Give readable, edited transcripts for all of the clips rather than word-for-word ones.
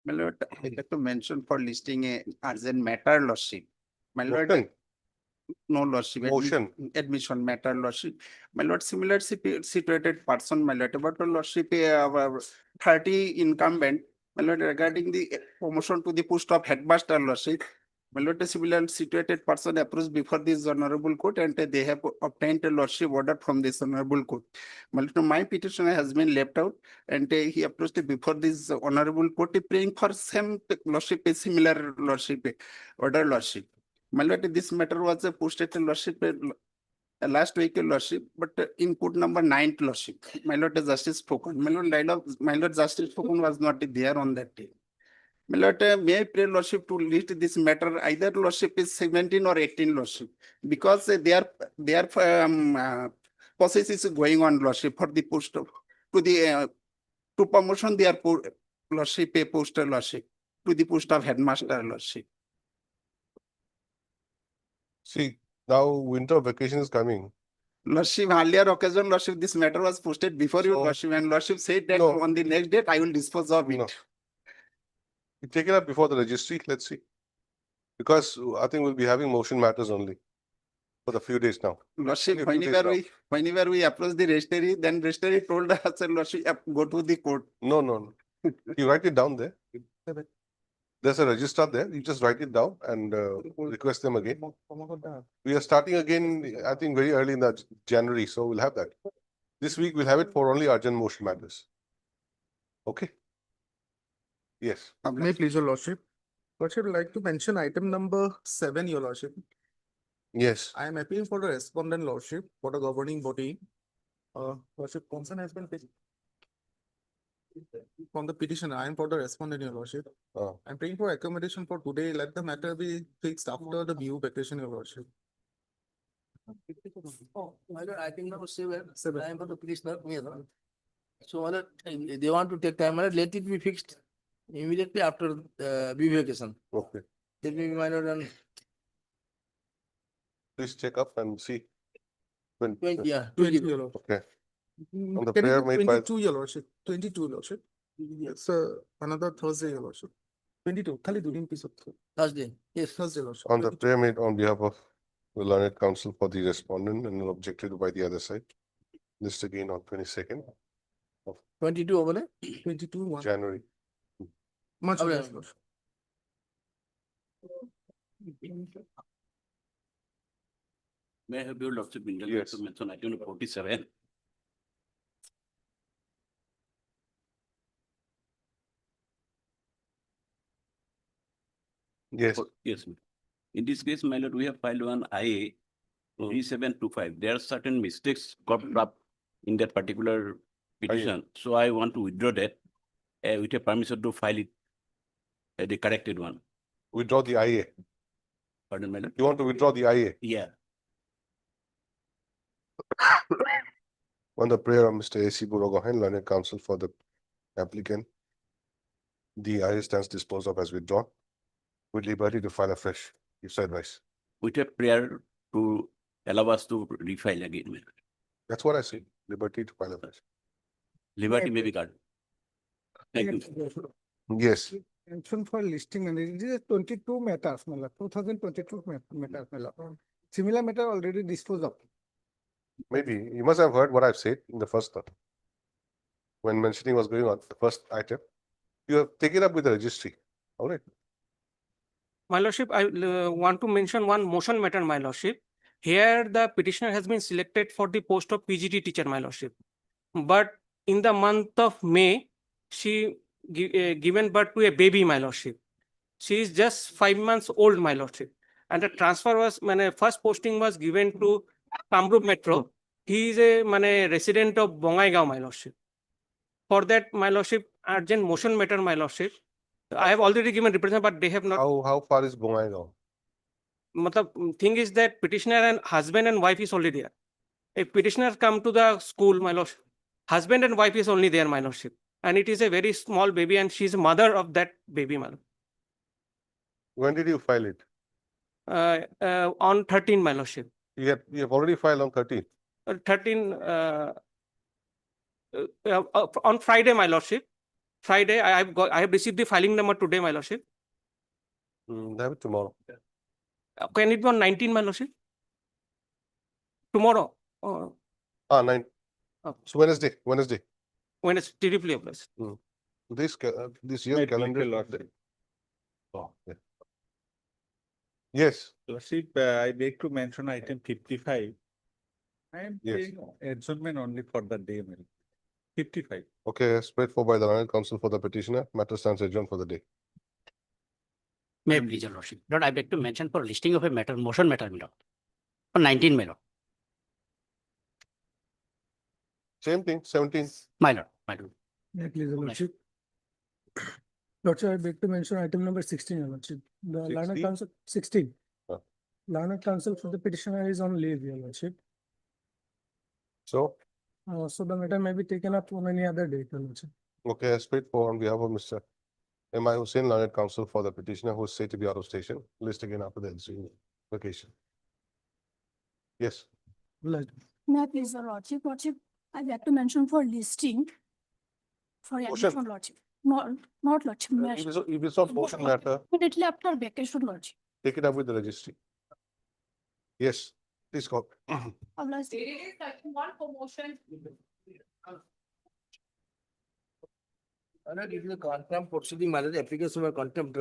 My lord, I like to mention for listing a urgent matter lordship. My lord, Motion, no lordship. motion. Admission matter lordship. My lord, similar situated person, my lord, about the lordship, 30 incumbent, my lord, regarding the promotion to the post of headmaster lordship. My lord, a similar situated person approached before this honorable court and they have obtained a lordship order from this honorable court. My lord, my petitioner has been left out and he approached before this honorable court praying for same lordship, a similar lordship, order lordship. My lord, this matter was posted to lordship last week, lordship, but in court number 9, lordship. My lord, the justice spoken. My lord, justice spoken was not there on that day. My lord, may I pray lordship to list this matter, either lordship is 17 or 18 lordship, because their process is going on lordship for the post of, to the to promotion their lordship, a post lordship to the post of headmaster lordship. See, now winter vacation is coming. Lordship, earlier occasion, lordship, this matter was posted before you, So- lordship, and lordship said that No. on the next date, I will dispose of it. No. You take it up before the registry, let's see. Because I think we'll be having motion matters only for the few days now. Lordship, Only a few days whenever we approach the registry, then registry told us, lordship, go to the court. No, no, no. You write it down there. There's a registrar there. You just write it down and request them again. We are starting again, I think, very early in the January, so we'll have that. This week we'll have it for only urgent motion matters. Okay? Yes. May I please, your lordship? Lordship, I'd like to mention item number 7, your lordship. Yes. I am appealing for the respondent lordship for the governing body. Lordship, consent has been taken. From the petitioner, I am for the respondent, your lordship. Oh. I'm praying for accommodation for today. Let the matter be fixed after the view petition, your lordship. Oh, my lord, I think number 7, Seven. time for the petitioner, me, no? So, my lord, they want to take time, my lord, let it be fixed immediately after vacation. Okay. Let me, my lord, on Please check up and see. When, 20, yeah, 20, 20. your lordship. okay. On the Can prayer it be made by- 22, your lordship? 22, lordship. Yes, another Thursday, your lordship. 22, Khali during piece of Thursday, yes. Thursday, lordship. On the 22. prayer made on behalf of the learned counsel for the respondent and objected by the other side. This again on 22nd 22 over there. 22, 1. January. Much Okay. less, lordship. May I have your lordship in Yes. to mention item 47. Yes. Yes. Ma'am. In this case, my lord, we have filed one IA 3725. There are certain mistakes cropped up in that particular petition. So I want to withdraw that with a permission to file it, the corrected one. Withdraw the IA. Pardon, my lord? You want to withdraw the IA Yeah. on the prayer of Mr. A.C. Burogohan, learned counsel for the applicant. The IA stands disposed of as withdrawn with liberty to file afresh, if so advice. With a prayer to allow us to refile again. My lord. That's what I say, liberty to file afresh. Liberty may be granted. Thank you. Yes, Mention for listing, and it is 22 matters, 2022 matters. Similar matter already disposed of. maybe. You must have heard what I've said in the first thought. When mentioning was going on, the first item. You have taken up with the registry. All right. My lordship, I want to mention one motion matter, my lordship. Here, the petitioner has been selected for the post of PGT teacher, my lordship. But in the month of May, she given birth to a baby, my lordship. She is just 5 months old, my lordship. And the transfer was, first posting was given to Kamrup Metro. He is a resident of Bongaigaon, my lordship. For that, my lordship, urgent motion matter, my lordship. I have already given representative, but they have not. How far is Bongaigaon? Thing is that petitioner and husband and wife is only there. If petitioner come to the school, my lordship, husband and wife is only there, my lordship. And it is a very small baby and she is mother of that baby, my lord. When did you file it? On 13, my lordship. You have already filed on 13th. 13, on Friday, my lordship. Friday. I have received the filing number today, my lordship. Have it tomorrow. Can it be on 19, my lordship? Tomorrow? Nine. Oh. So Wednesday. When it's TDP applies. This year calendar. Oh, yeah. Yes, Lordship, I beg to mention item 55. I am Yes. paying adjournment only for the day, madam. 55. okay, spread for by the learned counsel for the petitioner, matter stands adjourned for the day. May I please, your lordship. Lord, I beg to mention for listing of a matter, motion matter, my lord. For 19, my lord. Same thing, 17. My lord, my lord. Yeah, please, your lordship. Lordship, I beg to mention item number 16, your lordship. The learned 16? counsel, 16. Huh. Learned counsel for the petitioner is on leave, your lordship. So, So the matter may be taken up on any other date, your lordship. okay, spread for on behalf of Mr. M.I. Hussain, learned counsel for the petitioner who is said to be out of station, list again after the ensuing vacation. Yes, Like, May I please, your lordship, I beg to mention for listing. For Motion. admission, lordship. Not lordship. if it's of motion matter, Immediately after vacation, lordship. take it up with the registry. Yes, please call. Otherwise, My lord, it is a contempt proceeding, my lord, application for contempt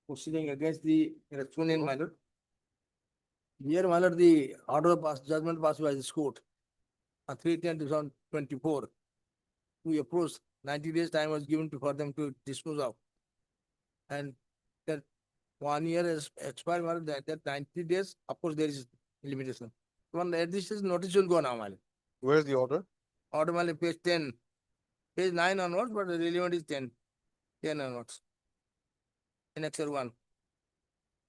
proceeding against the respondent, my lord. Here, my lord, the order of judgment passed by this court on 3/10/2024. We approach 90 days time was given for them to dispose of. And that 1 year has expired, my lord, that 90 days, of course, there is limitation. One, this is notice will go now, my lord. Where's the order? Order, my lord, page 10. Page 9 onwards, but the relevant is 10 onwards. In Excel 1.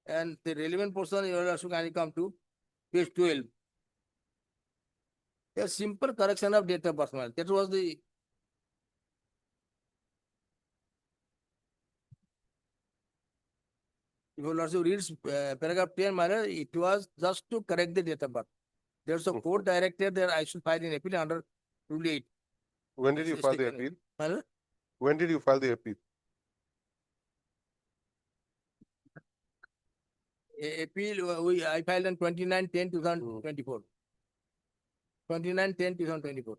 And the relevant portion, you will also kindly come to page 12. A simple correction of date of birth, my lord. That was the. If you also reads paragraph 10, my lord, it was just to correct the date of birth. There's a court directed that I should file an appeal under Rule 8. When did you Yes, file the taken. appeal? My lord, When did you file the appeal? appeal, I filed on 29/10/2024. 29/10/2024.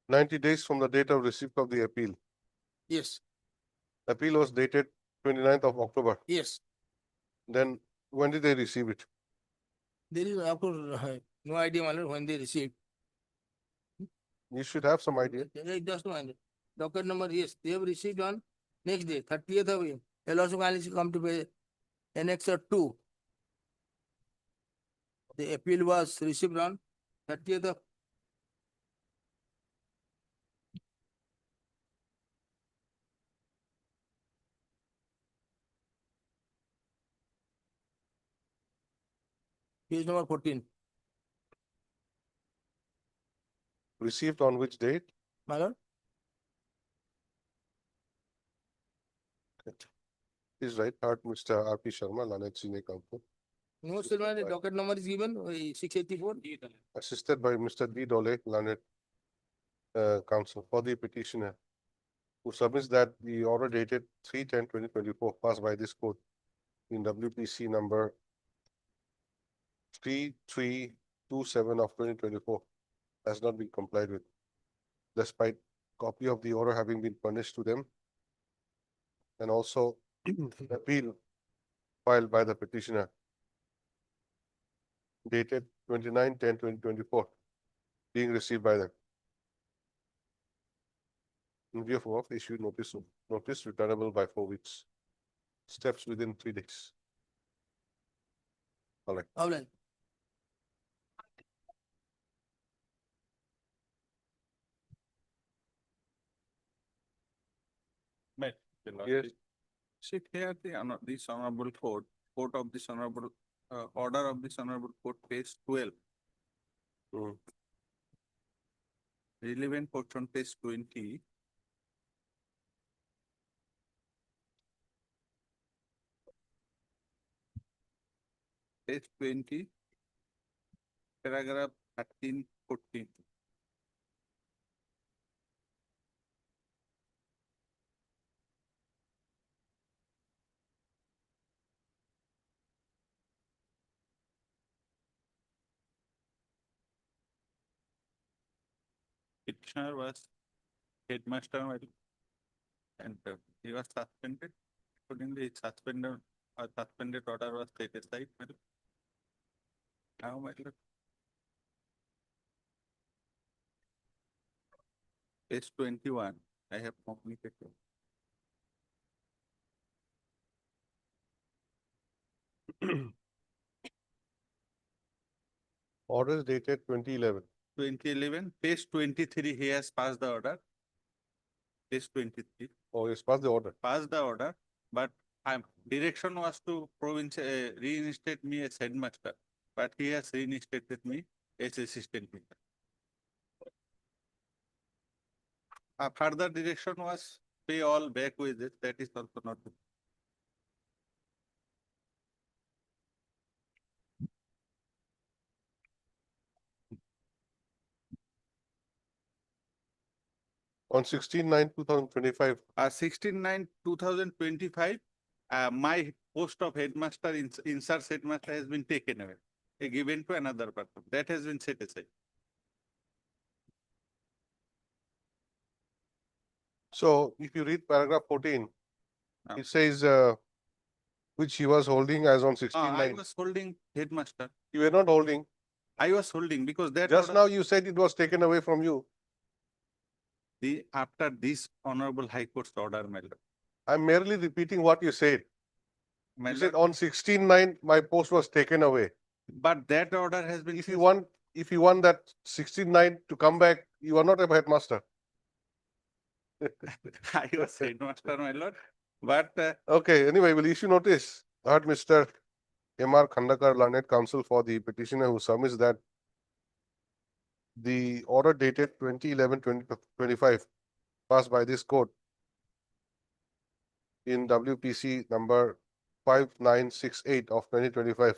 Ninety days from the date of receipt of the appeal. Yes, Appeal was dated 29th of October. yes. Then when did they receive it? There is, of course, no idea, my lord, when they received. You should have some idea. Just one. Docket number, yes, they have received on next day, 30th of April. They'll also kindly come to pay annexure 2. The appeal was received on 30th of. Page number 14, Received on which date? my lord. Is right, heart, Mr. R.P. Sharma, Lanet Senior Counsel, No, sir, my Right. docket number is given, 684. assisted by Mr. D. Dole, Lanet Counsel for the petitioner, who submits that the order dated 3/10/2024 passed by this court in WPC number 3327 of 2024 has not been complied with, despite copy of the order having been furnished to them, and also appeal filed by the petitioner dated 29/10/2024 being received by them. In view of issued notice returnable by 4 weeks. Steps within 3 days. All right. Outline. Met. Yes. Sit here, this honorable court of this honorable, order of this honorable court, page 12. Mm. Relevant portion, page 20. page 20, paragraph 13, 14. Petitioner was headmaster and he was suspended. Accordingly, suspended order was set aside. Madam. Now, my lord. Page 21, I have communicated. Order is dated 2011. 2011, page 23, he has passed the order. Page 23, Oh, yes, pass the order. passed the order, but direction was to reinstate me as headmaster, but he has reinstated me as assistant teacher. Further direction was pay all back wages, that is also not. On 16/9/2025, 16/9/2025, my post of headmaster, insert headmaster has been taken away, given to another person. That has been set aside. so if you read paragraph 14, Ah. it says, which he was holding as on I 16/9. was holding headmaster. You were not holding. I was holding because that. Just order- now you said it was taken away from you. After this honorable High Court's order, my lord. I'm merely repeating what you said. My You said lord, on 16/9, my post was taken away. but that order has been. If you want that 16/9 to come back, you are not a headmaster. I was headmaster, my lord, but Okay, anyway, we'll issue notice. I heard Mr. M.R. Khandakar, learned counsel for the petitioner who submits that the order dated 2011/2025 passed by this court in WPC number 5968 of 2025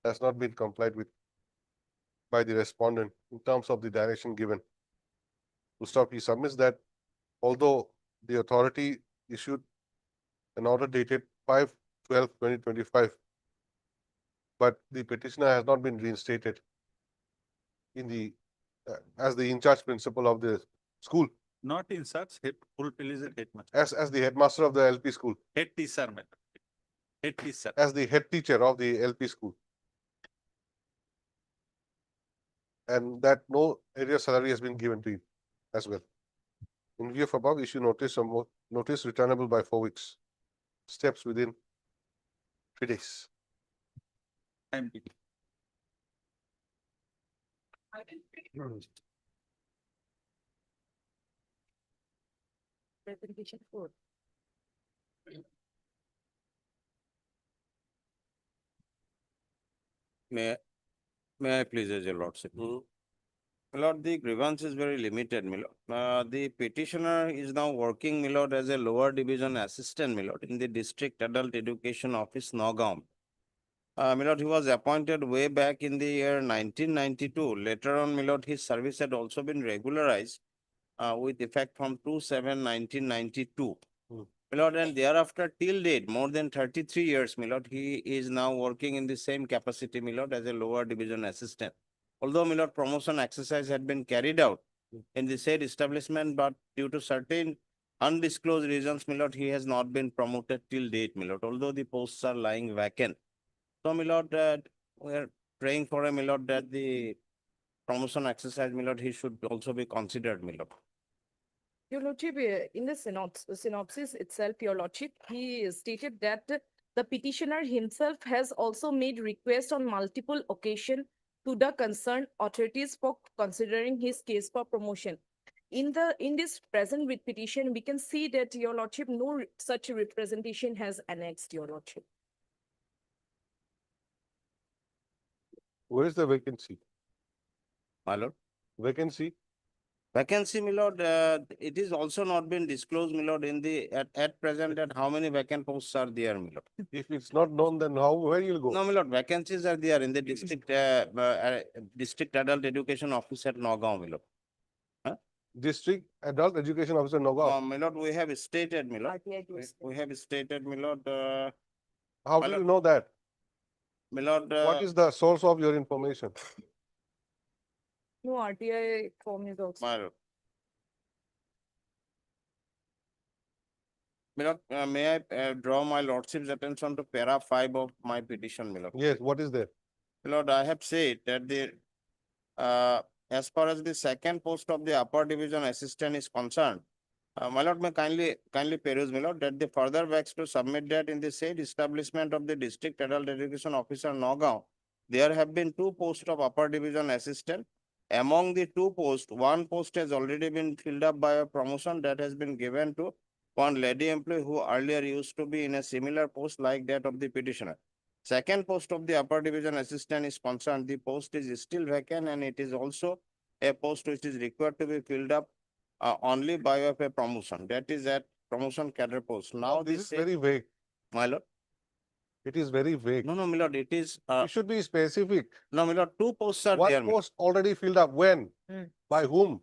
has not been complied with by the respondent in terms of the direction given. Full stop, he submits that although the authority issued an order dated 5/12/2025, but the petitioner has not been reinstated in the as the in charge principal of the school, not in such full headmaster, as the headmaster of the LP school, head teacher, my lord. Head teacher. as the head teacher of the LP school. And that no area salary has been given to you as well. In view of above, issue notice notice returnable by 4 weeks. Steps within 3 days. I'm Presentation 4. May I please, as your lordship? My lord, the grievance is very limited, my lord. The petitioner is now working, my lord, as a lower division assistant, my lord, in the District Adult Education Office, Nagaon. My lord, he was appointed way back in the year 1992. Later on, my lord, his service had also been regularized with effect from 2/7/1992. My lord, and thereafter till date, more than 33 years, my lord, he is now working in the same capacity, my lord, as a lower division assistant. Although, my lord, promotion exercise had been carried out in the said establishment, but due to certain undisclosed reasons, my lord, he has not been promoted till date, my lord, although the posts are lying vacant. So, my lord, we are praying for a, my lord, that the promotion exercise, my lord, he should also be considered, my lord. Your Lordship, in the synopsis itself, Your Lordship, he stated that the petitioner himself has also made requests on multiple occasions to the concerned authorities for considering his case for promotion. In this present petition, we can see that, Your Lordship, no such representation has annexed, Your Lordship. Where is the vacancy? My lord, Vacancy? Vacancy, my lord, it is also not been disclosed, my lord, in the, at present, that how many vacant posts are there, my lord. If it's not known, then how, where you'll go? No, my lord, vacancies are there in the district adult education office at Nagaon, my lord. District Adult Education Officer, Nagaon. My lord, we have stated, my lord. RTI to We have stated, my lord, How my do you lord, know that? my lord. What is the source of your information? No, RTI form is also. My lord. My lord, may I draw my lordship's attention to para 5 of my petition, my lord. Yes, what is there? My lord, I have said that as far as the second post of the upper division assistant is concerned, my lord, may kindly peruse, my lord, that the further begs to submit that in the said establishment of the district adult education officer Nagaon, there have been 2 posts of upper division assistant. Among the 2 posts, 1 post has already been filled up by a promotion that has been given to one lady employee who earlier used to be in a similar post like that of the petitioner. Second post of the upper division assistant is concerned, the post is still vacant and it is also a post which is required to be filled up only by way of a promotion. That is at promotion cadre post. Now This this is very vague. my lord. It is very vague. No, my lord, it is, You should be specific. no, my lord, 2 posts are there. One my lord. post already filled up. When? Hmm. By whom?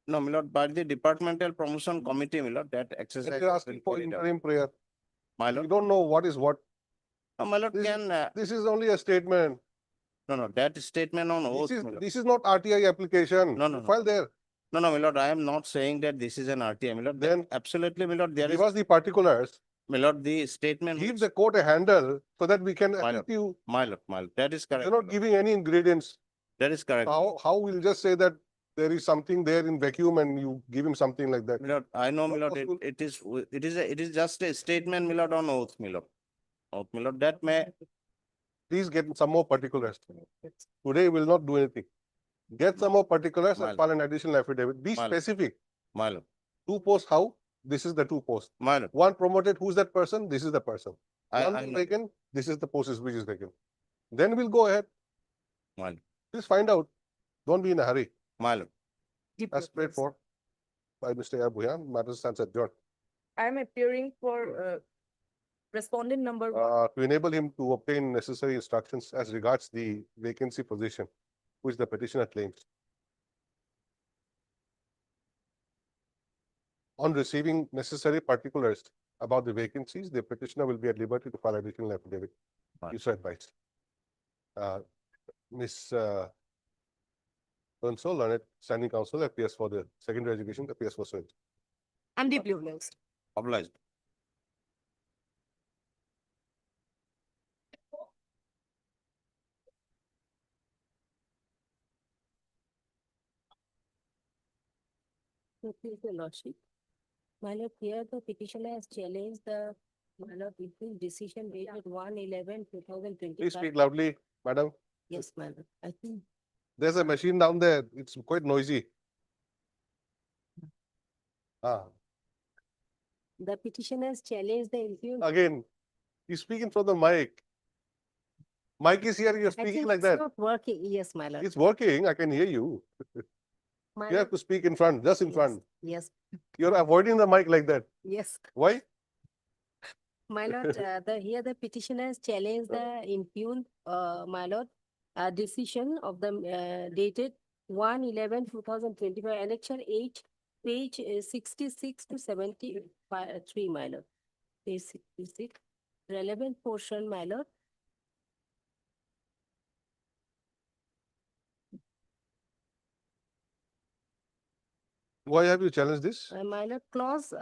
No, my lord, by the departmental promotion committee, my lord, that And exercise. you're has asking been for carried out. interim prayer. My You lord, don't know what is what. no, my lord, This is- can, This is only a statement. no, that statement on oath, my lord. This is not RTI application. No, no, You no. File there. No, my lord, I am not saying that this is an RTI, my lord. Then Absolutely, my lord, there is, give us the particulars. my lord, the statement. Give which- the court a handle so that we can My assist you. My lord, that is correct. You're my not lord. giving any ingredients. That is correct. How we'll just say that there is something there in vacuum and you give him something like that? My lord, I know, my Not lord, possible. it is just a statement, my lord, on oath, my lord. Oath, my lord, that may, Please get some more particulars. Today will not do anything. Get some more particulars and Mild. file an additional affidavit. Be Mild. specific. my lord, 2 posts, how? This is the 2 posts. my lord. One promoted, who's that person? This is the person. One I is know, vacant, this is the post which is vacant. Then we'll go ahead. my lord, Please find out. Don't be in a hurry. my lord. That's prayed for by Mr. Abuyan. Matters stands adjourned. I am appearing for respondent number 1. To enable him to obtain necessary instructions as regards the vacancy position, which the petitioner claims. On receiving necessary particulars about the vacancies, the petitioner will be at liberty to file additional affidavit. Fine. You so advised. Ms. Console, learned standing counsel, appears for the secondary education, appears for Swin. I'm deeply obliged. Obliged. Please, your lordship. My lord, here the petitioner has challenged the, my lord, appeal decision dated 1/11/2025. Please speak loudly, madam. Yes, my lord. I think There's a machine down there. It's quite noisy. the petitioner has challenged the impugned. Again, you speak in front of the mic. Mic is here, you're I speaking think like it's that. not working. Yes, my lord. It's working, I can hear you. My You have lord, to speak in front, just in yes, front. Yes, You're avoiding the mic like that. yes. Why? My lord, here the petitioner has challenged the impugned, my lord, decision of the dated 1/11/2025, annexure 8, page 66 to 73, my lord. Page 66, relevant portion, my lord. Why have you challenged this? My lord, clause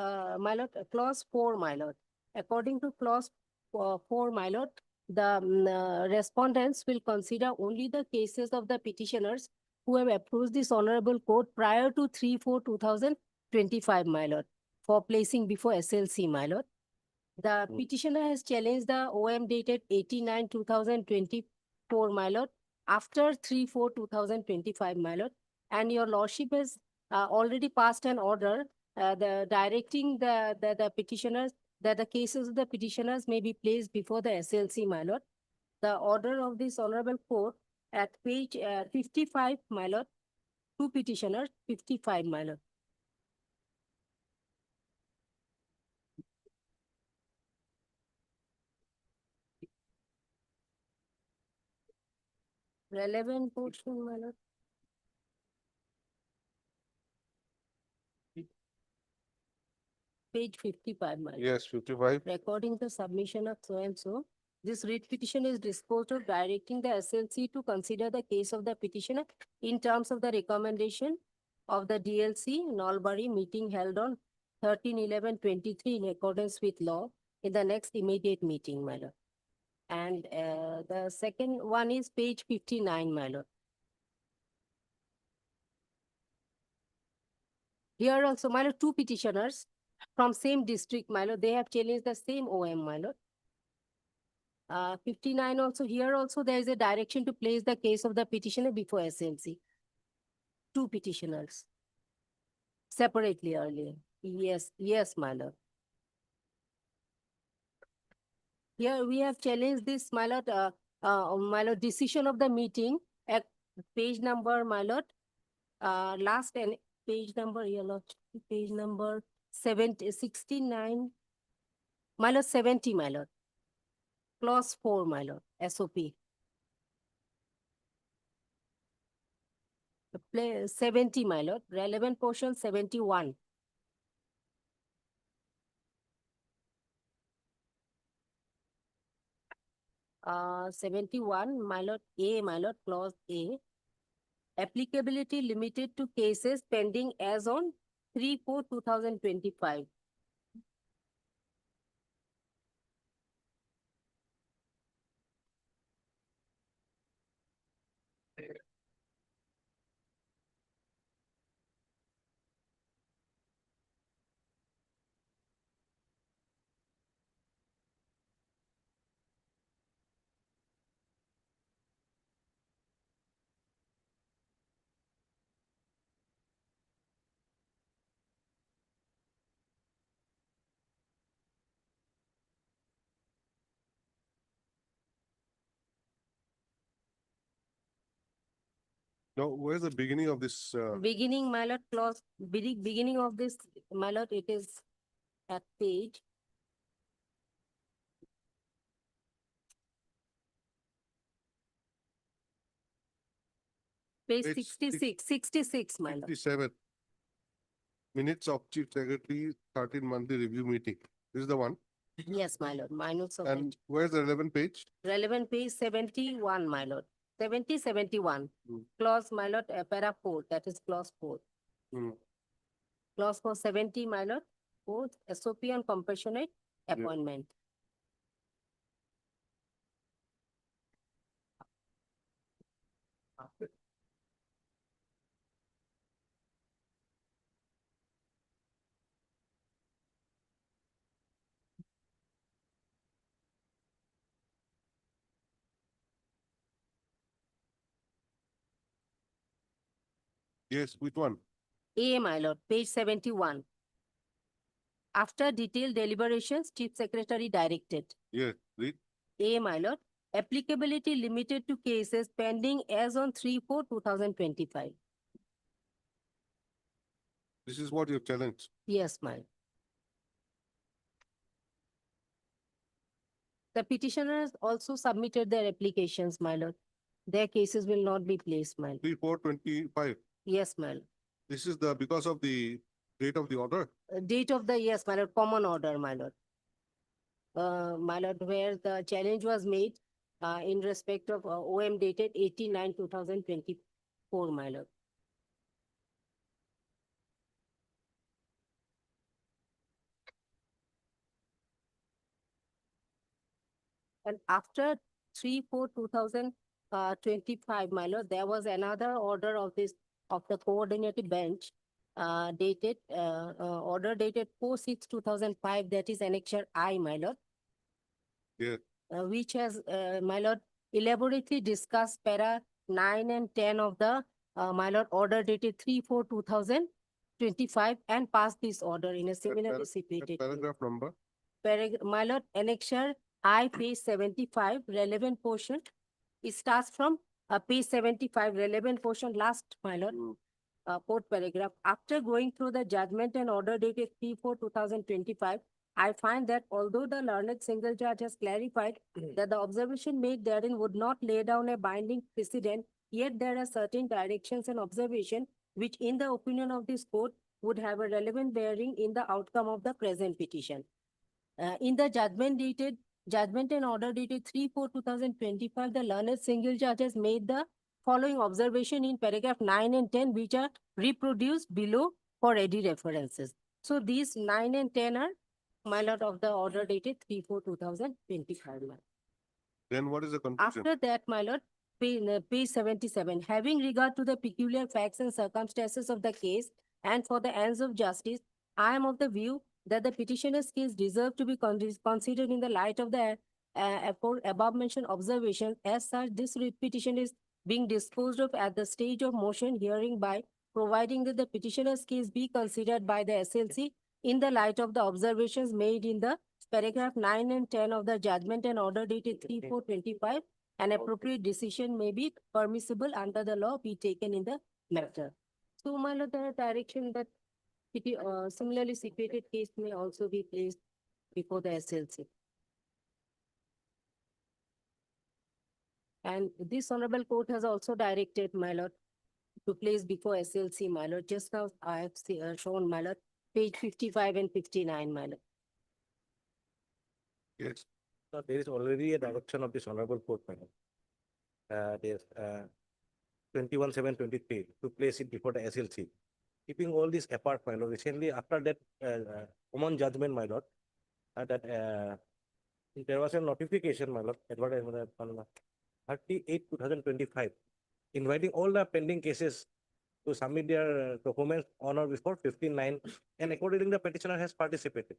4, my lord. According to clause 4, my lord, the respondents will consider only the cases of the petitioners who have approached this honorable court prior to 3/4/2025, my lord, for placing before SLC, my lord. The petitioner has challenged the OM dated 89/2024, my lord, after 3/4/2025, my lord. And your lordship has already passed an order, the directing the petitioners, that the cases of the petitioners may be placed before the SLC, my lord. The order of this honorable court at page 55, my lord, two petitioners, 55, my lord. Relevant portion, my lord. Page 55, my lord. Yes, 55. Recording the submission of so and so. This writ petition is disposed of directing the SLC to consider the case of the petitioner in terms of the recommendation of the DLC Nalbari meeting held on 13/11/23 in accordance with law in the next immediate meeting, my lord. And the second one is page 59, my lord. Here also, my lord, two petitioners from same district, my lord, they have challenged the same OM, my lord. 59 also, here also there is a direction to place the case of the petitioner before SLC. Two petitioners. Separately earlier. Yes, my lord. Here we have challenged this, my lord, decision of the meeting at page number, my lord. Last and page number, your lord, page number 69. My lord, 70, my lord. Clause 4, my lord, SOP. Play 70, my lord, relevant portion 71. 71, my lord, A, my lord, clause A. Applicability limited to cases pending as on 3/4/2025. No, where's the beginning of this? Beginning, my lord, clause, beginning of this, my lord, it is at page. Page Page 66, my lord. 57. Minutes of Chief Secretary 13 monthly review meeting. This is the one. Yes, my lord, minutes of And it. where's the relevant page? Relevant page 71, my lord. 71. Hmm. Clause, my lord, para 4, that is clause 4. Hmm. Clause for 70, my lord, both SOP and compassionate appointment. Yes, which one? A, my lord, page 71. After detailed deliberations, Chief Secretary directed. Yes, read. A, my lord, applicability limited to cases pending as on 3/4/2025. This is what you've challenged. Yes, my lord. The petitioners also submitted their applications, my lord. Their cases will not be placed, my lord. 3/4/25. Yes, my lord. This is the, because of the date of the order. Date of the, yes, my lord, common order, my lord. My lord, where the challenge was made in respect of OM dated 18/9/2024, my lord. And after 3/4/2025, my lord, there was another order of this, of the coordinated bench dated, order dated 4/6/2005, that is annexure I, my lord. Yeah. Which has, my lord, elaborately discussed para 9 and 10 of the, my lord, order dated 3/4/2025 and passed this order in a similar That stipulated. way. paragraph number. My lord, annexure I, page 75, relevant portion. It starts from page 75, relevant portion, last, my lord. Hmm. fourth paragraph, after going through the judgment and order dated 3/4/2025, I find that although the learned single judge has clarified that the observation made therein would not lay down a binding precedent, yet there are certain directions and observation which in the opinion of this court would have a relevant bearing in the outcome of the present petition. In the judgment and order dated 3/4/2025, the learned single judge has made the following observation in paragraph 9 and 10, which are reproduced below for ready references. So these 9 and 10 are, my lord, of the order dated 3/4/2025. Then what is the conclusion? After that, my lord, page 77, having regard to the peculiar facts and circumstances of the case and for the ends of justice, I am of the view that the petitioner's case deserves to be considered in the light of the above mentioned observation. As such, this petition is being disposed of at the stage of motion hearing by providing that the petitioner's case be considered by the SLC in the light of the observations made in the paragraph 9 and 10 of the judgment and order dated 3/4/25, an appropriate decision may be permissible under the law be taken in the matter. So, my lord, the direction that similarly situated case may also be placed before the SLC. And this honorable court has also directed, my lord, to place before SLC, my lord. Just now I have shown, my lord, page 55 and 59, my lord. Yes. So there is already a direction of this honorable court, madam. There's 21/7/23 to place it before the SLC. Keeping all this apart, my lord, recently after that common judgment, my lord, that there was a notification, my lord, advertisement on 38/2025, inviting all the pending cases to submit their documents on or before 15/9, and accordingly the petitioner has participated.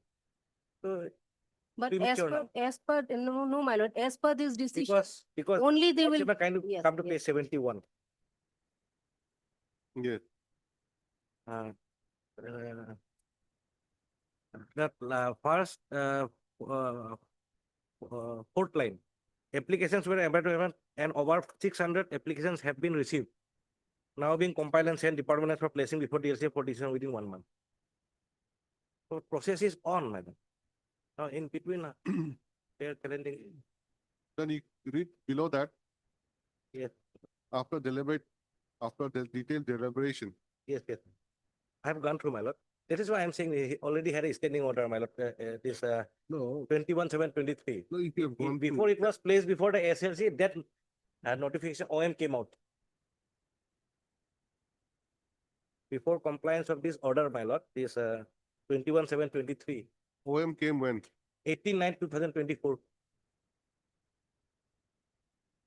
So But premature now. no, my lord, as per this decision, because only they will. kind of Yes, come to yes. page 71. Yes. The first fourth line, applications were abandoned and over 600 applications have been received. Now being compiled and sent department for placing before DLC for decision within 1 month. So process is on, madam. Now in between, they are calendar. Then you read below that, Yes, after the detailed deliberation. yes. I have gone through, my lord. That is why I'm saying he already had a standing order, my lord. This No, 21/7/23. no, if you have gone Before it was placed before the SLC, that notification OM came out. Before compliance of this order, my lord, this 21/7/23, OM came when? 18/9/2024.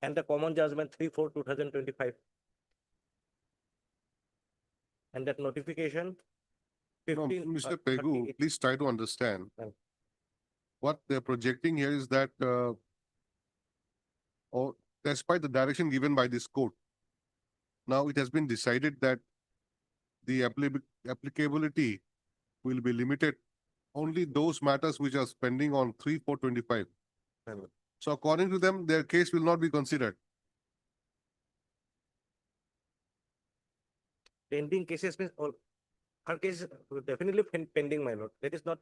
And the common judgment 3/4/2025. And that notification No, 15. Mr. Pegu, 38. please try to understand. Right. What they're projecting here is that, or despite the direction given by this court, now it has been decided that the applicability will be limited only those matters which are pending on 3/4/25. Right. So according to them, their case will not be considered. Pending cases means all, her case is definitely pending, my lord. That is not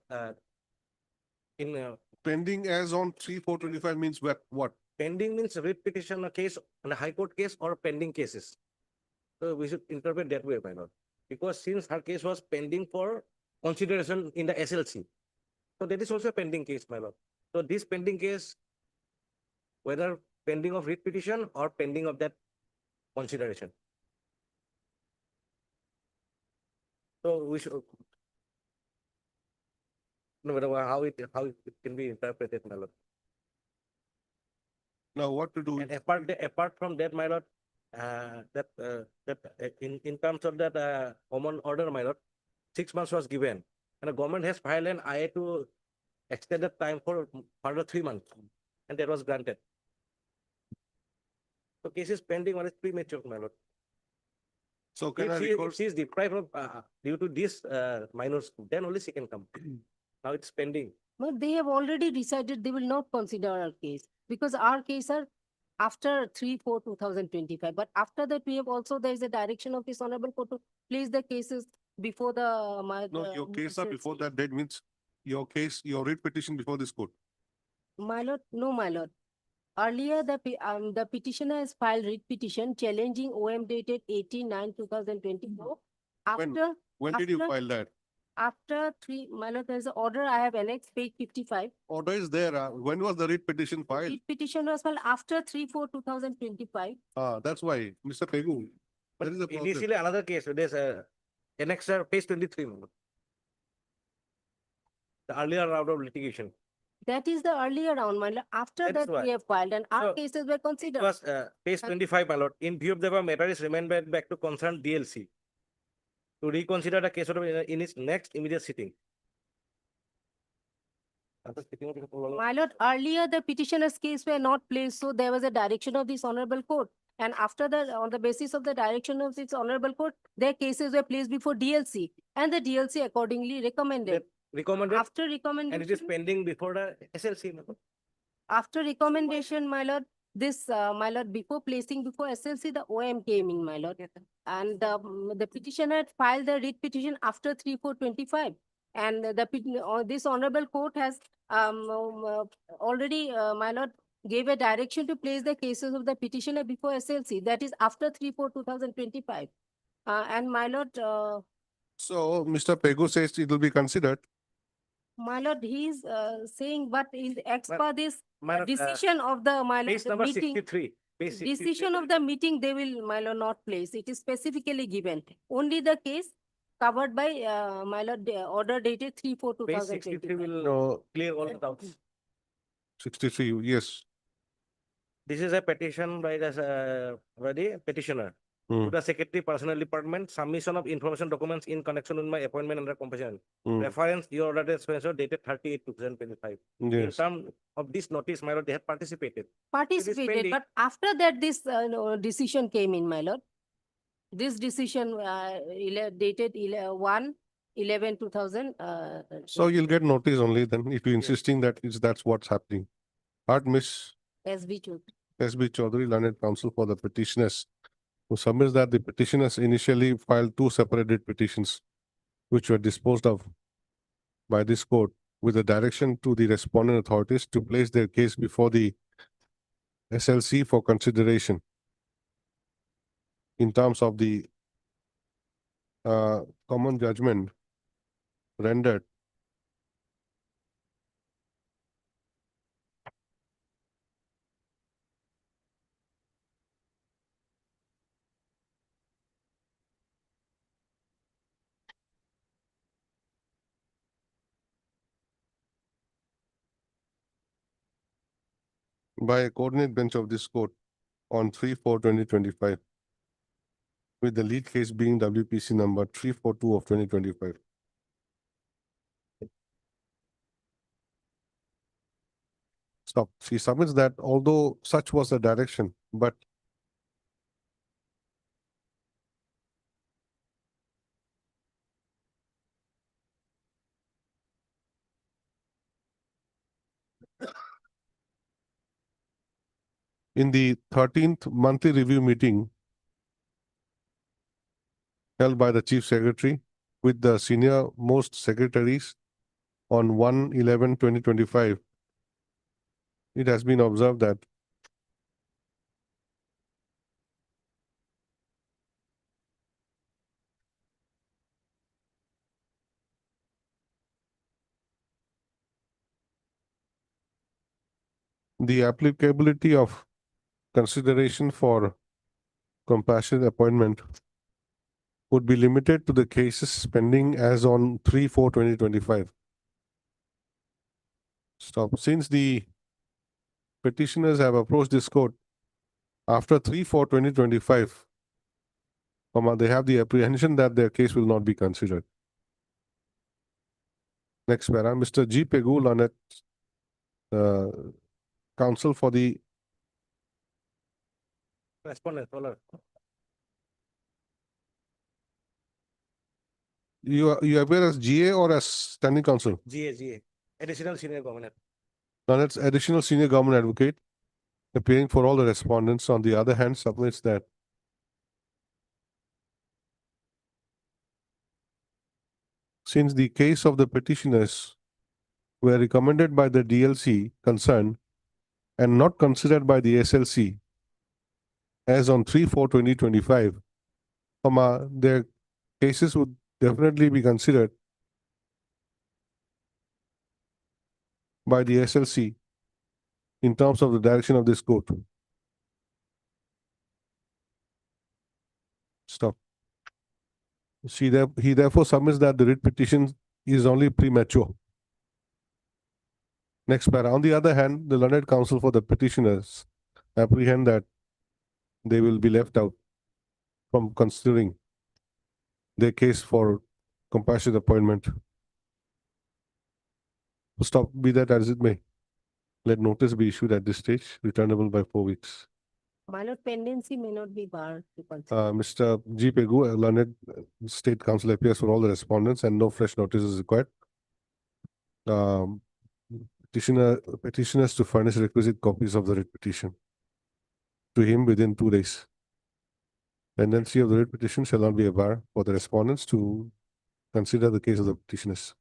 in Pending as on 3/4/25 means what? pending means writ petition, a case, and a high court case or pending cases. So we should interpret that way, my lord. Because since her case was pending for consideration in the SLC, so that is also a pending case, my lord. So this pending case, whether pending of writ petition or pending of that consideration. So we should. No matter how it can be interpreted, my lord. Now what to do? And apart from that, my lord, in terms of that common order, my lord, 6 months was given, and the government has filed an IA to extend the time for further 3 months, and that was granted. So case is pending or is premature, my lord. So can I If record? she is deprived of due to this minors, then only she can come. Now it's pending. But they have already decided they will not consider our case because our case are after 3/4/2025. But after that, we have also, there is a direction of this honorable court to place the cases before the. No, your case are before that date means your case, your writ petition before this court. My lord, no, my lord. Earlier, the petitioner has filed writ petition challenging OM dated 18/9/2024. When? After, When did you After- file that? after my lord, there's an order I have annexed, page 55. Order is there. When was the writ petition filed? Writ petition was filed after 3/4/2025. That's why, Mr. Pegu. But There is a process. initially another case, there's a annexure, page 23. The earlier round of litigation. That is the earlier round, my lord. After That is that, why. we have filed and our So, cases were It considered. was page And- 25, my lord. In view of the above, matter is remanded back to concerned DLC to reconsider the case order in its next immediate sitting. My lord, earlier the petitioner's case were not placed, so there was a direction of this honorable court. And after that, on the basis of the direction of this honorable court, their cases were placed before DLC and the DLC accordingly recommended. Recommended, After and it is recommendation, pending before the SLC. my lord. after recommendation, my lord, this, my lord, before placing before SLC, the OM came in, my lord. And the petitioner had filed the writ petition after 3/4/25. And this honorable court has already, my lord, gave a direction to place the cases of the petitioner before SLC. That is after 3/4/2025. And my lord, So Mr. Pegu says it will be considered. my lord, he is saying, but is as Well, per this My lord, decision of the, my lord, page the number meeting. 63. Page 63. Decision of the meeting, they will, my lord, not place. It is specifically given. Only the case covered by, my lord, the order dated Page 63 3/4/2025. will No, clear all the doubts. 63, yes. This is a petition by the petitioner. Hmm. To the Secretary Personnel Department, submission of information documents in connection with my appointment under compulsion. Hmm. Reference, your order dispensor dated 38/2025. In Yes. terms of this notice, my lord, they have participated. Participated, pending. but after that, this no, decision came in, my lord. This decision dated 1/11/2000. So you'll get notice only then if you're insisting that that's what's happening. Art Miss SB Choudhury. SB Chaudhary, learned counsel for the petitioners, who submits that the petitioners initially filed two separate writ petitions, which were disposed of by this court with a direction to the respondent authorities to place their case before the SLC for consideration in terms of the common judgment rendered by a coordinate bench of this court on 3/4/2025, with the lead case being WPC number 342 of 2025. Stop. She submits that although such was the direction, but in the 13th monthly review meeting held by the Chief Secretary with the senior most secretaries on 1/11/2025, it has been observed that the applicability of consideration for compassionate appointment would be limited to the cases pending as on 3/4/2025. Stop. Since the petitioners have approached this court after 3/4/2025, they have the apprehension that their case will not be considered. Next para, Mr. G. Pegu, learned counsel for the Respondent, my lord. you appear as GA or as standing counsel? GA, additional senior governor. Learned additional senior government advocate appearing for all the respondents, on the other hand, submits that since the case of the petitioners were recommended by the DLC concerned and not considered by the SLC as on 3/4/2025, their cases would definitely be considered by the SLC in terms of the direction of this court. Stop. He therefore submits that the writ petition is only premature. Next para. On the other hand, the learned counsel for the petitioners apprehend that they will be left out from considering their case for compassionate appointment. Stop, be that as it may. Let notice be issued at this stage, returnable by 4 weeks. My lord, pendency may not be barred to consider. Mr. G. Pegu, a learned state counsel appears for all the respondents and no fresh notice is required. Petitioners to furnish requisite copies of the writ petition to him within 2 days. Pendency of the writ petition shall not be a bar for the respondents to consider the case of the petitioners.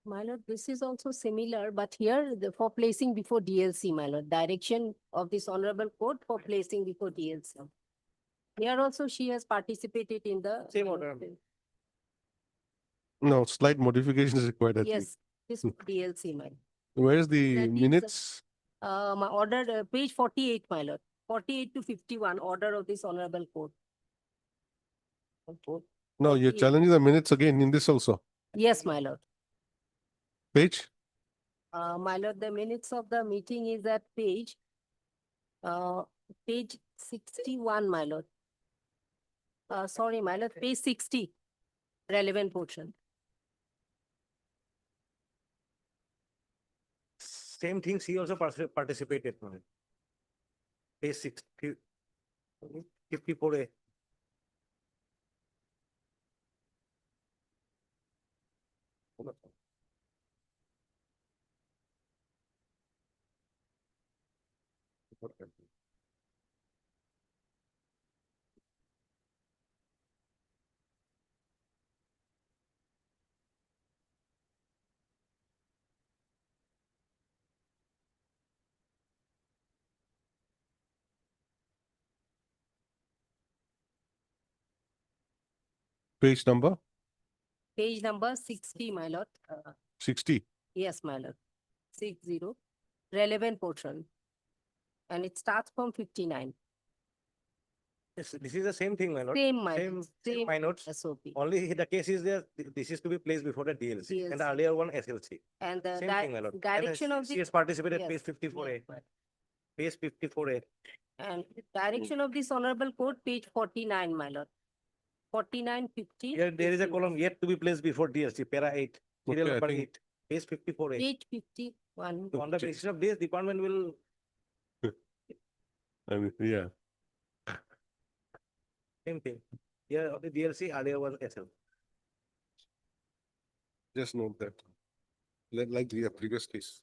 My lord, this is also similar, but here for placing before DLC, my lord, direction of this honorable court for placing before DLC. Here also she has participated in the. Same order. No, slight modification is required, I think. Yes, this DLC, my lord. Where is the That is, minutes? My order, page 48, my lord, 48 to 51, order of this honorable court. No, you're 48. challenging the minutes again in this also. Yes, my lord. Page? My lord, the minutes of the meeting is at page 61, my lord. Sorry, my lord, page 60, relevant portion. Same things he also participated. Page 54A. Page number Page number 60, my lord. 60. Yes, my lord. 60, relevant portion. And it starts from 59. Yes, this is the same thing, my lord. Same, my Same, lord. same my notes. SOP. Only the case is there, this is to be placed before the DLC and the DLC. earlier one SLC. And the Same thing, my lord. And direction of She the. has participated Yes, page 54A, yes, my lord. page 54A. And direction of this honorable court, page 49, my lord. 49, 50. Here, there is a 50. column yet to be placed before DLC, para 8, serial Okay, I number think- 8, page 54A. Page 51. On the basis of this, department will I mean, yeah. same thing. Here, the DLC, earlier was SL. Just note that. Like the previous case.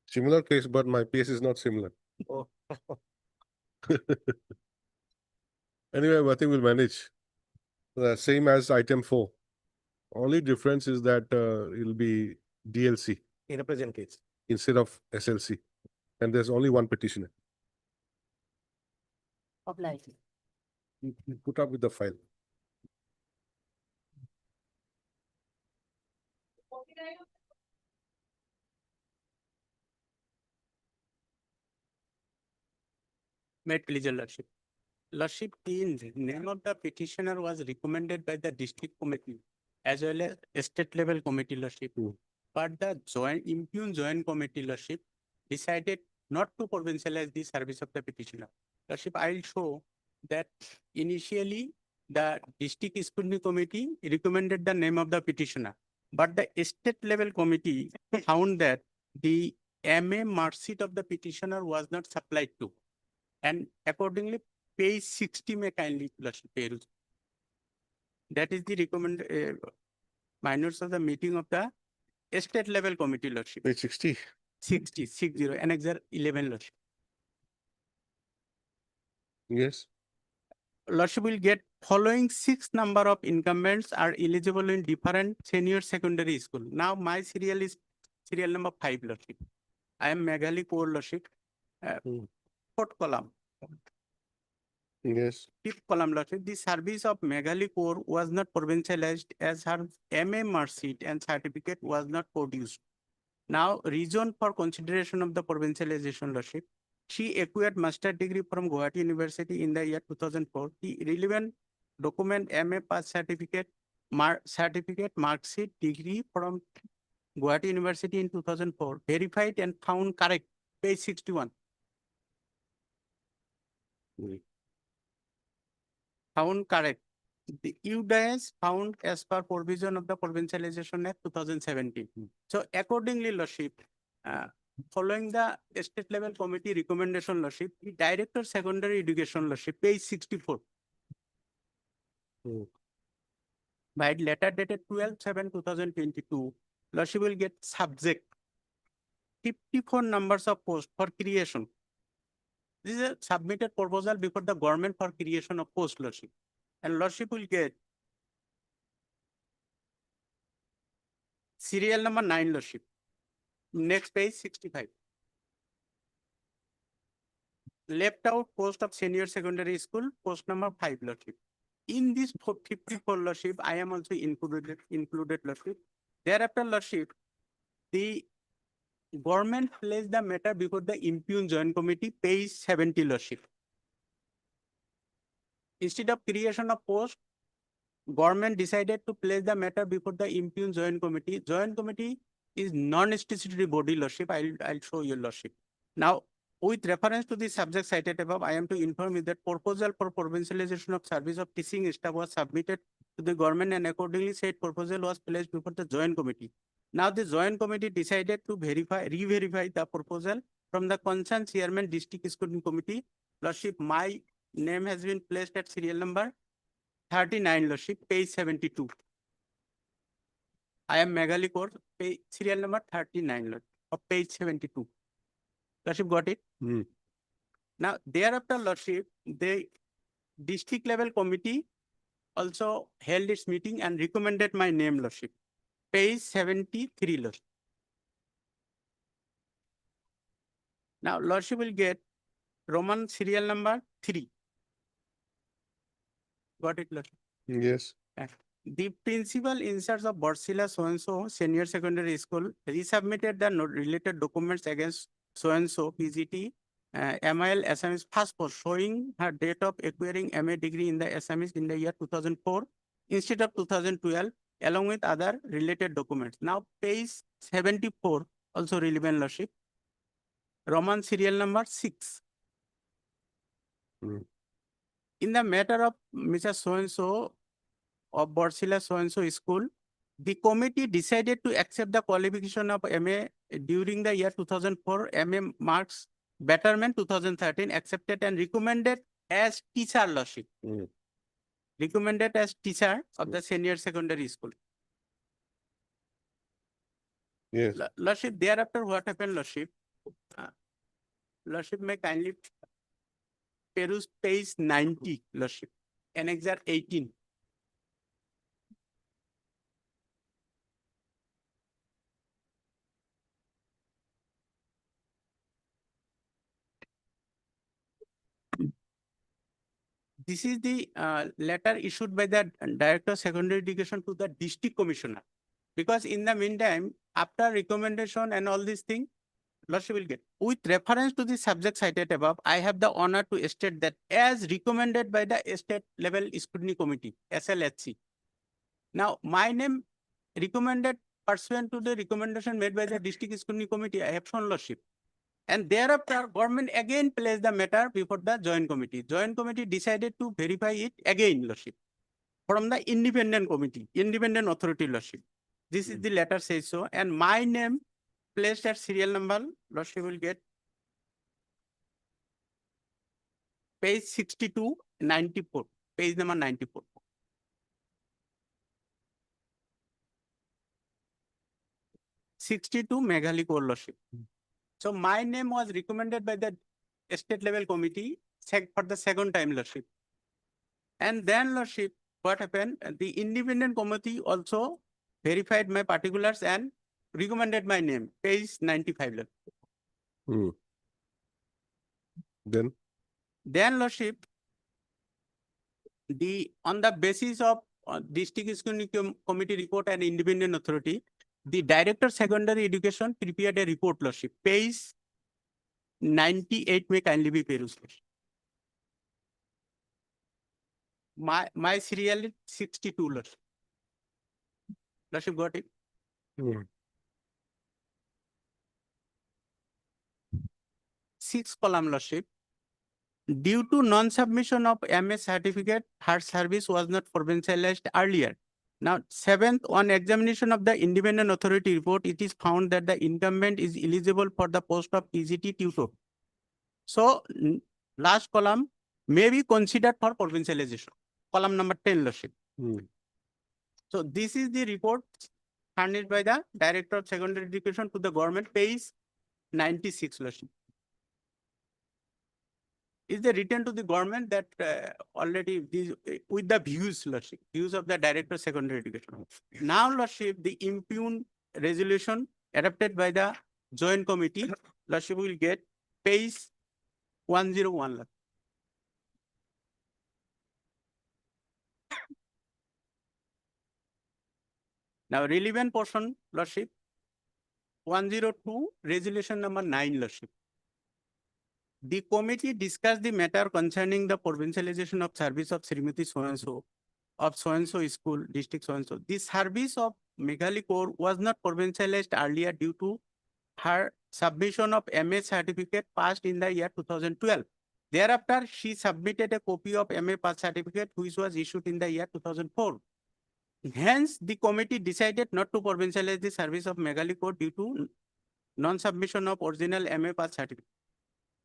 Similar case, but my case is not similar. Oh. Anyway, I think we'll manage. Same as item 4. Only difference is that it'll be DLC In the present case. instead of SLC. And there's only one petitioner. Obliged. You put up with the file. May it please your lordship. Lordship, the name of the petitioner was recommended by the district committee as well as state level committee, lordship. But the impugn joint committee, lordship, decided not to provincialize the service of the petitioner. Lordship, I'll show that initially the district scrutiny committee recommended the name of the petitioner. But the state level committee found that the MA mark sheet of the petitioner was not supplied to. And accordingly, page 60 may kindly Lordship peruse. That is the minutes of the meeting of the state level committee, Lordship. Page 60. 60, annexure 11, Lordship. Yes. Lordship will get following 6 number of incumbents are eligible in different senior secondary school. Now my serial is serial number 5, Lordship. I am Meghali Core, Lordship. 4th column. Yes. 5th column, Lordship. The service of Meghali Core was not provincialized as her MA mark sheet and certificate was not produced. Now, reason for consideration of the provincialization, Lordship. She acquired master degree from Guwahati University in the year 2004. The relevant document MA pass certificate, mark sheet, degree from Guwahati University in 2004, verified and found correct, page 61. Found correct. The UDIS found as per provision of the Provincialization Act 2017. So accordingly, Lordship, following the state level committee recommendation, Lordship, the Director Secondary Education, Lordship, page 64. By letter dated 12/7/2022, Lordship will get subject 54 numbers of posts for creation. This is a submitted proposal before the government for creation of post, Lordship. And Lordship will get serial number 9, Lordship. Next page 65. Left out post of senior secondary school, post number 5, Lordship. In this 54, Lordship, I am also included, Lordship. Thereafter, Lordship, the government placed the matter before the impugned joint committee, page 70, Lordship. Instead of creation of post, government decided to place the matter before the impugned joint committee. Joint committee is non-statutory body, Lordship. I'll show you, Lordship. Now, with reference to the subject cited above, I am to inform you that proposal for provincialization of service of teaching staff was submitted to the government and accordingly said proposal was placed before the joint committee. Now the joint committee decided to re-verify the proposal from the concerned chairman district scrutiny committee. Lordship, my name has been placed at serial number 39, Lordship, page 72. I am Meghali Kaur, serial number 39, Lord, of page 72. Lordship, got it? Now, thereafter, Lordship, the district level committee also held its meeting and recommended my name, Lordship. Page 73, Lordship. Now, Lordship will get Roman serial number 3. Got it, Lordship? Yes. The principal inserts of Barsila so-and-so senior secondary school resubmitted the related documents against so-and-so PGT, MIL Assamese passport showing her date of acquiring MA degree in the Assamese in the year 2004 instead of 2012, along with other related documents. Now, page 74, also relevant, Lordship. Roman serial number 6. In the matter of Mr. So-and-so of Barsila so-and-so school, the committee decided to accept the qualification of MA during the year 2004, MA marks betterment 2013, accepted and recommended as teacher, Lordship. Recommended as teacher of the senior secondary school. Yes. Lordship, thereafter what happened, Lordship? Lordship may kindly peruse page 90, Lordship, annexure 18. This is the letter issued by the Director of Secondary Education to the District Commissioner. Because in the meantime, after recommendation and all these things, Lordship will get. With reference to the subject cited above, I have the honor to state that as recommended by the State Level Scrutiny Committee, SLHC. Now, my name recommended pursuant to the recommendation made by the District Scrutiny Committee, I have shown, Lordship. And thereafter, government again placed the matter before the joint committee. Joint committee decided to verify it again, Lordship, from the independent committee, independent authority, Lordship. This is the letter says so, and my name placed at serial number, Lordship will get page 62, 94, page number 94. '62 Meghali Core Lordship. So my name was recommended by the state level committee for the second time, Lordship. And then, Lordship, what happened? The independent committee also verified my particulars and recommended my name, page 95. Lordship. Then, Lordship, on the basis of district scrutiny committee report and independent authority, the Director Secondary Education prepared a report, Lordship. Page 98 may kindly be perused. My serial is 62, Lordship. Lordship got it? Sixth column, Lordship. Due to non-submission of MS certificate, her service was not provincialized earlier. Now, seventh, on examination of the independent authority report, it is found that the incumbent is eligible for the post of PGT tutor. So, last column may be considered for provincialization. Column number 10, Lordship. So, this is the report furnished by the Director of Secondary Education to the government, page 96, Lordship. Is the written to the government that already these with the views, Lordship, views of the Director of Secondary Education. Now, Lordship, the impugned resolution adopted by the Joint Committee, Lordship will get page 101. Lordship. Now, relevant portion, Lordship, 102, resolution number 9, Lordship. The committee discussed the matter concerning the provincialization of service of Srimati so-and-so of so-and-so school, district so-and-so. The service of Meghali Kaur was not provincialized earlier due to her submission of MA certificate passed in the year 2012. Thereafter, she submitted a copy of MA pass certificate which was issued in the year 2004. Hence, the committee decided not to provincialize the service of Meghali Kaur due to non-submission of original MA pass certificate.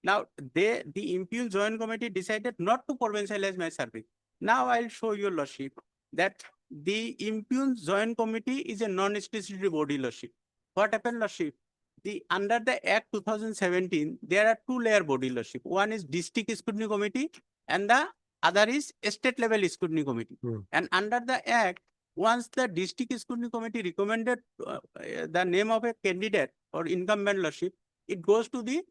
Now, the impugned Joint Committee decided not to provincialize my service. Now, I'll show you, Lordship, that the impugned Joint Committee is a non-statutory body, Lordship. What happened, Lordship? Under the Act 2017, there are two-layer body, Lordship. One is District Scrutiny Committee and the other is State Level Scrutiny Committee. And under the Act, once the District Scrutiny Committee recommended the name of a candidate or incumbent, Lordship, it goes to the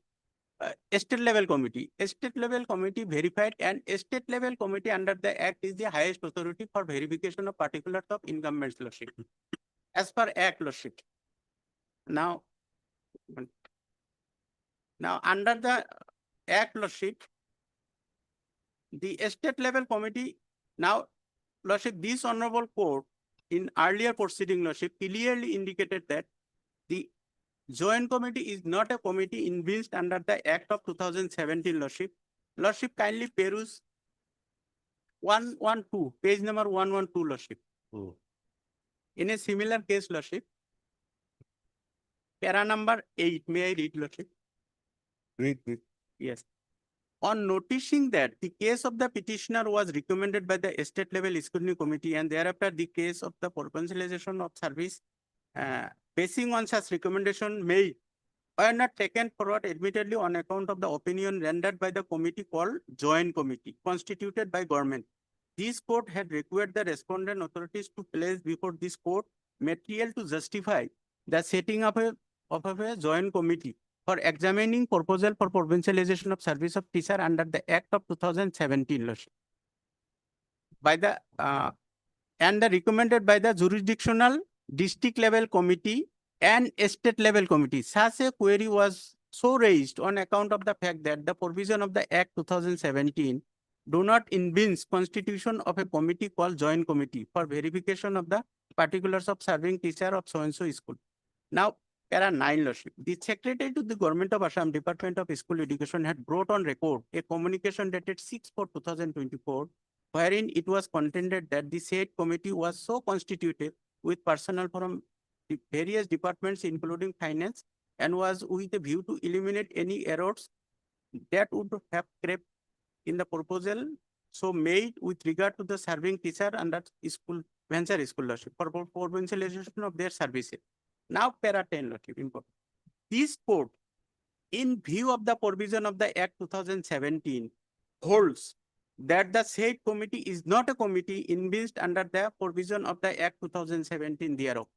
state level committee. State level committee verified, and state level committee under the Act is the highest authority for verification of particulars of incumbents, Lordship. As per Act, Lordship. Now under the Act, Lordship, the state level committee, now, Lordship, this honorable court in earlier proceeding, Lordship, clearly indicated that the Joint Committee is not a committee invested under the Act of 2017, Lordship. Lordship, kindly peruse 112, page number 112, Lordship. In a similar case, Lordship, para number 8, may I read, Lordship? Read. Yes. On noticing that the case of the petitioner was recommended by the state level scrutiny committee and thereafter the case of the provincialization of service basing on such recommendation were not taken forward admittedly on account of the opinion rendered by the committee called Joint Committee constituted by government. This court had required the respondent authorities to place before this court material to justify the setting up of a joint committee for examining proposal for provincialization of service of teacher under the Act of 2017, Lordship. By the and recommended by the jurisdictional district level committee and state level committee. Such a query was so raised on account of the fact that the provision of the Act 2017 do not evince constitution of a committee called Joint Committee for verification of the particulars of serving teacher of so-and-so school. Now, para 9, Lordship. The Secretary to the Government of Assam Department of School Education had brought on record a communication dated 6/4/2024, wherein it was contended that the said committee was so constituted with personnel from the various departments including finance, and was with a view to eliminate any errors that would have crept in the proposal so made with regard to the serving teacher under school venture scholarship for provincialization of their services. Now para 10 lordship important. This court, in view of the provision of the Act 2017, holds that the said committee is not a committee invested under the provision of the Act 2017 thereof.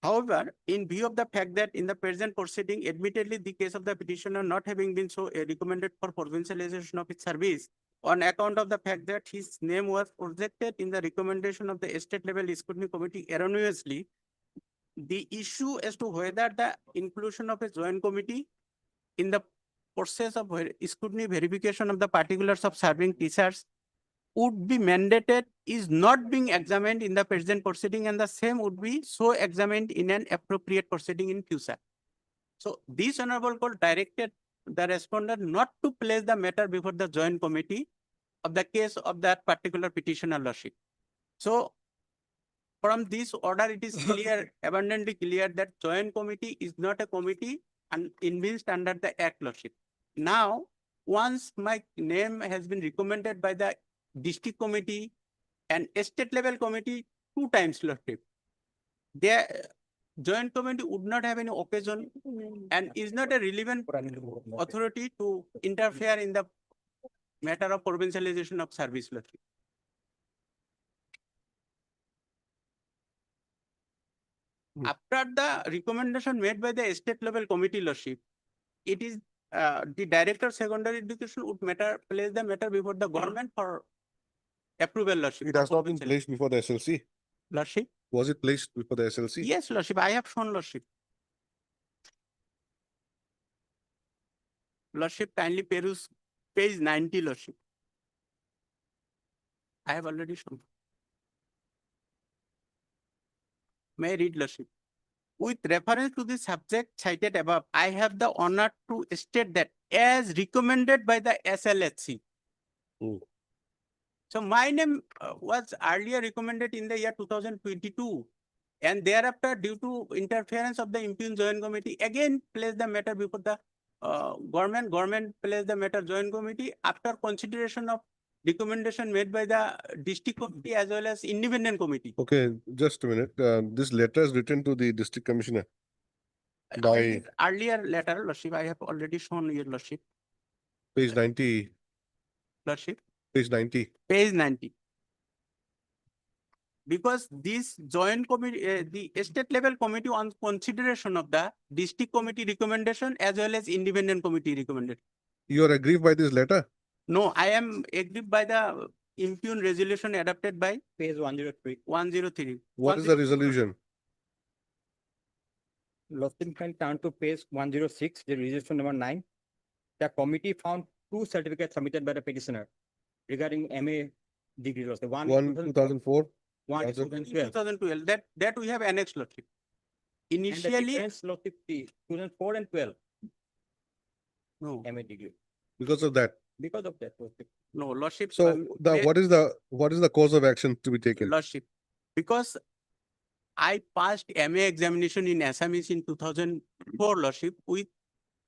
However, in view of the fact that in the present proceeding, admittedly, the case of the petitioner not having been so recommended for provincialization of its service on account of the fact that his name was projected in the recommendation of the state level scrutiny committee erroneously, the issue as to whether the inclusion of a joint committee in the process of scrutiny verification of the particulars of serving teachers would be mandated is not being examined in the present proceeding, and the same would be so examined in an appropriate proceeding in future. So this honorable court directed the respondent not to place the matter before the joint committee of the case of that particular petitioner lordship. So from this order, it is clear, abundantly clear that joint committee is not a committee and invested under the Act lordship. Now, once my name has been recommended by the district committee and state level committee 2 times lordship, their joint committee would not have any occasion and is not a relevant authority to interfere in the matter of provincialization of service lordship. After the recommendation made by the state level committee lordship, it is the director of secondary education would place the matter before the government for approval lordship. It has not been placed before the SLC. Lordship? Was it placed before the SLC? Yes, lordship, I have shown lordship. Lordship, kindly peruse page 90 lordship. I have already shown. May I read lordship? With reference to the subject cited above, I have the honor to state that as recommended by the SLHC. Hmm. So my name was earlier recommended in the year 2022, and thereafter, due to interference of the impugned joint committee, again placed the matter before the government placed the matter joint committee after consideration of recommendation made by the district committee as well as independent committee. Okay, just a minute. This letter is written to the district commissioner. By Earlier letter, lordship, I have already shown your lordship. page 90, Lordship. page 90. Page 90. Because this joint committee, the state level committee on consideration of the district committee recommendation as well as independent committee recommended. You are aggrieved by this letter? No, I am aggrieved by the impugned resolution adopted by Page 103. 103. What is the resolution? Lordship can turn to page 106, the resolution number 9. The committee found 2 certificates submitted by the petitioner regarding MA degree. Lordship. One One in 2004? one in 2000. 2012. 2012, that we have annexed lordship. And the Initially, difference, Lordship, the 2004 and 12 no, MA degree. Because of that. Because of that, Lordship. no, lordship. So what is the course of action to be taken? Lordship, because I passed MA examination in Assamese in 2004, lordship, with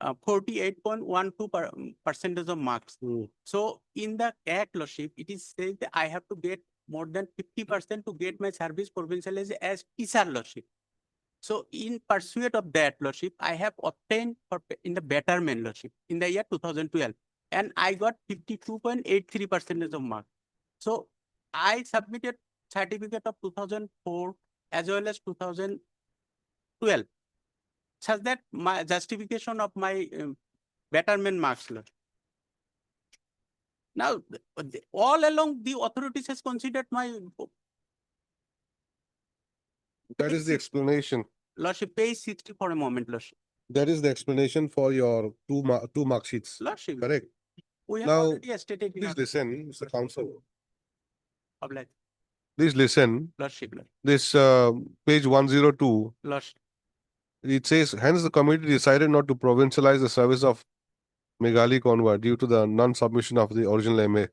48.12% of marks. Hmm. So in the Act, lordship, it is said that I have to get more than 50% to get my service provincialized as teacher, lordship. So in pursuit of that, lordship, I have obtained in the betterment, lordship, in the year 2012, and I got 52.83% of marks. So I submitted certificate of 2004 as well as 2012, such that my justification of my betterment marks. Lord. Now, all along the authorities has considered my That is the explanation. lordship, page 60 for a moment, lordship. That is the explanation for your two mark sheets. Lordship, Correct. we have Now, already stated in Please our listen, Mr. Counsel. oblige. Please listen. Lordship, This page 102, lordship. it says, hence the committee decided not to provincialize the service of Meghali Conwa due to the non-submission of the original MA.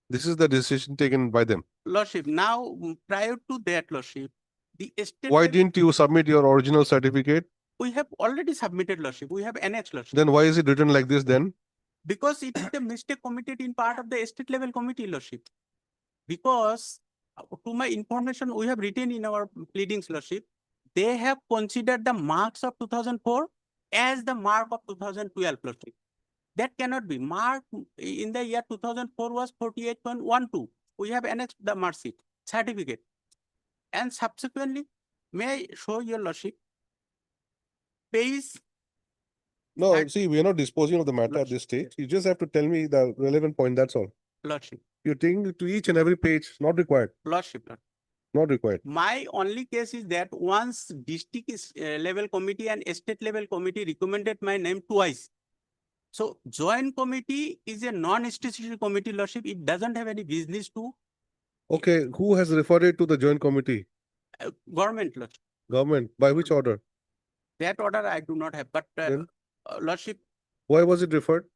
This is the decision taken by them. Lordship, now prior to that, lordship, The state. Why level- didn't you submit your original certificate? We have already submitted, Lordship. We have annexed, Lordship. Then why is it written like this then? Because it is a mistake committed in part of the state level committee, Lordship. Because to my information, we have written in our pleadings, Lordship, they have considered the marks of 2004 as the mark of 2012, Lordship. That cannot be. Mark in the year 2004 was 48.12. We have annexed the mark sheet, certificate. And subsequently, may I show your Lordship? Page, No, That- see, we are not disposing of the matter at this stage. You just have to tell me the relevant point, that's all. Lordship, You're taking to each and every page, not required, Lordship. not required. My only case is that once district level committee and state level committee recommended my name twice. So joint committee is a non-statutory committee, Lordship. It doesn't have any business to Okay, who has referred it to the joint committee? government, Lordship. Government, by which order? That order I do not have, but Then? Lordship, Why was it referred?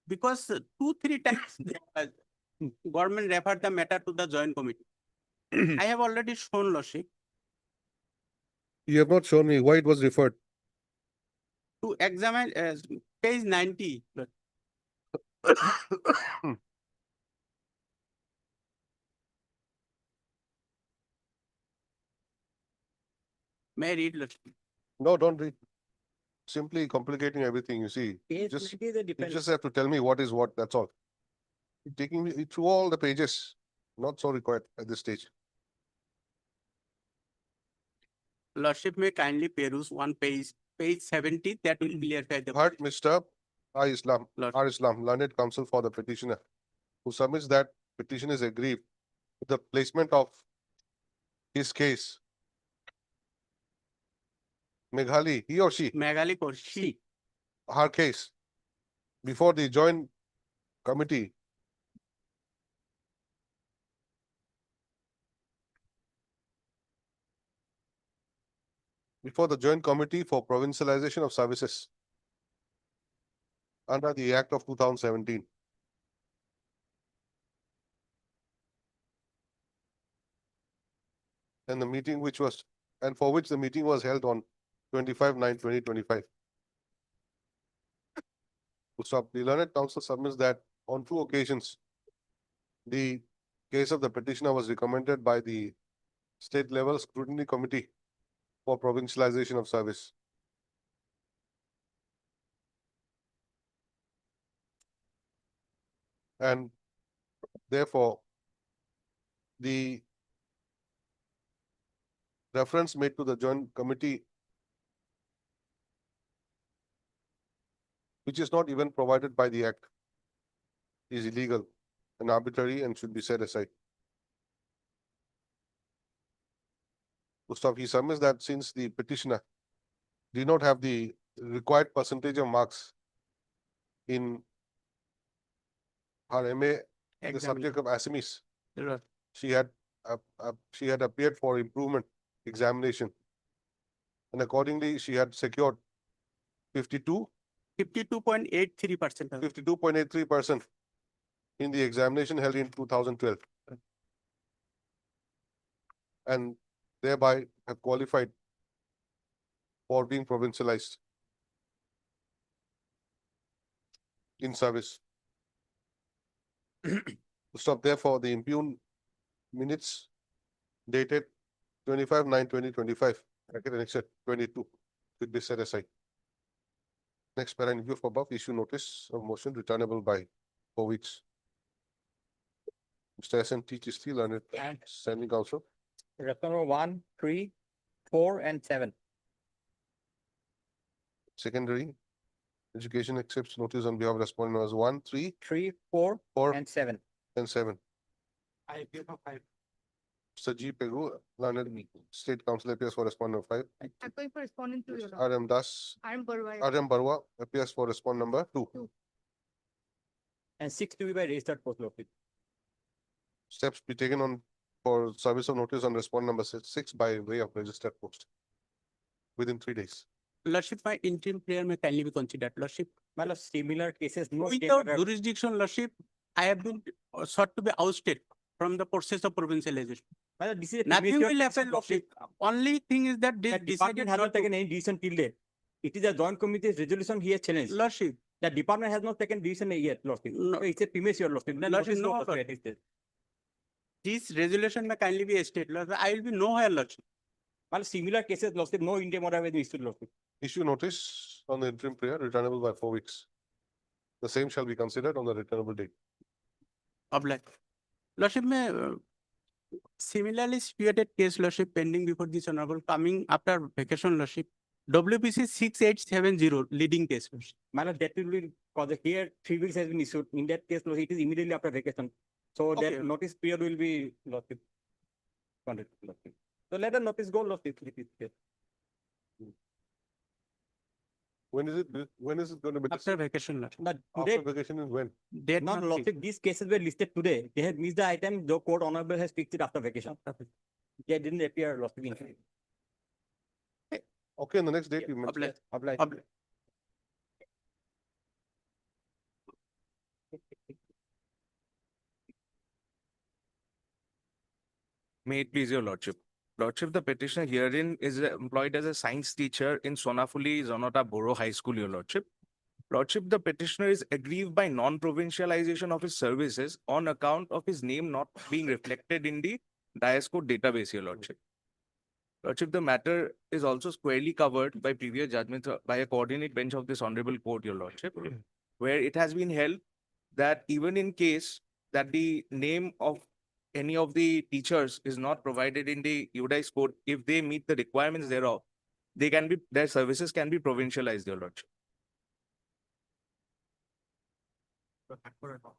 because 2-3 times government referred the matter to the joint committee. I have already shown, Lordship, You have not shown me why it was referred. to examine page 90. May I read, Lordship? No, don't read. Simply complicating everything, you see. Page Just, 90 is a you different. just have to tell me what is what, that's all. You're taking me through all the pages, not so required at this stage. Lordship may kindly peruse one page, page 70, that will clarify the. Heard Mr. Lord. R. Islam, learned counsel for the petitioner, who submits that petition is aggrieved with the placement of his case. Meghali, he or she, Meghali Koshi, her case, before the joint committee. Before the joint committee for provincialization of services under the Act of 2017. And the meeting which was, and for which the meeting was held on 25/9/2025. To stop, the learned counsel submits that on 2 occasions, the case of the petitioner was recommended by the state level scrutiny committee for provincialization of service. And therefore, the reference made to the joint committee, which is not even provided by the Act, is illegal and arbitrary and should be set aside. Gustav, he submits that since the petitioner did not have the required percentage of marks in her MA, the subject of Assamese, Lord. she had appeared for improvement examination. And accordingly, she had secured 52.83%. 52.83% in the examination held in 2012. And thereby have qualified for being provincialized in service. Stop therefore the impugned minutes dated 25/9/2025, bracket annexure 22, should be set aside. Next, para in view of above, issue notice of motion returnable by 4 weeks. Mr. S&T Chisti, learned standing counsel. Response number 1, 3, 4, and 7. Secondary education accepts notice on behalf of respondent numbers 1, 3, 3, 4, 4, and 7. and 7. I give a 5. Mr. G. Pegu, learned state council appears for respondent number 5. I'm going for responding to your. R. M. Das, I'm Barwai. R. M. Barwa appears for respondent number 2. And 6 to be by registered post office. Steps be taken on for service of notice on respondent number 6 by way of registered post within 3 days. Lordship, my interim prayer may kindly be considered, Lordship. My lord, similar cases, no state Without order. jurisdiction, Lordship, I have been sought to be ousted from the process of provincialization. My lord, this is a Nothing premature will happen, lordship. lordship. Only thing is that they The department decided has not not to. taken any decision till date. It is a joint committee's resolution he has challenged. Lordship, The department has not taken decision yet, lordship. No. So it's a premature lordship. The Lordship, notice no, go, lordship, lordship. at this stage. this resolution may kindly be stated, lordship. I will be nowhere, lordship. Well, similar cases, lordship, no interim order has been issued, lordship. Issue notice on the interim period returnable by 4 weeks. The same shall be considered on the returnable date. Obliged. Lordship, may similarly situated case, lordship, pending before this honorable coming after vacation, lordship. WPC 6870 leading case, lordship. My lord, that will be, because here 3 weeks has been issued. In that case, lordship, it is immediately after vacation. So Okay. that notice period will be, lordship. Conducted, lordship. So let the notice go, lordship, if it is case. When is it going to be? After vacation, lordship. But After today, vacation is when? Date no, not fixed. lordship, these cases were listed today. They have missed the item, the court honorable has fixed it after vacation. They didn't appear, lordship. in- Okay, in the next date you mentioned. Obliged. Obliged. Obliged. May it please your lordship. Lordship, the petitioner herein is employed as a science teacher in Sonafuli Zonota Borough High School, your lordship. Lordship, the petitioner is aggrieved by non-provincialization of his services on account of his name not being reflected in the Dias Code database, your lordship. Lordship, the matter is also squarely covered by previous judgments by a coordinate bench of this honorable court, your lordship, where it has been held that even in case that the name of any of the teachers is not provided in the UDICE code, if they meet the requirements thereof, their services can be provincialized, your lordship.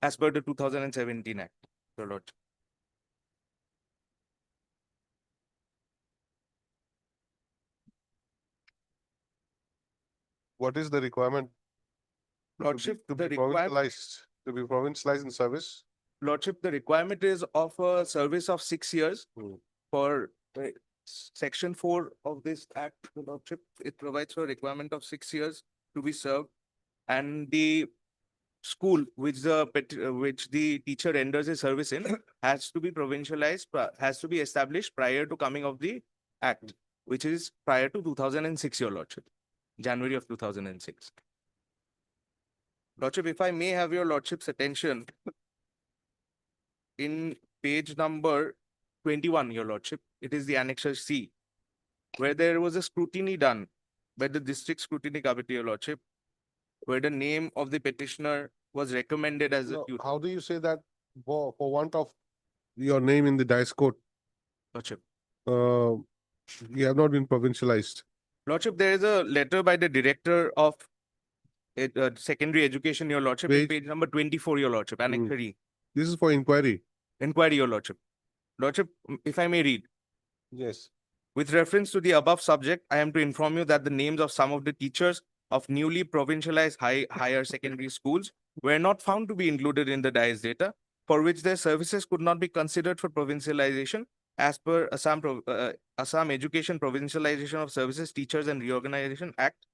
As per the 2017 Act, your lordship. What is the requirement Lordship, to the be requirement, provincialized in service? lordship, the requirement is of a service of 6 years Hmm. for section 4 of this act, your lordship. It provides for a requirement of 6 years to be served. And the school which the teacher renders a service in has to be provincialized, has to be established prior to coming of the act, which is prior to 2006, your lordship, January of 2006. Lordship, if I may have your lordship's attention, in page number 21, your lordship, it is the annexure C, where there was a scrutiny done by the district scrutiny committee, your lordship, where the name of the petitioner was recommended as a No, tutor. how do you say that for want of your name in the Dice Code, Lordship. you have not been provincialized? Lordship, there is a letter by the director of secondary education, your lordship, in Page- page number 24, your lordship, annexure E. This is for inquiry. Inquiry, your lordship. Lordship, if I may read. Yes. With reference to the above subject, I am to inform you that the names of some of the teachers of newly provincialized higher secondary schools were not found to be included in the DICE data, for which their services could not be considered for provincialization as per Assam Education Provincialization of Services, Teachers and Reorganization Act.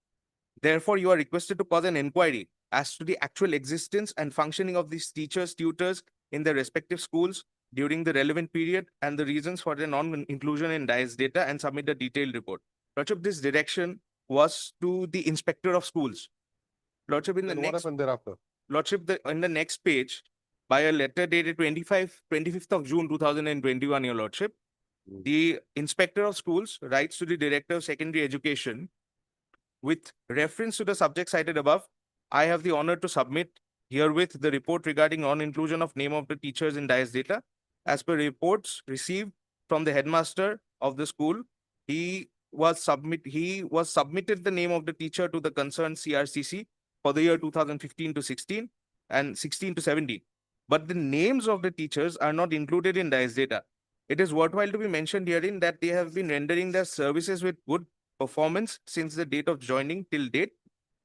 Therefore, you are requested to cause an inquiry as to the actual existence and functioning of these teachers, tutors in their respective schools during the relevant period and the reasons for their non-inclusion in DICE data and submit a detailed report. Lordship, this direction was to the inspector of schools. Lordship, in the Then what next, happened thereafter? Lordship, in the next page, by a letter dated 25th of June 2021, your Lordship, the inspector of schools writes to the director of secondary education with reference to the subject cited above. I have the honor to submit herewith the report regarding non-inclusion of name of the teachers in DICE data. As per reports received from the headmaster of the school, he was submitted the name of the teacher to the concerned CRCC for the year 2015 to 16 and 16 to 17. But the names of the teachers are not included in DICE data. It is worthwhile to be mentioned herein that they have been rendering their services with good performance since the date of joining till date.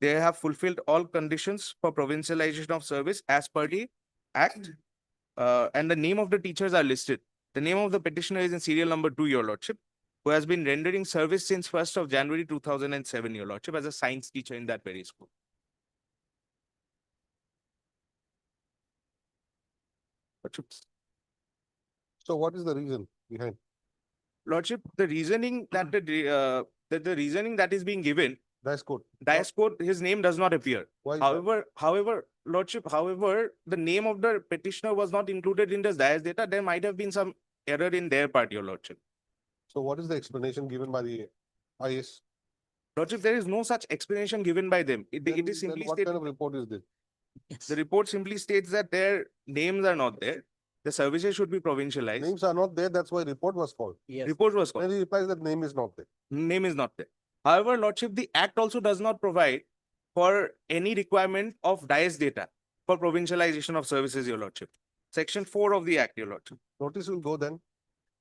They have fulfilled all conditions for provincialization of service as per the Act, and the name of the teachers are listed. The name of the petitioner is in serial number 2, your lordship, who has been rendering service since 1st of January 2007, your lordship, as a science teacher in that very school. Lordships. So what is the reason behind? Lordship, the reasoning that the reasoning that is being given, That's good. Dias Court, his name does not appear. Why is that? However, Lordship, the name of the petitioner was not included in the Dias data. There might have been some error in their part, Your Lordship. So what is the explanation given by the IS? Lordship, there is no such explanation given by them. It is Then simply what stated, kind of report is this? the report simply states that their names are not there. The services should be provincialized. Names are not there, that's why report was called. Yes. Report was called. Then he replies that name is not there. Name is not there. However, Lordship, the Act also does not provide for any requirement of Dias data for provincialization of services, Your Lordship. Section 4 of the Act, Your Lordship. Notice will go then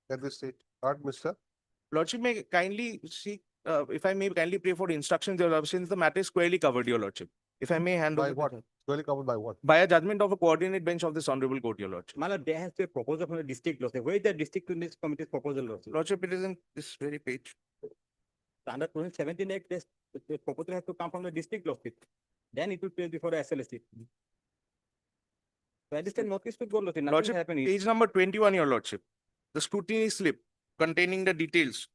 at this stage. Art, Mr. Lordship may kindly seek, if I may kindly pray for instructions, Your Lordship, since the matter is squarely covered, Your Lordship. If I may hand By over. what? Really covered by what? By a judgment of a coordinate bench of this honorable court, Your Lordship. My lord, there has to be a proposal from the district lordship. Where is the district to this committee's proposal lordship? Lordship, it is in this very page. Under 2017 Act, the proposal has to come from the district lordship. Then it will play before the SLSC. So at this time, notice to go lordship, nothing Lordship, happened. page number 21, Your Lordship. The scrutiny slip containing the details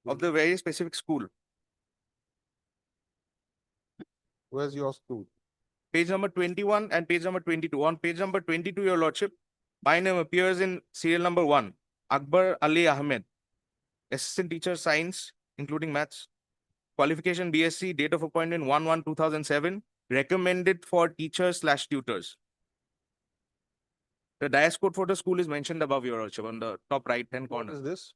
of the very specific school. Where's your school? Page number 21 and page number 22. On page number 22, Your Lordship, my name appears in serial number 1, Akbar Ali Ahmed, Assistant Teacher Science, including Maths. Qualification BSc, date of appointment 1/1/2007, recommended for teachers/tutors. The Dias code for the school is mentioned above, Your Lordship, on the top right-hand What corner. is this?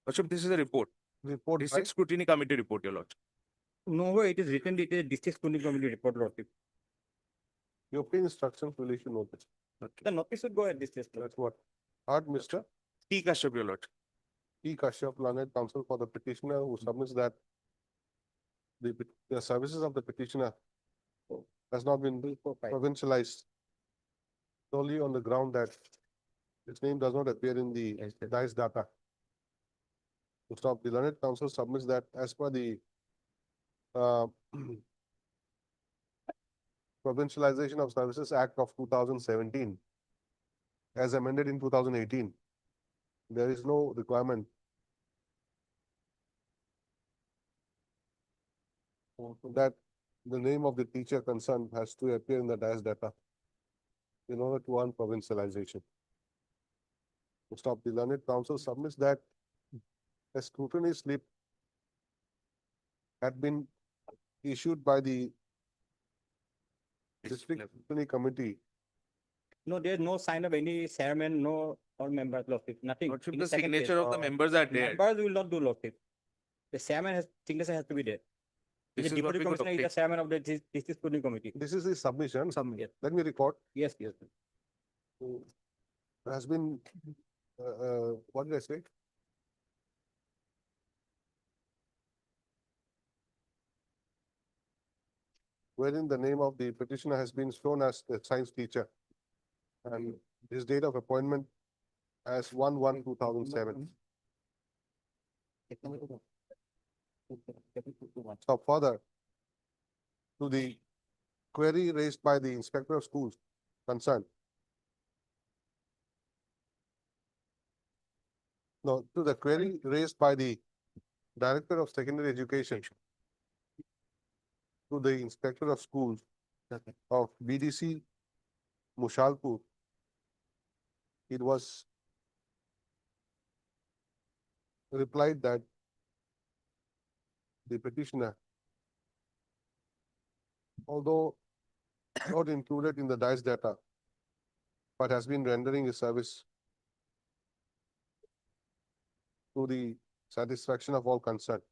Lordship, this is a report. Report by District Scrutiny Committee report, Your Lordship. Nowhere it is written, it is a district scrutiny committee report lordship. your plain instructions will issue notice. The notice should go at this stage. That's what. Art, Mr. T. Kashyap, Your Lordship. P. Kashyap, learned counsel for the petitioner who submits that the services of the petitioner has not been provincialized solely on the ground that its name does not appear in the DICE data. To stop, the learned counsel submits that as per the Provincialization of Services Act of 2017, as amended in 2018, there is no requirement that the name of the teacher concerned has to appear in the DICE data in order to earn provincialization. To stop, the learned counsel submits that a scrutiny slip had been issued by the district scrutiny committee. No, there is no sign of any chairman, no or members lordship, nothing. Lordship, In the second page. signature of the members are there. Members will not do lordship. The chairman has, signature has to be there. This The is what deputy we could commissioner is the obtain. chairman of the district scrutiny committee. This is the submission. Yes. Let me record. Yes, yes. Has been, what did I say? Wherein the name of the petitioner has been shown as the science teacher. And his date of appointment as 1/1/2007. So further, to the query raised by the inspector of schools concerned. No, to the query raised by the Director of Secondary Education to the Inspector of Schools of BDC Mushalpur. It was replied that the petitioner, although not included in the DICE data, but has been rendering a service to the satisfaction of all concerned.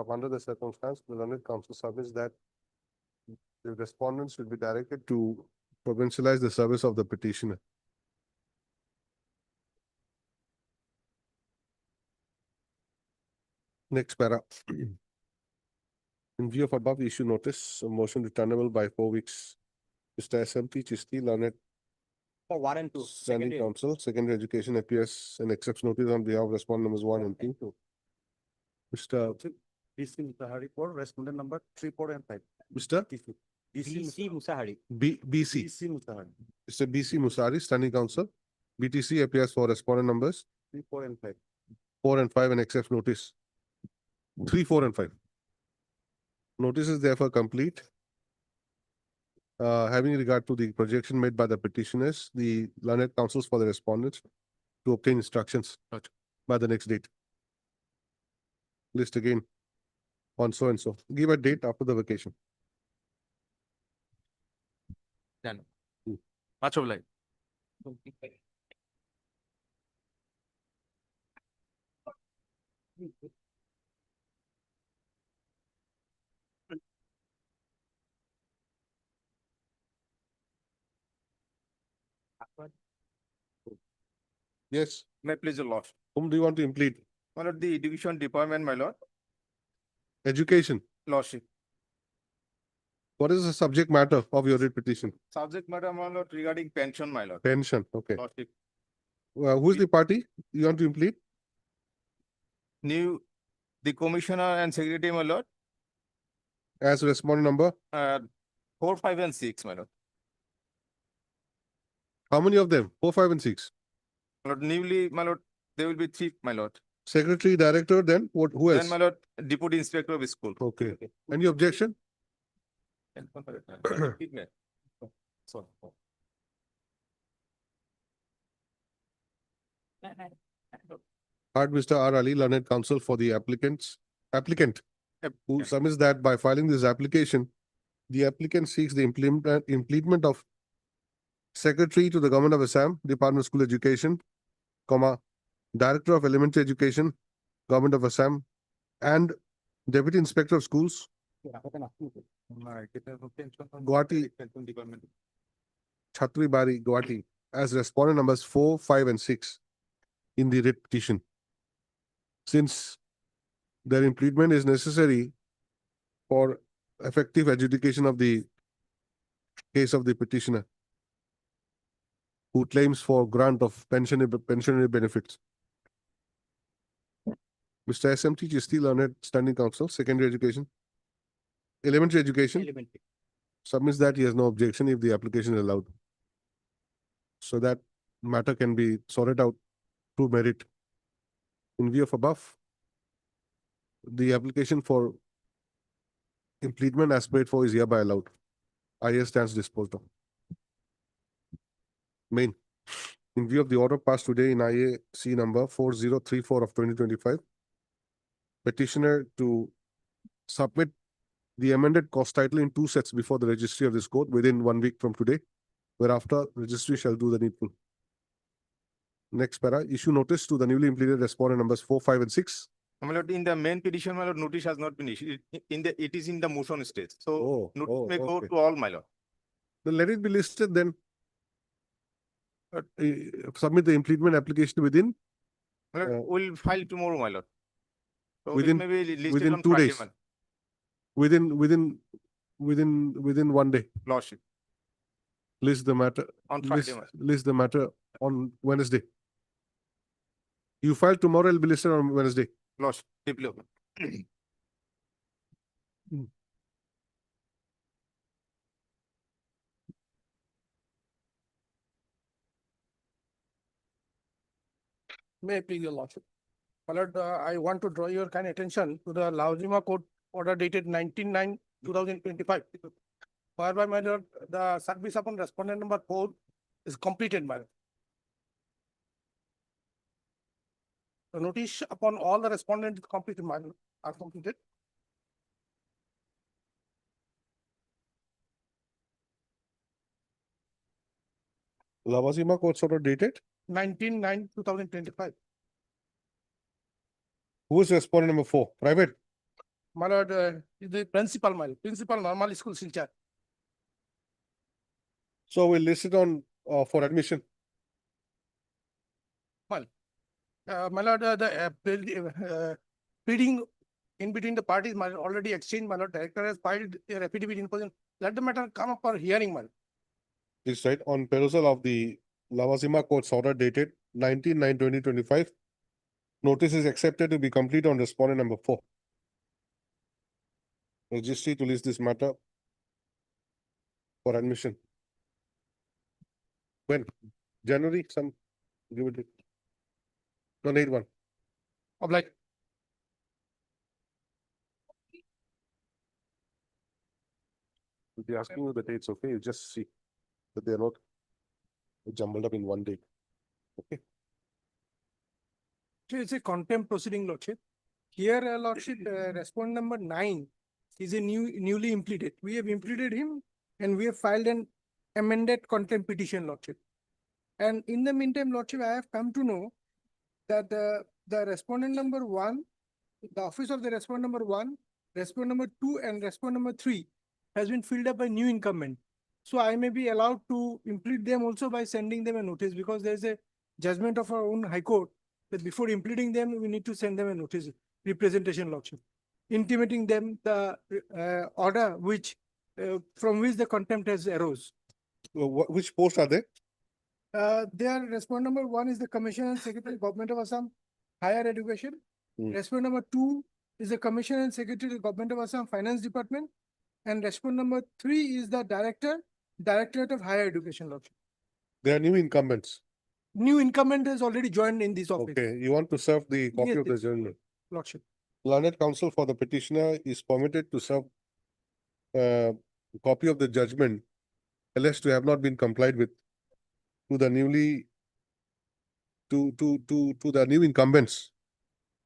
Under the circumstance, the learned counsel submits that the respondents should be directed to provincialize the service of the petitioner. Next para. In view of above issue notice, a motion returnable by 4 weeks. Mr. SMT Chisti, learned For 1 and 2. standing secondary. counsel, secondary education appears and accepts notice on behalf of respondent numbers 1 and 2. Mr. This is the report, respondent number 3, 4, and 5. Mr. BC Musahari. BC. It's a BC Musari, standing counsel. BTC appears for respondent numbers 3, 4 and 5. 4 and 5 and accepts notice. 3, 4 and 5. Notice is therefore complete. Having regard to the projection made by the petitioners, the learned counsels for the respondents to obtain instructions by the next date. List again on so and so. Give a date after the vacation. Much of life. Yes. May I please your lordship. Whom do you want to implead? My lord, the division department, my lord, Education. lordship. What is the subject matter of your writ petition? Subject matter, my lord, regarding pension, my lord. Pension. Okay. Lordship. Who's the party you want to implead? The commissioner and secretary, my lord, As respondent number? 4, 5 and 6, my lord. How many of them? 4, 5 and 6. My lord, newly, my lord, there will be 3, my lord. Secretary, director, then what? Who Then, else? my lord, deputy inspector of school. Okay. Any objection? Heard Mr. R. Ali, learned counsel for the applicant, who submits that by filing this application, the applicant seeks the implement of Secretary to the Government of Assam, Department of School Education, Director of Elementary Education, Government of Assam, and Deputy Inspector of Schools, Guwahati, Chhatri Bari, Guwahati, as respondent numbers 4, 5, and 6 in the writ petition. Since their implement is necessary for effective adjudication of the case of the petitioner, who claims for grant of pensionary benefits. Mr. SMT Chisti, learned standing counsel, secondary education, elementary education, Elementary. submits that he has no objection if the application is allowed. So that matter can be sorted out through merit. In view of above, the application for implement as paid for is hereby allowed. IA stands disposed of. Main. In view of the order passed today in IAC number 4034 of 2025, petitioner to submit the amended cost title in 2 sets before the registry of this court within 1 week from today, whereafter registry shall do the needful. Next para, issue notice to the newly implemented respondent numbers 4, 5, and 6. My lord, in the main petition, my lord, notice has not been issued. It is in the motion stage. So notice may go okay. to all, my lord. Then let it be listed then. Submit the implement application within My lord, we'll file tomorrow, my lord. So it within- may be listed within on 2 Friday, days. my lord. within 1 day. Lordship, List the matter. on Friday, my lord. List the matter on Wednesday. You file tomorrow, it'll be listed on Wednesday. Lordship, deeply open. May I please your lordship. My lord, I want to draw your kind attention to the Laozima Court order dated 19/9/2025. Whereby, my lord, the service upon respondent number 4 is completed, my lord. The notice upon all the respondents is completed, my lord, are completed. Lavazima court order dated. 19/9/2025. Who is respondent number 4? Private. My lord, is the principal, my lord, principal normal school Silchar. So we'll list it on for admission. My lord, pleading in between the parties, my lord, already exchanged, my lord, director has filed a affidavit in position. Let the matter come up for hearing, my lord. This right on perusal of the Lavazima court's order dated 19/9/2025. Notice is accepted to be complete on respondent number 4. Registry to list this matter for admission. When? January, some, give it. No, need one. Obliged. If they're asking you the dates, okay, you just see that they're not jumbled up in one day. Okay, So it's a contempt proceeding, Lordship. Here, Lordship, respondent number 9 is a newly impleted. We have impleted him and we have filed an amended contempt petition, Lordship. And in the meantime, Lordship, I have come to know that the respondent number 1, the office of the respondent number 1, respondent number 2 and respondent number 3 has been filled up by new incumbent. So I may be allowed to implead them also by sending them a notice, because there is a judgment of our own High Court that before impleading them, we need to send them a notice, representation, Lordship, intimating them the order which from which the contempt has arose. which post are they? Their respondent number 1 is the Commissioner and Secretary, Government of Assam, Higher Education. Respondent number 2 is the Commissioner and Secretary, Government of Assam, Finance Department. And respondent number 3 is the Director, Directorate of Higher Education, Lordship. They are new incumbents. New incumbent has already joined in this office, Okay, you want to serve the copy Yes, of the yes. journal. Lordship. Learned counsel for the petitioner is permitted to serve copy of the judgment alleged to have not been complied with to the newly to the new incumbents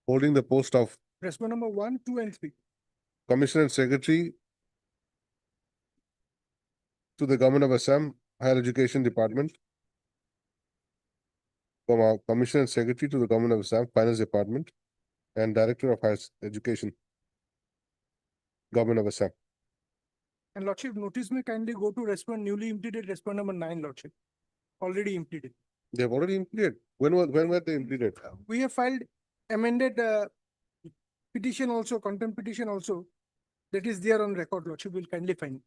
holding the post of Respondent number 1, 2, and 3. Commissioner and Secretary to the Government of Assam Higher Education Department, Commissioner and Secretary to the Government of Assam Finance Department, and Director of Higher Education, Government of Assam. And Lordship, notice may kindly go to respond newly impleted respondent number 9, Lordship. Already impleted. They have already impleted. When were they impleted? We have filed amended petition also, contempt petition also. That is there on record, Lordship, will kindly find.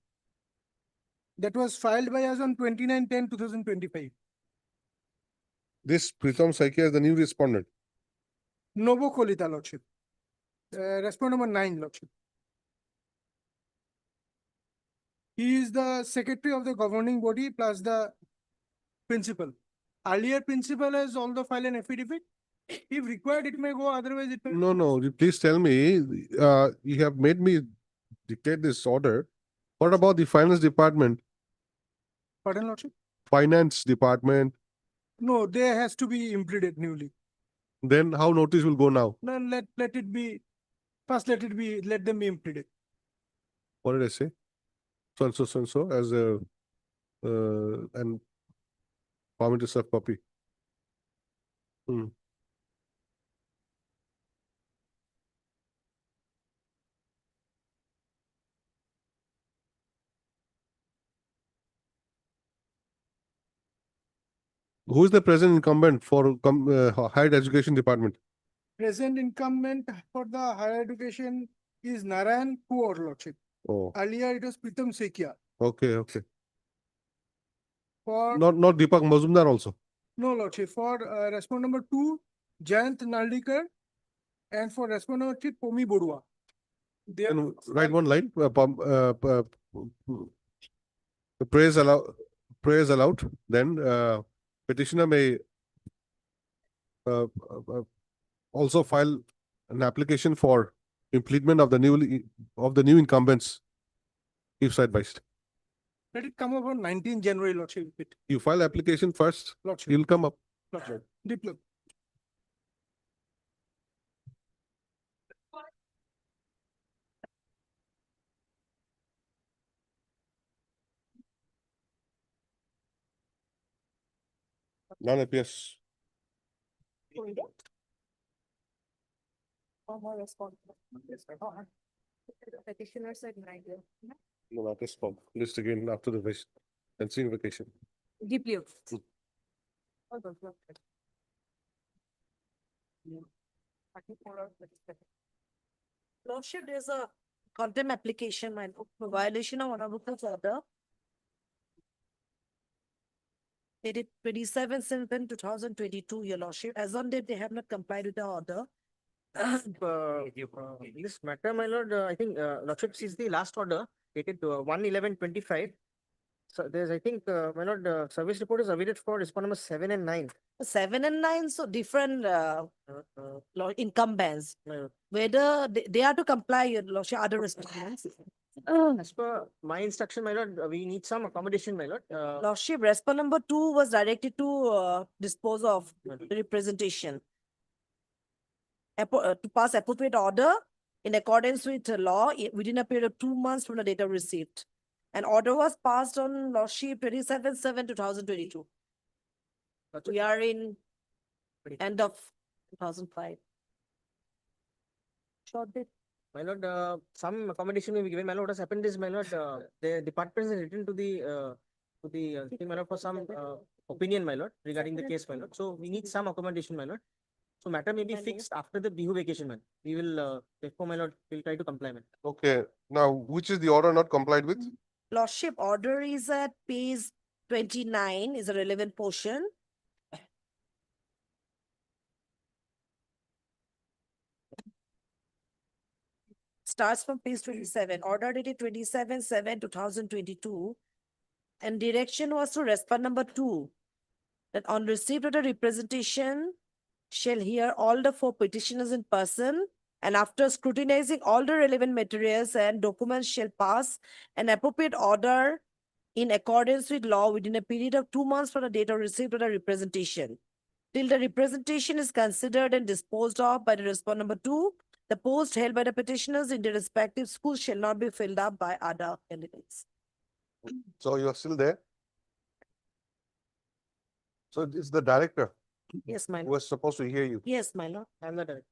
That was filed by us on 29/10/2025. This Pritam Saikia is the new respondent. Novo Kolita, Lordship. Respondent number 9, Lordship. He is the secretary of the governing body plus the principal. Earlier principal has also filed an affidavit. If required, it may go, otherwise it may. No, you please tell me, you have made me dictate this order. What about the Finance Department, Pardon, Lordship? Finance Department? No, there has to be implemented newly. Then how notice will go now? No, let it be, first let them be implemented. What did I say? So and so, so and so as a, and permit to serve copy. Who is the present incumbent for higher education department? Present incumbent for the higher education is Narayan Kaur, Lordship. Oh, Earlier it was Pritam Saikia. okay. For, Not Deepak Mazumdar also. no, Lordship, for respondent number 2, Jayant Naldikar, and for respondent number 3, Pomi Bodua. They are- Then write one line, praise allowed, then petitioner may also file an application for implement of the new incumbents if side by side. Let it come up on 19 January, Lordship. You file application first, Lordship, you'll come up. Lordship. Diploma. None appears. Petitioner said 9. No, not this form. List again after the vacation and seeing vacation. Deeply. Lordship, there's a contempt application, my lord, for violation of honorable court's order. Dated 27/7/2022, your lordship. As on date, they have not complied with the order. This matter, my lord, I think, lordship sees the last order dated 1/11/25. So there's, I think, my lord, service report is awaited for respondent number 7 and 9. 7 and 9, so different income bands. My lord. Whether they are to comply, your lordship, other respondents. As per my instruction, my lord, we need some accommodation, my lord. Lordship, respondent number 2 was directed to dispose of the representation. To pass appropriate order in accordance with the law within a period of 2 months from the date of receipt. An order was passed on Lordship 27/7/2022. We are in end of 2005. Short date. My lord, some accommodation will be given. My lord, what has happened is, my lord, the department has written to the thing, my lord, for some opinion, my lord, regarding the case, my lord. So we need some accommodation, my lord. So matter may be fixed after the Bihu vacation, man. We will, therefore, my lord, we'll try to comply, man. Okay, now which is the order not complied with? Lordship, order is at page 29 is a relevant portion. Starts from page 27, order dated 27/7/2022. And direction was to respond number 2. That on receipt of the representation shall hear all the 4 petitioners in person, and after scrutinizing all the relevant materials and documents shall pass an appropriate order in accordance with law within a period of 2 months from the date of receipt of the representation. Till the representation is considered and disposed of by the respondent number 2, the post held by the petitioners in their respective schools shall not be filled up by other candidates. So you are still there? So it's the director Yes, my who lord. was supposed to hear you. Yes, my lord. I am the director.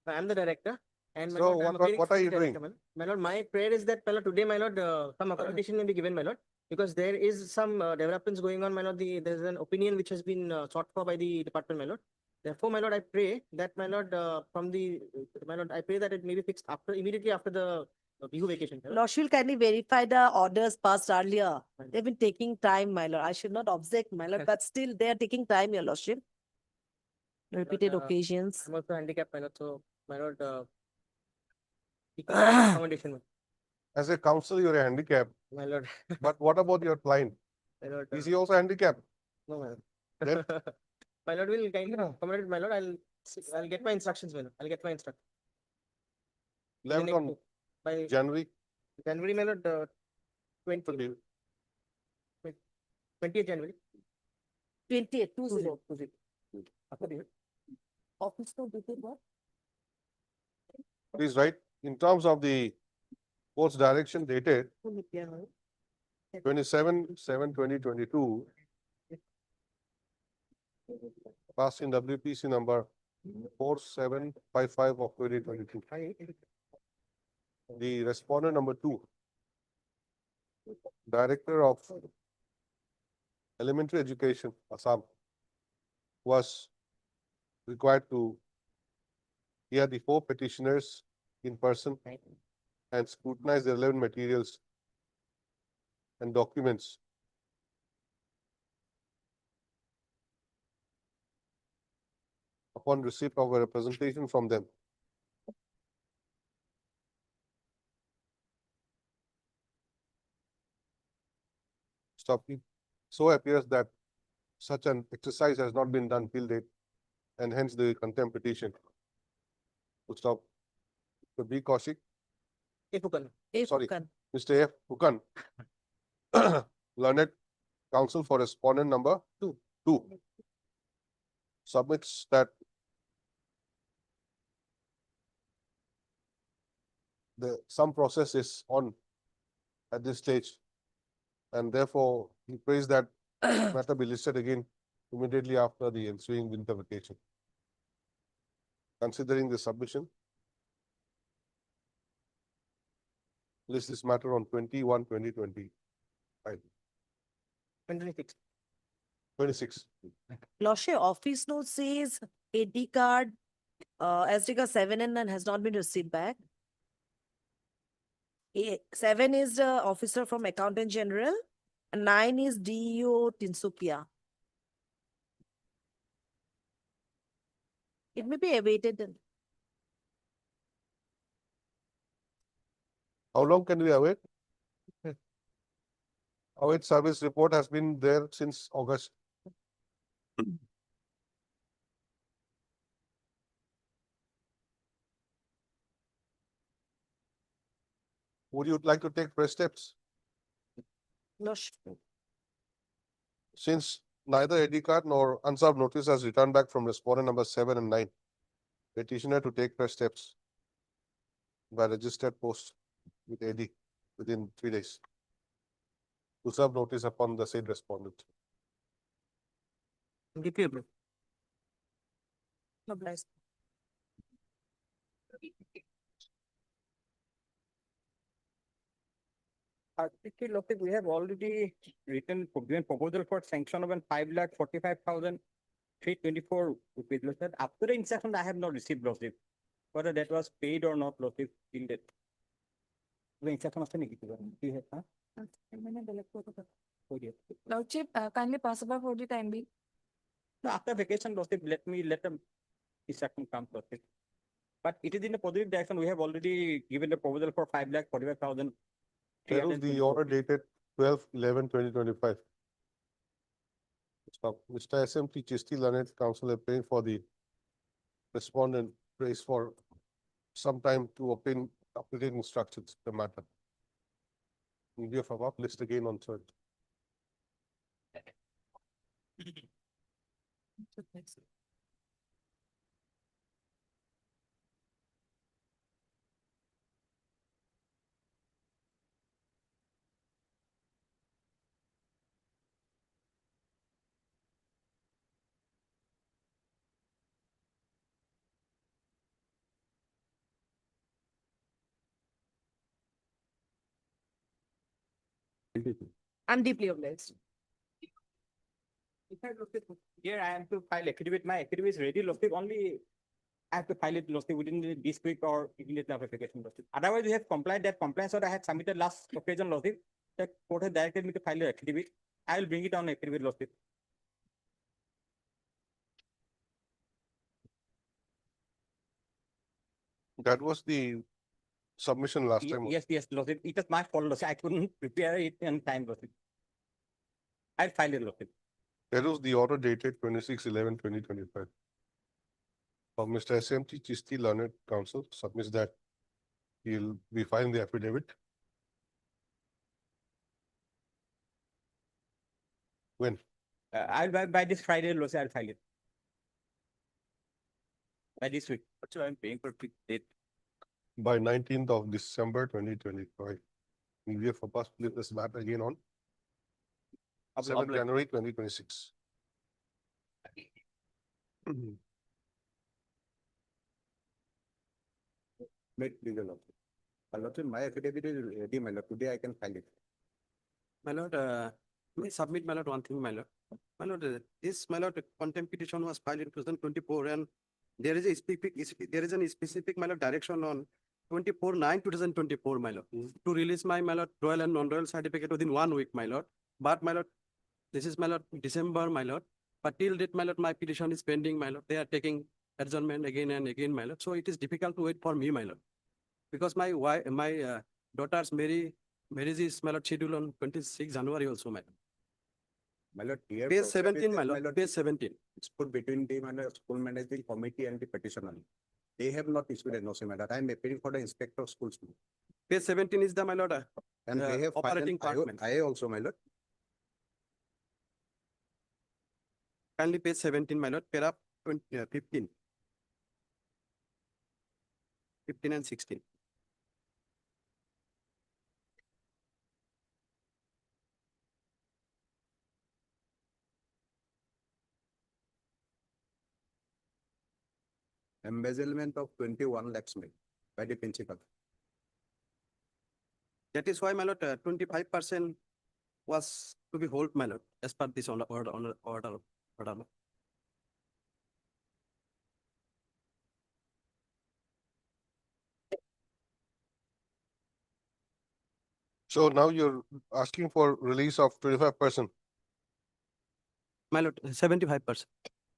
I am the director. And my So lord, I am what- appearing what for are the you doing? director, my lord. My lord, my prayer is that, my lord, today, my lord, some accommodation may be given, my lord, because there is some developments going on, my lord. There's an opinion which has been sought for by the department, my lord. Therefore, my lord, I pray that, my lord, my lord, I pray that it may be fixed immediately after the Bihu vacation. my lord. Lordship will kindly verify the orders passed earlier. They've been taking time, my lord. I should not object, my lord, Yes. but still they are taking time, your lordship. Repeated uh, occasions. I'm also handicapped, my lord, so, my lord, seeking accommodation, As a counsel, you're a handicap, my lord, but what about your client? my lord. Is he also handicapped? No, my lord. Then- My lord will kindly accommodate, my lord. I'll get my instructions, my lord. I'll get my instructions. Left on By January January, my lord, 20th January. 28, 20. 20. After the- Office no detail what? Please write in terms of the court's direction dated 27/7/2022. Passed in WPC number 4755 of 2022. The respondent number 2, Director of Elementary Education, Assam, was required to hear the 4 petitioners in person and scrutinize the relevant materials and documents. Upon receipt of a representation from them. Stop. It so appears that such an exercise has not been done till date, and hence the contempt petition. Full stop. Mr. B. Kaushik, Ifukan. sorry, Fukan. Mr. F. Hukan, learned counsel for respondent number 2, submits that some process is on at this stage, and therefore he prays that matter be listed again immediately after the ensuing winter vacation. Considering the submission, list this matter on 21/2025. 26. 26. Lordship, office note says AD card, SD card 7 and 9 has not been received back. 7 is the officer from Accountant General, and 9 is DEO Tinsukia. It may be awaited. then. How long can we await? Our service report has been there since August. Would you like to take fresh steps? Lordship. Since neither ID card nor unserved notice has returned back from respondent number 7 and 9, petitioner to take fresh steps by registered post with AD within 3 days to serve notice upon the said respondent. DP approved. Obliged. Article of it, we have already written, given proposal for sanction of 5,45,324 rupees. Lordship. After the instruction, I have not received lordship. Whether that was paid or not, lordship, till that. The instruction was negative. Do you have, huh? Oh, yes. Lordship, kindly pass over for the time being. No, after vacation, lordship, let the instruction come, lordship. But it is in the positive direction. We have already given the proposal for 5,45,000. That was the order dated 12/11/2025. Stop. Mr. SMT Chisti Lanet Council appearing for the respondent prays for some time to obtain updated instructions the matter. In view of above, list again on third. I'm deeply obliged. In fact, lordship, here I am to file affidavit. My affidavit is ready, lordship, only I have to file it, lordship, within this week or immediately after application, lordship. Otherwise, we have complied, that compliance order I had submitted last occasion, lordship. The court has directed me to file the affidavit. I will bring it on affidavit, lordship. That was the submission last time. Yes, lordship. It was my fault, lordship. I couldn't prepare it in time, lordship. I'll file it, lordship. That was the order dated 26/11/2025. Of Mr. SMT Chisti Learned Council submits that he'll be filing the affidavit. When? I'll by this Friday, lordship, I'll file it. By this week. So I'm paying for fixed date. By 19th of December 2025. In view of a possibility this matter again on 7th January 2026. Made legal officer. Lordship, my affidavit is ready, my lord. Today I can file it. My lord, may I submit, my lord, one thing, my lord. My lord, this, my lord, contempt petition was filed in 2024 and there is a specific, my lord, direction on 24/9/2024, my lord, to release my lord, royal and non-royal certificate within 1 week, my lord. But my lord, this is my lord, December, my lord. But till date, my lord, my petition is pending, my lord. They are taking adjournment again and again, my lord. So it is difficult to wait for me, my lord. Because my wife, my daughter's marriage is, my lord, scheduled on 26 January also, my lord. My lord, here. Page 17, my lord, page 17. It's put between the school managing committee and the petitioner. They have not issued a NOC, my lord. I am appealing for the inspector of schools. Page 17 is the, my lord, And they have filed operating an department. IA also, my lord. Kindly page 17, my lord, para 15. 15 and 16. Embezzlement of 21 lakhs made by the principal. That is why, my lord, 25% was to be hold, my lord, as per this order. So now you're asking for release of 25%, My lord, 75%.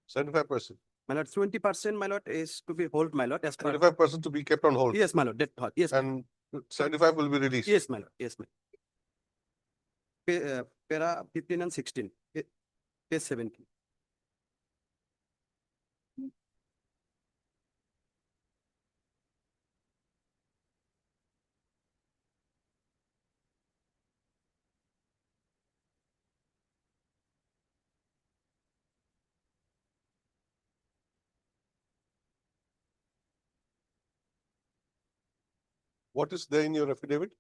75%, My lord, 20%, my lord, is to be hold, my lord, as per. 25% to be kept on hold. Yes, my lord, that thought, yes. And 75 will be released. Yes, my lord, yes, my. para 15 and 16, page 17. What is there in your affidavit?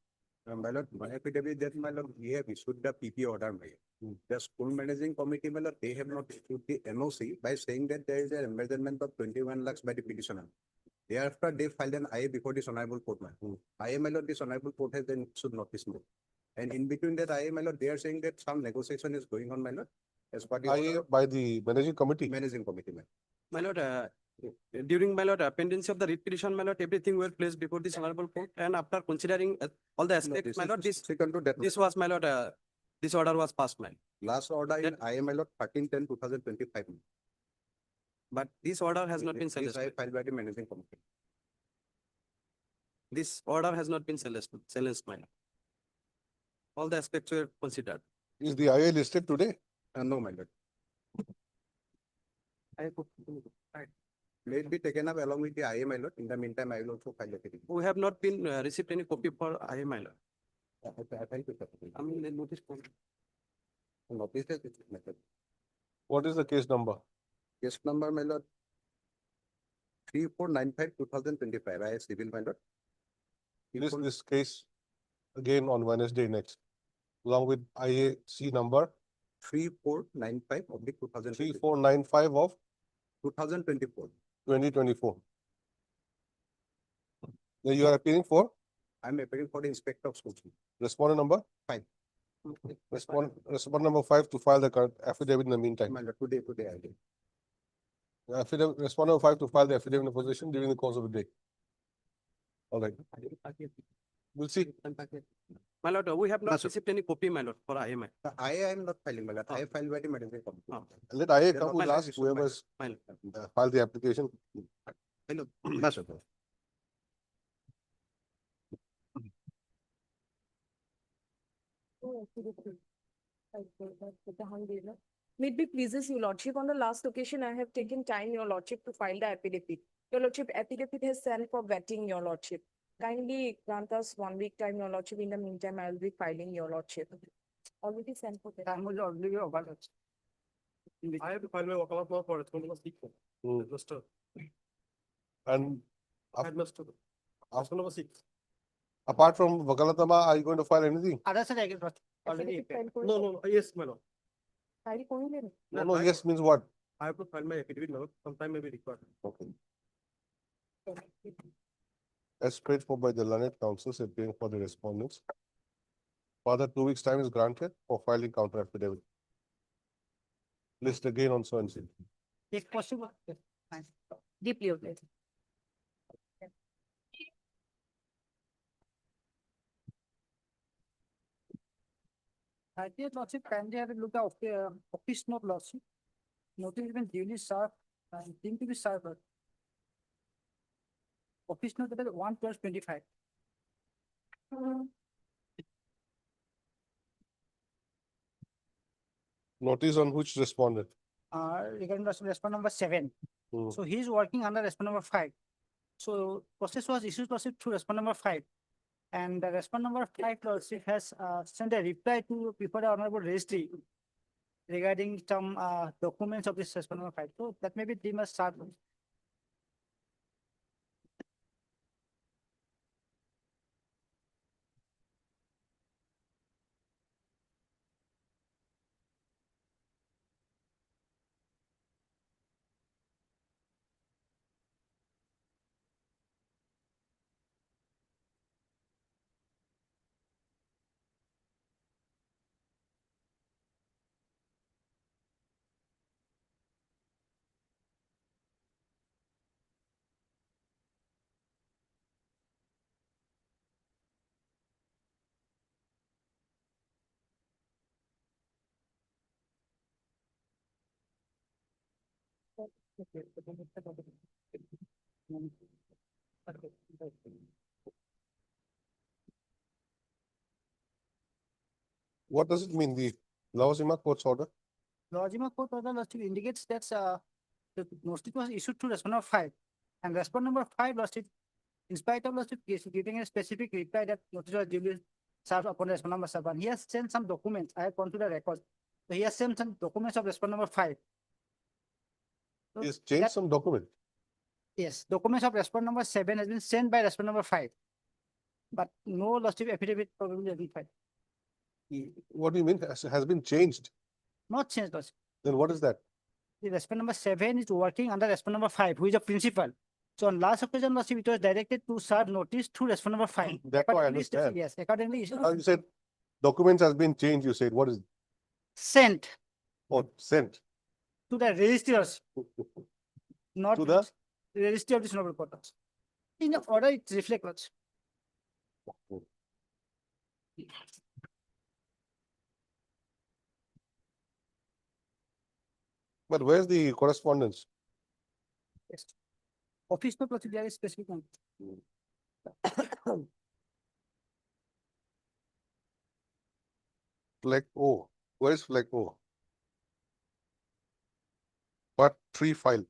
My lord, my affidavit that my lord, we have issued the PP order, my lord. The school managing committee, my lord, they have not issued the NOC by saying that there is an embezzlement of 21 lakhs by the petitioner. Thereafter, they filed an IA before the honorable court, my lord. IA, my lord, this honorable court has then issued notice, my lord. And in between that IA, my lord, they are saying that some negotiation is going on, my lord. As per the IA order by the managing committee. of managing committee, my lord. My lord, during my lord pendency of the writ petition, my lord, everything were placed before this honorable court, and after considering all the aspects, my lord, this was my lord, this order was passed, my lord. Last order in IA, my lord, 13/10/2025. But this order has not been This I silenced. filed by the managing committee. This order has not been silenced, my lord. All the aspects were considered. Is the IA listed today? No, my lord. May it be taken up along with the IA, my lord. In the meantime, I will also file a petition. We have not been received any copy for IA, my lord. Thank you, sir. I mean, the notice. Notice that it's my lord. What is the case number? Case number, my lord. 3495/2025. I civil, my lord. List this case again on Wednesday next, along with IAC number 3495/2025. 3495 of 2024. 2024. Then you are appealing for I'm appealing for the inspector of schools. respondent number? 5. Respondent number 5 to file the current affidavit in the meantime. My lord, today I did. Affidavit, respondent number 5 to file the affidavit of possession during the course of the day. All right, we'll see. My lord, we have not Yes, sir. received any copy, my lord, for IA, my. I am not filing, my lord. I filed by the managing committee. Let IA Then come with not us, issued by- whoever's My lord. filed the application. Hello. Yes, sir. May it be pleases your lordship, on the last occasion, I have taken time, your lordship, to file the affidavit. Your lordship, affidavit has sent for vetting, your lordship. Kindly grant us 1 week time, your lordship. In the meantime, I will be filing, your lordship. Already sent for that. I have to file my wakalat law for it. Mr. And Headmaster. Article number 6. apart from Vakalatama, are you going to file anything? Others are again, already. Affidavit file No, yes, my lord. File koi nahi. No, yes means what? I have to file my affidavit, my lord. Sometime may be required. Okay. As paid for by the learned counsels appearing for the respondents. Further 2 weeks' time is granted for filing counter affidavit. List again on so and so. If possible. Deeply okay. Dear Lordship, kindly have a look at office note, Lordship. Notice has been duly served and deemed to be served. Office note that is 1/12/25. Notice on which respondent? Regarding respondent number 7. Hmm. So he is working under respondent number 5. So process was issued Lordship through respondent number 5. And the respondent number 5 Lordship has sent a reply to before the honorable registry regarding some documents of this respondent number 5. So that may be deemed as served. What does it mean, the Lavazima court's order? Lawajima court order lordship indicates that the notice was issued to respondent number 5, and respondent number 5 lordship, in spite of lordship giving a specific reply that notice was duly served upon respondent number 7, he has sent some documents. I have gone to the record. So he has sent some documents of respondent number 5. So He's changed that- some document. Yes, documents of respondent number 7 has been sent by respondent number 5. But no lordship affidavit probably has been filed. What do you mean has been changed? Not changed lordship. Then what is that? The respondent number 7 is working under respondent number 5, who is a principal. So on last occasion, lordship, it was directed to serve notice to respondent number 5. That's why I Accordingly, understand. Yes, accordingly, You said documents has been changed, you said, what is, sent oh, sent? to the registers, not To the? registry of this noble court. In the order, it reflects. But where's the correspondence? Yes. Office note, lordship, there is specific one. Flag O, where is flag O? Part 3 file.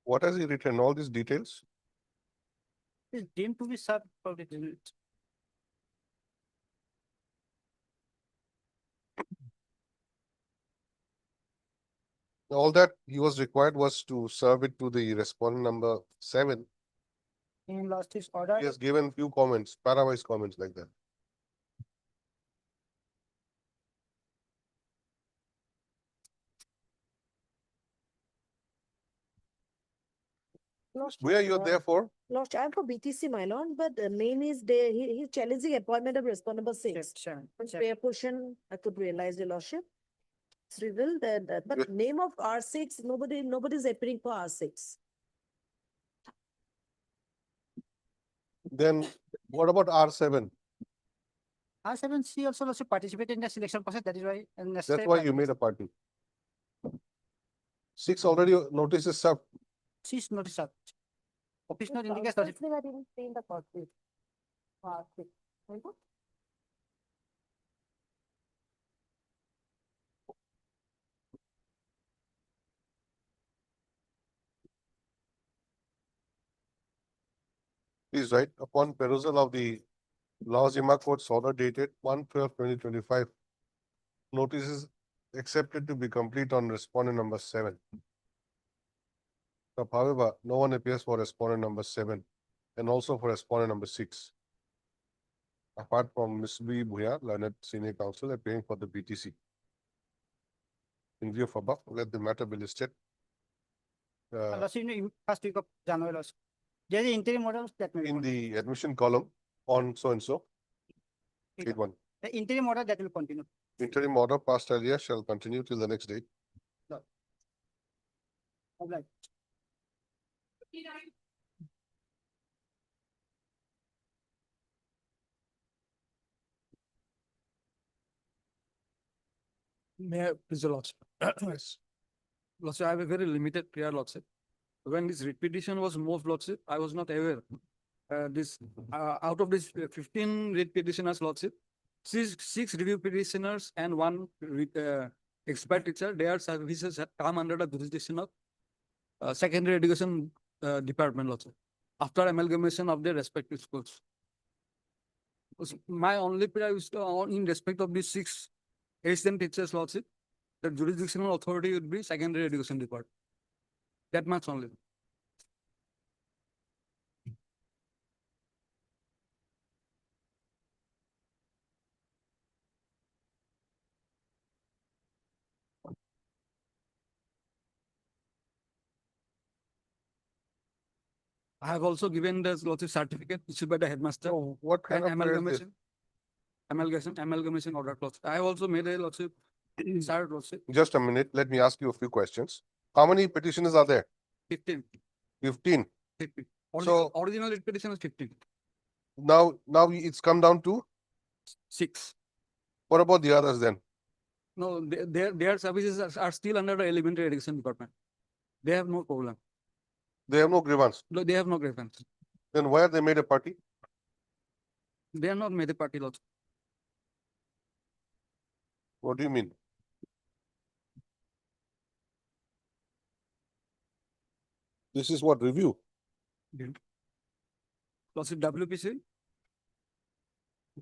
What has he written? All these details? Is deemed to be served public. All that he was required was to serve it to the respondent number 7. In lordship's order, He has given few comments, parawise comments like that. Where you're there for? Lordship, I'm for BTC, my lord, but the name is there, he's challenging appointment of respondent number 6. section. Fair portion, I could realize, your lordship. It's revealed that, but name of R6, nobody's appearing for R6. Then what about R7? R7C also lordship participated in the selection process, that is why. And That's why you made a party. 6 already notices served. She's not served. Office note indicates lordship. I didn't see in the copy. R6. Please write upon perusal of the Lavazima court's order dated 1/12/2025. Notices accepted to be complete on respondent number 7. But however, no one appears for respondent number 7 and also for respondent number 6. Apart from Ms. B. Bhuya, learned senior counsel appearing for the BTC. In view of above, let the matter be listed. Lordship, in first week of January lordship. There is interim order that may be. In the admission column on so and so. continue. 8-1. The interim order that will continue. Interim order passed earlier shall continue till the next date. Obliged. May I please, your lordship? Lordship, I have a very limited prayer, lordship. When this repetition was moved, lordship, I was not aware. Out of this 15 read petitioners, lordship, six review petitioners and one expert teacher, their services had come under the jurisdiction of secondary education department, lordship, after amalgamation of their respective schools. My only prayer is in respect of these 6 assistant teachers, lordship, the jurisdictional authority would be secondary education department. That much only. I have also given the lordship certificate issued by the headmaster. So what kind and of prayer is this? amalgamation order clause. I have also made a lordship, sir, lordship. Just a minute, let me ask you a few questions. How many petitioners are there? 15. 15. 15. So- Original writ petition is 15. Now it's come down to, 6. what about the others then? No, their services are still under the elementary education department. They have no problem. They have no grievance. No, they have no grievance. Then why are they made a party? They are not made a party laws. What do you mean? This is what review? Lordship WPC?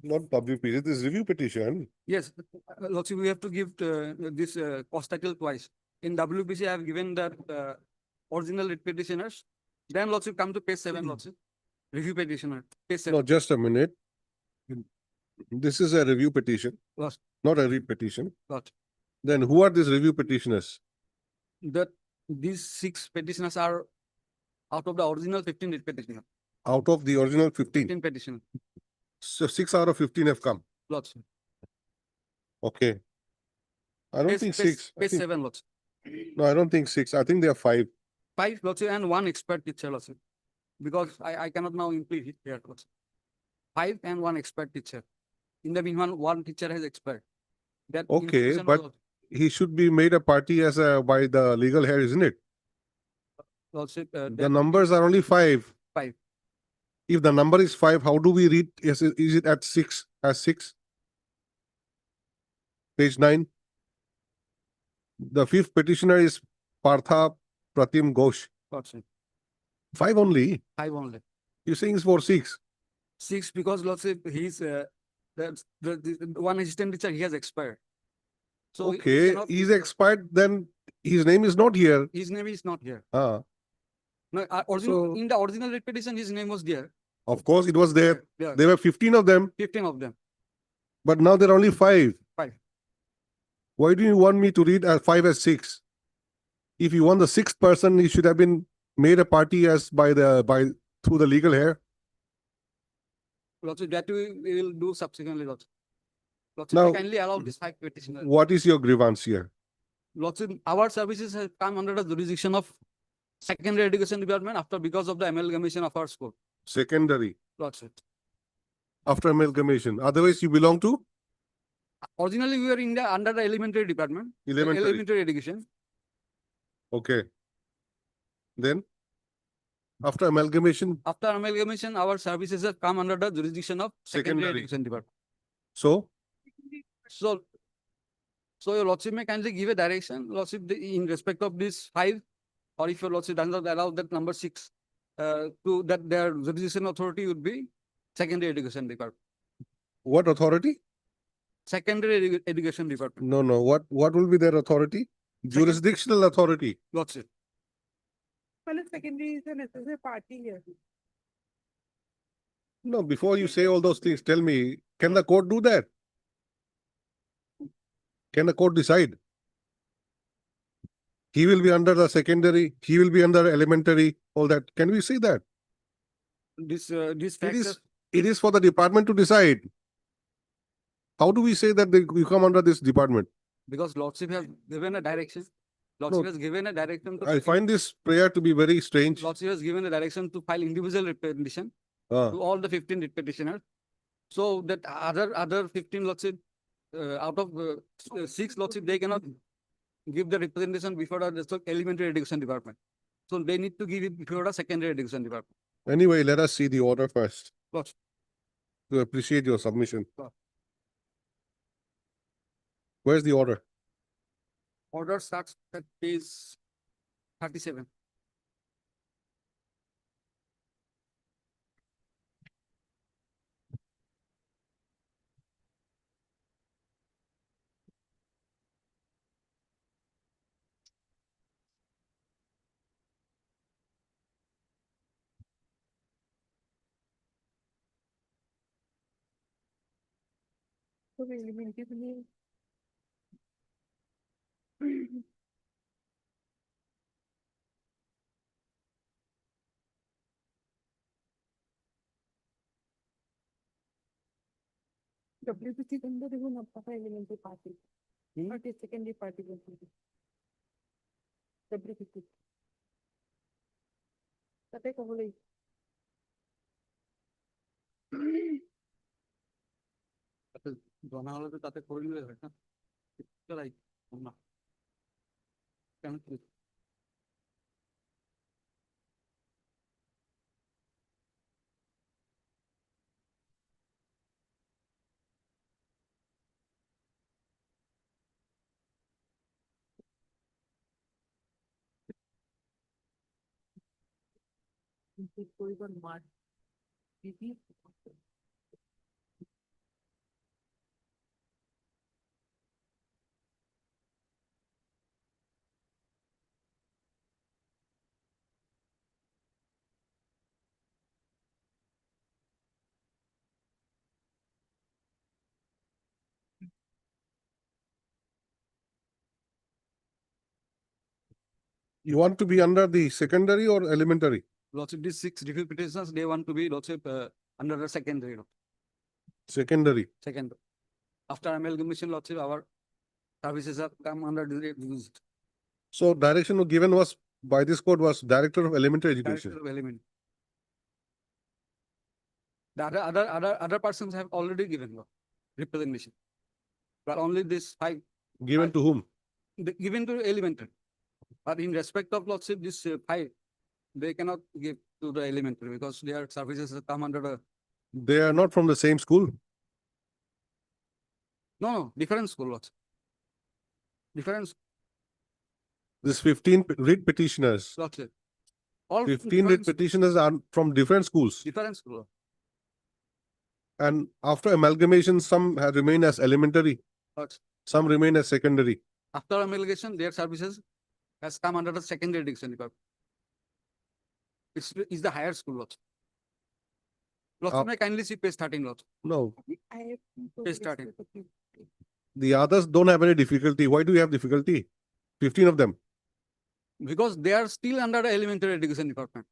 Not WP, it is review petition. Yes, Lordship, we have to give this cost title twice. In WPC, I have given that original writ petitioners. Then Lordship come to page 7, Lordship. Review petitioner, page 7. No, just a minute. This is a review petition, Lost, not a read petition. lost. Then who are these review petitioners? That these 6 petitioners are out of the original 15 writ petitioner. Out of the original 15. 15 petition, So 6 out of 15 have come. lots. Okay. I don't think 6. I Page think- 7, lots. No, I don't think 6. I think there are 5. 5 lots and 1 expert teacher lots. Because I cannot now include it here lots. 5 and 1 expert teacher. In the meanwhile, 1 teacher has expired. That Okay, information but was he should be made a party as a by the legal head, isn't it? also, The numbers are only 5. 5. If the number is 5, how do we read? Is it at 6? As 6? Page 9. The 5th petitioner is Partha Pratim Ghosh. lots. 5 only. 5 only. You're saying it's for 6. 6 because lots of he's the one assistant teacher he has expired. So he Okay, cannot- he's expired, then his name is not here. his name is not here. Ah, No, So- in the original writ petition, his name was there. of course, it was there. Yeah, There were 15 of them, 15 of them. but now there are only 5. 5. Why do you want me to read as 5 as 6? If you want the 6th person, he should have been made a party as through the legal hair. Lots of that we will do subsequently. Lots. Lots Now- of kindly allow this 5 petitioner. What is your grievance here? Lots of our services have come under the jurisdiction of secondary education department after because of the amalgamation of our school. Secondary, Lots of. after amalgamation. Otherwise, you belong to Originally, we were in the under the elementary department. elementary. Elementary education. Okay. Then, after amalgamation, After amalgamation, our services have come under the jurisdiction of secondary Secondary. education department. so So your lordship may kindly give a direction, lordship, in respect of this 5, or if your lordship does not allow that number 6, to that their jurisdiction authority would be secondary education department. what authority? Secondary education department, No. What will be their authority? Jurisdictional authority. lordship. Well, secondary is a necessary party here. No, before you say all those things, tell me, can the court do that? Can the court decide? He will be under the secondary, he will be under elementary, all that. Can we say that? This It factors, is, it is for the department to decide. How do we say that you come under this department? because lordship has given a direction. Lordship has given a direction to. I find this prayer to be very strange. Lordship has given a direction to file individual writ petition Ah, to all the 15 writ petitioners. So that other 15 lordship, out of 6 lordship, they cannot give the representation before the elementary education department. So they need to give it before the secondary education department. Anyway, let us see the order first Lordship. to appreciate your submission. Sure. Where's the order? Order starts at page 37. WPC under the one of the elementary party. What is secondary party? তাতে ক'বলৈ জনা হলেতো তাতে কৰিলোৱে হয় না। পেলাই না। কেনেকে? কৰিব নোৱাৰে। You want to be under the secondary or elementary? Lots of these 6 different petitions, they want to be lots of under the secondary, Secondary. second. After amalgamation, lots of our services have come under the used. So direction given was by this court was Director of Elementary Education. Director of element. The other persons have already given representation. But only this 5 Given to whom? given to elementary. But in respect of lots of this 5, they cannot give to the elementary because their services have come under the, They are not from the same school. no, different school lots. Different This 15 writ petitioners. lots. All 15 writ different petitioners are from different schools. different school. And after amalgamation, some have remained as elementary, Lots. some remain as secondary. After amalgamation, their services has come under the secondary education department. It's the higher school lots. Lots may kindly see page 13 lots. No, Page 13. the others don't have any difficulty. Why do you have difficulty? 15 of them. Because they are still under the elementary education department.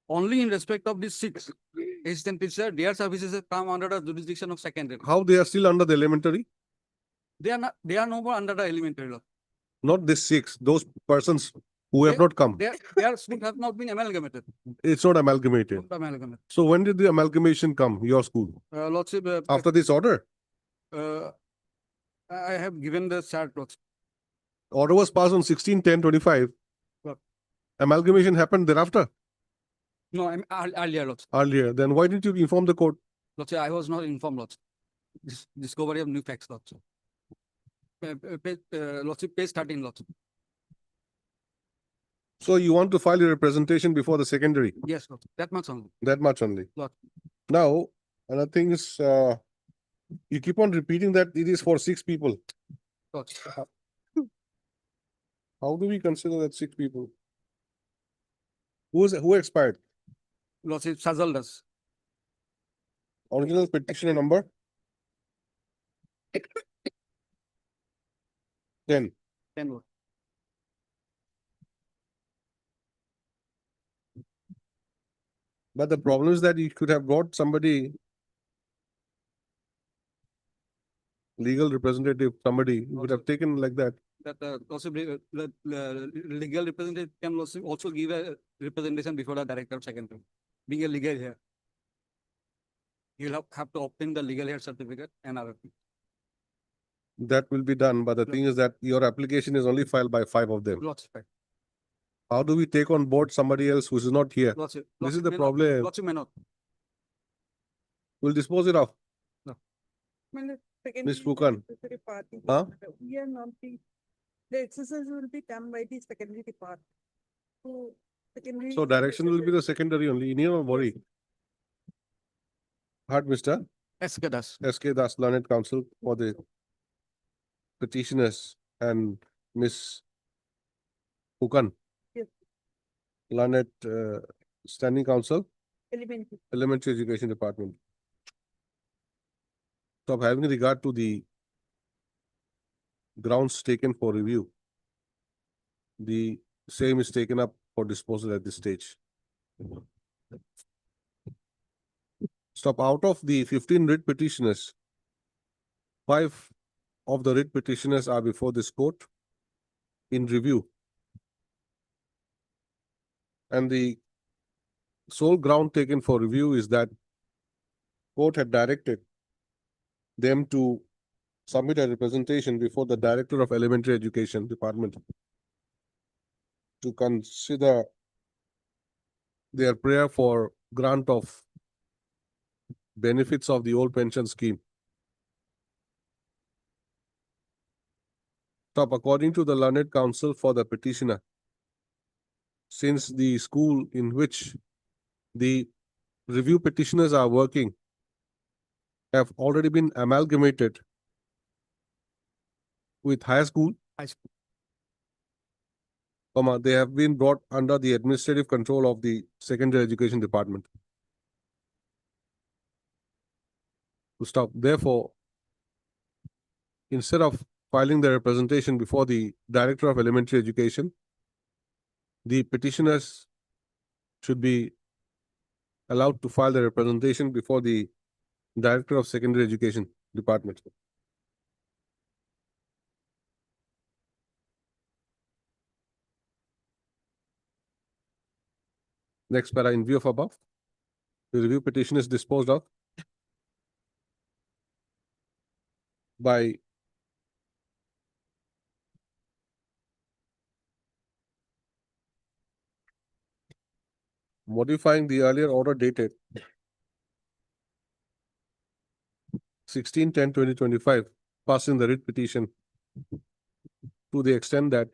Only in respect of these 6 assistant teacher, their services have come under the jurisdiction of secondary. How they are still under the elementary? They are no more under the elementary law. Not this 6, those persons who have They- not come. Their school have not been amalgamated. It's not amalgamated. Not amalgamated. So when did the amalgamation come, your school? Lots of, After this order? I have given the chart lots. Order was passed on 16/10/25. What? Amalgamation happened thereafter, No, I'm earlier lots. earlier. Then why didn't you inform the court? Lots, I was not informed lots. Discovery of new facts lots. Lots of page 13 lots. So you want to file a representation before the secondary, Yes, lots. That much only. that much only. Lot. Now, another thing is, you keep on repeating that it is for 6 people. Lots. How do we consider that 6 people? Who expired? Lots of Sajal does. Original petitioner number? 10. 10 lots. But the problem is that you could have brought somebody, legal representative, somebody who would have taken like that. That also the legal representative can also give a representation before the director of secondary. Being a legal here. You'll have to obtain the legal hair certificate and other things. That will be done, but the thing is that your application is only filed by 5 of them. Lots of. How do we take on board somebody else who is not here? Lots of. This is the problem. Lots of may not. We'll dispose it off. Ms. Fukan. Huh? We are not the exercise will be done by the secondary department. So secondary. So direction will be the secondary only. You need not worry. Heart, Mr. SK Das. SK Das, Learned Counsel for the petitioners, and Miss Fukan. Yes. Learned Standing Counsel, Elementary. Elementary Education Department. So having regard to the grounds taken for review, the same is taken up for disposal at this stage. Stop. Out of the 15 writ petitioners, 5 of the writ petitioners are before this court in review. And the sole ground taken for review is that court had directed them to submit a representation before the Director of Elementary Education Department to consider their prayer for grant of benefits of the old pension scheme. Top, according to the learned counsel for the petitioner, since the school in which the review petitioners are working have already been amalgamated with high school, they have been brought under the administrative control of the secondary education department. To stop, therefore, instead of filing the representation before the Director of Elementary Education, the petitioners should be allowed to file the representation before the Director of Secondary Education Department. Next para, in view of above, the review petition is disposed of by modifying the earlier order dated 16/10/2025, passing the writ petition to the extent that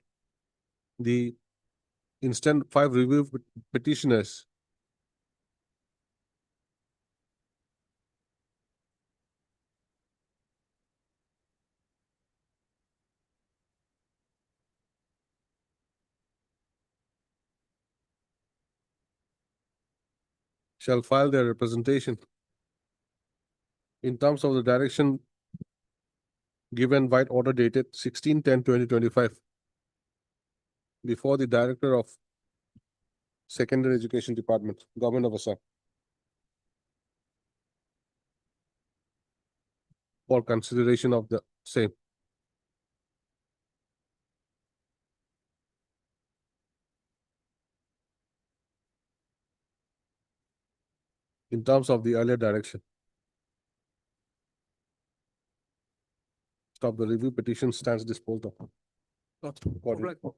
the instant 5 review petitioners shall file their representation in terms of the direction given by order dated 16/10/2025 before the Director of Secondary Education Department, Government of Assam, for consideration of the same. In terms of the earlier direction. Stop, the review petition stands disposed of. According-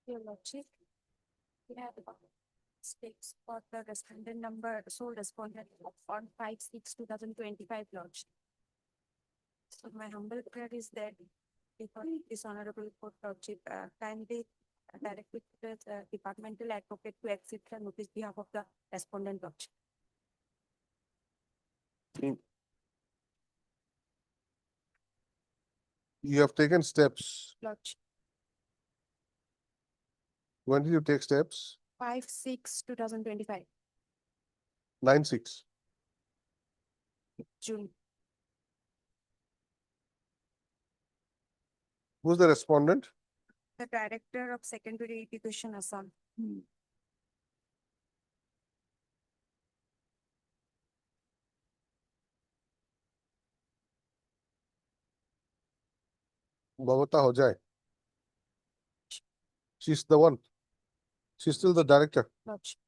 Your Lordship, we have stakes for the respondent number, sole respondent on 5/6/2025, Lordship. So my humble prayer is that before this honorable court, Lordship, kindly direct with the departmental advocate to accept the notice behalf of the respondent, Lordship. You have taken steps. Lordship, When did you take steps? 5/6/2025, 9/6. June. Who's the respondent? The Director of Secondary Education, Assam. Mamata Hojai. She's the one. She's still the director. Lordship.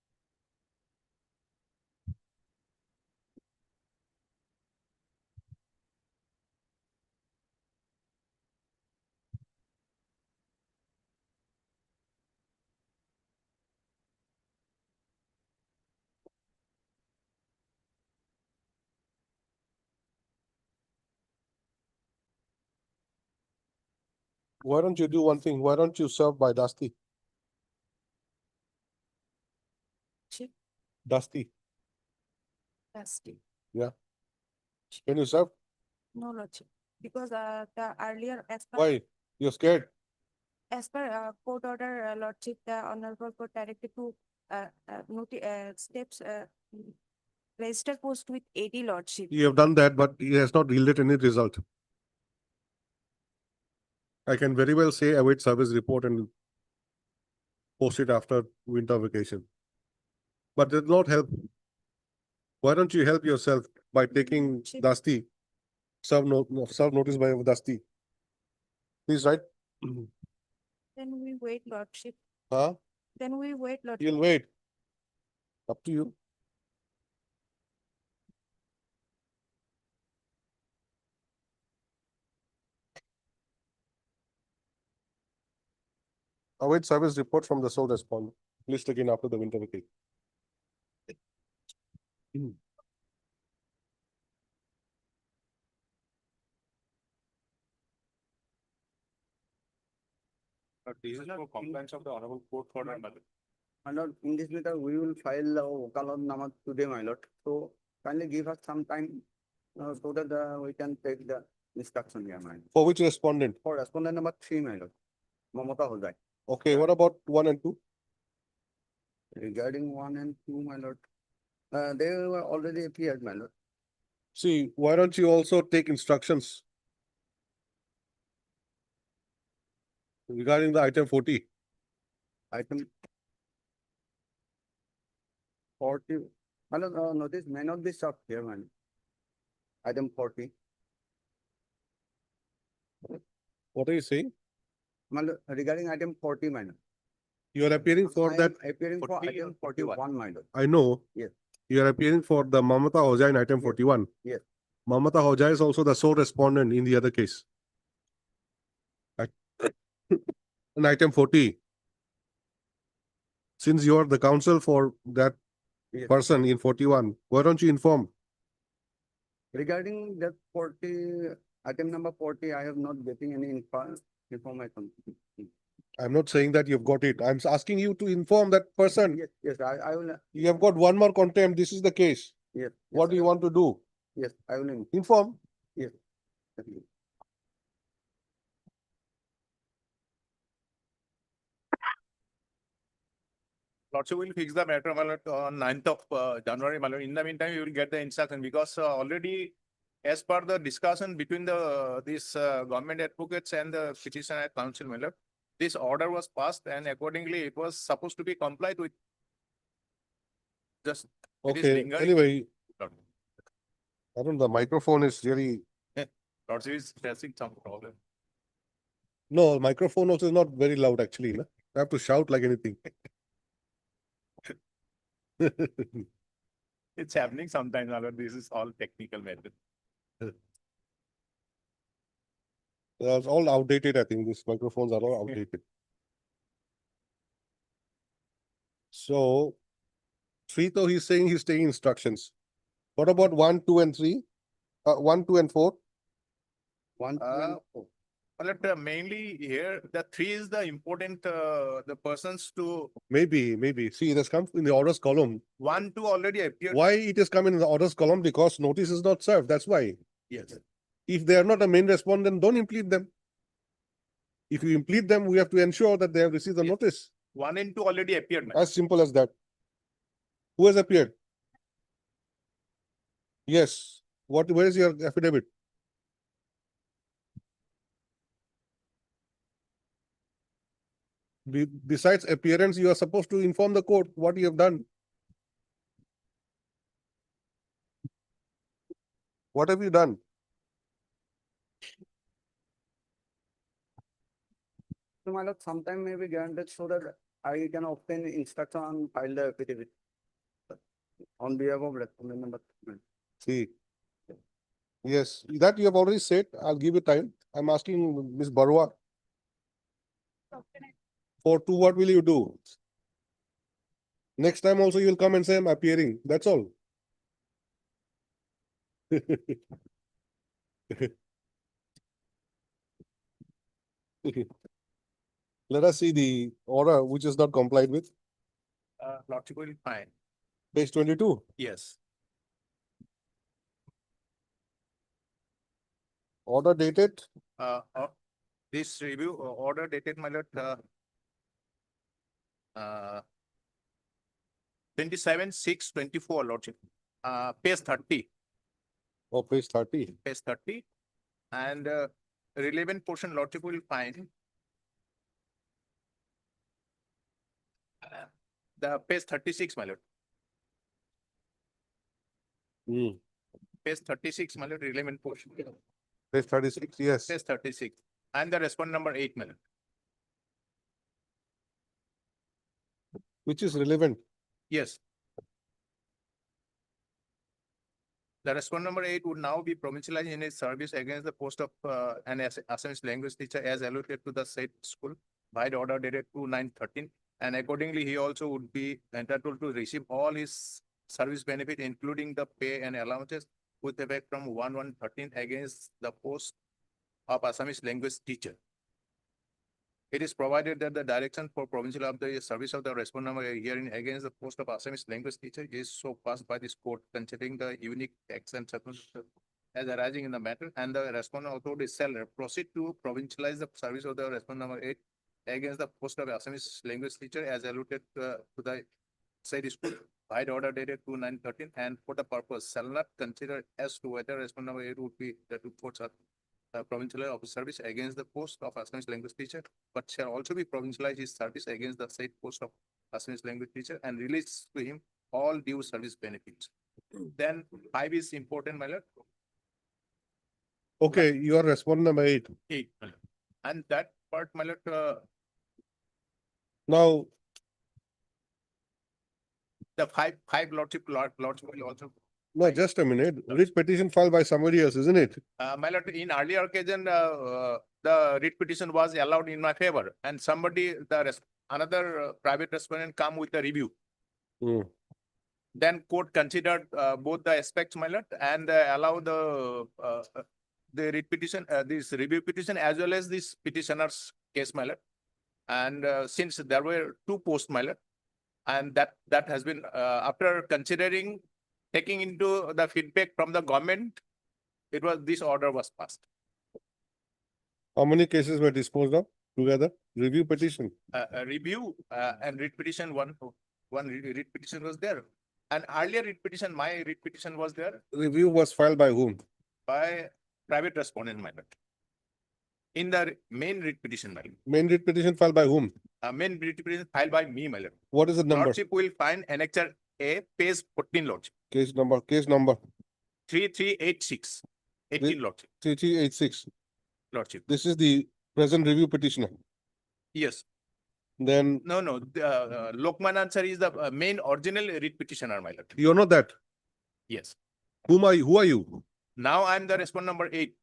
Why don't you do one thing? Why don't you serve by Dusty? Chief. Dusty. Trustee. Yeah. Can you serve? No, Lordship, because the earlier, Why? You're scared? as per court order, Lordship, the honorable court directed to steps register post with AD, Lordship. You have done that, but it has not yielded any result. I can very well say await service report and post it after winter vacation. but it will not help. Why don't you help yourself by taking Dusty? Serve notice by Dusty. Please write. Then we wait, Lordship. Huh? Then we wait, Lordship. You'll wait. Up to you. Await service report from the sole respondent. List again after the winter vacation. This is for compliance of the honorable court for my mother. My lord, in this matter, we will file Wakalat today, my lord. So kindly give us some time so that we can take the instruction here, my lord. For which respondent? For respondent number 3, my lord, Mamata Hozai. Okay, what about 1 and 2? Regarding 1 and 2, my lord, they were already appeared, my lord. See, why don't you also take instructions regarding the item 40? Item 40, my lord, notice may not be served here, my lord. Item 40, What are you saying? my lord, regarding item 40, my lord. You are appearing for I that. am appearing for 40 item or 41? 41, my lord. I know. Yes. You are appearing for the Mamata Hojai in item 41. Yes. Mamata Hojai is also the sole respondent in the other case. In item 40. Since you are the counsel for that Yes. person in 41, why don't you inform? Regarding that 40, item number 40, I have not getting any information. I'm not saying that you've got it. I'm asking you to inform that person. Yes, yes, I will, You have got one more contempt. This is the case. yes. What do you want to do? Yes, I will, Inform. yes. Definitely. Lordship will fix the matter, my lord, on 9th of January, my lord. In the meantime, you will get the instruction because already as per the discussion between the these government advocates and the petitioner council, my lord, this order was passed and accordingly it was supposed to be complied with. Just it is Okay, lingering. anyway, Lord. I don't know, the microphone is really, Lordship is facing some problem. no, microphone also is not very loud actually. No? I have to shout like anything. It's happening sometimes, my lord. This is all technical method. It's all outdated, I think. These microphones are all outdated. So, 3, though, he's saying he's taking instructions. What about 1, 2, and 3? 1, 2, and 4? 1, 2, Uh, and 4. Well, mainly here, the 3 is the important, the persons to Maybe. See, it has come in the orders column. 1, 2 already appeared. Why it has come in the orders column? Because notice is not served. That's why. Yes. If they are not a main respondent, don't implead them. If you implead them, we have to ensure that they have received the Yes. notice. 1 and 2 already appeared. ma'am. As simple as that. Who has appeared? Yes. Where is your affidavit? Besides appearance, you are supposed to inform the court what you have done. What have you done? So my lord, sometime may be granted so that I can obtain instruction and file the affidavit on behalf of respondent number 3. See. Yes, that you have already said. I'll give you time. I'm asking Ms. Barua. For 2, what will you do? Next time also you'll come and say I'm appearing. That's all. Let us see the order which is not complied with. Lordship will find. Page 22. Yes. Order dated. This review order dated, my lord, 27/6/24, Lordship. Page 30. Oh, page 30. Page 30. And relevant portion, Lordship will find. The page 36, my lord. Page 36, my lord, relevant portion. Page 36, yes. Page 36, and the respondent number 8, my lord. Which is relevant. Yes. The respondent number 8 would now be provincialized in his service against the post of an Assamese language teacher as allotted to the said school by the order dated 29/13. And accordingly, he also would be entitled to receive all his service benefit, including the pay and allowances with effect from 1/1/13 against the post of Assamese language teacher. It is provided that the direction for provincial of the service of the respondent number herein against the post of Assamese language teacher is so passed by this court, considering the unique acts and circumstances as arising in the matter, and the respondent authority shall proceed to provincialize the service of the respondent number 8 against the post of Assamese language teacher as allotted to the said school by the order dated 29/13, and for the purpose shall not consider as to whether respondent number 8 would be the two courts of provincial of service against the post of Assamese language teacher, but shall also be provincialized his service against the said post of Assamese language teacher and release to him all due service benefits. Then 5 is important, my lord. Okay, you are respondent number 8. 8, my lord. And that part, my lord, Now, the five lordship will also. no, just a minute. Writ petition filed by somebody else, isn't it? My lord, in earlier occasion, the writ petition was allowed in my favor, and somebody, another private respondent come with a review. Then court considered both the aspects, my lord, and allow the writ petition, this review petition as well as this petitioner's case, my lord. And since there were two posts, my lord, and that has been after considering, taking into the feedback from the government, this order was passed. How many cases were disposed of together? Review petition. A review and writ petition, one writ petition was there. And earlier writ petition, my writ petition was there Review was filed by whom? by private respondent, my lord. In the main writ petition, my lord. Main writ petition filed by whom? Main writ petition filed by me, my lord. What is the number? Lordship will find annexure A, page 14, lordship, Case number 3386, 18, lordship, 3386. lordship. This is the present review petitioner. Yes. Then No, Lokman Ansari is the main original writ petitioner, my lord. you know that. Yes. Who are you? Now I am the respondent number 8.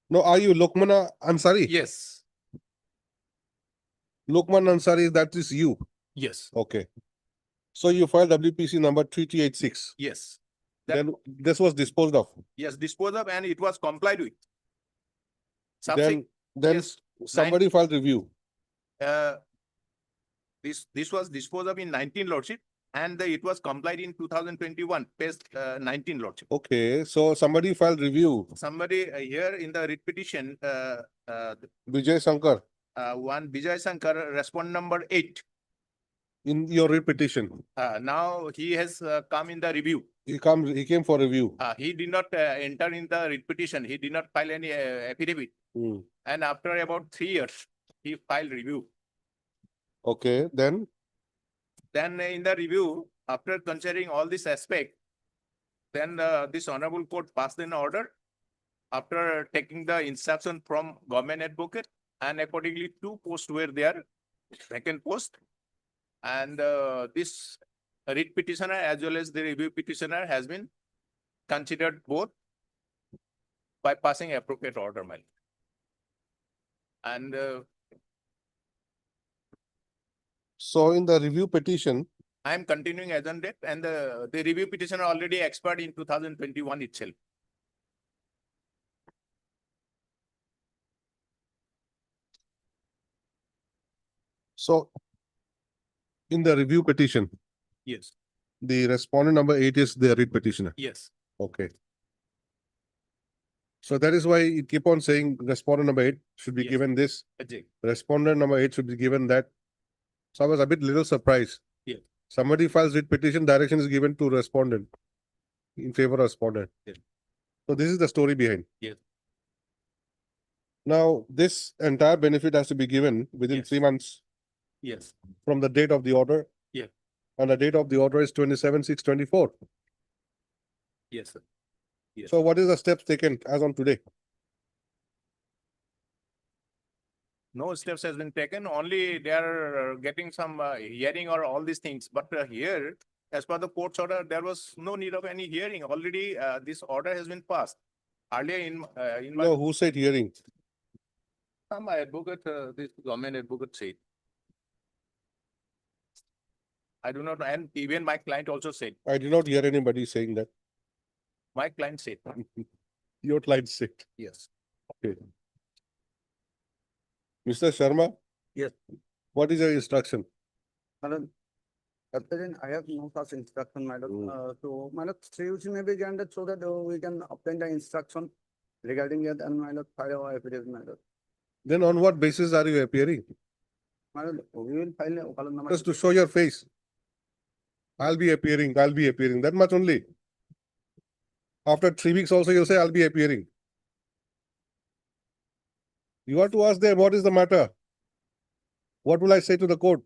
No, are you Lokmana Ansari? Yes. Lokman Ansari, that is you. Yes. Okay. So you filed WPC number 3386. Yes. Then this was disposed of. Yes, disposed of, and it was complied with. Then yes, somebody filed review. This was disposed of in 19, lordship, and it was complied in 2021, page 19, lordship. Okay, so somebody filed review. Somebody here in the writ petition, Vijay Shankar, one Vijay Shankar, respondent number 8. in your writ petition. Now he has come in the review. He came for review. He did not enter in the writ petition. He did not file any affidavit. And after about 3 years, he filed review. Okay, then Then in the review, after considering all this aspect, then this honorable court passed an order after taking the instruction from government advocate, and accordingly 2 posts were there, vacant post. And this writ petitioner as well as the review petitioner has been considered both by passing appropriate order, my lord. And so in the review petition, I am continuing as on date, and the review petitioner already expired in 2021 itself. so in the review petition, Yes, the respondent number 8 is the writ petitioner. yes, Okay. So that is why it keep on saying respondent number 8 should be Yes. given this, Ajay. respondent number 8 should be given that. So I was a bit little surprised. Yeah. Somebody files writ petition, direction is given to respondent in favor of respondent. Yes. So this is the story behind. Yes. Now, this entire benefit has to be given within Yes. 3 months Yes, from the date of the order. Yeah. And the date of the order is 27/6/24. yes, sir. Yes. So what is the steps taken as on today? No steps has been taken, only they are getting some hearing or all these things. But here, as per the court's order, there was no need of any hearing. Already, this order has been passed. Earlier in my, No, who said hearing? some advocate, this government advocate said. I do not know, and even my client also said, I did not hear anybody saying that. my client said, Your client said. yes. Okay. Mr. Sharma? Yes. What is your instruction? Madam, at present, I have no such instruction, madam. So, madam, CUC may be granted so that we can obtain the instruction regarding that and madam, file our affidavit, madam. Then on what basis are you appearing? Madam, we will file a column number. Just to show your face. I'll be appearing, that much only. After 3 weeks also you'll say I'll be appearing. You have to ask them, what is the matter? What will I say to the court?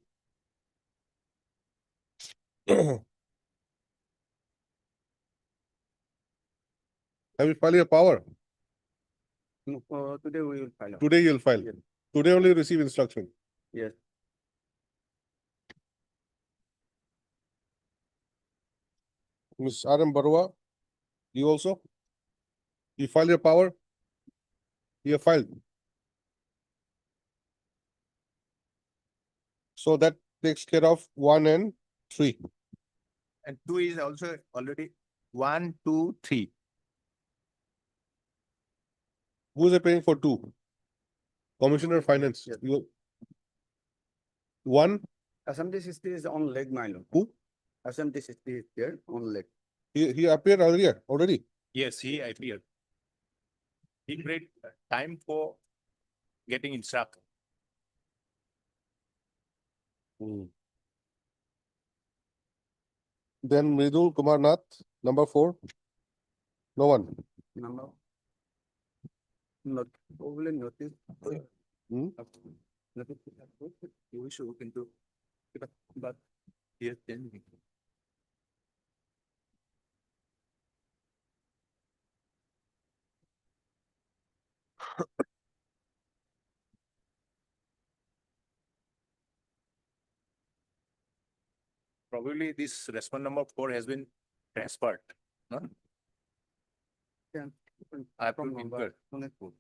Have you filed your power? No, today we will file. Today you'll file. Yes. Today only you receive instruction. Yes. Ms. R.M. Barua, you also? You file your power? You have filed. So that takes care of 1 and 3. And 2 is also already 1, 2, 3. Who is appearing for 2? Commissioner of Finance. Yes. You. 1, Assembly 60 is on leg, my lord. who? Assembly 60 is there on leg. He appeared earlier, already. Yes, he appeared. He prayed time for getting instruction. Then Mridul Kumar Nath, number 4. No one. Number. Not, probably notice. Hmm? Notice. You should look into, but here then. Probably this response number 4 has been transferred, no? Yeah. I have to From number, inquire. only 4.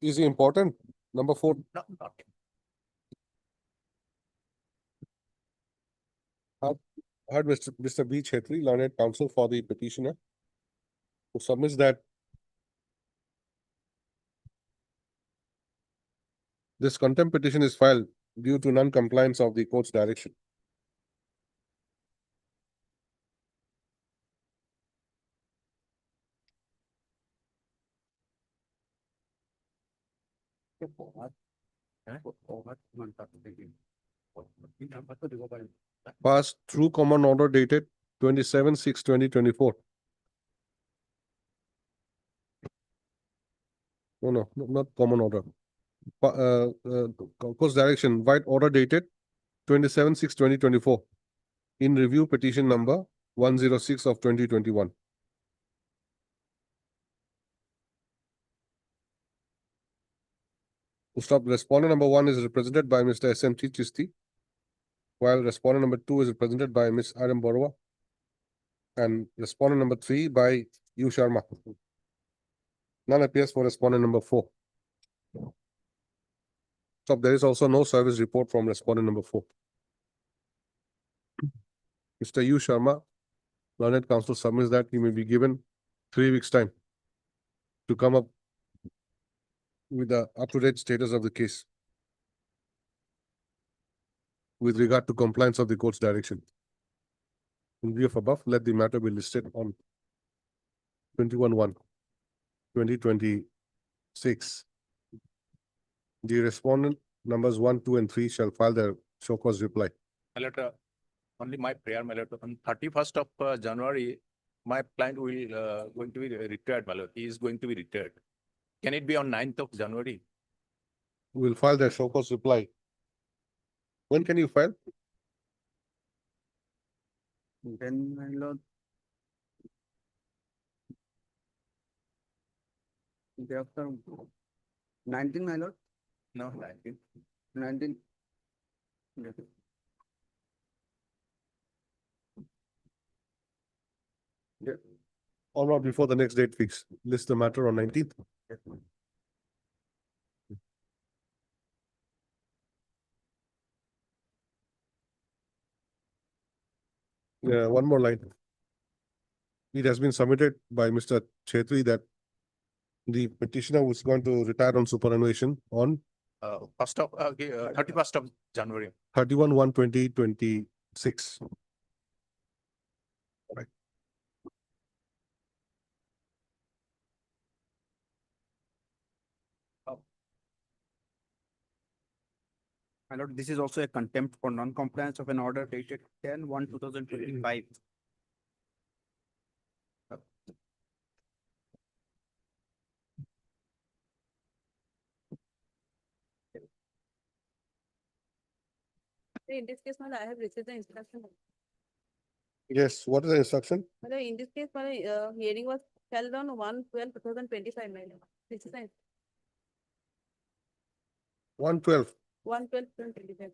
Is he important? Number 4. No, not. Heard Mr. B. Chetri, learned counsel for the petitioner, who submits that this contempt petition is filed due to non-compliance of the court's direction. Passed through common order dated 27/6/2024. No, not common order. Court's direction, white order dated 27/6/2024. In review petition number 106 of 2021. Stop. Respondent number 1 is represented by Mr. SMT Chisti, while respondent number 2 is represented by Ms. R.M. Barua, and respondent number 3 by U. Sharma. None appears for respondent number 4. So there is also no service report from respondent number 4. Mr. U. Sharma, learned counsel submits that he may be given 3 weeks' time to come up with the up-to-date status of the case with regard to compliance of the court's direction. In view of above, let the matter be listed on 21/1/2026. The respondent numbers 1, 2, and 3 shall file their show cause reply. My letter, only my prayer, my letter, on 31st of January, my client will going to be retired, my lord. He is going to be retired. Can it be on 9th of January? Will file their show cause reply. When can you file? Then, my lord. Thereafter, 19, my lord, No, 19. 19. Or not before the next date fix. List the matter on 19th. Yeah, one more line. It has been submitted by Mr. Chetri that the petitioner was going to retire on superannuation on 31st of January. 31/1/2026. Right. My lord, this is also a contempt for non-compliance of an order dated 10/1/2025. In this case, I have received the instruction. Yes, what is the instruction? In this case, my hearing was held on 1/12/2025. This is 112. 1/12/2025.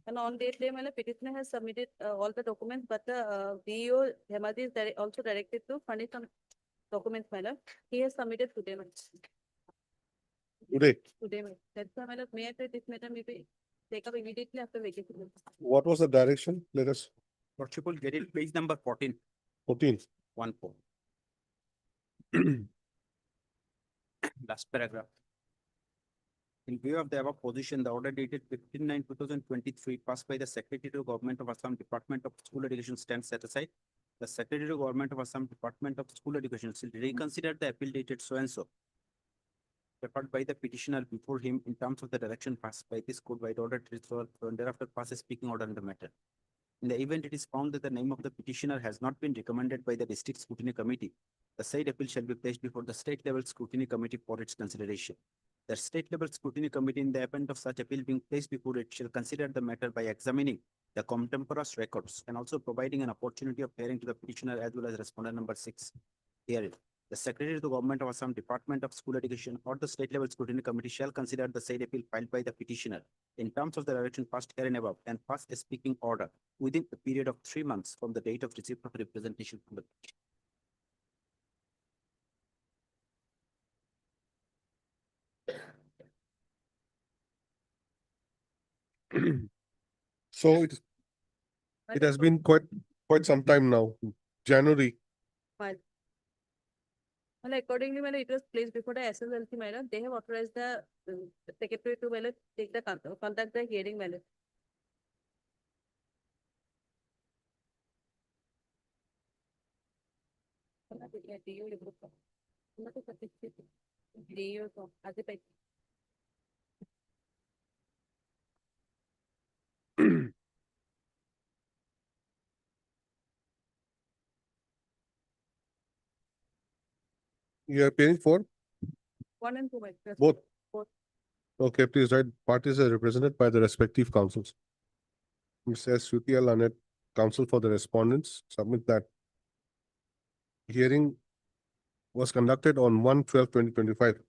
And on that day, my petitioner has submitted all the documents, but the DO Hemadi is also directed to furnish some documents, my lord. He has submitted today, my lord. Today. Today, my lord. That's why, my lord, may I take this matter maybe take up immediately after vacation. What was the direction? Let us, Lordship will get it, page number 14, 14. 14. Last paragraph. In view of the above position, the order dated 15/9/2023 passed by the Secretary to Government of Assam Department of School Education stands set aside. The Secretary to Government of Assam Department of School Education shall reconsider the appeal dated so and so preferred by the petitioner before him in terms of the direction passed by this court by order transfer and thereafter pass a speaking order in the matter. In the event it is found that the name of the petitioner has not been recommended by the District Scrutiny Committee, the said appeal shall be placed before the State Level Scrutiny Committee for its consideration. The State Level Scrutiny Committee, in the event of such appeal being placed before it, shall consider the matter by examining the contemporaneous records and also providing an opportunity of hearing to the petitioner as well as respondent number 6 herein. The Secretary to the Government of Assam Department of School Education or the State Level Scrutiny Committee shall consider the said appeal filed by the petitioner in terms of the direction passed herein above and pass a speaking order within a period of 3 months from the date of receipt of representation from the petitioner. So it has been quite some time now. January. Well, accordingly, it was placed before the SSLC, madam. They have authorized the secretary to take the conduct the hearing, madam. You are paying for 1 and 2, madam. both. Both. Okay, please write parties are represented by the respective councils. Ms. S. Shruti Lanet, counsel for the respondents, submit that hearing was conducted on 1/12/2025.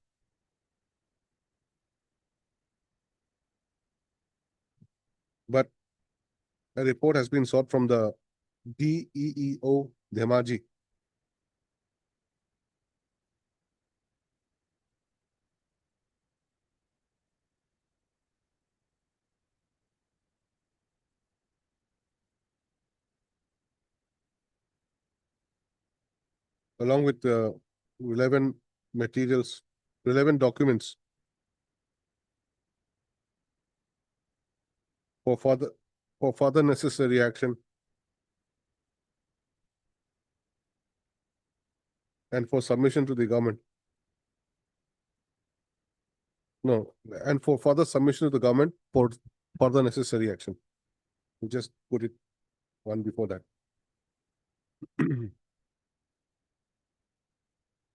But a report has been sought from the DEEO Dhemaji. Along with the relevant materials, relevant documents for further necessary action and for submission to the government. No, and for further submission to the government for further necessary action. We just put it one before that.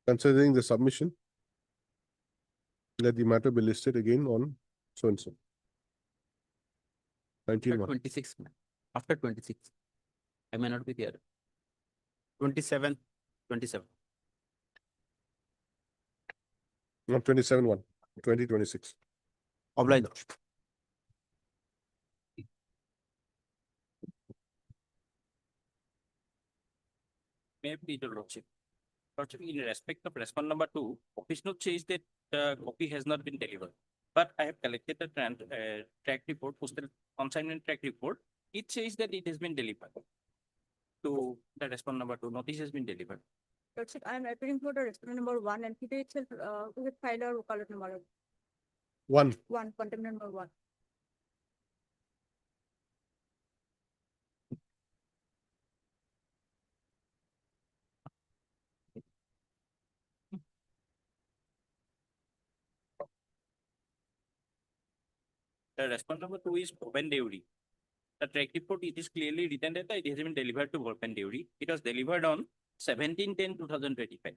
Considering the submission, let the matter be listed again on so and so. 19. 26, after 26. I may not be there. 27, 27. Not 27-1, 2026. Obliged, Lordship. May I plead your lordship? Lordship, in respect of respond number 2, office note says that the copy has not been delivered. But I have collected the track report, postal consignment track report. It says that it has been delivered. To the respond number 2, notice has been delivered. Lordship, I am appearing for the respondent number 1 and today itself, we have filed our color number 1. 1, contempt number 1. The respond number 2 is Bhupen Deuri. The track report, it is clearly written that it has been delivered to Bhupen Deuri. It was delivered on 17/10/2025.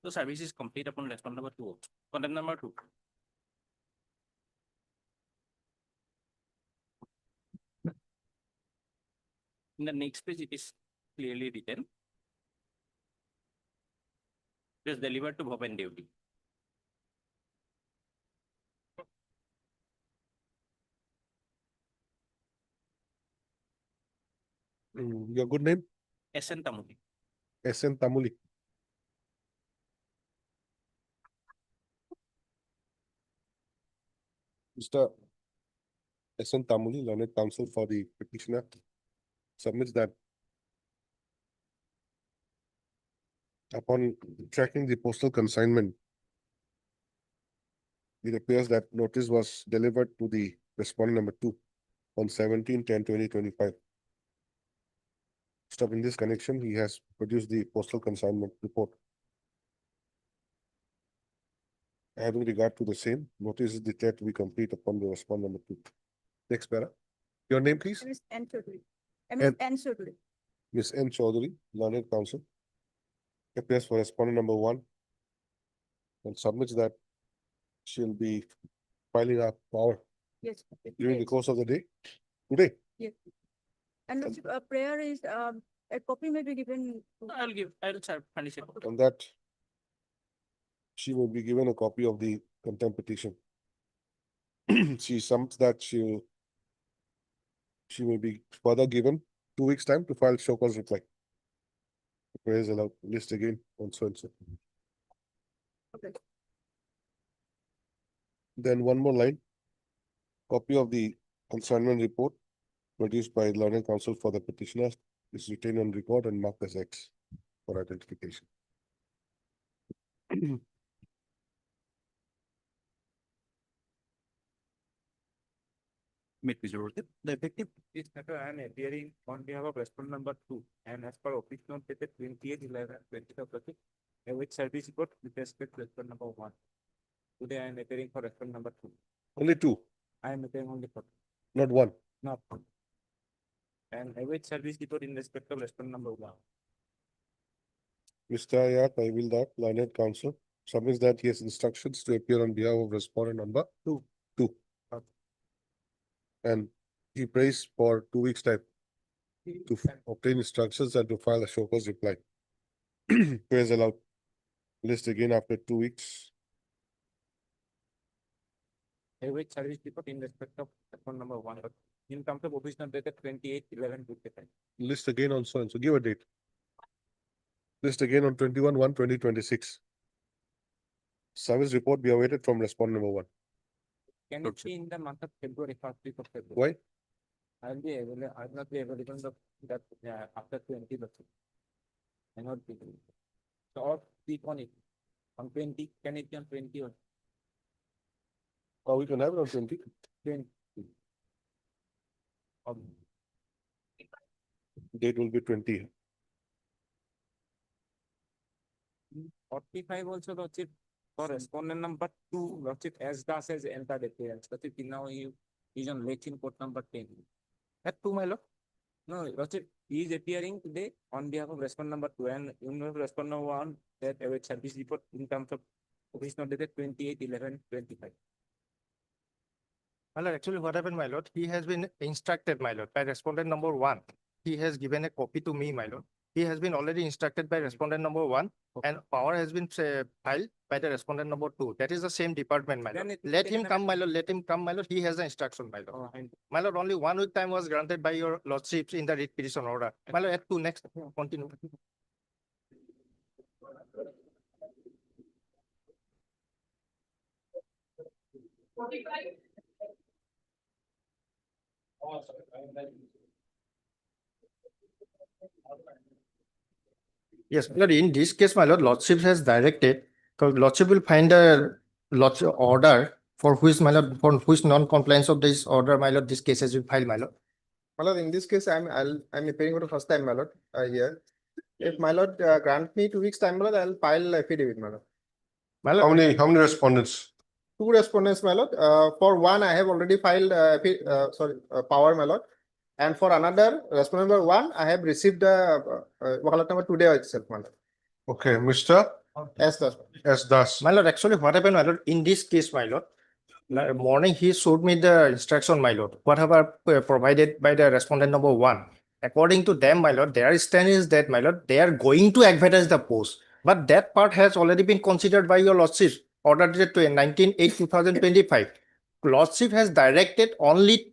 So service is complete upon respond number 2. Contempt number 2. In the next page, it is clearly written. It was delivered to Bhupen Deuri. Your good name? SN Tamuli. SN Tamuli. Mr. SN Tamuli, learned counsel for the petitioner, submits that upon tracking the postal consignment, it appears that notice was delivered to the respondent number 2 on 17/10/2025. Stop in this connection, he has produced the postal consignment report. Having regard to the same, notice is declared to be complete upon the respondent number 2. Next para. Your name, please? Ms. N. Chaudhary. N. Ms. N. Chaudhary. Ms. N. Chaudhary, learned counsel, appears for respondent number 1 and submits that she'll be filing a power Yes. during the yes, course of the day, today. Yes. And Lordship, prayer is, a copy may be given. I'll furnish it. And that she will be given a copy of the contempt petition. She sums that she may be further given 2 weeks' time to file show cause reply. The prayer is allowed, list again on so and so. Okay. Then one more line. Copy of the consignment report produced by learned counsel for the petitioner is retained on record and marked as X for identification. May it please your lordship. The effective This matter I am appearing on behalf of respondent number 2 and as per office note dated 28/11/2025, with service report with respect to respondent number 1. Today I am appearing for respondent number 2. Only 2, I am appearing only for, not 1. not one. And await service report in respect of respondent number 1. Mr. Ayat, I will that learned counsel submits that he has instructions to appear on behalf of respondent number 2. And he prays for 2 weeks' time to obtain instructions and to file a show cause reply. Prayers allowed. List again after 2 weeks. Await service report in respect of respondent number 1. But in terms of office note dated 28/11/2025. List again on so and so. Give a date. List again on 21/1/2026. Service report be awaited from respondent number 1. Can it be in the month of February, first week of February? Why? I'll be available, I'll not be available that after 20. I not be available. So or speak on it. On 20, can it be on 20 or Oh, we can have it on 20. 20? Date will be 20. 45 also, Lordship, for respondent number 2, Lordship, as does as entered appearance. Lordship, now he is on late in court number 10. At 2, my lord. No, Lordship, he is appearing today on behalf of respondent number 2 and in respondent number 1 that await service report in terms of office note dated 28/11/25. My lord, actually what happened, my lord, he has been instructed, my lord, by respondent number 1 he has given a copy to me, my lord. He has been already instructed by respondent number 1 and power has been filed by the respondent number 2. That is the same department, my lord. Let him come, my lord. Let him come, my lord. He has the instruction, my lord. My lord, only 1 week time was granted by your lordships in the writ petition order. My lord, at 2 next, continue. Yes, my lord, in this case, my lord, lordship has directed, because lordship will find a lordship order for which, my lord, for which non-compliance of this order, my lord, this case has been filed, my lord. My lord, in this case, I'm appearing for the first time, my lord, here. If my lord grant me 2 weeks time, my lord, I'll file affidavit, my lord. My lord, How many respondents? 2 respondents, my lord. For one, I have already filed, power, my lord. And for another, respondent number 1, I have received wakalat number today itself, my lord. Okay, Mr. Yes, sir. S. Das. My lord, actually, what happened, my lord, in this case, my lord, morning he showed me the instruction, my lord, whatever provided by the respondent number 1. According to them, my lord, their stand is that, my lord, they are going to advertise the post. But that part has already been considered by your lordship, ordered to 19/8/2025. Lordship has directed only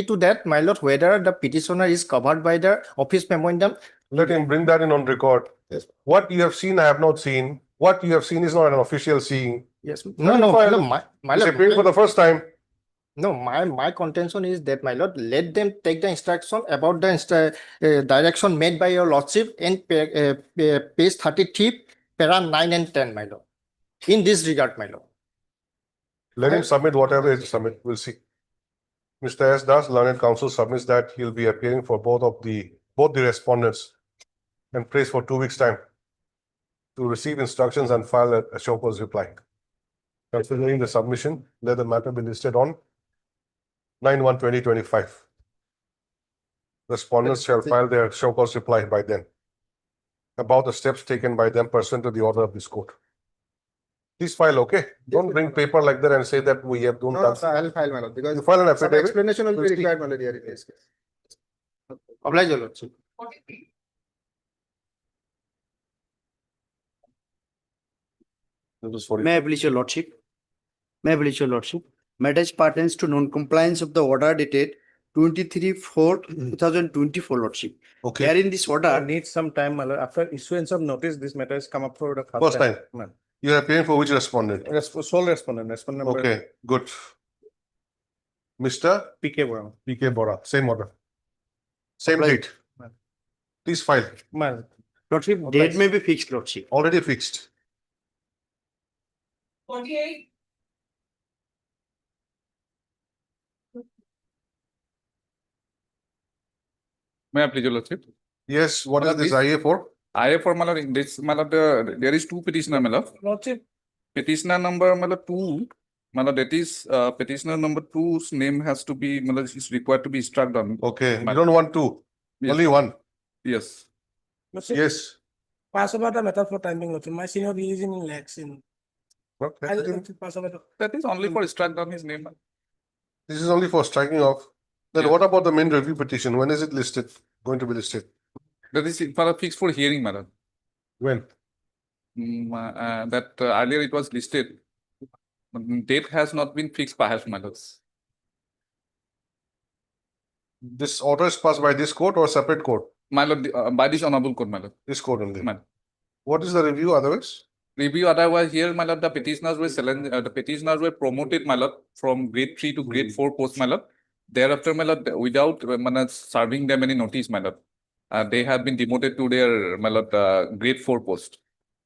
to that, my lord, whether the petitioner is covered by the office memorandum. Let him bring that in on record. Yes. What you have seen, I have not seen. What you have seen is not an official seeing. Yes, Let him file. my He's lord. appearing for the first time. No, my contention is that, my lord, let them take the instruction about the direction made by your lordship in page 33, para 9 and 10, my lord. In this regard, my lord. Let him submit whatever he submit. We'll see. Mr. S. Das, learned counsel submits that he'll be appearing for both the respondents and prays for 2 weeks' time to receive instructions and file a show cause reply. Considering the submission, let the matter be listed on 9/1/2025. Respondents shall file their show cause reply by then about the steps taken by them pursuant to the order of this court. Please file, okay? Don't bring paper like that and say that we have don't. No, no, sir, I'll file, my lord, because You file an some affidavit. explanation will be We'll see. required, my lord, here in this case. Oblige, your lordship. May I please your lordship? May I please your lordship? Matters pertains to non-compliance of the order dated 23/4/2024, lordship. Okay. Here in this order, Needs some time, my lord. After issuance of notice, this matter has come up for the First time. You are appearing for which respondent? Sole respondent, respondent number Okay, good. Mr. PK Brown. PK Bora, same order. Same Applied. date. Please file. My lordship, date may be fixed, lordship. Already fixed. May I please your lordship? Yes, what is Madam, this this- IA for? I for my lord, in this, my lord, there is two petitioner, my lord. Lordship. Petitioner number, my lord, 2, my lord, that is, petitioner number 2's name has to be, my lord, is required to be struck down. Okay, you My- don't want two, Yes. only one. Yes. Yes. Pass over the matter for timing, lordship. My senior is in lakhs in. Okay. Pass over. That is only for struck down his name. This is only for striking off. Then Yeah. what about the main review petition? When is it listed? Going to be listed? That is for a fixed for hearing, my lord. When? That earlier it was listed. But date has not been fixed perhaps, my lords. This order is passed by this court or separate court? My lord, by this honorable court, my lord. This court only. My- What is the review otherwise? Review otherwise here, my lord, the petitioners were promoted, my lord, from grade 3 to grade 4 post, my lord. Thereafter, my lord, without my lord, serving them any notice, my lord. They have been demoted to their, my lord, grade 4 post.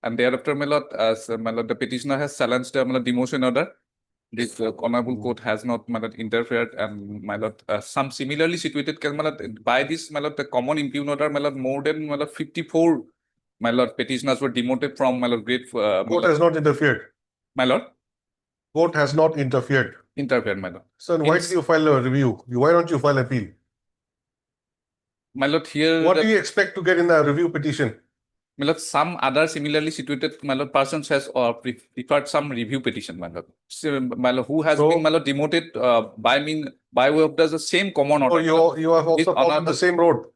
And thereafter, my lord, as my lord, the petitioner has challenged my lord, demotion order. This honorable court has not, my lord, interfered, and my lord, some similarly situated, my lord, by this, my lord, the common impugn order, my lord, more than, my lord, 54, my lord, petitioners were demoted from, my lord, grade, my Court lord, has not interfered. my lord, Court has not interfered. interfered, my lord. So why Hence- did you file a review? Why don't you file appeal? My lord, here, What do the- you expect to get in the review petition? my lord, some other similarly situated, my lord, persons has preferred some review petition, my lord. So, my lord, who has So- been, my lord, demoted by way of the same common Or order. you have This also followed the honorable- same road?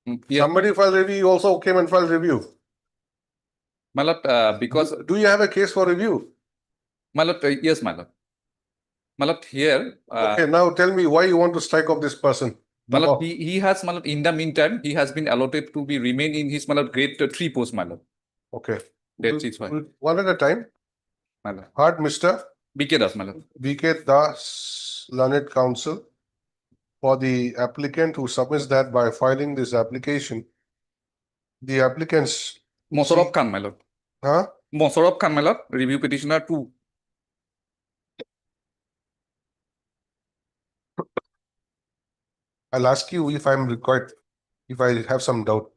Yes, Somebody filed review, you also came and filed review. my lord, because, Do you have a case for review? my lord, yes, my lord. My lord, here, Okay, now tell me why you want to strike off this person. my lord, he has, my lord, in the meantime, he has been allotted to be remain in his, my lord, grade 3 post, my lord. Okay. That's it, fine. One at a time. My lord. Heard Mr. BK Das, my lord. BK Das, Learned Counsel, for the applicant who submits that by filing this application, the applicants, Mosorab Khan, my lord. huh? Mosorab Khan, my lord, review petitioner 2. I'll ask you if I'm required, if I have some doubt.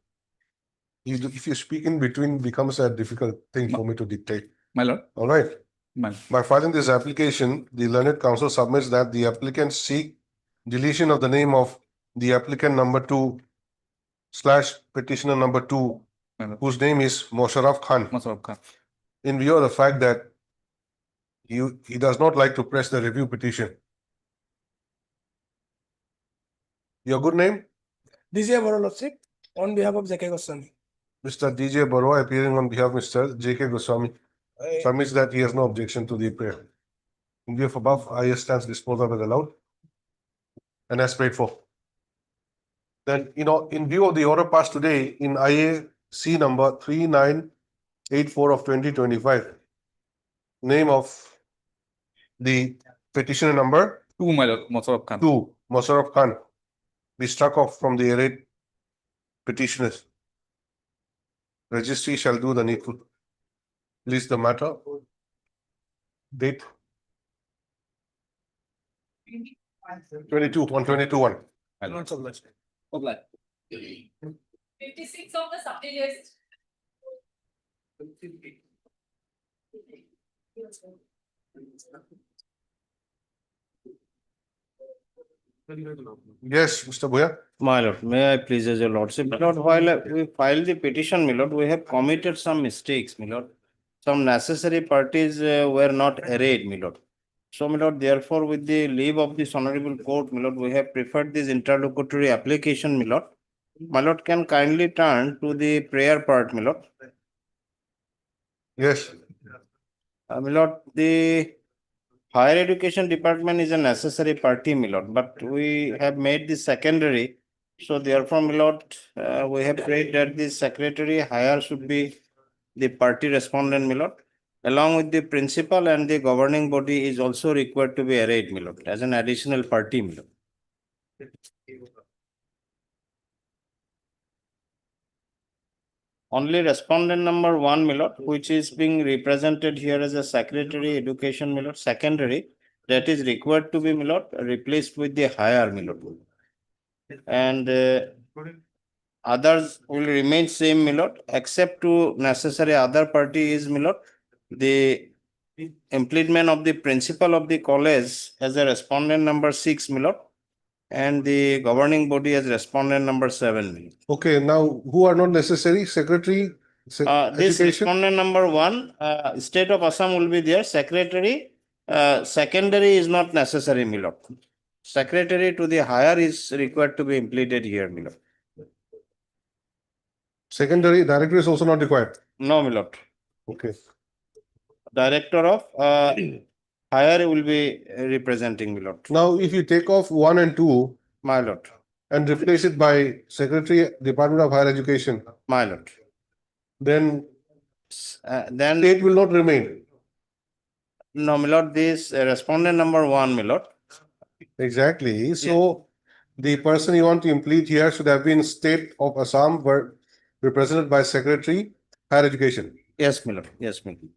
If you speak in between, becomes a difficult thing for me to dictate. My lord. All right. My lord. By filing this application, the Learned Counsel submits that the applicants seek deletion of the name of the applicant number 2 / petitioner number 2, My lord. whose name is Mosharraf Khan, Mosorab Khan. in view of the fact that he does not like to press the review petition. Your good name? DJ Varolosik on behalf of J.K. Goswami. Mr. DJ Barua, appearing on behalf of Mr. J.K. Goswami, submits that he has no objection to the prayer. In view of above, I stands disposal as allowed and as paid for. Then, in view of the order passed today in IAC number 3984 of 2025, name of the petitioner number 2, my lord, Mosorab Khan. 2, Mosharraf Khan, be struck off from the arrayed petitioners. Registry shall do the needful. List the matter. Date 1/22/1. Not so much. 56 of the subject list. Yes, Mr. Bhuya. My lord, may I please as your lordship, my lord, while we filed the petition, my lord, we have committed some mistakes, my lord. Some necessary parties were not arrayed, my lord. So, my lord, therefore, with the leave of this honorable court, my lord, we have preferred this interlocutory application, my lord. My lord, can kindly turn to the prayer part, my lord. Yes. My lord, the higher education department is a necessary party, my lord, but we have made this secondary. So therefore, my lord, we have prayed that the secretary higher should be the party respondent, my lord. Along with the principal and the governing body is also required to be arrayed, my lord, as an additional party, my lord. Only respondent number 1, my lord, which is being represented here as a secretary education, my lord, secondary, that is required to be, my lord, replaced with the higher, my lord. And others will remain same, my lord, except to necessary other party is, my lord, the implement of the principal of the college as a respondent number 6, my lord, and the governing body as respondent number 7, my lord. Okay, now who are not necessary? Secretary, This education? respondent number 1, state of Assam will be there, secretary, secondary is not necessary, my lord. Secretary to the higher is required to be implemented here, my lord. Secondary director is also not required. No, my lord. Okay. Director of higher will be representing, my lord. Now, if you take off 1 and 2 My lord, and replace it by Secretary, Department of Higher Education, my lord. then Then, state will not remain. no, my lord, this respondent number 1, my lord. Exactly. So the person you want to implement here should have been State of Assam, were represented by Secretary, Higher Education. Yes, my lord. Yes, my lord.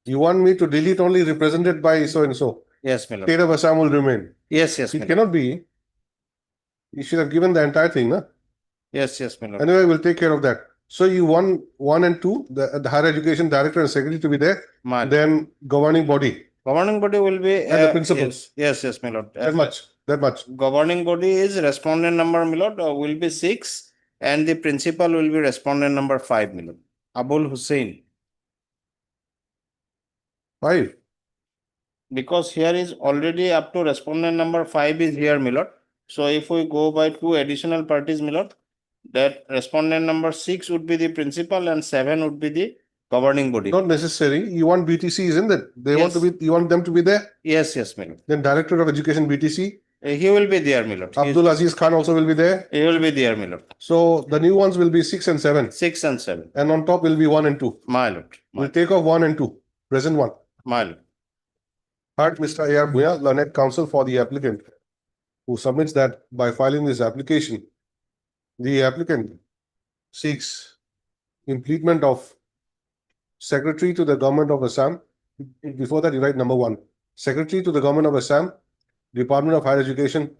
You want me to delete only represented by so and so? Yes, my lord. State of Assam will remain. Yes, yes, my It lord. cannot be. You should have given the entire thing, no? Yes, yes, my lord. Anyway, we'll take care of that. So you want 1 and 2, the Higher Education Director and Secretary to be there, My lord. then governing body. Governing body will be. And the principal. Yes, yes, my lord. That much. Governing body is respondent number, my lord, will be 6, and the principal will be respondent number 5, my lord. Abul Hussain. 5. Because here is already up to respondent number 5 is here, my lord. So if we go by two additional parties, my lord, that respondent number 6 would be the principal and 7 would be the governing body. Not necessary. You want BTC, isn't it? They want to Yes. be, you want them to be there? Yes, yes, my lord. Then Director of Education BTC, He will be there, my lord. He is- Abdul Aziz Khan also will be there. He will be there, my lord. So the new ones will be 6 and 7. 6 and 7, And on top will be 1 and 2. my lord. We'll take off 1 and 2, present 1. My lord. Heard Mr. A.R. Bhuya, learned counsel for the applicant, who submits that by filing this application, the applicant seeks implement of Secretary to the Government of Assam. Before that, you write number 1. Secretary to the Government of Assam, Department of Higher Education.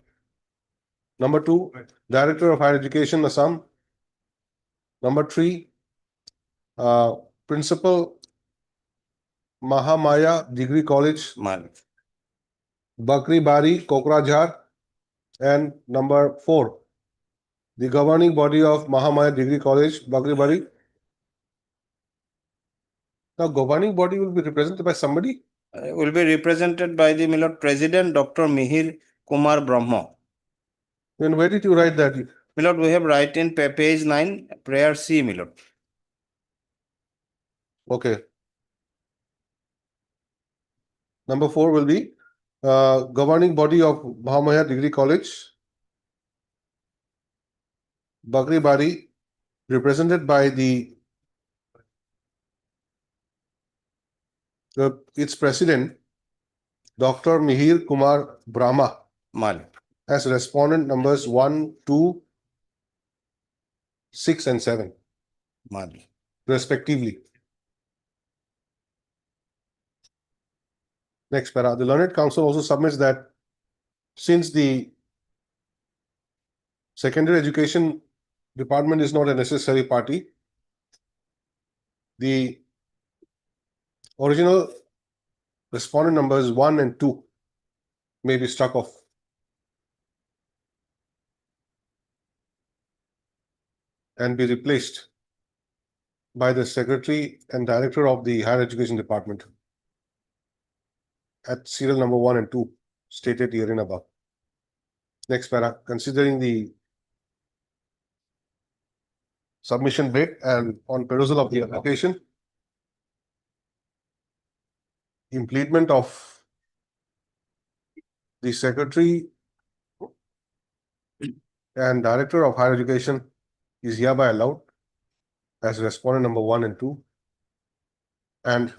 Number 2, Director of Higher Education, Assam. Number 3, Principal, Mahamaya Degree College, My lord. Bakri Bari, Kokrajhar. And number 4, the governing body of Mahamaya Degree College, Bakri Bari. Now, governing body will be represented by somebody. Will be represented by the, my lord, President Dr. Mihir Kumar Brahma. Then where did you write that? My lord, we have right in page 9, prayer C, my lord. Okay. Number 4 will be governing body of Mahamaya Degree College, Bakri Bari, represented by its president, Dr. Mihir Kumar Brahma, My lord. as respondent numbers 1, 2, 6 and 7, My lord. respectively. Next para. The learned counsel also submits that since the secondary education department is not a necessary party, the original respondent numbers 1 and 2 may be struck off. And be replaced by the secretary and director of the higher education department at serial number 1 and 2 stated herein above. Next para, considering the submission date and on perusal of the application, implement of the secretary and director of higher education is hereby allowed as respondent number 1 and 2. And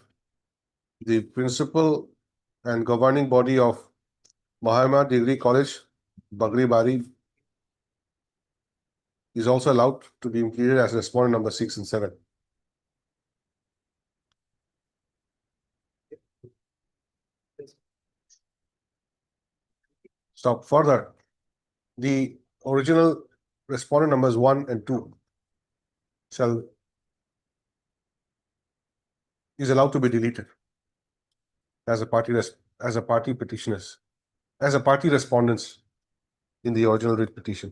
the principal and governing body of Mahamaya Degree College, Bagri Bari, is also allowed to be included as respondent number 6 and 7. Stop further. The original respondent numbers 1 and 2 is allowed to be deleted as a party petitioners, as a party respondents in the original writ petition.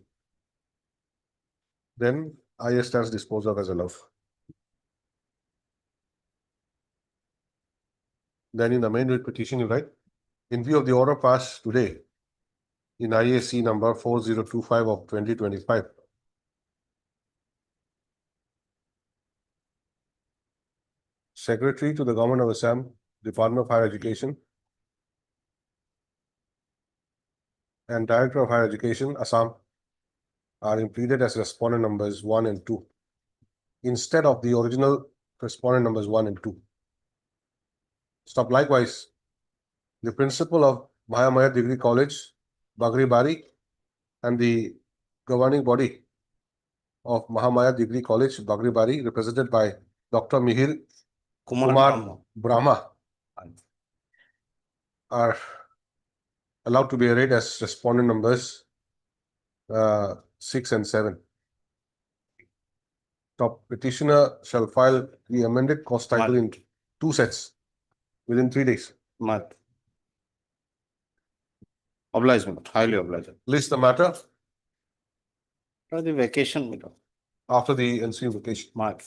Then IS stands disposed of as allowed. Then in the main writ petition, you write, in view of the order passed today in IAC number 4025 of 2025, Secretary to the Government of Assam, Department of Higher Education, and Director of Higher Education, Assam, are implemented as respondent numbers 1 and 2, instead of the original respondent numbers 1 and 2. Stop. Likewise, the principal of Mahamaya Degree College, Bagri Bari, and the governing body of Mahamaya Degree College, Bagri Bari, represented by Dr. Mihir Kumar Brahma, are allowed to be arrayed as respondent numbers 6 and 7. Top petitioner shall file the amended cost title in 2 sets within 3 days. Mat. Obligement, highly obliged. List the matter For the vacation, my lord. after the ensuing vacation. Mat.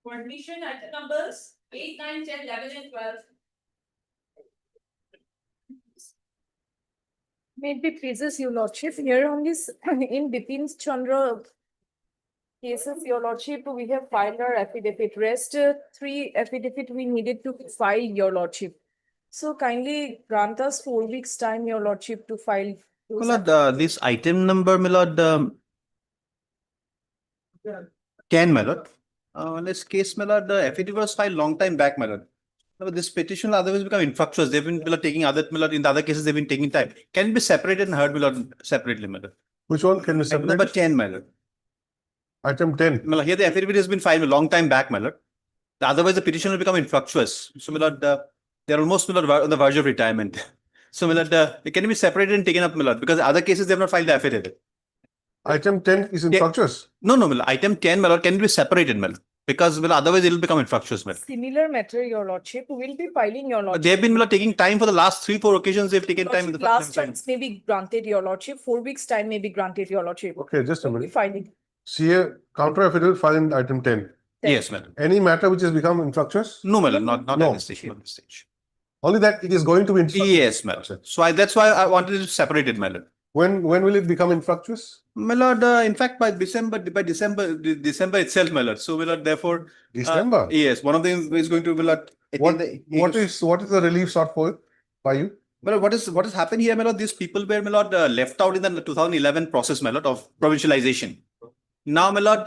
For admission at numbers 8, 9, 10, 11 and 12. May it be pleases your lordship, here on this, in Bipin Chandra cases, your lordship, we have filed our affidavit. Rest 3 affidavit we needed to file, your lordship. So kindly grant us 4 weeks' time, your lordship, to file. those My lord, this item number, my lord, 10, my lord. In this case, my lord, the affidavit was filed long time back, my lord. No, but this petition will otherwise become infructuous. They've been, my lord, taking other, my lord, in the other cases, they've been taking time. Can it be separated and heard, my lord, separately, my lord? Which one can we Item number separate? 10, my lord. Item 10. My lord, here the affidavit has been filed a long time back, my lord. Otherwise, the petition will become infructuous. So, my lord, they're almost, my lord, on the verge of retirement. So, my lord, it can be separated and taken up, my lord, because other cases, they have not filed the affidavit. Item 10 is infructuous. No, no, my lord. Item 10, my lord, can it be separated, my lord? Because, well, otherwise it will become infructuous, my lord. Similar matter, your lordship, will be filing, your But lordship. they have been, my lord, taking time for the last 3-4 occasions. They've taken time in the Lordship, first last time. chance may be granted, your lordship. 4 weeks' time may be granted, your lordship. Okay, just a Will be minute. filing. See a counter affidavit filed in item 10. Yes, my lord. Any matter which has become infructuous? No, my lord, not No. at this stage. Not at this stage. Only that it is going to be infructuous. Yes, my lord. So that's why I wanted to separate it, my lord. When will it become infructuous? My lord, in fact, by December itself, my lord. So, my lord, therefore. December? Yes, one of them is going to, my lord. What is the relief sought for by you? Well, what has happened here, my lord? These people were, my lord, left out in the 2011 process, my lord, of provincialization. Now, my lord,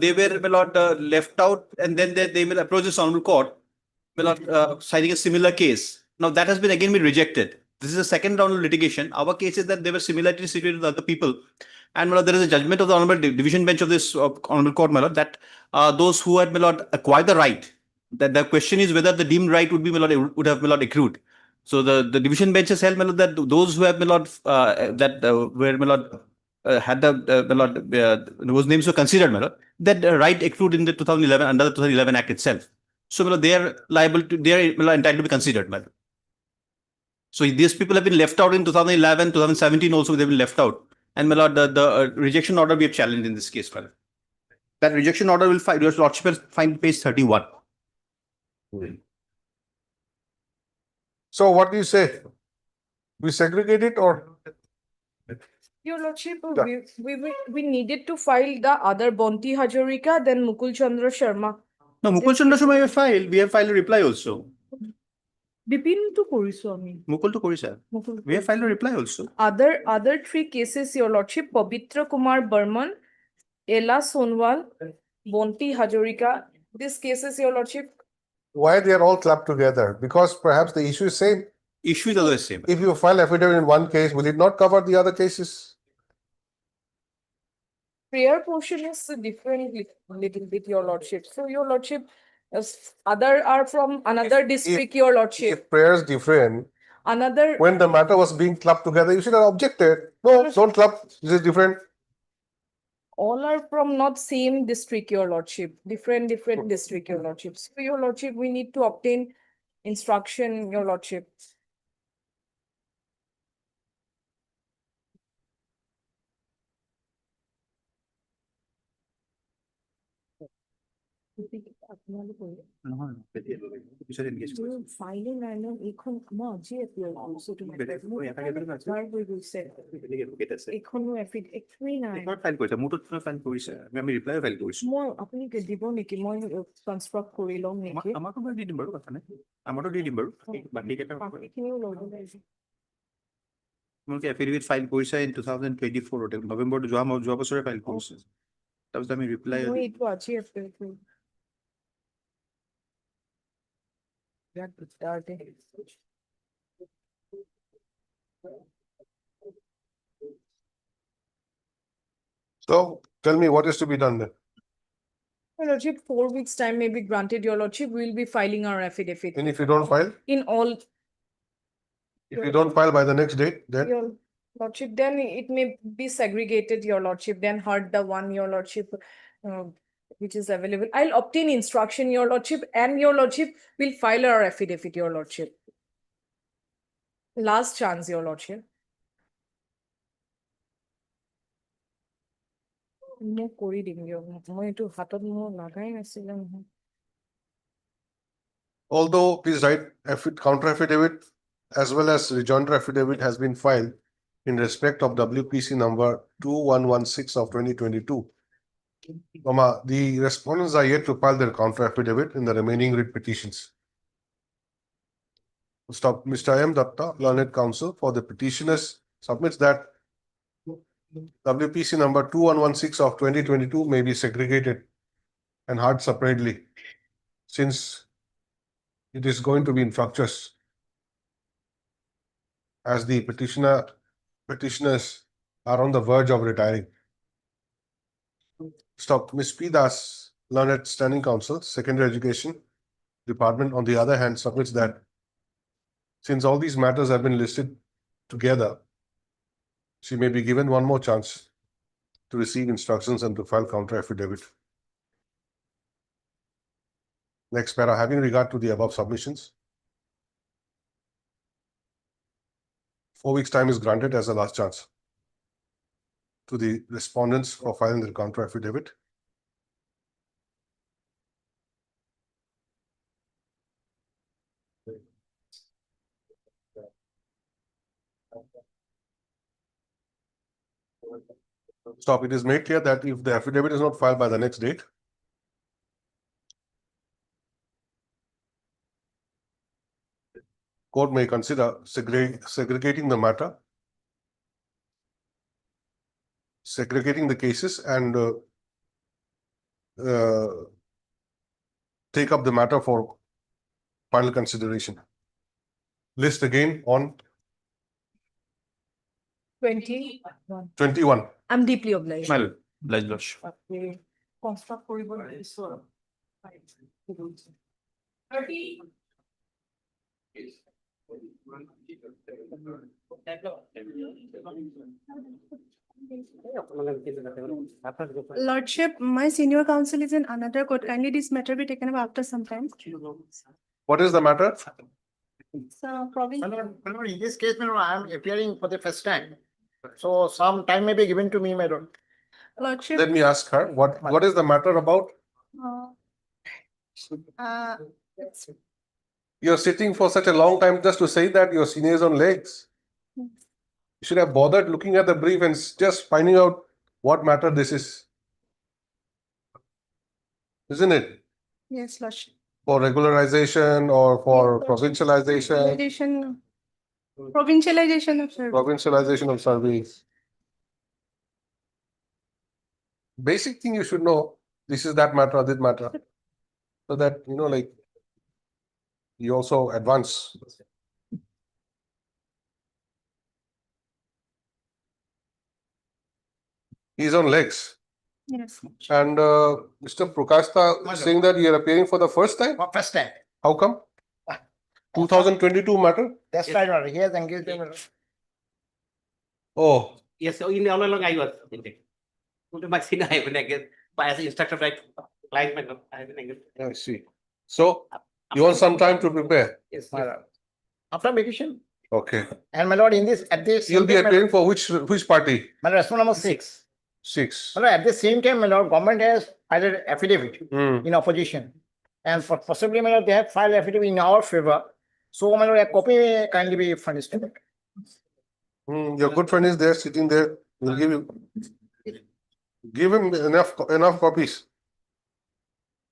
they were, my lord, left out, and then they will approach this honorable court, my lord, citing a similar case. Now, that has been again been rejected. This is a second round of litigation. Our case is that they were similarly situated with other people. And, my lord, there is a judgment of the honorable division bench of this honorable court, my lord, that those who had, my lord, acquired the right, that the question is whether the deemed right would be, my lord, would have, my lord, accrued. So the division bench has held, my lord, that those who have, my lord, where, my lord, had the, my lord, whose names were considered, my lord, that right accrued in the 2011 under the 2011 Act itself. So, my lord, they are liable to, they are, my lord, entitled to be considered, my lord. So these people have been left out in 2011, 2017 also they've been left out. And, my lord, the rejection order we have challenged in this case, my lord. That rejection order will find, your lordship will find page 31. So what do you say? We segregate it or? Your lordship, Yeah. we needed to file the other Bonti Hazarika, then Mukul Chandra Sharma. No, Mukul Chandra Sharma we have filed. We have filed a reply also. Bipin to korisu ami. Mukul to Korisa. Mukul We have filed a reply also. Other 3 cases, your lordship, Pavitra Kumar Burman, Ella Sonwal, Bonti Hazarika. These cases, your lordship, Why they are all clubbed together? Because perhaps the issue is same. Issue is always same. If you file affidavit in one case, will it not cover the other cases? prayer portion is different little bit, your lordship. So, your lordship, other are from another district, your lordship. If prayer is different, Another, when the matter was being clubbed together, you should have objected. No, don't club. This is different. all are from not same district, your lordship, different district, your lordship. So, your lordship, we need to obtain instruction, your lordship. Filing and এখন মই আজি apply কৰিছো তোমাৰ এখনো একোৱেই নাই file কৰিছে মোৰটো ফাইল কৰিছে আমি ৰিপ্লাই ফাইল কৰিছো মই আপুনি দিব নেকি মই ট্ৰান্সফাৰ কৰি লম নেকি আমাকো দি দিম বাৰু কথা নাই আমাৰটো দি দিম বাৰু বাকি কেইটা বাকীখিনিও ল'ব লাগিব তোমালোকে এফিডেভিট ফাইল কৰিছে ইন 2024 নৱেম্বৰ যোৱা বছৰে ফাইল কৰিছে তাৰপিছত আমি ৰিপ্লাই মই এইটো আজি apply Karim That starting. So tell me what is to be done then? Your lordship, 4 weeks time may be granted, your lordship, we will be filing our affidavit. And if you don't file? In all, If you don't file by the next date, then? your lordship, then it may be segregated, your lordship, then heard the one, your lordship, which is available. I'll obtain instruction, your lordship, and your lordship will file our affidavit, your lordship. Last chance, your lordship. মই কৰি দিম দিয়ক মই এইটো হাতত মোৰ লাগাই নাছিলে নহয় Although please write counter affidavit as well as rejoinder affidavit has been filed, in respect of WPC number 2116 of 2022. The respondents are yet to file their counter affidavit in the remaining writ petitions. Stop. Mr. M. Datta, Learned Counsel for the petitioners, submits that WPC number 2116 of 2022 may be segregated and heard separately, since it is going to be infructuous, as the petitioners are on the verge of retiring. Stop. Ms. P. Das, Learned Standing Counsel, Secondary Education Department, on the other hand, submits that since all these matters have been listed together, she may be given one more chance to receive instructions and to file counter affidavit. Next para, having regard to the above submissions, 4 weeks' time is granted as a last chance to the respondents for filing their counter affidavit. Stop. It is made clear that if the affidavit is not filed by the next date, court may consider segregating the matter, segregating the cases, and take up the matter for final consideration. List again on 21. I'm deeply obliged. Smile, Lodge. Lordship, my senior counsel is in another court. Kindly this matter be taken up after some time. What is the matter? So probably. In this case, my lord, I am appearing for the first time. So some time may be given to me, my lord. Lordship. Let me ask her, what is the matter about? It's- You're sitting for such a long time just to say that your senior is on legs. You should have bothered looking at the brief and just finding out what matter this is. Isn't it? Yes, Lordship. For regularization or for provincialization, Provincialization of service. provincialization of surveys. Basic thing you should know, this is that matter or this matter. So that, like, you also advance. He's on legs. Yes. And Mr. Prakasta is saying that you are appearing for the first time? First time. How come? 2022 matter? That's right, my lord. He has engaged me, my lord. Oh, Yes, so in the all along I was intake. To my senior, I have been engaged by as an instructor, right? Client member, I have been engaged. I see. So you want some time to prepare? Yes, My lord. After vacation. Okay. And my lord, at this. You'll be appearing for which party? My lord, response number 6. 6. My lord, at the same time, my lord, government has filed an affidavit Hmm. in opposition. And for possibly, my lord, they have filed affidavit in our favor. So, my lord, a copy may kindly be furnished. Your good friend is there, sitting there. We'll give him enough copies.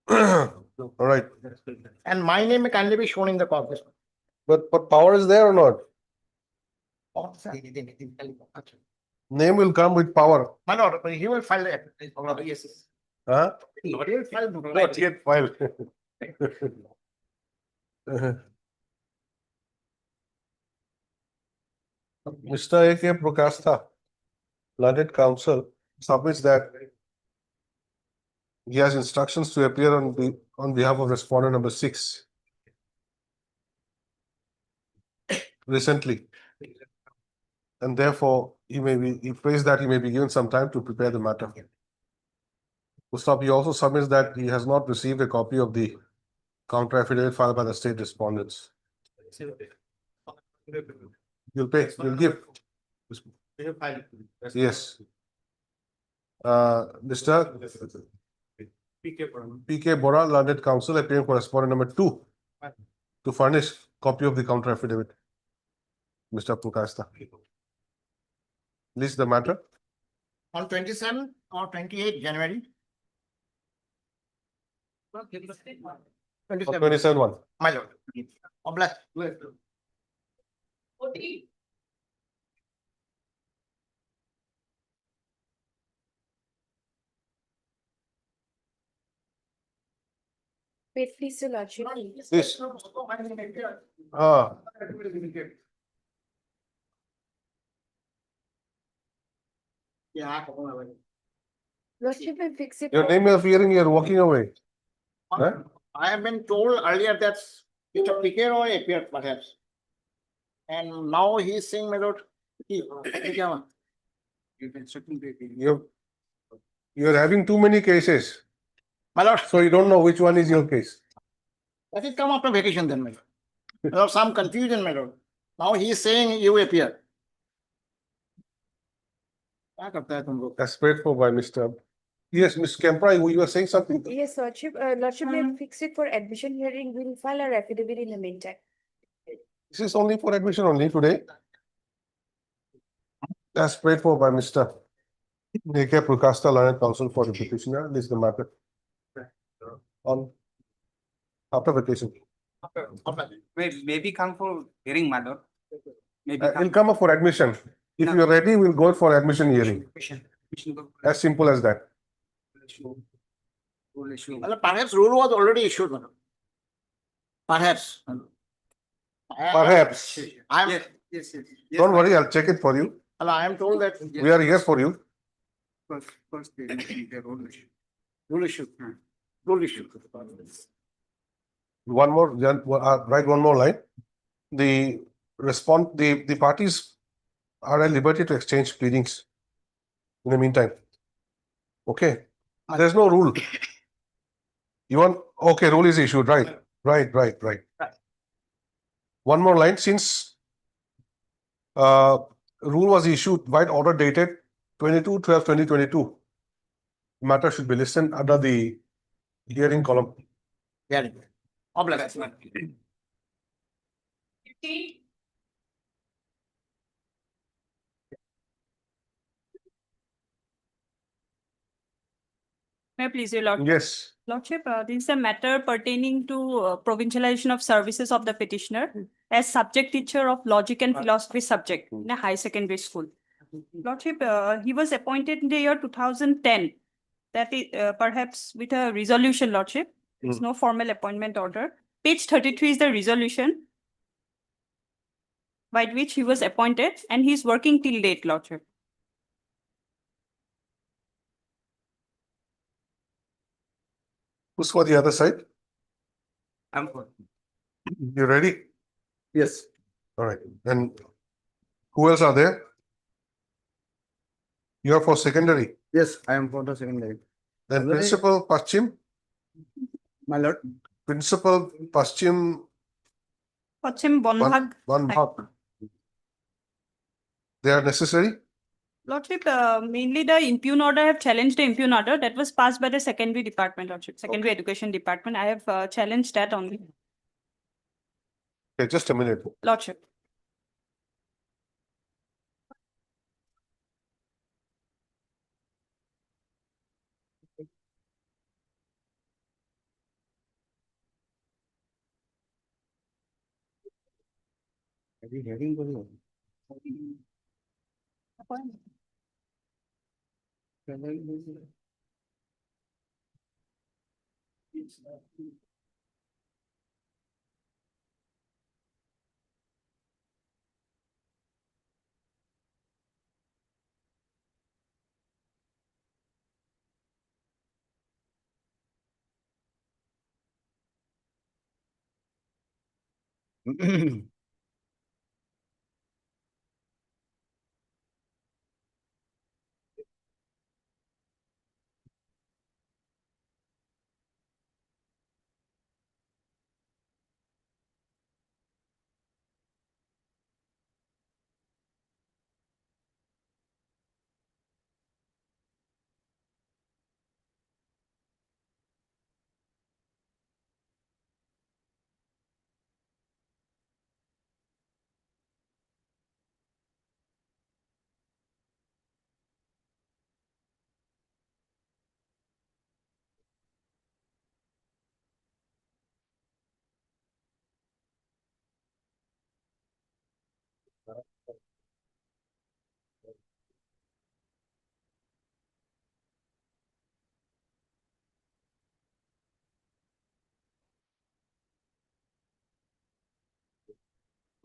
All right. And my name may kindly be shown in the copy. But power is there or not? Name will come with power. My lord, he will file the affidavit. Yes. Huh? He will file. Not yet filed. Mr. A.K. Prakasta, Learned Counsel, submits that he has instructions to appear on behalf of respondent number 6 recently. And therefore, he prays that he may be given some time to prepare the matter. Gustav, he also submits that he has not received a copy of the counter affidavit filed by the state respondents. You'll give. Yes. Mr. P.K. Bora, Learned Counsel, appearing for respondent number 2 to furnish copy of the counter affidavit. Mr. Prakasta. List the matter. On 27 or 28 January. 27 one. My lord. Obliged. Wait, please, your lordship. This. Ah, Yeah. Lordship, I fix it. your for- name is appearing, you're walking away. Huh? I have been told earlier that Mr. Piquero appeared perhaps. And now he is saying, my lord. You're having too many cases. My lord. So you don't know which one is your case. Let it come after vacation then, my lord. There was some confusion, my lord. Now he is saying you appear. That's paid for by Mr. Yes, Ms. Kempra, you were saying something? Yes, lordship, lordship, I fix it for admission hearing. We'll file our affidavit in the meantime. This is only for admission only today. That's paid for by Mr. A.K. Prukasta, learned counsel for the petitioner. This is the matter. On after vacation. Maybe come for hearing, my lord. Maybe He'll come up for admission. If you're ready, we'll go for admission hearing. As simple as that. Well, perhaps rule was already issued, my lord. Perhaps. Perhaps. I am, Don't worry, I'll check it for you. well, I am told that. We are here for you. Rule issued. Rule issued. One more, write one more line. The the parties are at liberty to exchange pleadings in the meantime. Okay, there's no rule. You want, okay, rule is issued, right? Right. One more line, since rule was issued by order dated 22/12/2022. Matter should be listed under the hearing column. Hearing. Obliged. May I please, your lordship? Yes. Lordship, this is a matter pertaining to provincialization of services of the petitioner as subject teacher of logic and philosophy subject in a high secondary school. Lordship, he was appointed in the year 2010. That is perhaps with a resolution, Lordship. There's no formal appointment order. Page 33 is the resolution by which he was appointed, and he's working till date, Lordship. Who's for the other side? I'm for. You ready? Yes. All right. And who else are there? You are for secondary. Yes, I am for the secondary. Then Already- Principal Paschim, My lord. Principal Paschim Pachim Bonbhag. Banbhag. They are necessary? Lordship, mainly the impugn order, I have challenged the impugn order that was passed by the secondary department, Lordship, secondary education department. I have challenged that only, Okay, just a minute. Lordship. Hearing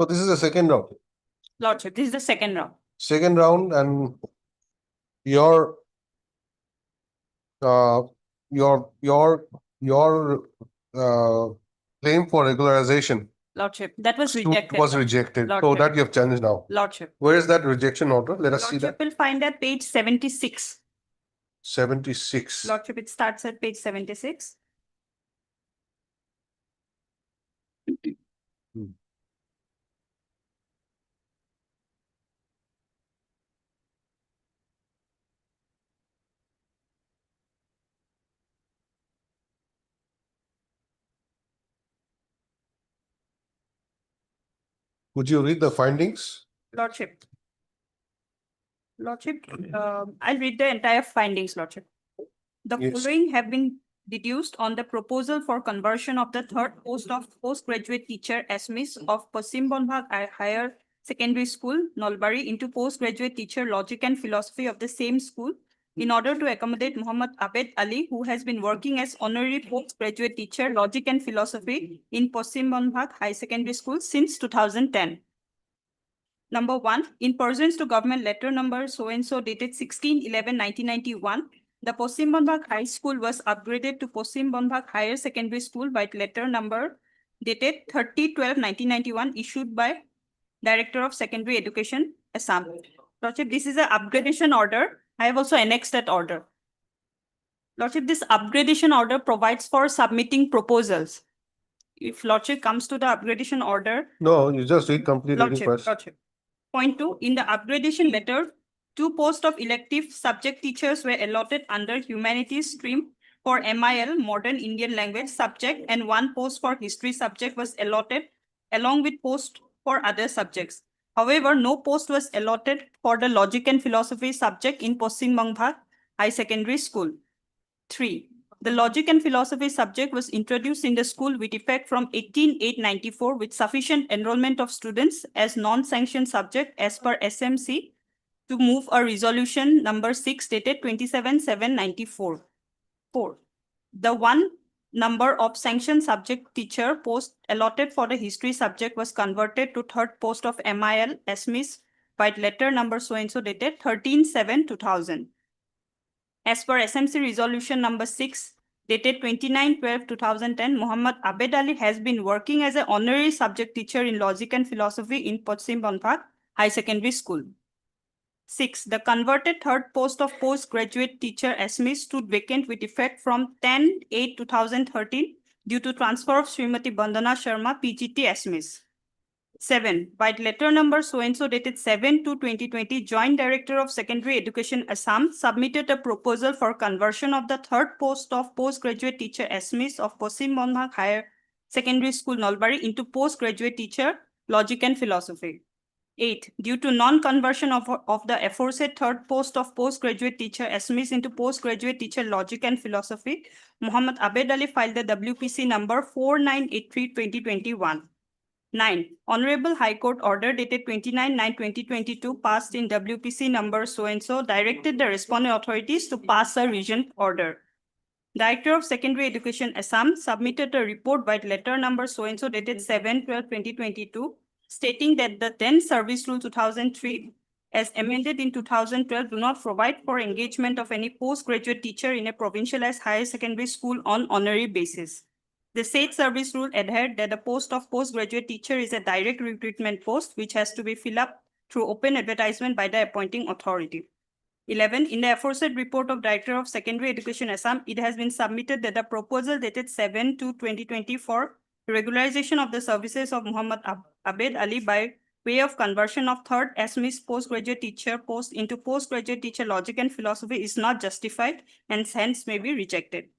So this is the second round. Lordship, this is the second round. Second round and your claim for regularization Lordship, that was suit rejected. was rejected. So Lordship. that you have challenged now. Lordship. Where is that rejection order? Let us see Lordship that. will find at page 76. 76. Lordship, it starts at page 76. Would you read the findings? Lordship. Lordship, I'll read the entire findings, Lordship. The Yes. following have been deduced on the proposal for conversion of the third post of postgraduate teacher SMIS of Pasim Bonbhag Higher Secondary School, Nalbari, into postgraduate teacher logic and philosophy of the same school in order to accommodate Muhammad Abed Ali, who has been working as honorary postgraduate teacher logic and philosophy in Pasim Bonbhag High Secondary School since 2010. Number 1, in pursuance to government letter number so-and-so dated 16/11/1991, the Pasim Bonbhag High School was upgraded to Pasim Bonbhag Higher Secondary School by letter number dated 30/12/1991 issued by Director of Secondary Education, Assam. Lordship, this is an upgradation order. I have also annexed that order. Lordship, this upgradation order provides for submitting proposals. If Lordship comes to the upgradation order, No, you just read complete reading Lordship, first. Lordship. Point 2, in the upgradation letter, 2 posts of elective subject teachers were allotted under humanities stream for MIL, Modern Indian Language subject, and 1 post for history subject was allotted along with post for other subjects. However, no post was allotted for the logic and philosophy subject in Pasim Bonbhag High Secondary School. 3. The logic and philosophy subject was introduced in the school with effect from 18/8/94 with sufficient enrollment of students as non-sanctioned subject as per SMC to move a resolution number 6 dated 27/7/94. 4. The 1 number of sanctioned subject teacher post allotted for the history subject was converted to third post of MIL SMIS by letter number so-and-so dated 13/7/2000. As per SMC resolution number 6 dated 29/12/2010, Muhammad Abed Ali has been working as an honorary subject teacher in logic and philosophy in Pasim Bonbhag High Secondary School. 6. The converted third post of postgraduate teacher SMIS stood vacant with effect from 10/8/2013 due to transfer of Srimati Bandana Sharma PGT SMIS. 7. By letter number so-and-so dated 7/2/2020, Joint Director of Secondary Education Assam submitted a proposal for conversion of the third post of postgraduate teacher SMIS of Pasim Bonbhag Higher Secondary School, Nalbari, into postgraduate teacher logic and philosophy. 8. Due to non-conversion of the aforesaid third post of postgraduate teacher SMIS into postgraduate teacher logic and philosophy, Muhammad Abed Ali filed the WPC number 4983/2021. 9. Honorable High Court order dated 29/9/2022 passed in WPC number so-and-so directed the respondent authorities to pass a regent order. Director of Secondary Education Assam submitted a report by letter number so-and-so dated 7/12/2022 stating that the then Service Rule 2003 as amended in 2012 do not provide for engagement of any postgraduate teacher in a provincialized higher secondary school on honorary basis. The said service rule adhered that the post of postgraduate teacher is a direct recruitment post which has to be filled up through open advertisement by the appointing authority. 11. In the aforesaid report of Director of Secondary Education Assam, it has been submitted that the proposal dated 7/2/2020 for regularization of the services of Muhammad Abed Ali by way of conversion of third SMIS postgraduate teacher post into postgraduate teacher logic and philosophy is not justified and hence may be rejected.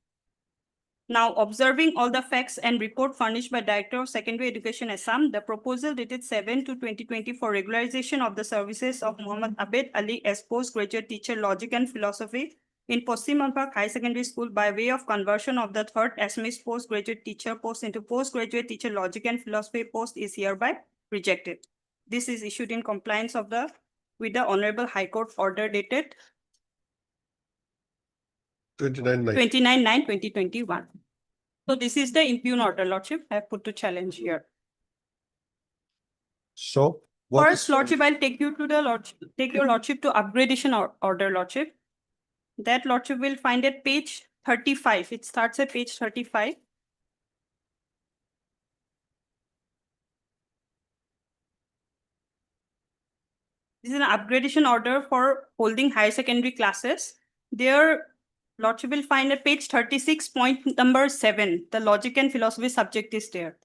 Now, observing all the facts and report furnished by Director of Secondary Education Assam, the proposal dated 7/2/2020 for regularization of the services of Muhammad Abed Ali as postgraduate teacher logic and philosophy in Pasim Bonbhag High Secondary School by way of conversion of the third SMIS postgraduate teacher post into postgraduate teacher logic and philosophy post is hereby rejected. This is issued in compliance with the Honorable High Court order dated 29/9/2021. So this is the impugn order, Lordship. I have put to challenge here. So. what First, is- Lordship, I'll take you to the take your Lordship to upgradation order, Lordship. That Lordship will find at page 35. It starts at page 35. This is an upgradation order for holding higher secondary classes. There, Lordship will find at page 36, point number 7. The logic and philosophy subject is there.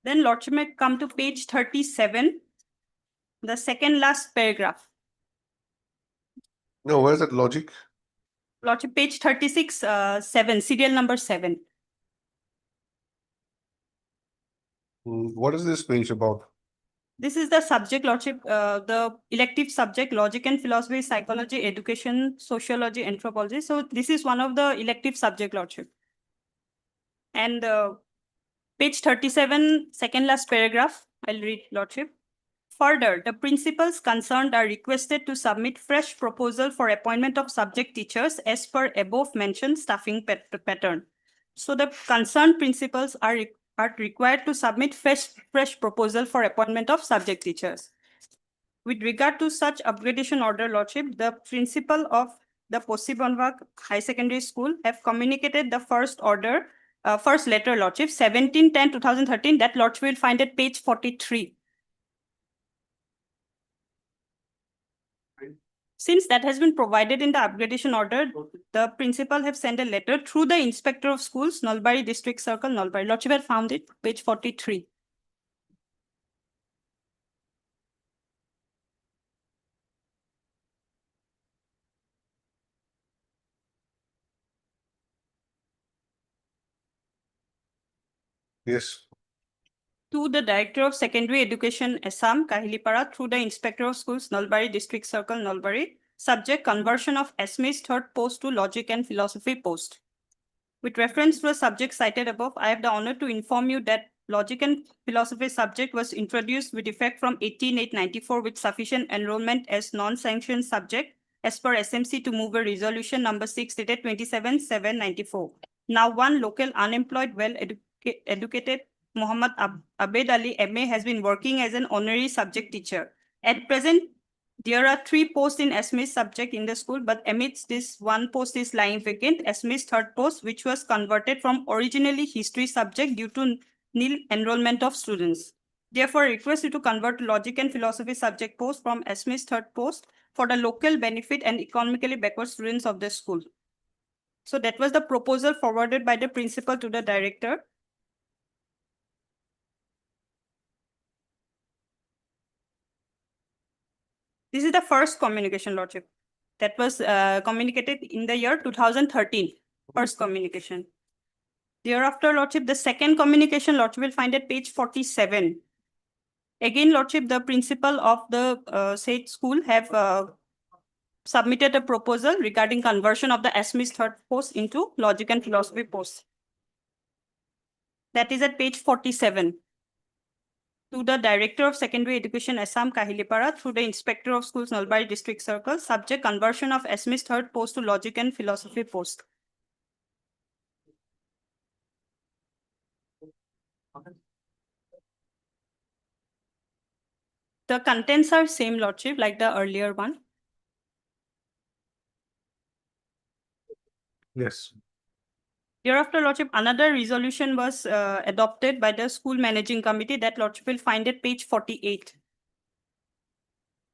Then Lordship may come to page 37, the second last paragraph. No, where's that logic? Lordship, page 36, 7, serial number 7. What is this page about? This is the subject, Lordship, the elective subject, logic and philosophy, psychology, education, sociology, anthropology. So this is one of the elective subject, Lordship. And page 37, second last paragraph, I'll read, Lordship. Further, the principals concerned are requested to submit fresh proposal for appointment of subject teachers as per above mentioned staffing pattern. So the concerned principals are required to submit fresh proposal for appointment of subject teachers. With regard to such upgradation order, Lordship, the principal of the Possi Bonwak High Secondary School have communicated the first order, first letter, Lordship, 17/10/2013, that Lordship will find at page 43. Since that has been provided in the upgradation order, the principal have sent a letter through the inspector of schools, Nalbari District Circle, Nalbari. Lordship had found it, page 43. Yes. To the Director of Secondary Education, Assam, Kahilipara, through the Inspector of Schools, Nalbari District Circle, Nalbari. Subject, conversion of SME's third post to logic and philosophy post. With reference to the subject cited above, I have the honor to inform you that logic and philosophy subject was introduced with effect from 18/8/94 with sufficient enrollment as non-sanctioned subject as per SMC to move a resolution number 6 dated 27/7/94. Now, one local unemployed, well-educated Muhammad Abed Ali MA has been working as an honorary subject teacher. At present, there are 3 posts in SME's subject in the school, but amidst this, one post is lying vacant, SME's third post, which was converted from originally history subject due to nil enrollment of students. Therefore, I request you to convert logic and philosophy subject post from SME's third post for the local benefit and economically backward students of the school. So that was the proposal forwarded by the principal to the director. This is the first communication, Lordship, that was communicated in the year 2013, first communication. Thereafter, Lordship, the second communication, Lordship will find at page 47. Again, Lordship, the principal of the said school have submitted a proposal regarding conversion of the SME's third post into logic and philosophy post. That is at page 47. To the Director of Secondary Education, Assam, Kahilipara, through the Inspector of Schools, Nalbari District Circle, subject conversion of SME's third post to logic and philosophy post. The contents are same, Lordship, like the earlier one. Yes. Thereafter, Lordship, another resolution was adopted by the school managing committee that Lordship will find at page 48.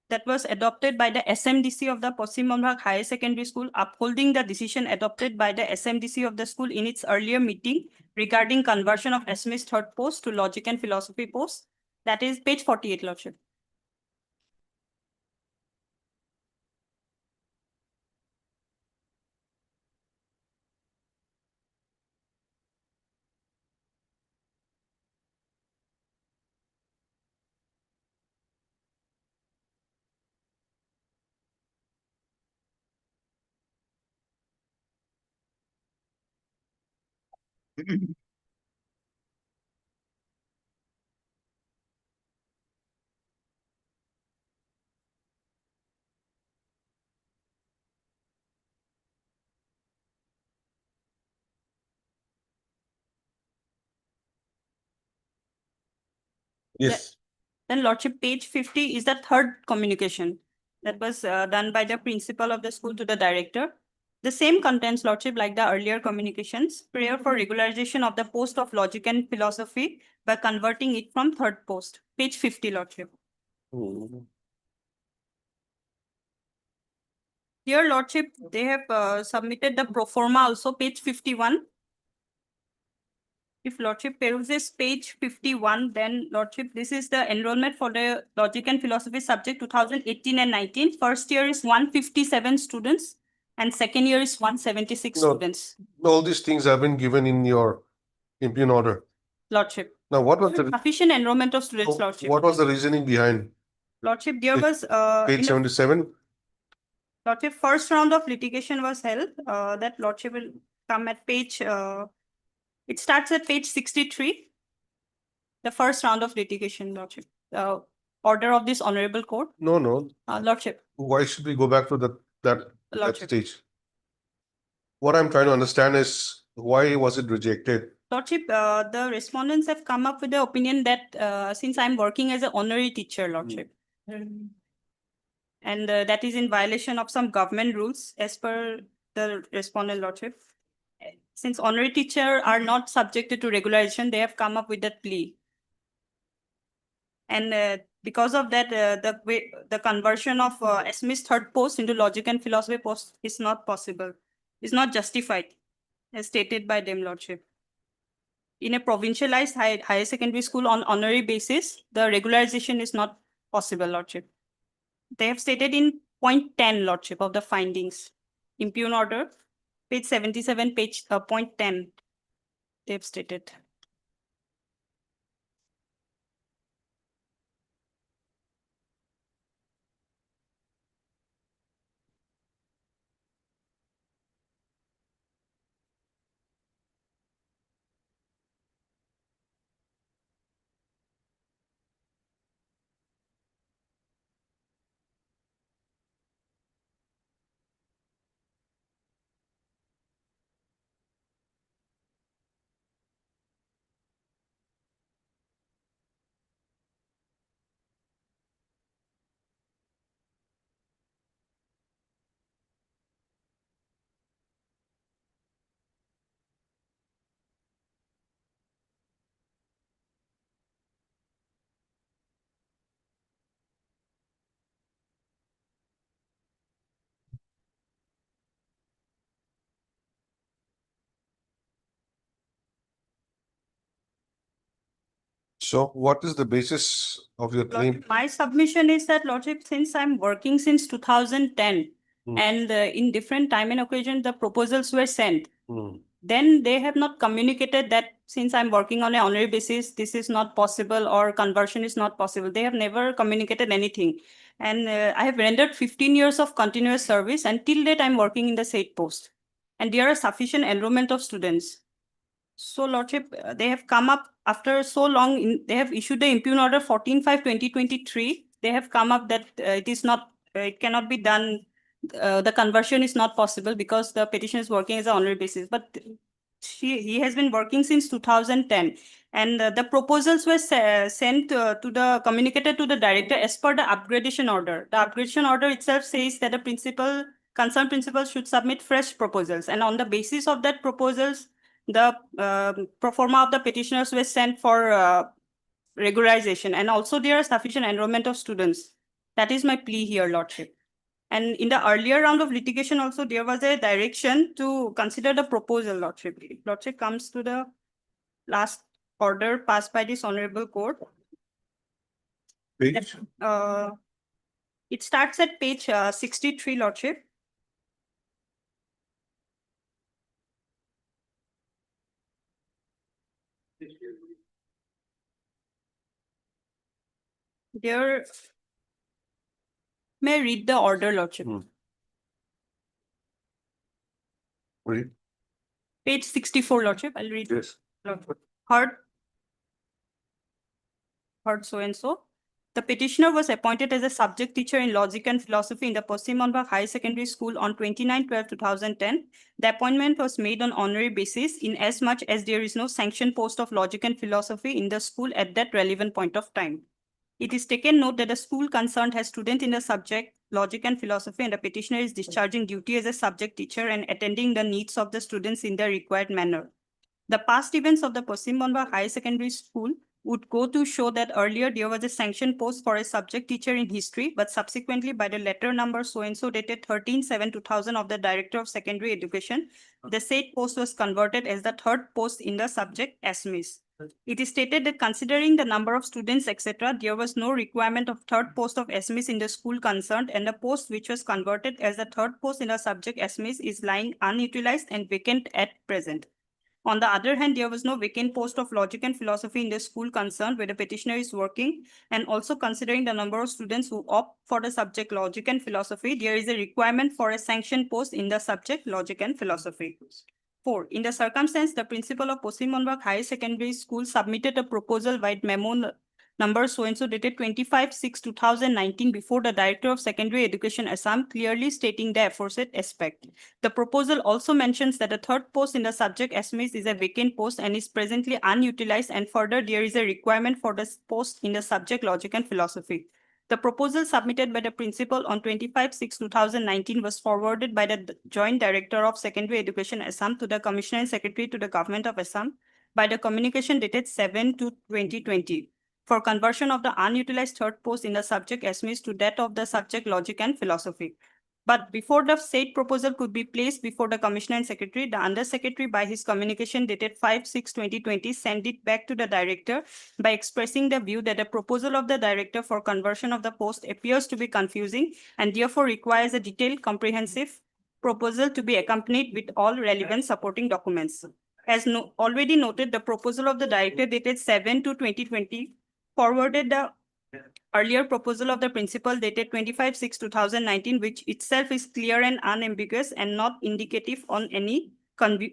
That was adopted by the SMDC of the Possi Bonwak Higher Secondary School, upholding the decision adopted by the SMDC of the school in its earlier meeting regarding conversion of SME's third post to logic and philosophy post. That is page 48, Lordship. Yes. Then Lordship, page 50 is the third communication that was done by the principal of the school to the director. The same contents, Lordship, like the earlier communications, prayer for regularization of the post of logic and philosophy by converting it from third post. Page 50, Lordship. Dear Lordship, they have submitted the pro forma also, page 51. If Lordship peruses page 51, then Lordship, this is the enrollment for the logic and philosophy subject 2018 and 19. First year is 157 students and second year is 176 No. students. All these things have been given in your impugn order. Lordship. Now, what was the Sufficient enrollment of students, Lordship. what was the reasoning behind Lordship, there was in page the 77? Lordship, first round of litigation was held. That Lordship will come at page. It starts at page 63. The first round of litigation, Lordship. Order of this honorable court. No. Lordship. Why should we go back to that Lordship. stage? What I'm trying to understand is why was it rejected? Lordship, the respondents have come up with the opinion that since I'm working as an honorary teacher, Lordship, and that is in violation of some government rules as per the respondent, Lordship. Since honorary teacher are not subjected to regularization, they have come up with that plea. And because of that, the conversion of SMI's third post into logic and philosophy post is not possible, is not justified, as stated by them, Lordship. In a provincialized higher secondary school on honorary basis, the regularization is not possible, Lordship. They have stated in point 10, Lordship, of the findings. Impugn order, page 77, page point 10, they have stated. So what is the basis of your claim? Lordship, my submission is that, Lordship, since I'm working since 2010 and in different time and occasion, the proposals were sent. Then they have not communicated that since I'm working on an honorary basis, this is not possible or conversion is not possible. They have never communicated anything. And I have rendered 15 years of continuous service and till date I'm working in the said post. And there are sufficient enrollment of students. So, Lordship, they have come up after so long, they have issued the impugn order 14/5/2023. They have come up that it is not, it cannot be done. The conversion is not possible because the petition is working as an honorary basis. But he has been working since 2010. And the proposals were sent communicated to the director as per the upgradation order. The upgradation order itself says that the concerned principal should submit fresh proposals. And on the basis of that proposals, the pro forma of the petitioners were sent for regularization. And also there are sufficient enrollment of students. That is my plea here, Lordship. And in the earlier round of litigation also, there was a direction to consider the proposal, Lordship. If Lordship comes to the last order passed by this honorable court. Page? It starts at page 63, Lordship. There, may I read the order, Lordship? Read. Page 64, Lordship. I'll read. Yes. Heard so and so. The petitioner was appointed as a subject teacher in logic and philosophy in the Paschim Monbhag High Secondary School on 29/12/2010. The appointment was made on honorary basis in as much as there is no sanctioned post of logic and philosophy in the school at that relevant point of time. It is taken note that the school concerned has student in the subject logic and philosophy, and the petitioner is discharging duty as a subject teacher and attending the needs of the students in the required manner. The past events of the Paschim Monbhag High Secondary School would go to show that earlier there was a sanctioned post for a subject teacher in history, but subsequently by the letter number so-and-so dated 13/7/2000 of the Director of Secondary Education, the said post was converted as the third post in the subject Assamese. It is stated that considering the number of students, etc., there was no requirement of third post of Assamese in the school concerned, and the post which was converted as the third post in the subject Assamese is lying unutilized and vacant at present. On the other hand, there was no vacant post of logic and philosophy in the school concerned where the petitioner is working, and also considering the number of students who opt for the subject logic and philosophy, there is a requirement for a sanctioned post in the subject logic and philosophy. 4. In the circumstance, the principal of Paschim Monbhag High Secondary School submitted a proposal by memo number so-and-so dated 25/6/2019 before the Director of Secondary Education Assam, clearly stating the aforesaid aspect. The proposal also mentions that the third post in the subject Assamese is a vacant post and is presently unutilized, and further there is a requirement for the post in the subject logic and philosophy. The proposal submitted by the principal on 25/6/2019 was forwarded by the Joint Director of Secondary Education Assam to the Commissioner and Secretary to the Government of Assam by the communication dated 7/2/2020 for conversion of the unutilized third post in the subject Assamese to that of the subject logic and philosophy. But before the said proposal could be placed before the Commissioner and Secretary, the Undersecretary by his communication dated 5/6/2020 sent it back to the Director by expressing the view that the proposal of the Director for conversion of the post appears to be confusing and therefore requires a detailed, comprehensive proposal to be accompanied with all relevant supporting documents. As already noted, the proposal of the Director dated 7/2/2020 forwarded the earlier proposal of the principal dated 25/6/2019, which itself is clear and unambiguous and not indicative on any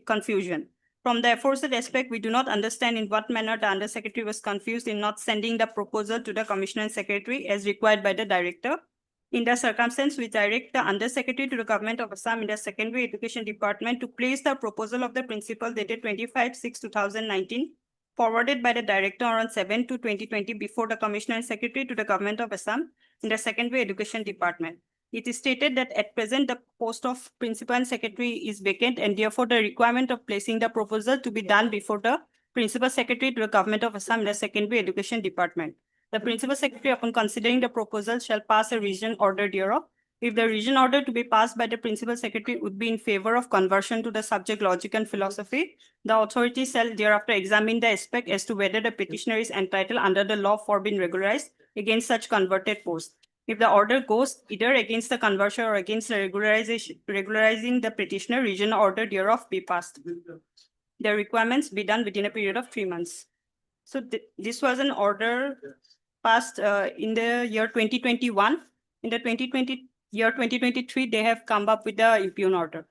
confusion. From the aforesaid aspect, we do not understand in what manner the Undersecretary was confused in not sending the proposal to the Commissioner and Secretary as required by the Director. In the circumstance, we direct the Undersecretary to the Government of Assam in the Secondary Education Department to place the proposal of the principal dated 25/6/2019 forwarded by the Director on 7/2/2020 before the Commissioner and Secretary to the Government of Assam in the Secondary Education Department. It is stated that at present the post of Principal and Secretary is vacant, and therefore the requirement of placing the proposal to be done before the Principal Secretary to the Government of Assam in the Secondary Education Department. The Principal Secretary, upon considering the proposal, shall pass a revision order thereof. If the revision order to be passed by the Principal Secretary would be in favor of conversion to the subject logic and philosophy, the authority shall thereafter examine the aspect as to whether the petitioner is entitled under the law for being regularized against such converted post. If the order goes either against the conversion or against the regularizing the petitioner, revision order thereof be passed. The requirements be done within a period of 3 months. So this was an order passed in the year 2021. In the 2023, they have come up with the impugn order.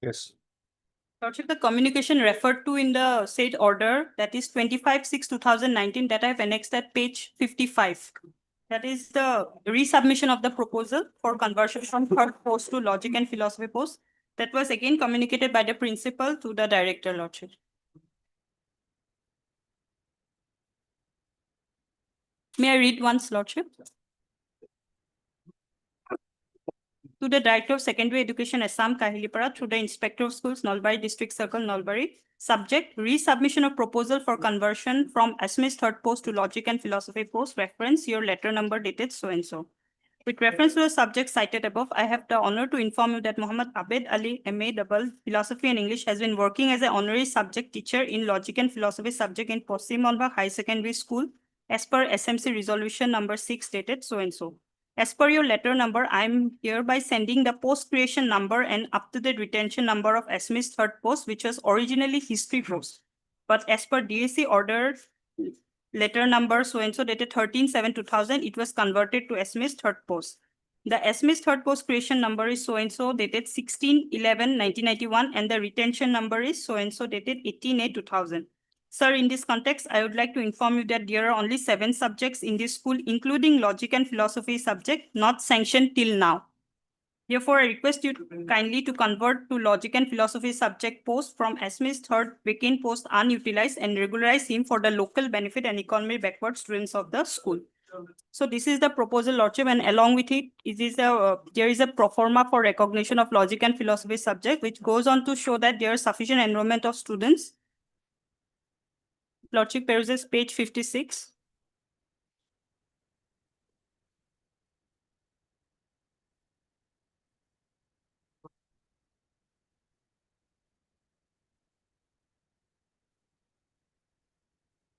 Yes. Lordship, the communication referred to in the said order, that is 25/6/2019, that I have annexed at page 55. That is the resubmission of the proposal for conversion from third post to logic and philosophy post. That was again communicated by the principal to the Director, Lordship. May I read once, Lordship? To the Director of Secondary Education, Assam, Kahilipara, through the Inspector of Schools, Nalbari District Circle, Nalbari. Subject, resubmission of proposal for conversion from Assamese third post to logic and philosophy post. Reference your letter number dated so-and-so. With reference to the subject cited above, I have the honor to inform you that Muhammad Abed Ali, MA Double Philosophy and English, has been working as an honorary subject teacher in logic and philosophy subject in Paschim Monbhag High Secondary School as per SMC resolution number 6 dated so-and-so. As per your letter number, I'm hereby sending the post creation number and up-to-date retention number of SME's third post, which was originally history post. But as per DSC order, letter number so-and-so dated 13/7/2000, it was converted to SME's third post. The SME's third post creation number is so-and-so dated 16/11/1991, and the retention number is so-and-so dated 18/8/2000. Sir, in this context, I would like to inform you that there are only 7 subjects in this school, including logic and philosophy subject, not sanctioned till now. Therefore, I request you kindly to convert to logic and philosophy subject post from SME's third vacant post unutilized and regularize him for the local benefit and economy backward students of the school. So this is the proposal, Lordship, and along with it, there is a pro forma for recognition of logic and philosophy subject, which goes on to show that there is sufficient enrollment of students. Lordship peruses page 56.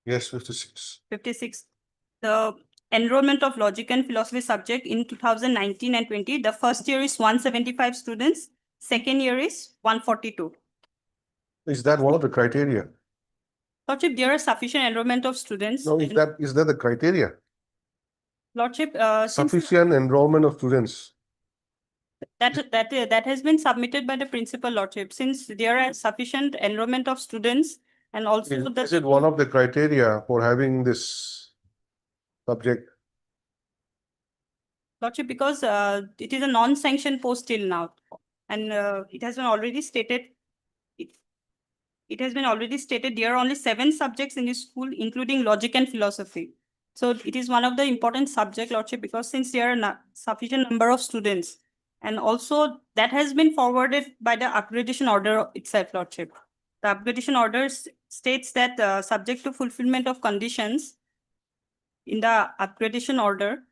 Yes, 56. 56. The enrollment of logic and philosophy subject in 2019 and 20, the first year is 175 students, second year is 142. Is that one of the criteria? Lordship, there are sufficient enrollment of students. No, is that the criteria? Lordship, since Sufficient enrollment of students. that has been submitted by the principal, Lordship, since there are sufficient enrollment of students and also Is it one of the criteria for having this subject? Lordship, because it is a non-sanctioned post till now, and it has been already stated. It has been already stated there are only 7 subjects in this school, including logic and philosophy. So it is one of the important subject, Lordship, because since there are sufficient number of students, and also that has been forwarded by the accreditation order itself, Lordship. The accreditation order states that subject to fulfillment of conditions in the accreditation order.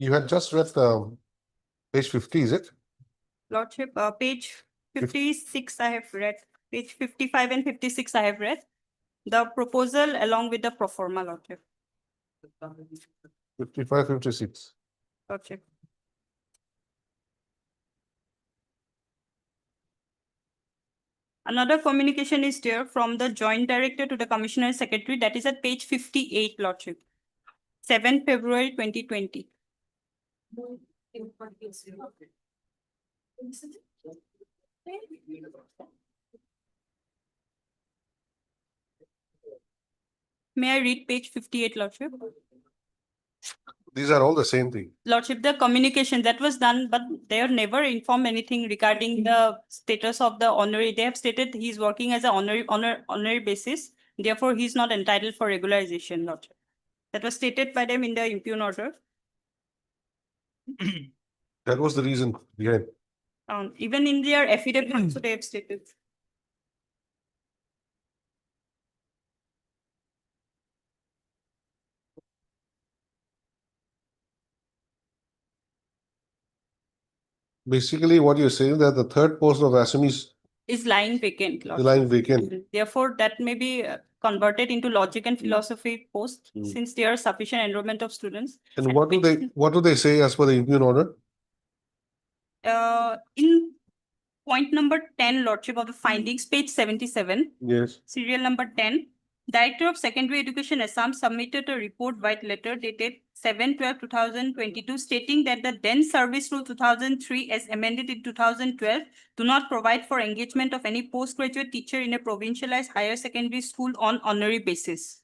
You had just read page 50, is it? Lordship, page 56 I have read, page 55 and 56 I have read. The proposal along with the pro forma, Lordship. 55, 56. Lordship. Another communication is there from the Joint Director to the Commissioner Secretary, that is at page 58, Lordship. 7 February 2020. May I read page 58, Lordship? These are all the same thing. Lordship, the communication that was done, but they have never informed anything regarding the status of the honorary. They have stated he's working as an honorary basis. Therefore, he's not entitled for regularization, Lordship. That was stated by them in the impugn order. That was the reason behind. Even in their affidavit, also they have stated. Basically, what you're saying that the third post of Assamese Is lying vacant, is Lordship. lying vacant. Therefore, that may be converted into logic and philosophy post, since there are sufficient enrollment of students. And what do they say as per the impugn order? In point number 10, Lordship, of the findings, page 77, Yes. serial number 10, Director of Secondary Education Assam submitted a report white letter dated 7/12/2022 stating that the then Service Rule 2003 as amended in 2012 do not provide for engagement of any postgraduate teacher in a provincialized higher secondary school on honorary basis.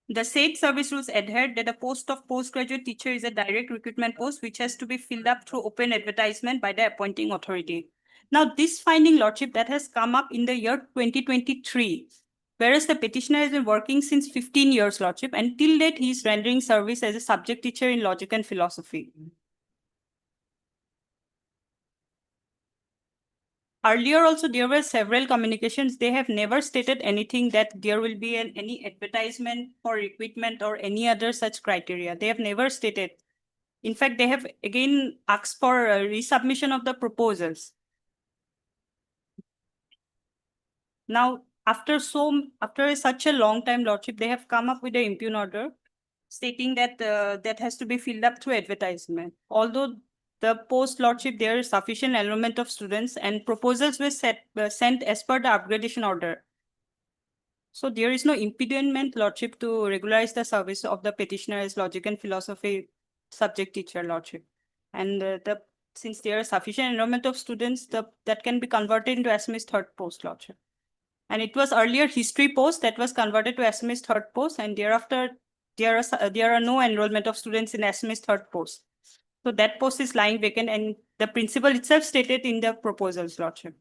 The said service rules adhere that the post of postgraduate teacher is a direct recruitment post which has to be filled up through open advertisement by the appointing authority. Now, this finding, Lordship, that has come up in the year 2023, whereas the petitioner has been working since 15 years, Lordship, and till date he is rendering service as a subject teacher in logic and philosophy. Earlier also, there were several communications. They have never stated anything that there will be any advertisement for recruitment or any other such criteria. They have never stated. In fact, they have again asked for a resubmission of the proposals. Now, after such a long time, Lordship, they have come up with an impugn order stating that that has to be filled up through advertisement. Although the post, Lordship, there is sufficient enrollment of students and proposals were sent as per the upgradation order. So there is no impediment, Lordship, to regularize the service of the petitioner as logic and philosophy subject teacher, Lordship. And since there is sufficient enrollment of students, that can be converted into SME's third post, Lordship. And it was earlier history post that was converted to SME's third post, and thereafter there are no enrollment of students in SME's third post. So that post is lying vacant, and the principal itself stated in the proposals, Lordship.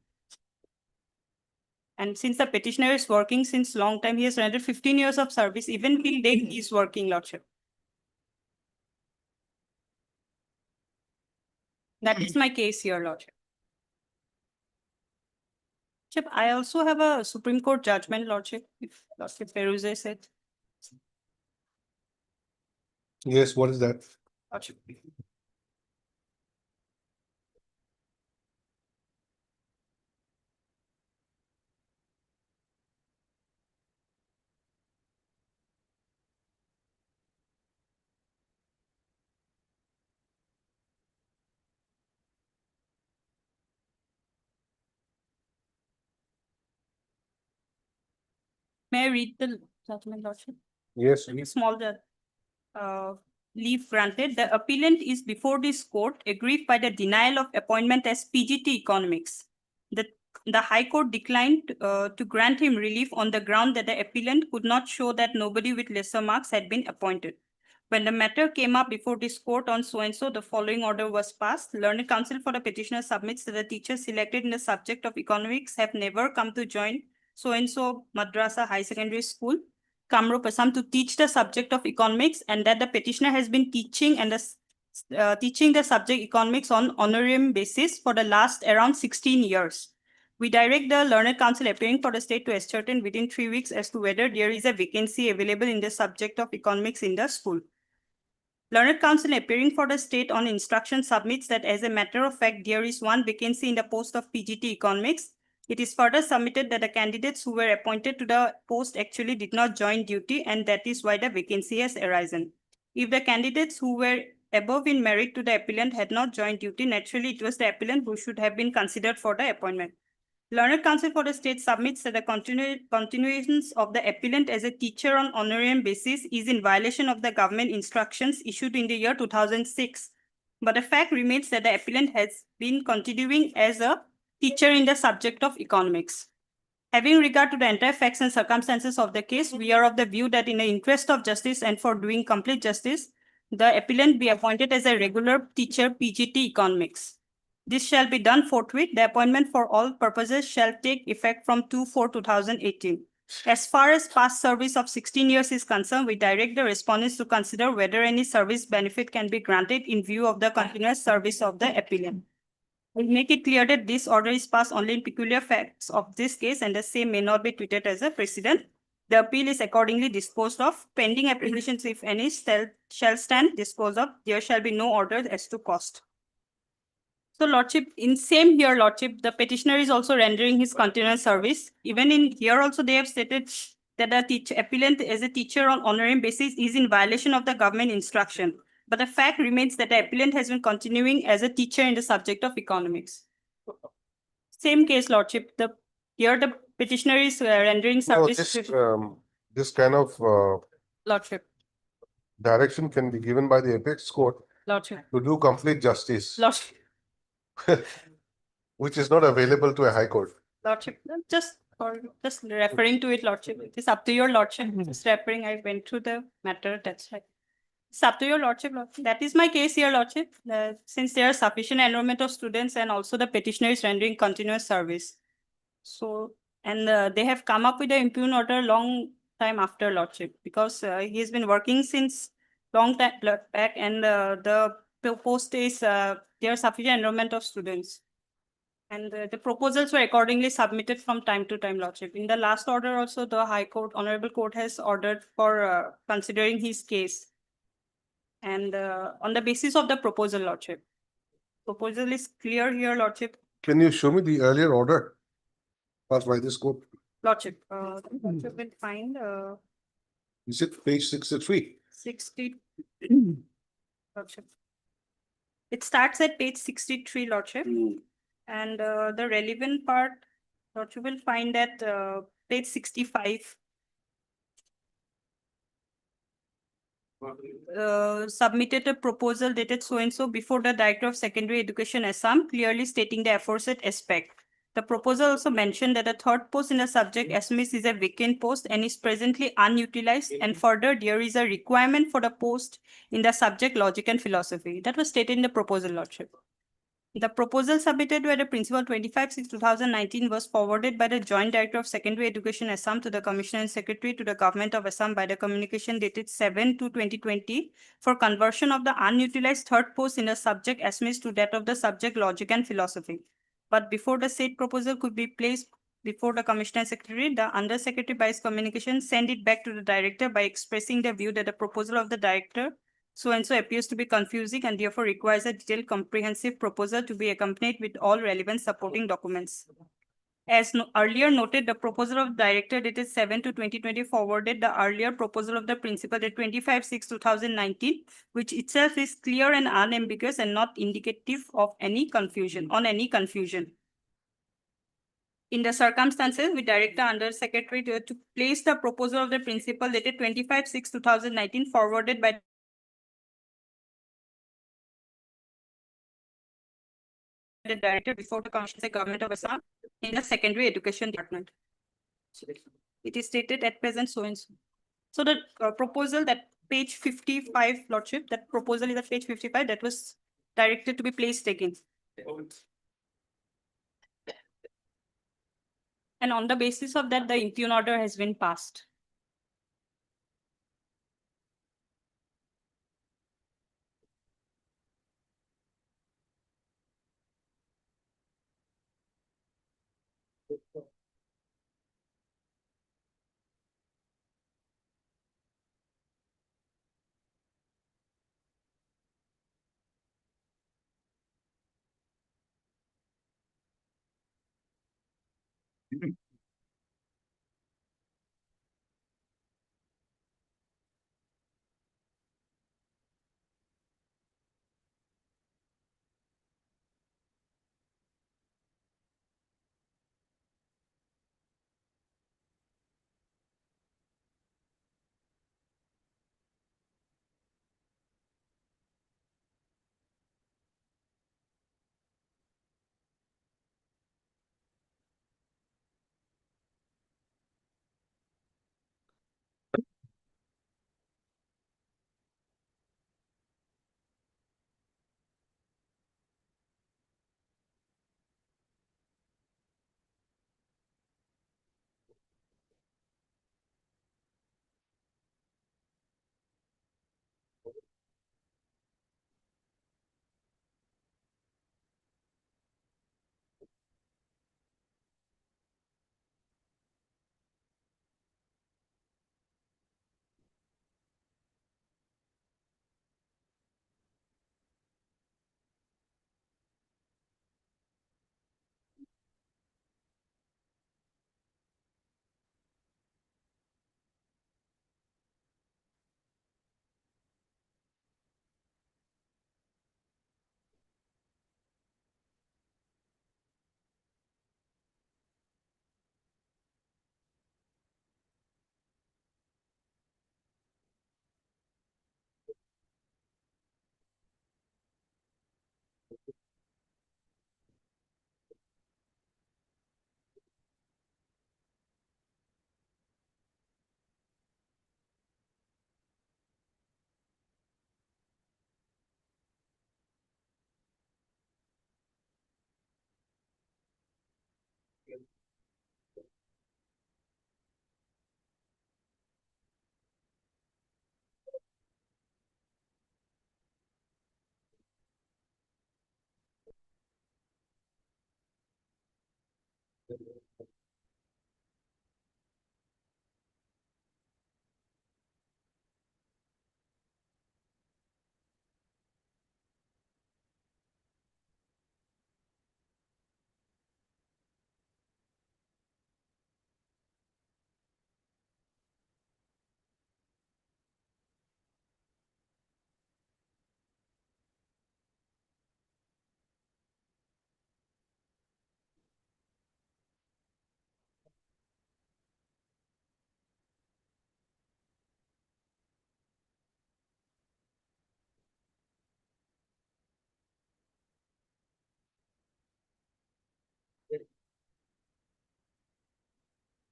And since the petitioner is working since long time, he has rendered 15 years of service, even till date he is working, Lordship. That is my case here, Lordship. I also have a Supreme Court judgment, Lordship, if Lordship peruses it. Yes, what is that? Lordship. May I read the judgment, Lordship? Yes. Small leave granted. The appellant is before this court aggrieved by the denial of appointment as PGT Economics. The High Court declined to grant him relief on the ground that the appellant could not show that nobody with lesser marks had been appointed. When the matter came up before this court on so-and-so, the following order was passed. Learned Counsel for the petitioner submits that the teachers selected in the subject of economics have never come to join so-and-so Madrasa High Secondary School, Kamrup, Assam, to teach the subject of economics, and that the petitioner has been teaching the subject economics on honorarium basis for the last around 16 years. We direct the Learned Counsel appearing for the state to ascertain within 3 weeks as to whether there is a vacancy available in the subject of economics in the school. Learned Counsel appearing for the state on instruction submits that as a matter of fact, there is one vacancy in the post of PGT Economics. It is further submitted that the candidates who were appointed to the post actually did not join duty, and that is why the vacancy has arisen. If the candidates who were above in merit to the appellant had not joined duty, naturally it was the appellant who should have been considered for the appointment. Learned Counsel for the state submits that the continuations of the appellant as a teacher on honorarium basis is in violation of the government instructions issued in the year 2006. But the fact remains that the appellant has been continuing as a teacher in the subject of economics. Having regard to the entire facts and circumstances of the case, we are of the view that in the interest of justice and for doing complete justice, the appellant be appointed as a regular teacher PGT Economics. This shall be done forthwith. The appointment for all purposes shall take effect from 2/4/2018. As far as past service of 16 years is concerned, we direct the respondents to consider whether any service benefit can be granted in view of the continuous service of the appellant. We make it clear that this order is passed only in peculiar facts of this case, and the same may not be treated as a precedent. The appeal is accordingly disposed of. Pending applications, if any, shall stand disposed of. There shall be no order as to cost. So, Lordship, in same here, Lordship, the petitioner is also rendering his continuous service. Even in here also, they have stated that the appellant as a teacher on honorarium basis is in violation of the government instruction. But the fact remains that the appellant has been continuing as a teacher in the subject of economics. Same case, Lordship. Here the petitioner is rendering service. This kind of Lordship. direction can be given by the apex court Lordship. to do complete justice, Lordship. which is not available to a high court. Lordship, just referring to it, Lordship. It is up to your Lordship. Just referring, I went through the matter, that's right. It's up to your lordship. That is my case here, lordship. Since there are sufficient enrollment of students and also the petitioner is rendering continuous service. So, and they have come up with the impugn order long time after lordship because he has been working since long time back and the post is there are sufficient enrollment of students. And the proposals were accordingly submitted from time to time, lordship. In the last order also, the High Court, Honorable Court has ordered for considering his case. And on the basis of the proposal, lordship. Proposal is clear here, lordship. Can you show me the earlier order passed by this court? Lordship, lordship will find Is it page 63? 60. Lordship. It starts at page 63, lordship. And the relevant part, lordship will find at page 65. Submitted a proposal dated so-and-so before the Director of Secondary Education Assam, clearly stating the aforesaid aspect. The proposal also mentioned that the third post in the subject Assamese is a vacant post and is presently unutilized, and further there is a requirement for the post in the subject Logic and Philosophy. That was stated in the proposal, lordship. The proposal submitted by the Principal 25/6/2019 was forwarded by the Joint Director of Secondary Education Assam to the Commissioner and Secretary to the Government of Assam by the communication dated 7/2/2020 for conversion of the unutilized third post in the subject Assamese to that of the subject Logic and Philosophy. But before the said proposal could be placed before the Commissioner and Secretary, the Under Secretary by his communication sent it back to the Director by expressing the view that the proposal of the Director so-and-so appears to be confusing and therefore requires a detailed comprehensive proposal to be accompanied with all relevant supporting documents. As earlier noted, the proposal of Director dated 7/2/2020 forwarded the earlier proposal of the Principal dated 25/6/2019, which itself is clear and unambiguous and not indicative of any confusion, In the circumstances, we direct the Under Secretary to place the proposal of the Principal dated 25/6/2019 forwarded by the Director before the Commissioner Government of Assam in the Secondary Education Department. It is stated at present so and so. So the proposal that page 55, lordship, that proposal is at page 55 that was directed to be placed again. And on the basis of that, the impugn order has been passed.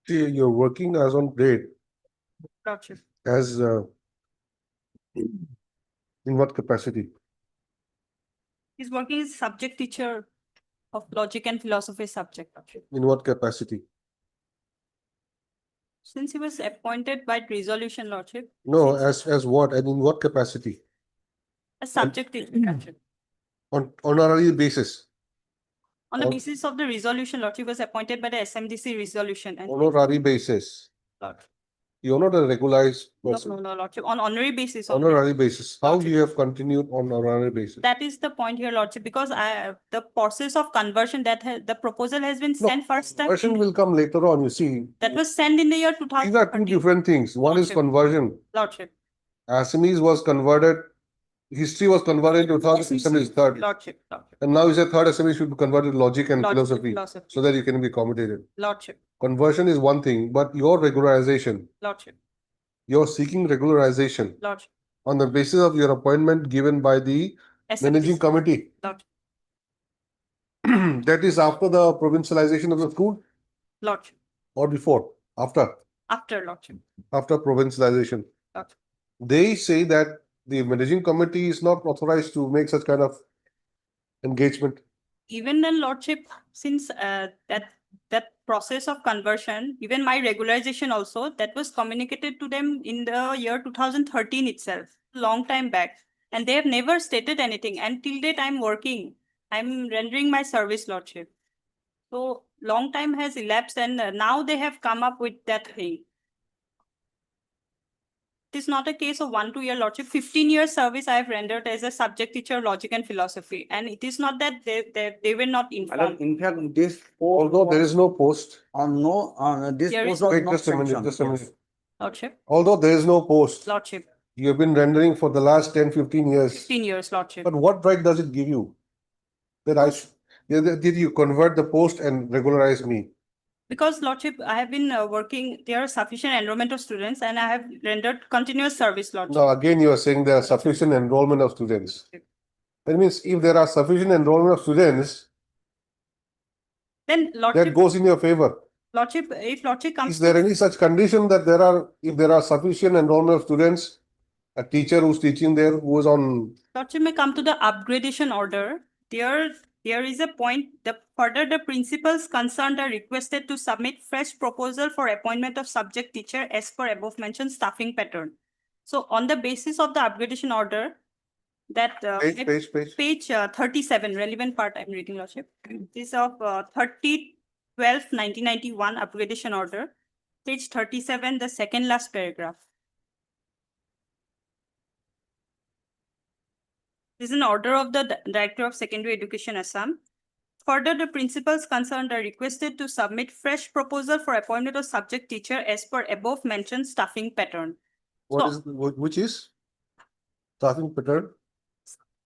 See, you're working as on grade, Lordship. as in what capacity? He's working as subject teacher of logic and philosophy subject, Lordship. In what capacity? Since he was appointed by resolution, Lordship, No, as what and in what capacity? a subject teacher, Lordship. On honorary basis, On the On- basis of the resolution, Lordship was appointed by the SMDC resolution and. honorary basis. Lordship. You're not a regularized No, person. no, Lordship, on honorary basis. only. Honorary basis. How you have continued on honorary basis? That is the point here, Lordship, because the process of conversion the proposal has been No, sent first time. Conversion will come later on, you see. That was sent in the year two These are two thousand, different things. One is Lordship. conversion. Lordship, Assamese was converted, history was converted to third, Assamese third. Lordship, And now you say third Assamese should be converted to logic and Logic, philosophy, philosophy. so that you can be accommodated. Lordship, Conversion is one thing, but your regularization, Lordship, you're seeking regularization Lordship. on the basis of your appointment given by the managing SMDC, committee. Lordship, That is after the provincialization of the school Lordship, or before? After Lordship, provincialization. Lordship. They say that the managing committee is not authorized to make such kind of engagement. Even then, Lordship, since that process of conversion, even my regularization also, that was communicated to them in the year 2013 itself, long time back. And they have never stated anything. And till date, I'm working. I'm rendering my service, Lordship. So long time has elapsed and now they have come up with that thing. It is not a case of 1-2 year, Lordship. 15 years service I have rendered as a subject teacher of logic and philosophy. And it is not that they were not informed. In fact, this. Although there is no post. This There post is- was Wait, not just a minute, sanctioned. just a minute. Lordship, Although there is no post, Lordship, you have been rendering for the last 10-15 years. 15 years, Lordship. But what right does it give you? That did you convert the post and regularize me? Because Lordship, I have been working, there are sufficient enrollment of students and I have rendered continuous service, Lordship. Now, again, you are saying there are sufficient enrollment of students. That means if there are sufficient enrollment of students, Then that Lordship, goes in your favor. Lordship, if Lordship comes. Is there any such condition that if there are sufficient enrollment of students, a teacher who's teaching there who is on, Lordship may come to the upgradation order. There is a point, further the principals concerned are requested to submit fresh proposal for appointment of subject teacher as per above mentioned staffing pattern. So on the basis of the upgradation order, that page 37, relevant part I'm reading, Lordship. This is of 30/12/1991 upgradation order, page 37, the second last paragraph. This is an order of the Director of Secondary Education, Assam. Further, the principals concerned are requested to submit fresh proposal for appointment of subject teacher as per above mentioned staffing pattern. which is staffing pattern?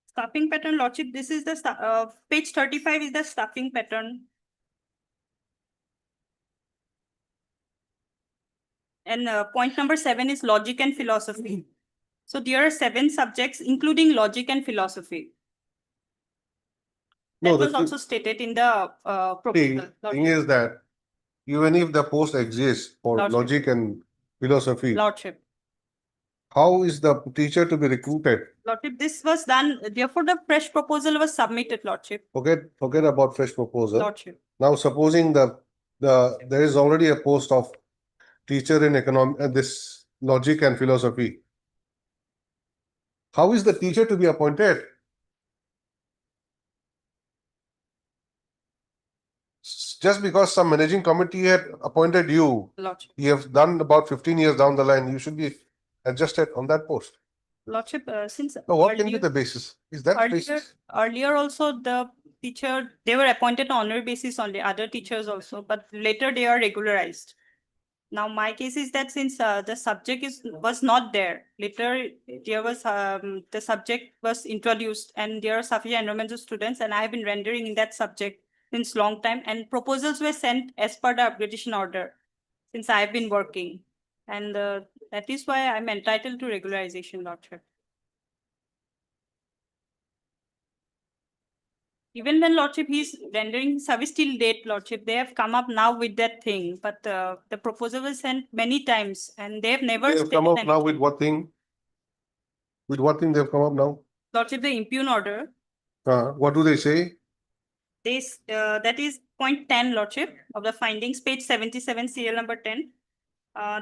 Staffing pattern, Lordship, this is the page 35 is the staffing pattern. And point number 7 is logic and philosophy. So there are 7 subjects, including logic and philosophy. That No, was the also stated in the proposal. thing is that even if the post exists for Lordship. logic and philosophy, Lordship. how is the teacher to be recruited? Lordship, this was done, therefore the fresh proposal was submitted, Lordship. Forget about fresh proposal. Lordship. Now, supposing there is already a post of teacher in this logic and philosophy. How is the teacher to be appointed? just because some managing committee had appointed you, Lordship. you have done about 15 years down the line, you should be adjusted on that post. Lordship, since So what can be earlier- the basis? Is that Earlier, basis? earlier also the teacher, they were appointed on honorary basis only, other teachers also, but later they are regularized. Now, my case is that since the subject was not there, later there was the subject was introduced and there are sufficient enrollments of students, and I have been rendering in that subject since long time, and proposals were sent as per the upgradation order since I have been working, and that is why I'm entitled to regularization, Lordship. Even when Lordship, he's rendering service till date, Lordship, they have come up now with that thing, but the proposal was sent many times and they have never. They have come stated up now anything. with what thing? With what thing they've come up now? Lordship, the impugn order, What do they say? this, that is point 10, Lordship, of the findings, page 77, serial number 10.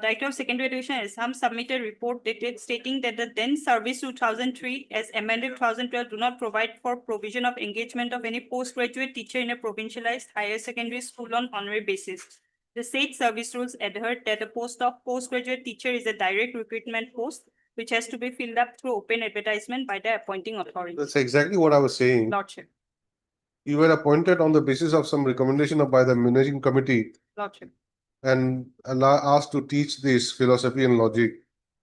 Director of Secondary Education Assam submitted report dated stating that the then service 2003 as amended 2012 do not provide for provision of engagement of any postgraduate teacher in a provincialized higher secondary school on honorary basis. The said service rules adhere that the post of postgraduate teacher is a direct recruitment post which has to be filled up through open advertisement by the appointing authority. That's exactly what I was saying. Lordship, You were appointed on the basis of some recommendation by the managing committee Lordship. and asked to teach this philosophy and logic.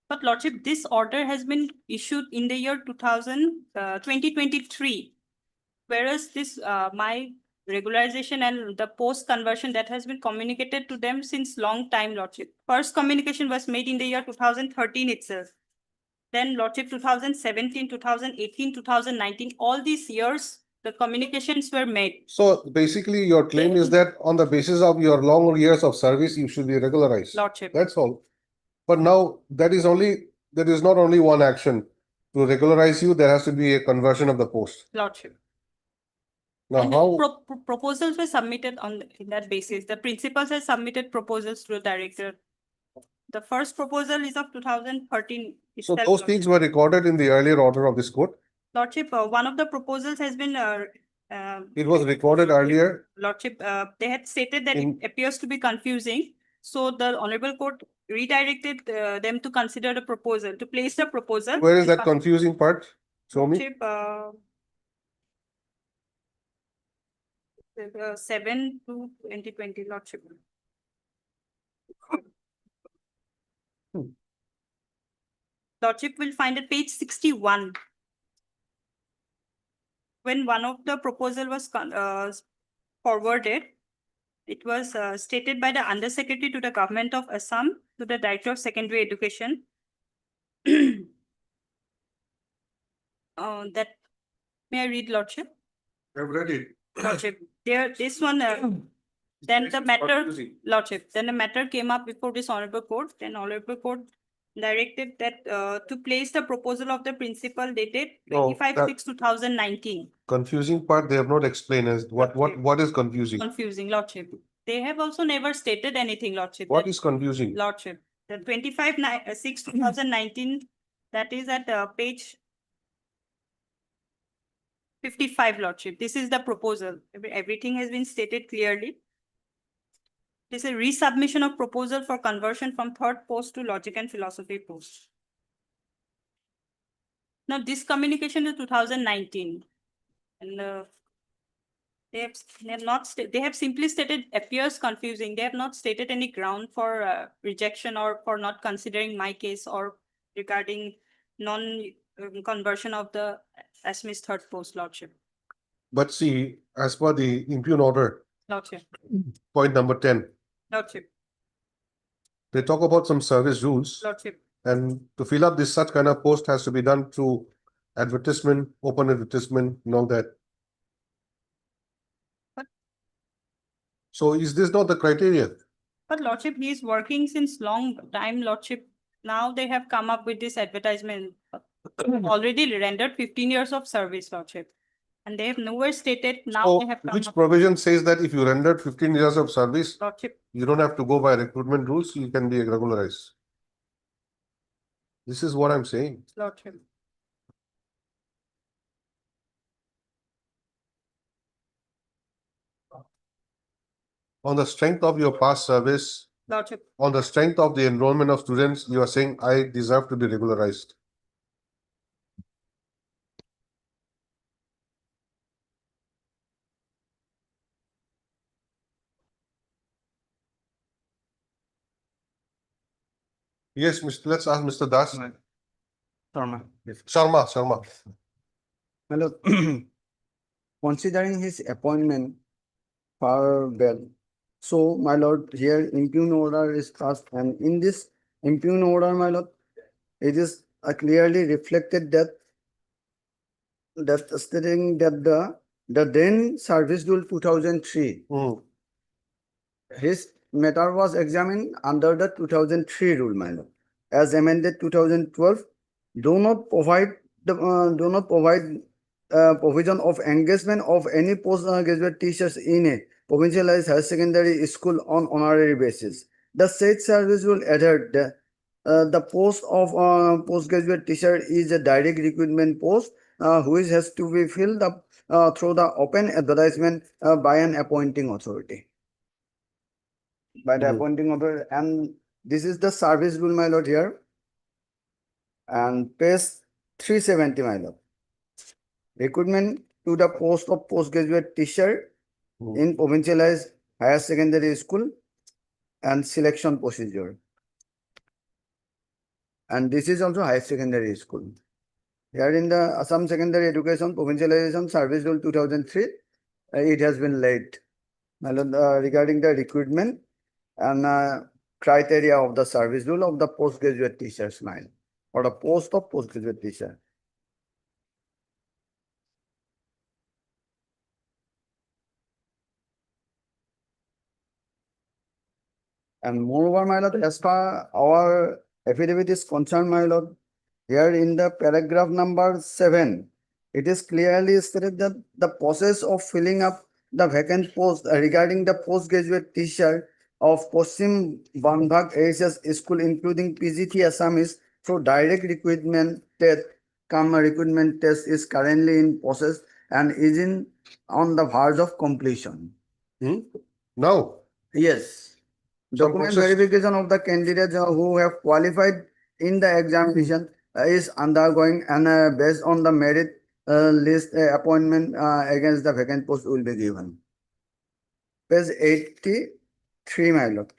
But Lordship, this order has been issued in the year 2023. Whereas this, my regularization and the post conversion that has been communicated to them since long time, Lordship. First communication was made in the year 2013 itself. Then Lordship 2017, 2018, 2019, all these years, the communications were made. So basically, your claim is that on the basis of your long years of service, you should be regularized. Lordship. That's all. But now there is not only one action. To regularize you, there has to be a conversion of the post. Lordship. Now, And how, proposals were submitted in that basis. The principals have submitted proposals to the director. The first proposal is of 2013. so itself, those things were recorded in the earlier order of this court. Lordship, one of the proposals has been. It was recorded earlier. Lordship, they had stated that In- it appears to be confusing. So the Honorable Court redirected them to consider the proposal, to place the proposal. Where is that confusing part? Show me. Lordship, 7 to 2020, Lordship. Lordship will find at page 61. When one of the proposal was forwarded, it was stated by the Undersecretary to the Government of Assam to the Director of Secondary Education. That, may I read, Lordship? I've read it. Lordship, there, this one, then the matter, Lordship, then the matter came up before this Honorable Court, then Honorable Court directed that to place the proposal of the principal dated No, 25/6/2019. Confusing part, they have not explained as what is confusing. Confusing, Lordship. They have also never stated anything, Lordship. What that- is confusing? Lordship, the 25/6/2019, that is at page 55, Lordship. This is the proposal. Everything has been stated clearly. This is a resubmission of proposal for conversion from third post to logic and philosophy post. Now, this communication is 2019. And they have simply stated appears confusing. They have not stated any ground for rejection or for not considering my case or regarding non-conversion of the Assamese third post, Lordship. But see, as per the impugn order, Lordship, point number 10, Lordship, they talk about some service rules. Lordship. And to fill up this such kind of post has to be done through advertisement, open advertisement, and all that. But- So is this not the criteria? But Lordship, he is working since long time, Lordship. Now they have come up with this advertisement. Already rendered 15 years of service, Lordship. And they have nowhere stated, now So they have come which up, provision says that if you rendered 15 years of service, Lordship. you don't have to go by recruitment rules, you can be regularized. This is what I'm saying. Lordship. On the strength of your past service, Lordship, on the strength of the enrollment of students, you are saying I deserve to be regularized. Yes, let's ask Mr. Das. Sharma. Yes. Sharma. My lord, considering his appointment for bail. So, my lord, here impugn order is passed, and in this impugn order, my lord, it is clearly reflected that stating that the then service rule 2003, his matter was examined under the 2003 rule, my lord, as amended 2012, do not provide provision of engagement of any postgraduate teachers in a provincialized higher secondary school on honorary basis. The said service rule adhered that the post of postgraduate teacher is a direct recruitment post which has to be filled up through the open advertisement by an appointing authority. By the appointing authority, and this is the service rule, my lord, here. And page 370, my lord. Recruitment to the post of postgraduate teacher in provincialized higher secondary school and selection procedure. And this is also higher secondary school. Here in the Assam Secondary Education Provincialization Service Rule 2003, it has been laid, my lord, regarding the recruitment and criteria of the service rule of the postgraduate teachers, my lord, or the post of postgraduate teacher. And moreover, my lord, as far our affidavit is concerned, my lord, here in the paragraph number 7, it is clearly stated that the process of filling up the vacant post regarding the postgraduate teacher of Paschim Banbhag AHS school, including PGT Assamese, through direct recruitment test, recruitment test is currently in process and is on the verge of completion. Now? Yes. Document verification of the candidates who have qualified in the examination is undergoing, and based on the merit list, appointment against the vacant post will be given. Page 83, my lord.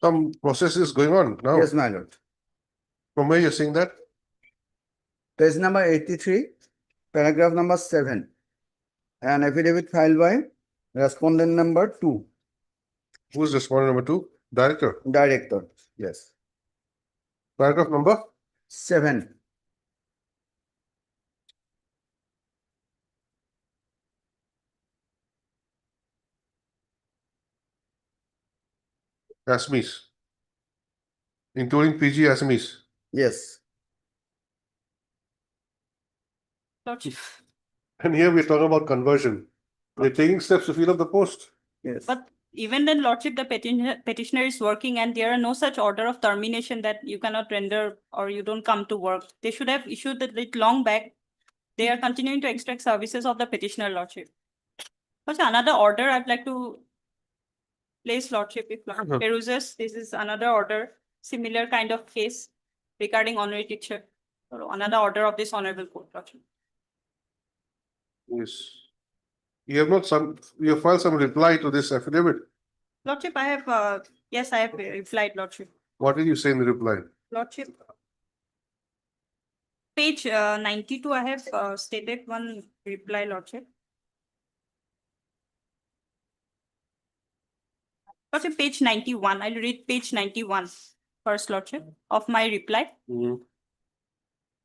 Some process is going on now. Yes, my lord. From where you're saying that? Page number 83, paragraph number 7. An affidavit filed by respondent number 2. Who's respondent number 2? Director. Director, yes. Paragraph number? 7. Assamese. Including PG Assamese. Yes. Lordship. And here we're talking about conversion. They're taking steps to fill up the post. Yes. But even then, Lordship, the petitioner is working and there are no such order of termination that you cannot render or you don't come to work. They should have issued it long back. They are continuing to extract services of the petitioner, Lordship. But another order I'd like to place, Lordship, if Lordship peruses, this is another order, similar kind of case regarding honorary teacher. Or another order of this honorable court, Lordship. Yes. You have filed some reply to this affidavit. Lordship, I have, yes, I have replied, Lordship. What did you say in the reply? Lordship. Page 92, I have stated one reply, Lordship. Lordship, page 91, I'll read page 91 first, Lordship, of my reply.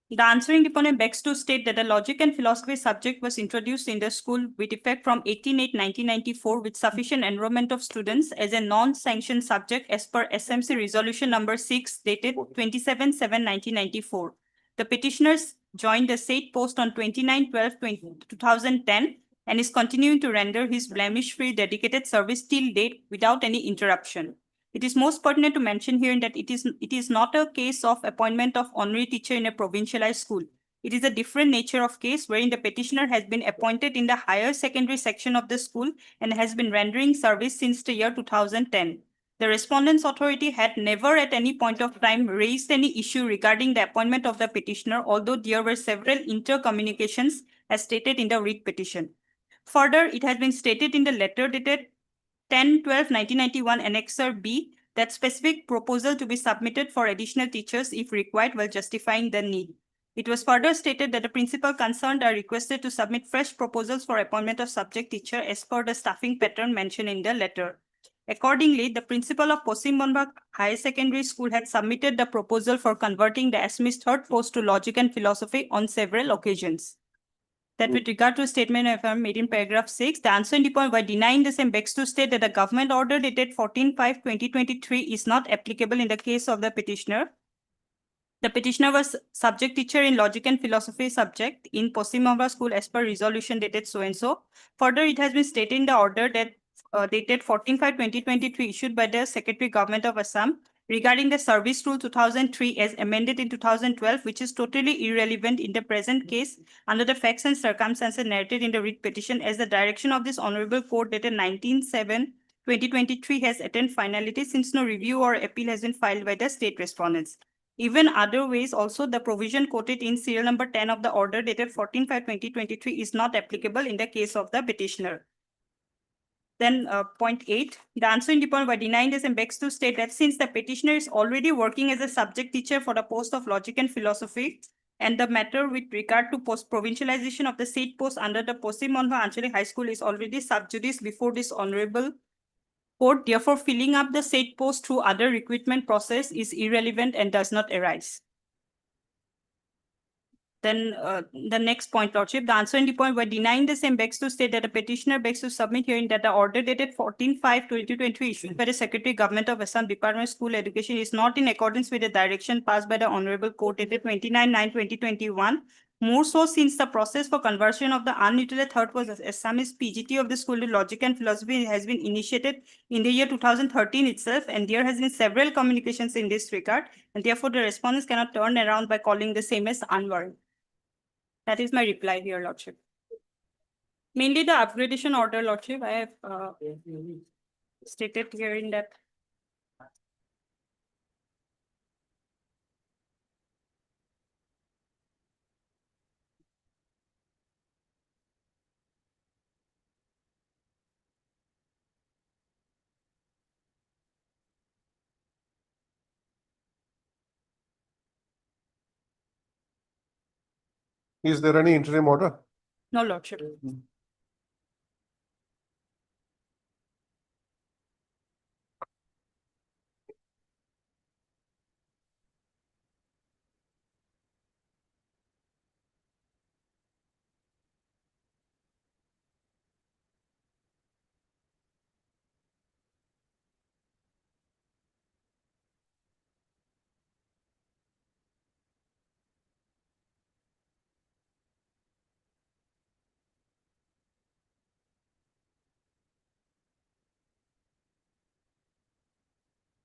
The answering deponent begs to state that the logic and philosophy subject was introduced in the school with effect from 18/8/1994 with sufficient enrollment of students as a non-sanctioned subject as per SMC Resolution Number 6 dated 27/7/1994. The petitioners joined the said post on 29/12/2010 and is continuing to render his blemish-free dedicated service till date without any interruption. It is most pertinent to mention here that it is not a case of appointment of honorary teacher in a provincialized school. It is a different nature of case wherein the petitioner has been appointed in the higher secondary section of the school and has been rendering service since the year 2010. The respondent's authority had never at any point of time raised any issue regarding the appointment of the petitioner, although there were several intercommunications as stated in the writ petition. Further, it has been stated in the letter dated 10/12/1991 Annexure B that specific proposal to be submitted for additional teachers if required while justifying the need. It was further stated that the principal concerned are requested to submit fresh proposals for appointment of subject teacher as per the staffing pattern mentioned in the letter. Accordingly, the principal of Paschim Bonbak Higher Secondary School had submitted the proposal for converting the ASME's third post to logic and philosophy on several occasions. That with regard to a statement made in paragraph 6, the answering deponent by denying the same begs to state that the government order dated 14/5/2023 is not applicable in the case of the petitioner. The petitioner was subject teacher in logic and philosophy subject in Paschim Bonbak School as per resolution dated so and so. Further, it has been stated in the order that dated 14/5/2023 issued by the Secretary Government of Assam regarding the Service Rule 2003 as amended in 2012, which is totally irrelevant in the present case under the facts and circumstances narrated in the writ petition, as the direction of this Honorable Court dated 19/7/2023 has attained finality since no review or appeal has been filed by the state respondents. Even other ways also, the provision quoted in serial number 10 of the order dated 14/5/2023 is not applicable in the case of the petitioner. Then point 8, the answering deponent by denying this and begs to state that since the petitioner is already working as a subject teacher for the post of logic and philosophy, and the matter with regard to provincialization of the said post under the Paschim Bonbak Anchalik High School is already sub judice before this honorable court, therefore filling up the said post through other recruitment process is irrelevant and does not arise. Then the next point, Lordship, the answering deponent by denying the same begs to state that the petitioner begs to submit hearing that the order dated 14/5/2023 issued by the Secretary Government of Assam Department of School Education is not in accordance with the direction passed by the Honorable Court dated 29/9/2021. More so since the process for conversion of the unutilized third post as Assamese PGT of the School of Logic and Philosophy has been initiated in the year 2013 itself, and there has been several communications in this regard, and therefore the respondents cannot turn around by calling the same as unwarranted. That is my reply here, Lordship. Mainly the upgradation order, Lordship, I have stated here in that. Is there any interim order? No, Lordship.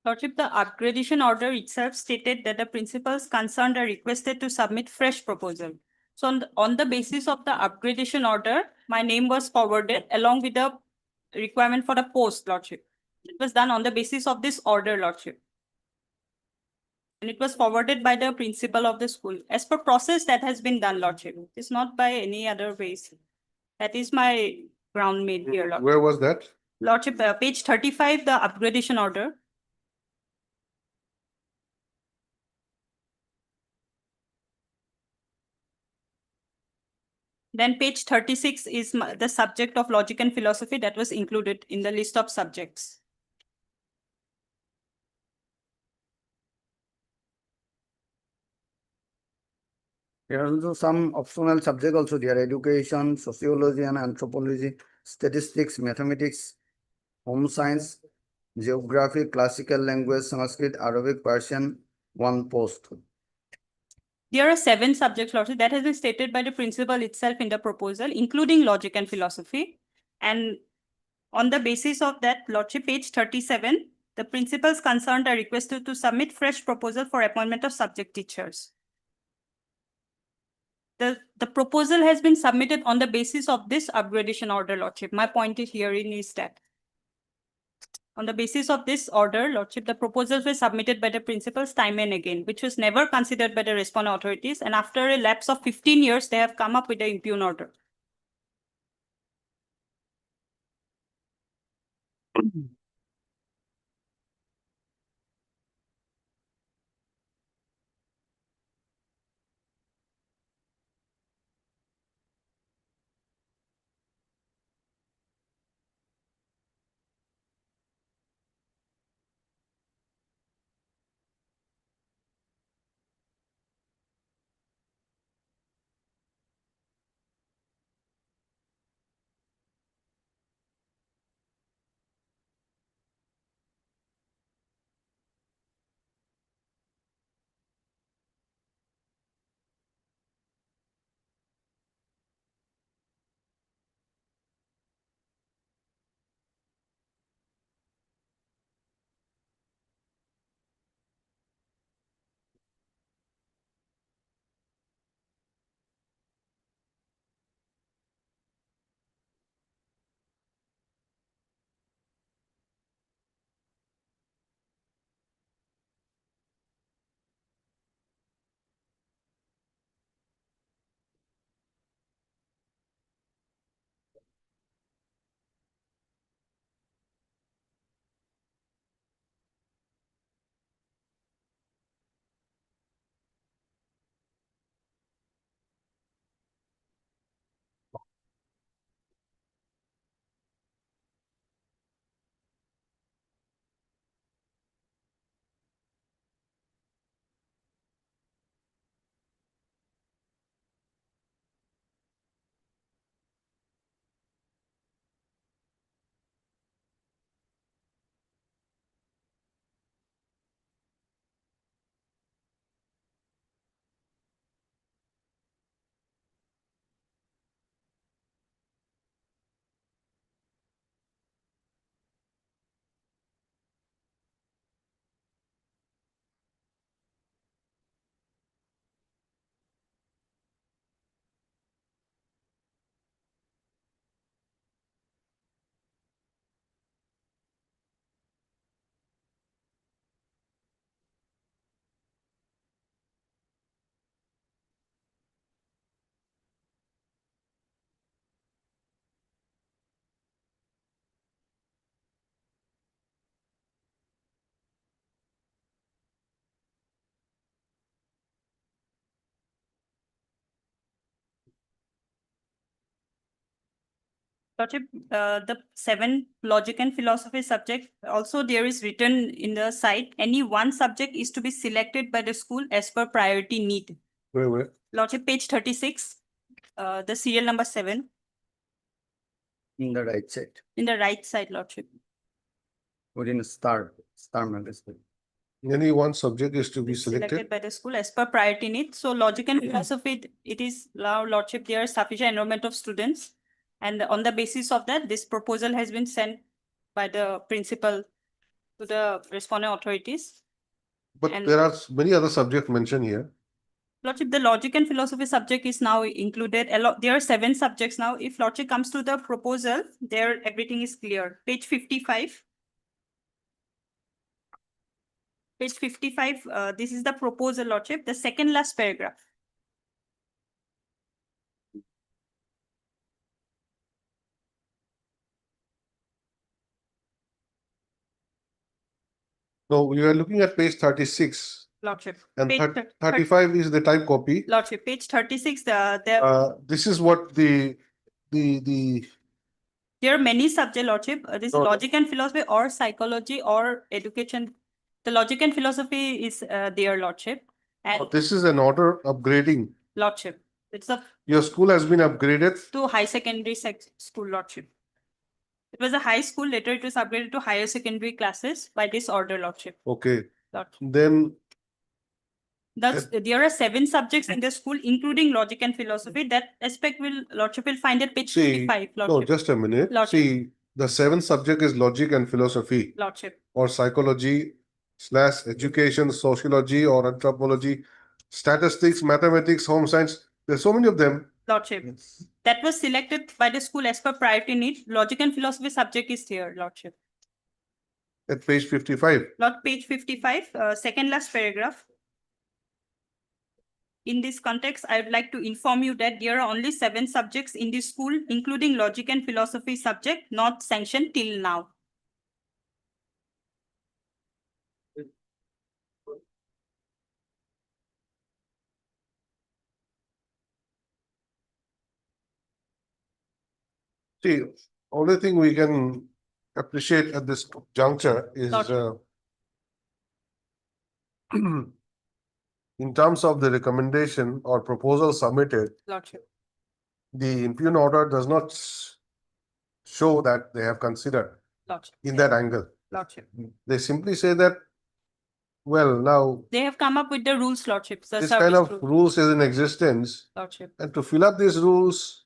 Lordship, the upgradation order itself stated that the principals concerned are requested to submit fresh proposal. So on the basis of the upgradation order, my name was forwarded along with the requirement for the post, Lordship. It was done on the basis of this order, Lordship. And it was forwarded by the principal of the school. As per process that has been done, Lordship. It's not by any other ways. That is my ground made here, Lordship. Where was that? Lordship, page 35, the upgradation order. Then page 36 is the subject of logic and philosophy that was included in the list of subjects. Here are also some optional subject also there, education, sociology and anthropology, statistics, mathematics, home science, geography, classical language, Sanskrit, Arabic, Persian, one post. There are 7 subjects, Lordship, that has been stated by the principal itself in the proposal, including logic and philosophy. And on the basis of that, Lordship, page 37, the principals concerned are requested to submit fresh proposal for appointment of subject teachers. The proposal has been submitted on the basis of this upgradation order, Lordship. My point is herein is that on the basis of this order, Lordship, the proposals were submitted by the principals time and again, which was never considered by the respondent authorities. And after a lapse of 15 years, they have come up with the impugn order. Lordship, the 7 logic and philosophy subject, also there is written in the site, any one subject is to be selected by the school as per priority need. Where? Lordship, page 36, the serial number 7, In the right side, in the right side, Lordship. within a star magazine. Any one subject is to be selected. By the school as per priority need. So logic and philosophy, it is now, Lordship, there is sufficient enrollment of students. And on the basis of that, this proposal has been sent by the principal to the responding authorities. But And- there are many other subjects mentioned here. Lordship, the logic and philosophy subject is now included. There are 7 subjects now. If Lordship comes to the proposal, there everything is clear. Page 55. Page 55, this is the proposal, Lordship, the second last paragraph. No, we are looking at page 36 Lordship. and Page 35 is the type copy. Lordship, page 36, there This is what the are many subjects, Lordship. This No. logic and philosophy or psychology or education. The logic and philosophy is there, Lordship. And this is an order upgrading Lordship. It's a Your school has been upgraded. to high secondary school, Lordship. It was a high school, later it was upgraded to higher secondary classes by this order, Lordship. Okay. Lordship. Then There are 7 subjects in the school, including logic and philosophy. That aspect will, Lordship will find at page see, 55, no, Lordship. just a minute. Lordship. See, the 7th subject is logic and philosophy, Lordship. or psychology / education, sociology or anthropology, statistics, mathematics, home science. There's so many of them. Lordship. That was selected by the school as per priority need. Logic and philosophy subject is here, Lordship. At page 55. Page 55, second last paragraph. In this context, I would like to inform you that there are only 7 subjects in this school, including logic and philosophy subject, not sanctioned till now. See, only thing we can appreciate at this juncture is in terms of the recommendation or proposal submitted, Lordship. the impugn order does not show that they have considered Lordship. in that angle. Lordship. They simply say that, well, now They have come up with the rules, Lordship. The this service kind of rules, rules is in existence, Lordship. and to fill up these rules,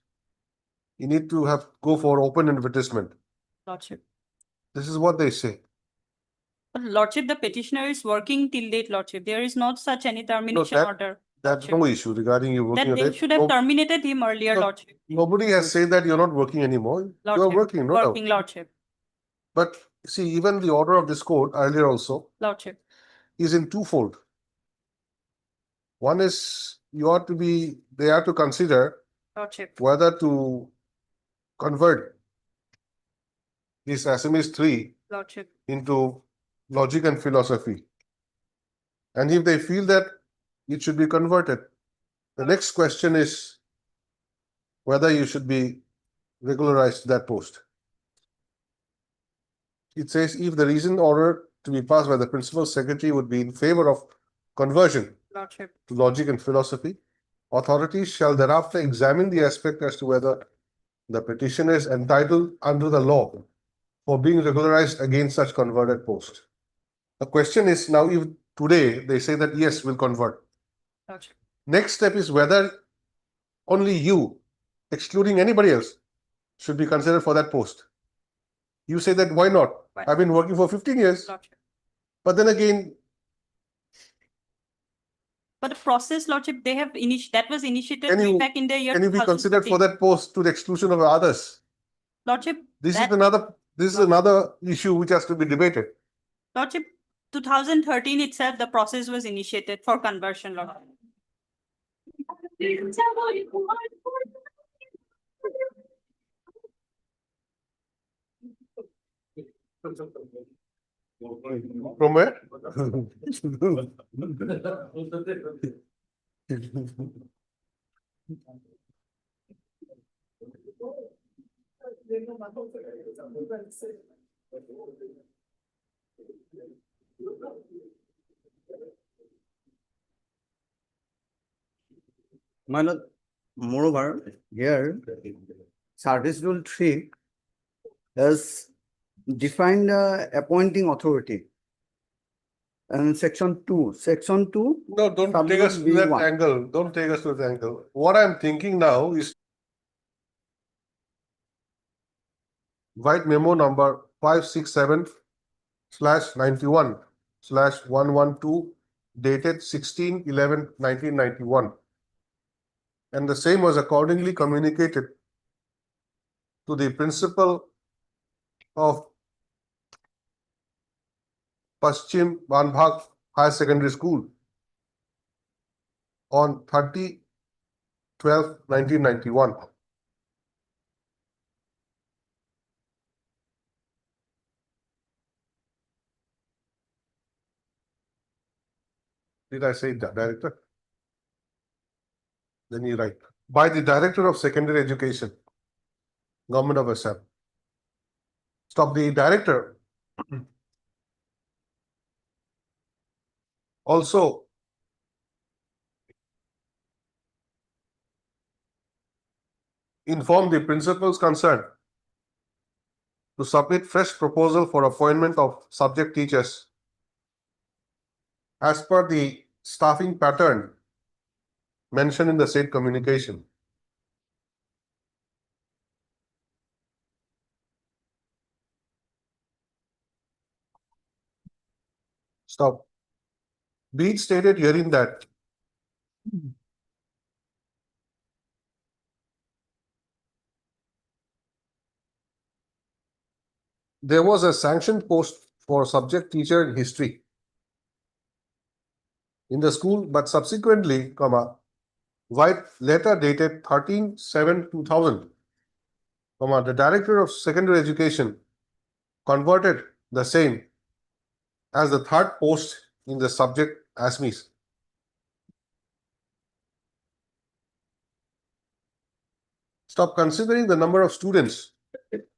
you need to go for open advertisement. Lordship. This is what they say. But Lordship, the petitioner is working till date, Lordship. There is not such any termination that- order. That's no issue regarding you working That on they it. should have No- terminated him earlier, no, Lordship. Nobody has said that you're not working anymore. You're Lordship. working, no doubt. Working, Lordship. But see, even the order of this court earlier also Lordship. is in twofold. One is they are to consider Lordship. whether to convert this Assamese 3 Lordship. into logic and philosophy. And if they feel that it should be converted, the next question is whether you should be regularized to that post. It says if the reasoned order to be passed by the principal secretary would be in favor of conversion Lordship. to logic and philosophy, authorities shall thereafter examine the aspect as to whether the petitioner is entitled under the law for being regularized against such converted post. The question is now, if today they say that yes, we'll convert. Lordship. Next step is whether only you, excluding anybody else, should be considered for that post. You say that why not? Why? I've been working for 15 years. Lordship. But then again, But the process, Lordship, they have that was initiated Can way you- back in the year. can you be considered for 2015. that post to the exclusion of others? Lordship, This that- is another issue which has to be debated. Lordship, 2013 itself, the process was initiated for conversion, Lordship. From where? My lord, moreover, here, Service Rule 3 has defined appointing authority. And Section 2, No, don't take us to that B1. angle. Don't take us to that angle. What I'm thinking now is write memo number 567/91/112 dated 16/11/1991. And the same was accordingly communicated to the principal of Paschim Banbhag Higher Secondary School on 30/12/1991. Did I say director? Then you write, by the Director of Secondary Education, Government of Assam. Stop the director. Also, inform the principals concerned to submit fresh proposal for appointment of subject teachers as per the staffing pattern mentioned in the said communication. Stop. Be it stated herein that there was a sanctioned post for subject teacher in history in the school, but subsequently, White letter dated 13/7/2000, the Director of Secondary Education converted the same as the third post in the subject ASMEs. Stop considering the number of students, it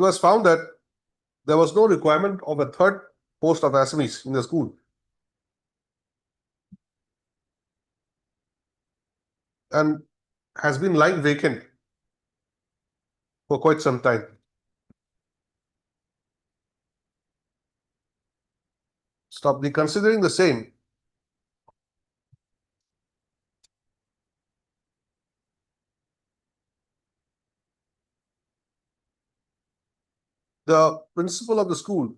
was found that there was no requirement of a third post of ASMEs in the school. And has been lying vacant for quite some time. Stop considering the same. The principal of the school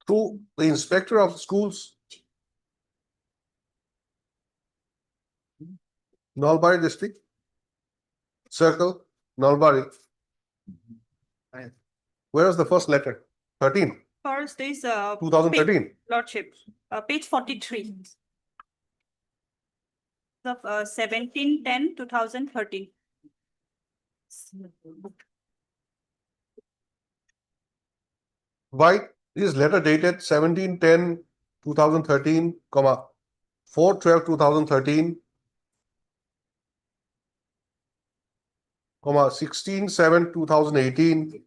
through the inspector of schools, Nalbari district, circle, Nalbari. Where is the first letter? 13, First is 2013. Lordship, page 43. Of 17/10/2013. White is letter dated 17/10/2013, 4/12/2013, 16/7/2018,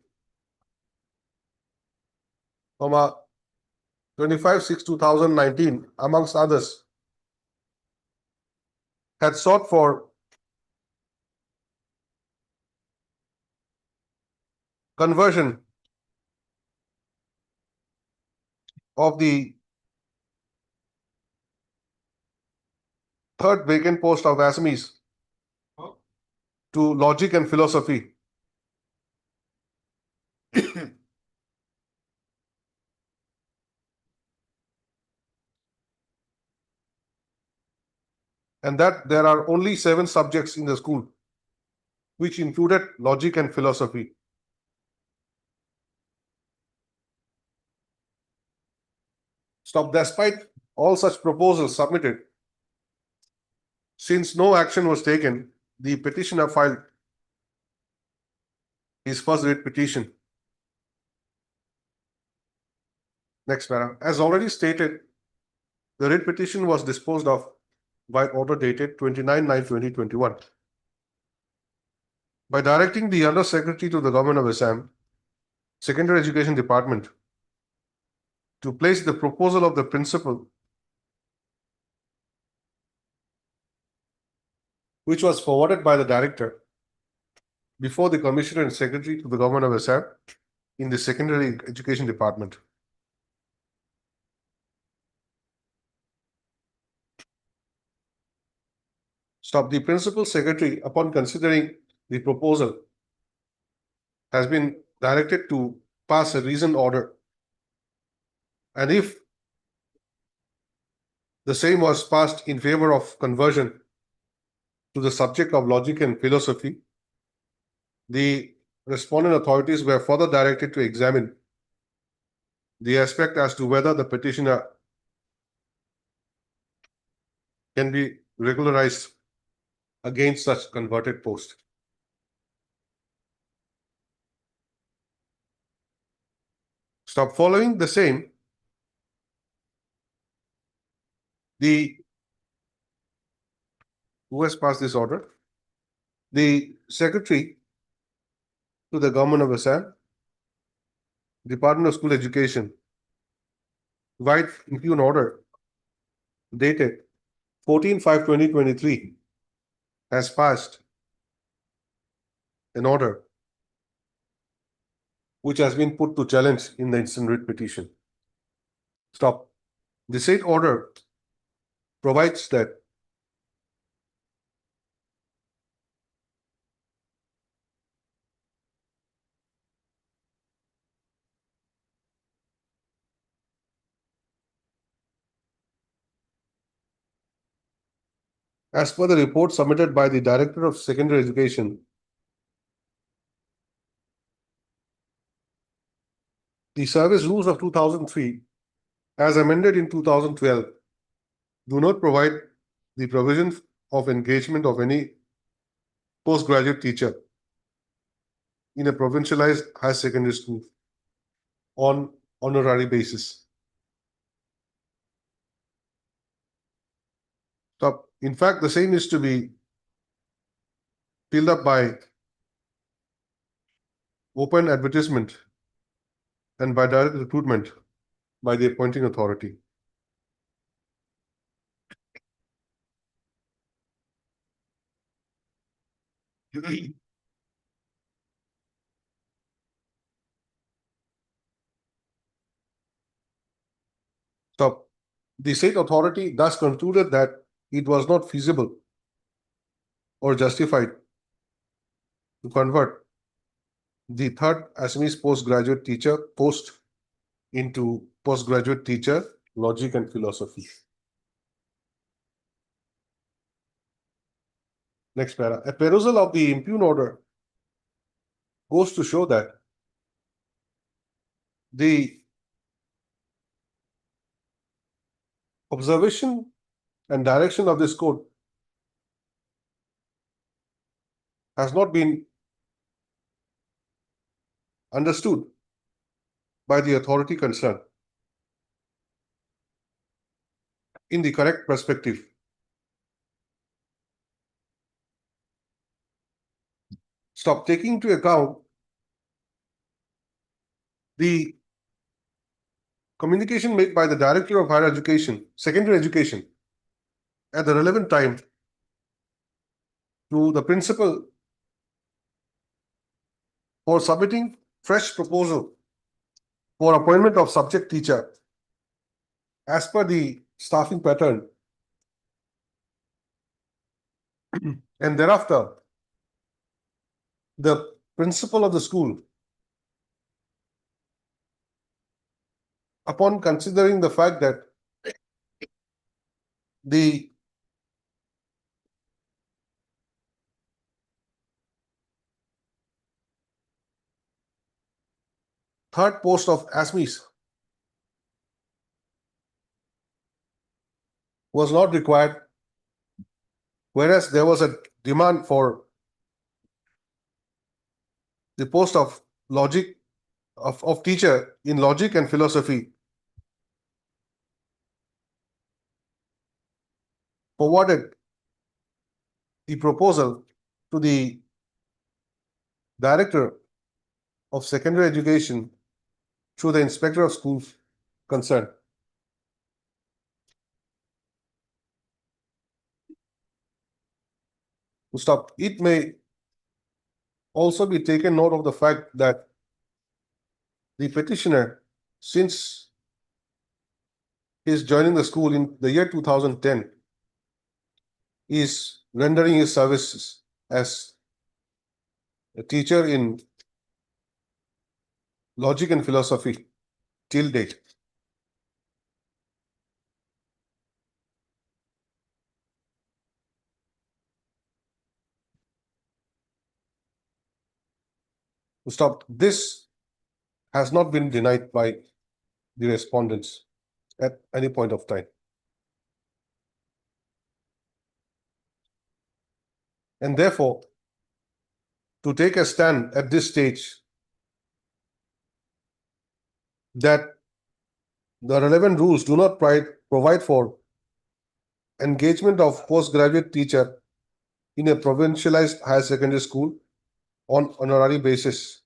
25/6/2019, amongst others, had sought for conversion of the third vacant post of ASMEs to logic and philosophy. And that there are only 7 subjects in the school, which included logic and philosophy. Stop. Despite all such proposals submitted, since no action was taken, the petitioner filed his first writ petition. Next paragraph. As already stated, the writ petition was disposed of by order dated 29/9/2021. By directing the Under Secretary to the Government of Assam, Secondary Education Department, to place the proposal of the principal, which was forwarded by the Director before the Commissioner and Secretary to the Government of Assam in the Secondary Education Department. Stop. The Principal Secretary, upon considering the proposal, has been directed to pass a reasoned order. And if the same was passed in favor of conversion to the subject of logic and philosophy, the respondent authorities were further directed to examine the aspect as to whether the petitioner can be regularized against such converted post. Stop. Following the same, who has passed this order? The Secretary to the Government of Assam, Department of School Education, White Impune Order dated 14/5/2023 has passed an order which has been put to challenge in the instant writ petition. Stop. The said order provides that as per the report submitted by the Director of Secondary Education, the service rules of 2003, as amended in 2012, do not provide the provision of engagement of any postgraduate teacher in a provincialized higher secondary school on honorary basis. So, in fact, the same is to be filled up by open advertisement and by direct recruitment by the appointing authority. So, the state authority thus concluded that it was not feasible or justified to convert the third Assamese postgraduate teacher post into postgraduate teacher, logic and philosophy. Next para. A perusal of the impune order goes to show that the observation and direction of this code has not been understood by the authority concerned in the correct perspective. Stop taking into account the communication made by the Director of Higher Education, Secondary Education, at the relevant time to the principal for submitting fresh proposal for appointment of subject teacher as per the staffing pattern, and thereafter the principal of the school, upon considering the fact that the third post of Assamese was not required, whereas there was a demand for the post of logic of teacher in logic and philosophy, forwarded the proposal to the Director of Secondary Education through the Inspector of Schools concerned. To stop, it may also be taken note of the fact that the petitioner, since his joining the school in the year 2010, is rendering his services as a teacher in logic and philosophy till date. To stop, this has not been denied by the respondents at any point of time. And therefore, to take a stand at this stage that the relevant rules do not provide for engagement of postgraduate teacher in a provincialized higher secondary school on honorary basis.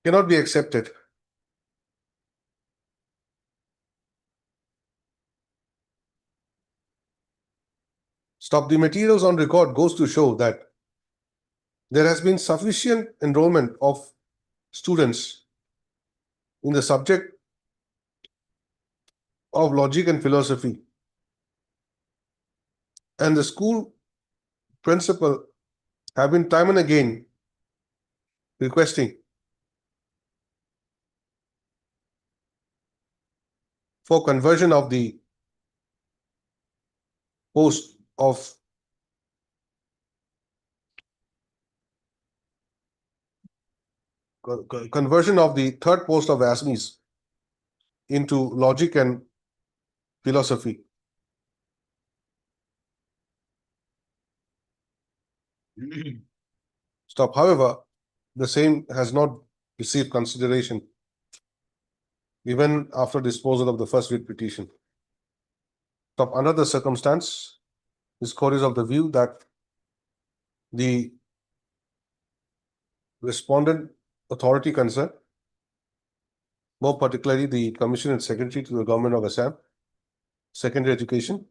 Cannot be accepted. Stop. The materials on record goes to show that there has been sufficient enrollment of students in the subject of logic and philosophy, and the school principal have been time and again requesting for conversion of the post of conversion of the third post of ASMEs into logic and philosophy. Stop. However, the same has not received consideration even after disposal of the first writ petition. Stop. Under the circumstance, this court is of the view that the respondent authority concerned, more particularly the Commissioner and Secretary to the Government of Assam, Secondary Education,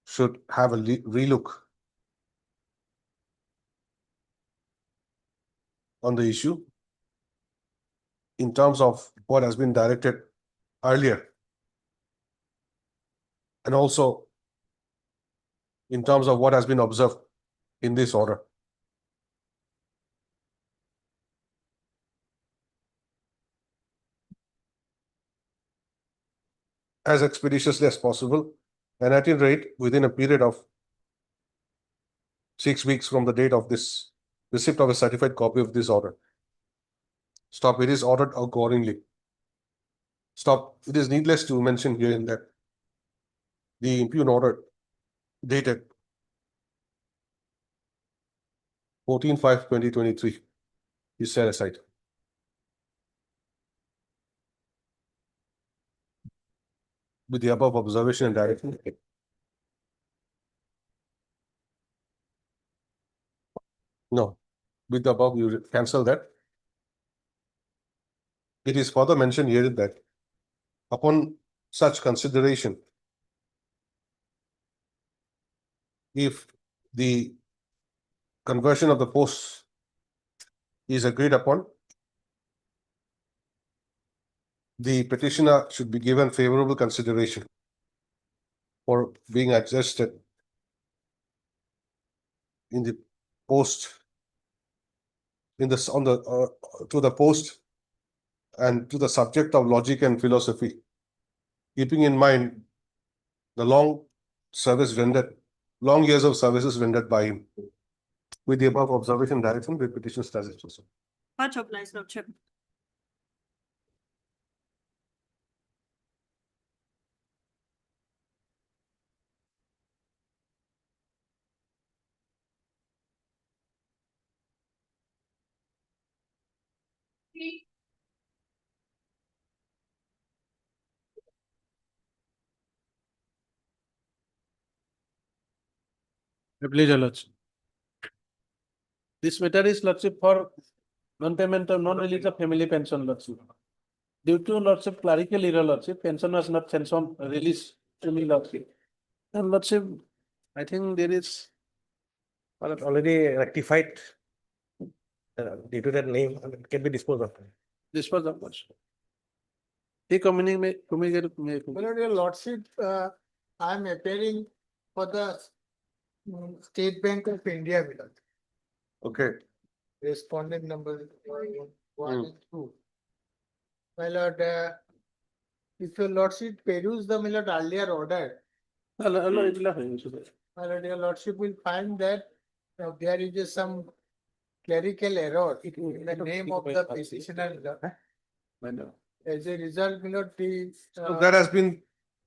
should have a relook on the issue in terms of what has been directed earlier, and also in terms of what has been observed in this order. As expeditiously as possible, and at any rate within a period of 6 weeks from the date of this receipt of a certified copy of this order. Stop. It is ordered accordingly. Stop. It is needless to mention here in that the impugn order dated 14/5/2023 is set aside. With the above observation and direction, no, with the above you cancel that. It is further mentioned here that upon such consideration, if the conversion of the posts is agreed upon, the petitioner should be given favorable consideration for being adjusted in the post, in this on the to the post and to the subject of logic and philosophy, keeping in mind the long years of services rendered by him. With the above observation direction, the petition stands also. Much obliged, Lordship. Please, Your Lordship. This matter is, Lordship, for non-payment of non-release of family pension, Lordship. Due to, Lordship, clerical error, Lordship, pension was not sent on release to me, Lordship. And Lordship, I think there is Already rectified. Due to that name, it can be disposed of. dispose of, Lordship. He communicate. Your Lordship, I am appearing for the State Bank of India, my lord. Okay. Respondent number 1 and 2. My lord, if your Lordship peruse the, my lord, earlier order, my lord, your Lordship will find that there is some clerical error in the name of the petitioner. As a result, my lord, the So that has been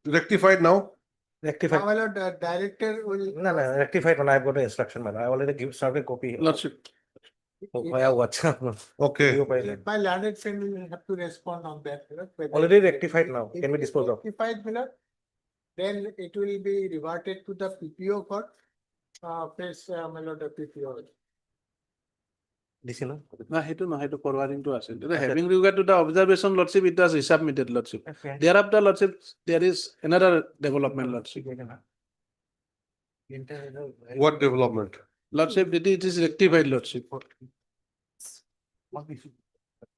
rectified now. now, my lord, the director will. No, no, rectified when I've got the instruction, man. I already give served a copy. Lordship, I have watched. Okay. My learned friend will have to respond on that. my lord, whether Already it- rectified now. if Can be it is disposed of. Rectified, my lord, then it will be reverted to the PPO for press, my lord, the PPO. DC, no? না সেইটো নহয় সেইটো forwarding-টো আছিল having regard to the observation lordship it was resubmitted lordship thereafter lordship there is another development lordship What development? lordship it is rectified lordship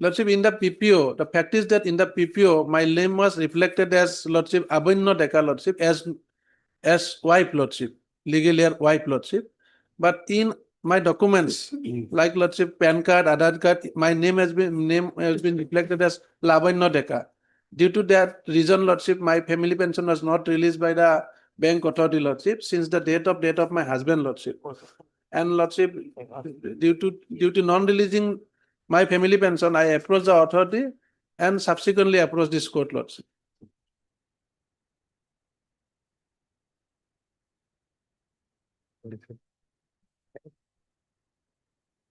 lordship in the PPO the fact is that in the PPO my name was reflected as lordship Abhinno Deka lordship as wife lordship legally wife lordship but in my documents like lordship PAN card Aadhaar card my name has been reflected as Lavanya Deka due to that reason lordship my family pension was not released by the bank authority lordship since the date of my husband lordship and lordship due to non releasing my family pension I approached the authority and subsequently approached this court lordship.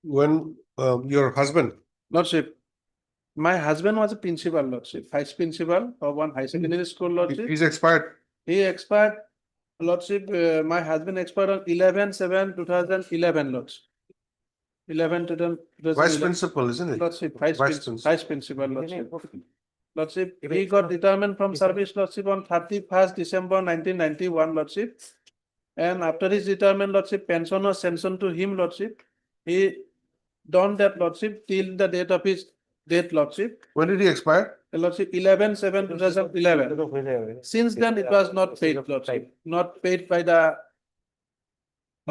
When your husband, Lordship, my husband was a principal, Lordship, vice principal of one high secondary school, Lordship. he's expired. He expired, Lordship, my husband expired on 11/7/2011, Lordship. 11/2011. Vice principal, isn't it? Lordship, vice principal, Lordship. Lordship, he got retirement from service, Lordship, on 31st December 1991, Lordship. And after his retirement, Lordship, pension was sanctioned to him, Lordship. He done that, Lordship, till the date of his death, Lordship. When did he expire? Lordship, 11/7/2011. Since then, it was not paid, Lordship, not paid by the.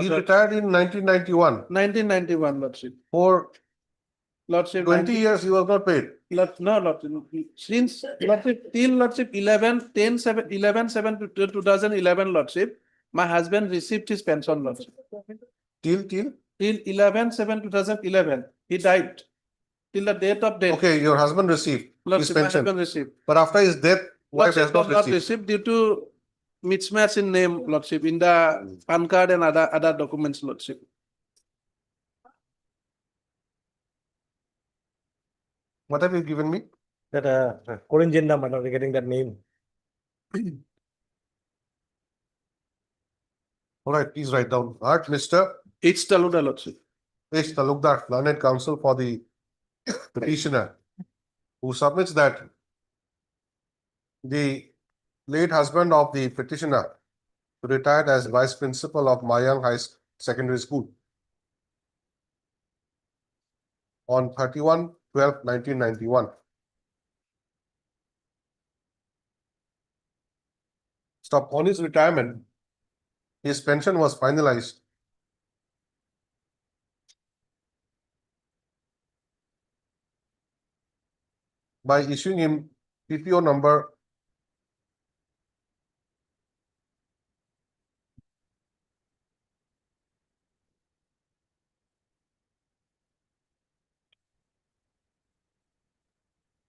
He retired in 1991. 1991, Lordship. For Lordship. 20 years, he was not paid. No, Lordship, since Lordship, till Lordship 11/7/2011, Lordship, my husband received his pension, Lordship. Till? Till 11/7/2011, he died. Till the date of death. Okay, your husband received his Lordship, my pension. husband received. But after his death, wife Lordship has not was not received. received due to mismatch in name, Lordship, in the PAN card and other documents, Lordship. What have you given me? That Korean gender might not be getting that name. All right, please write down. Art, Mr. H. Talukdar, Lordship. H. Talukdar, learned counsel for the petitioner, who submits that the late husband of the petitioner retired as vice principal of Mayang High Secondary School on 31/12/1991. Stop. On his retirement, his pension was finalized by issuing him PPO number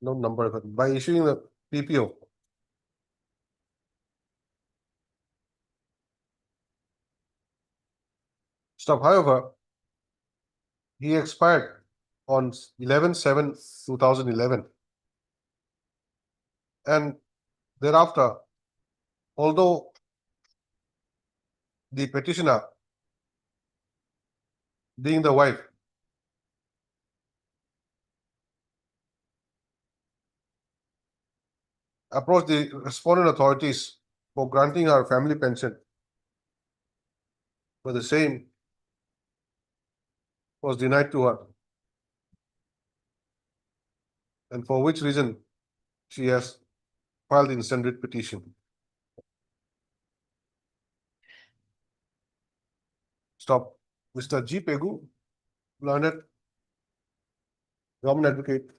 no number, but by issuing the PPO. Stop. However, he expired on 11/7/2011. And thereafter, although the petitioner, being the wife, approached the respondent authorities for granting her family pension, but the same was denied to her, and for which reason she has filed the instant writ petition. Stop. Mr. G. Pegu, learned government advocate,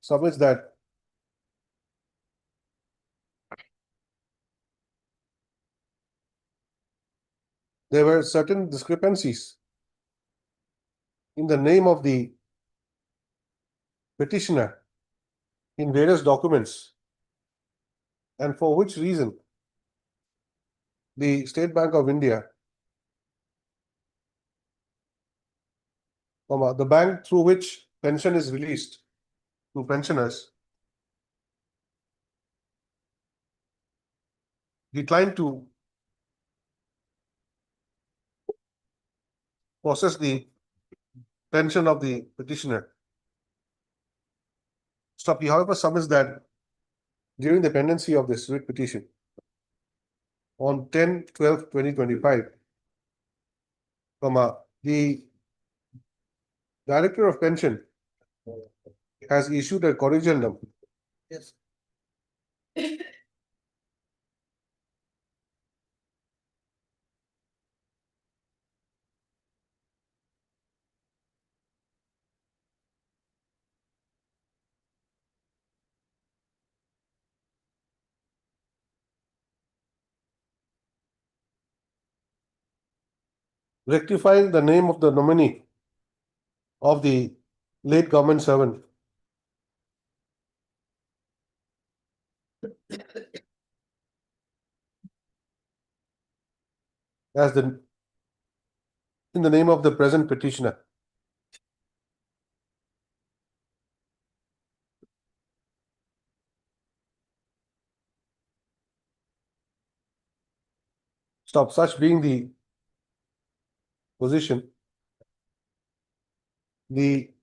submits that there were certain discrepancies in the name of the petitioner in various documents, and for which reason the State Bank of India, the bank through which pension is released to pensioners, declined to process the pension of the petitioner. He however submits that during the pendency of this writ petition on 10/12/2025, the Director of Pension has issued a corrigendum. Yes. Rectifying the name of the nominee of the late government servant as in the name of the present petitioner. Such being the position, the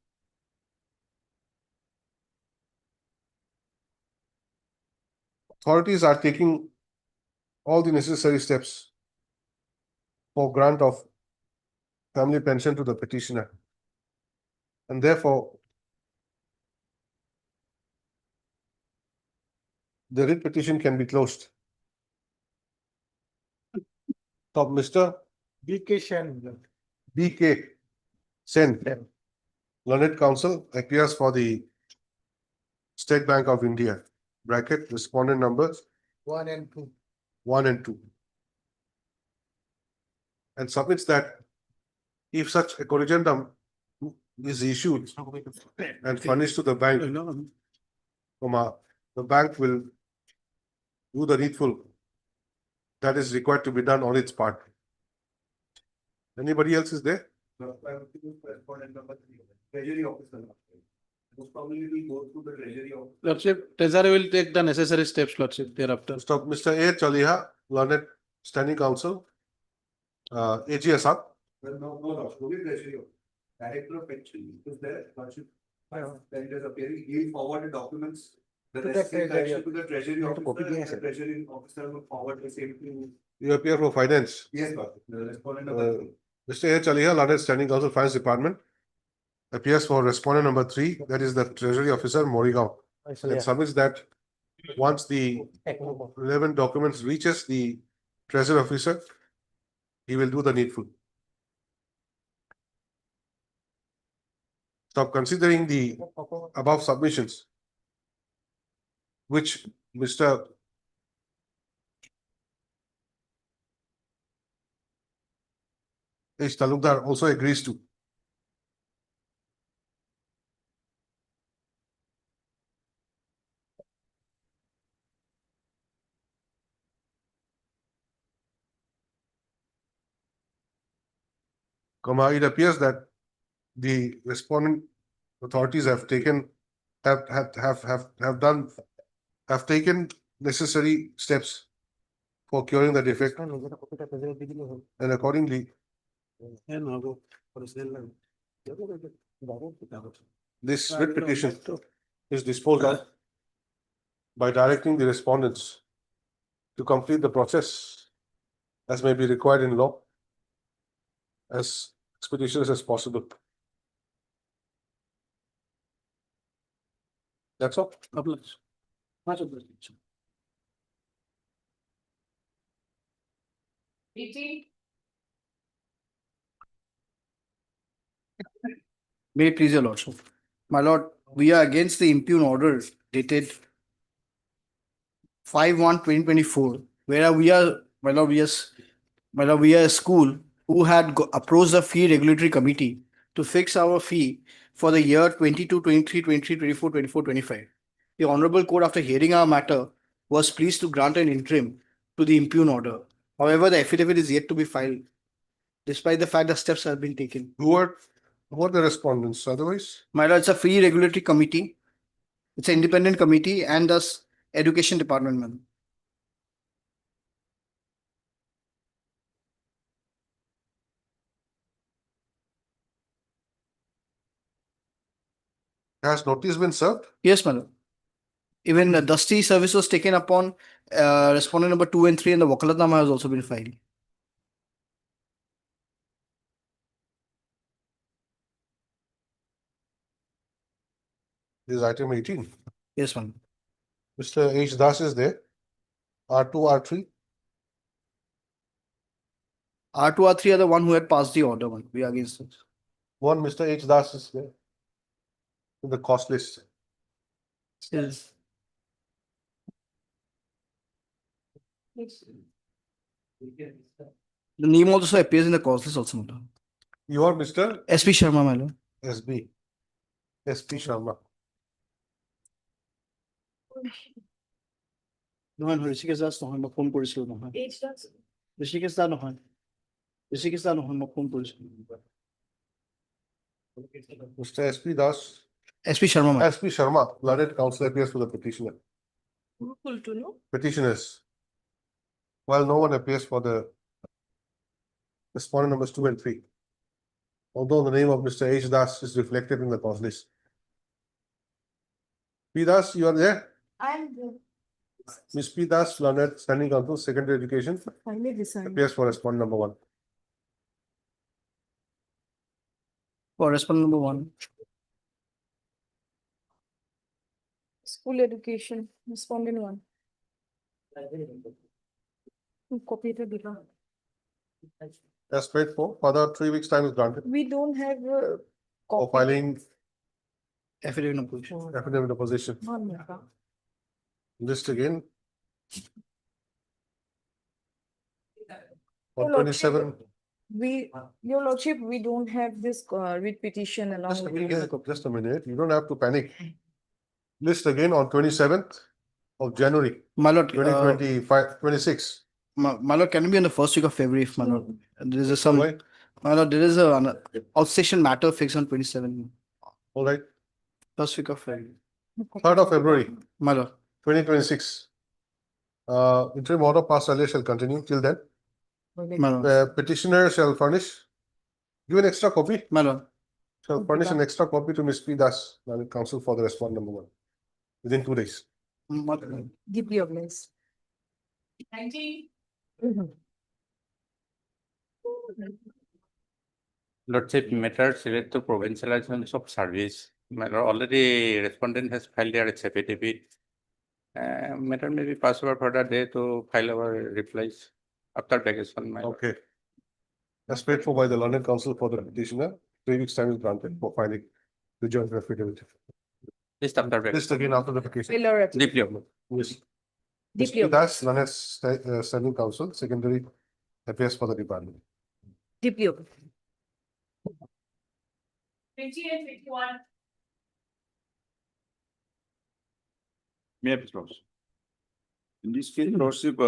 authorities are taking all the necessary steps for grant of family pension to the petitioner, and therefore the writ petition can be closed. Mr. BK Shen. BK Sen, Learned Counsel, appears for the State Bank of India, bracket, respondent numbers 1 and 2. 1 and 2. And submits that if such a corrigendum is issued and furnished to the bank, the bank will do the needful that is required to be done on its part. Anybody else is there? Treasury officer. Most probably will go through the treasury office. Lordship, Treasury will take the necessary steps, Lordship, thereafter. Mr. A. Chaliha, Learned Standing Counsel, AGSR. No, Lordship, only treasury office. Director of pension is there, Lordship. Then it is appearing, he forwarded documents. The necessary correction to the treasury officer, and the treasury officer will forward the same to. You appear for finance. Yes, Lordship. The respondent number 3. Mr. A. Chaliha, Learned Standing Counsel, Finance Department, appears for respondent number 3, that is the Treasury Officer, Morigaon, and submits that once the relevant documents reaches the Treasury Officer, he will do the needful. Considering the above submissions, which Mr. H. Talukdar also agrees to. It appears that the respondent authorities have taken necessary steps for curing the defect, and accordingly this writ petition is disposed of by directing the respondents to complete the process as may be required in law as expeditious as possible. That's all. May it please your lordship. My lord, we are against the impugn order dated 5/1/2024, where we are, my lord, we are a school who had approached the fee regulatory committee to fix our fee for the year 22, 23, 23, 24, 24, 25. The Honorable Court, after hearing our matter, was pleased to grant an interim to the impugn order. However, the affidavit is yet to be filed, despite the fact that steps have been taken. Who are the respondents otherwise? My lord, it's a free regulatory committee. It's an independent committee and thus education department, ma'am. Has notice been served? Yes, madam. Even the Dusty service was taken upon respondent number 2 and 3, and the Wakalatnama has also been filed. This is item 18. Yes, ma'am. Mr. H. Das is there. R2, R3. R2, R3 are the one who had passed the order. One. We are against it. One, Mr. H. Das is there. In the cost list. Yes. The name also appears in the cost list also, madam. You are Mr. SP Sharma, my lord. SB. SP Sharma. নহয় নহয় ঋষিকেশ দাস নহয় মই phone কৰিছিলো নহয় ঋষিকেশ দা নহয় মই phone কৰিছিলো Mr. SP Das. SP Sharma, ma'am. SP Sharma, learned counsel appears for the petitioner. Full to know. Petitioners. While no one appears for the respondent numbers 2 and 3. Although the name of Mr. H. Das is reflected in the cause list. P. Das, you are there? I'm there. Ms. P. Das, learned standing counsel, secondary education, Finally decided. appears for respondent number 1. For respondent number 1. School education, respondent 1. Copy it, Diva. As paid for, further 3 weeks time is granted We don't have for copy. filing Affidavit of position. affidavit of opposition. One minute. List again. On Your lordship, 27. Your lordship, we don't have this writ petition along Just a with minute, it. just a minute. You don't have to panic. List again on 27th of January, My lord, 2025, 26. my lord, can it be in the first week of February, if my lord? There is some, Why? my lord, there is an outstation matter fixed on 27. All right. First week of February. 3rd of February, My lord. 2026. Interim order passed earlier shall continue till then. My lord. The petitioner shall furnish, give an extra copy, My lord. shall furnish an extra copy to Ms. P. Das, learned counsel for the respondent number 1 within 2 days. My lord. Deeply organized. 19. Lordship, matters related to provincialization of service. Matter already respondent has filed their affidavit. Matter may be passed over for the day to file our replies after vacation. My lord. Okay. As paid for by the London Council for the petitioner, 3 weeks time is granted for filing the joint affidavit. List after vacation. List again after the vacation. Taylor, Deeply organized. Yes. Deeply Mr. Das, London Standing Council, secondary affairs for the department. deeply organized. 20 and 21. May I please, Lordship? In this case, Lordship,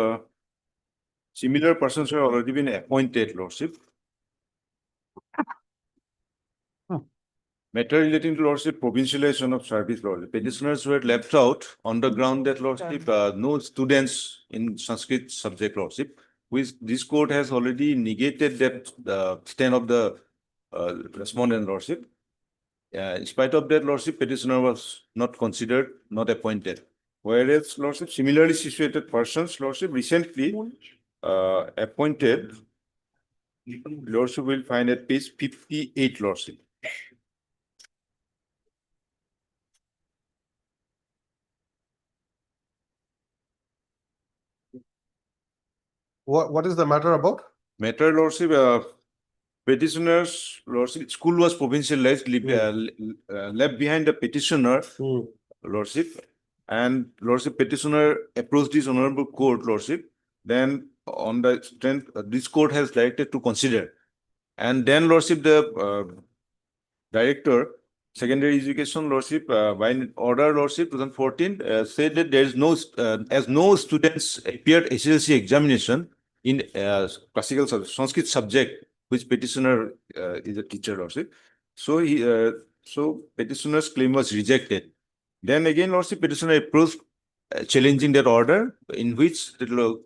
similar persons have already been appointed, Lordship. Matter relating to Lordship, provincialization of service, Lordship. Petitioners were left out on the ground that Lordship, no students in Sanskrit subject, Lordship, which this court has already negated that the stand of the respondent, Lordship. In spite of that, Lordship, petitioner was not considered, not appointed. Whereas, Lordship, similarly situated persons, Lordship, recently appointed, Lordship will find at page 58, Lordship. What is the matter about? Matter, Lordship, petitioners, Lordship, school was provincialized, left behind the petitioner, Lordship, and Lordship petitioner approached this honorable court, Lordship. Then on the strength, this court has directed to consider. And then, Lordship, the Director, Secondary Education Lordship, by order Lordship 2014, said that there is no, as no students appeared SSLC examination in classical Sanskrit subject, which petitioner is a teacher Lordship. So so petitioner's claim was rejected. Then again, Lordship, petitioner approached challenging that order, in which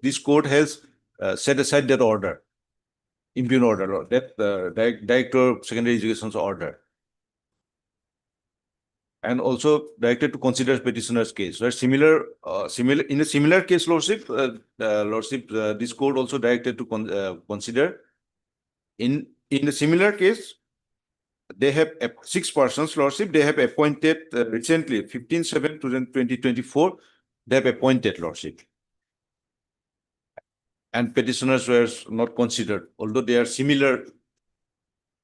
this court has set aside that order, impugn order, that Director of Secondary Education's order, and also directed to consider petitioner's case. So in a similar case, Lordship, this court also directed to consider. In a similar case, they have 6 persons, Lordship, they have appointed recently, 15/7/2024, they have appointed, Lordship. And petitioners were not considered, although they are similar,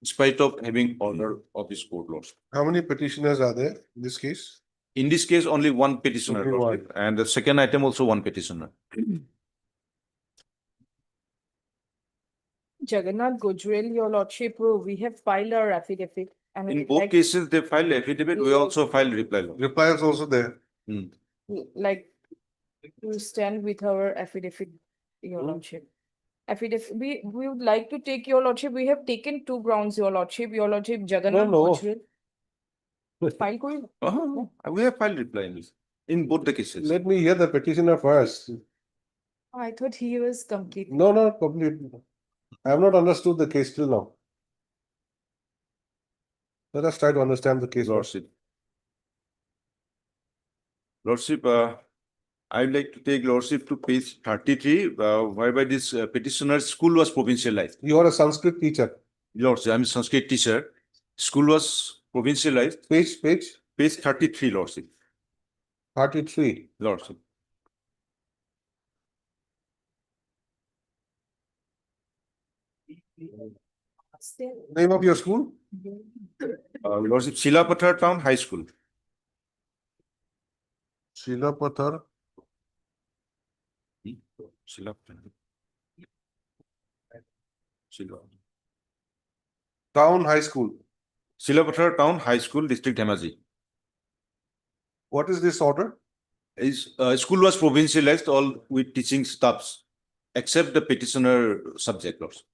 in spite of having order of this court, Lordship. How many petitioners are there in this case? In this case, only one petitioner, Only Lordship, and the second item also one petitioner. Jagannath Gujral, your lordship, we have filed our affidavit. And In we'd both like- cases, they filed affidavit, we also filed reply. Lordship. Reply is also there. Like, to stand with our affidavit, your lordship. Affidavit, we would like to take your lordship, we have taken 2 grounds, your lordship, Jagannath no. Gujral. File kori? We have filed reply in this, in both the cases. Let me hear the petitioner first. I thought he was complete. No, complete. I have not understood the case till now. Let us try to understand the case. Lordship. Lordship, I would like to take Lordship to page 33, whereby this petitioner's school was provincialized. You are a Sanskrit teacher. Lordship, I'm a Sanskrit teacher. School was provincialized. Page? Page 33, Lordship. 33. Lordship. Name of your school? Lordship, Silapathar Town High School. Silapathar. Town High School. Silapathar Town High School, District Dhemaji. What is this order? School was provincialized all with teaching staffs, except the petitioner subject laws.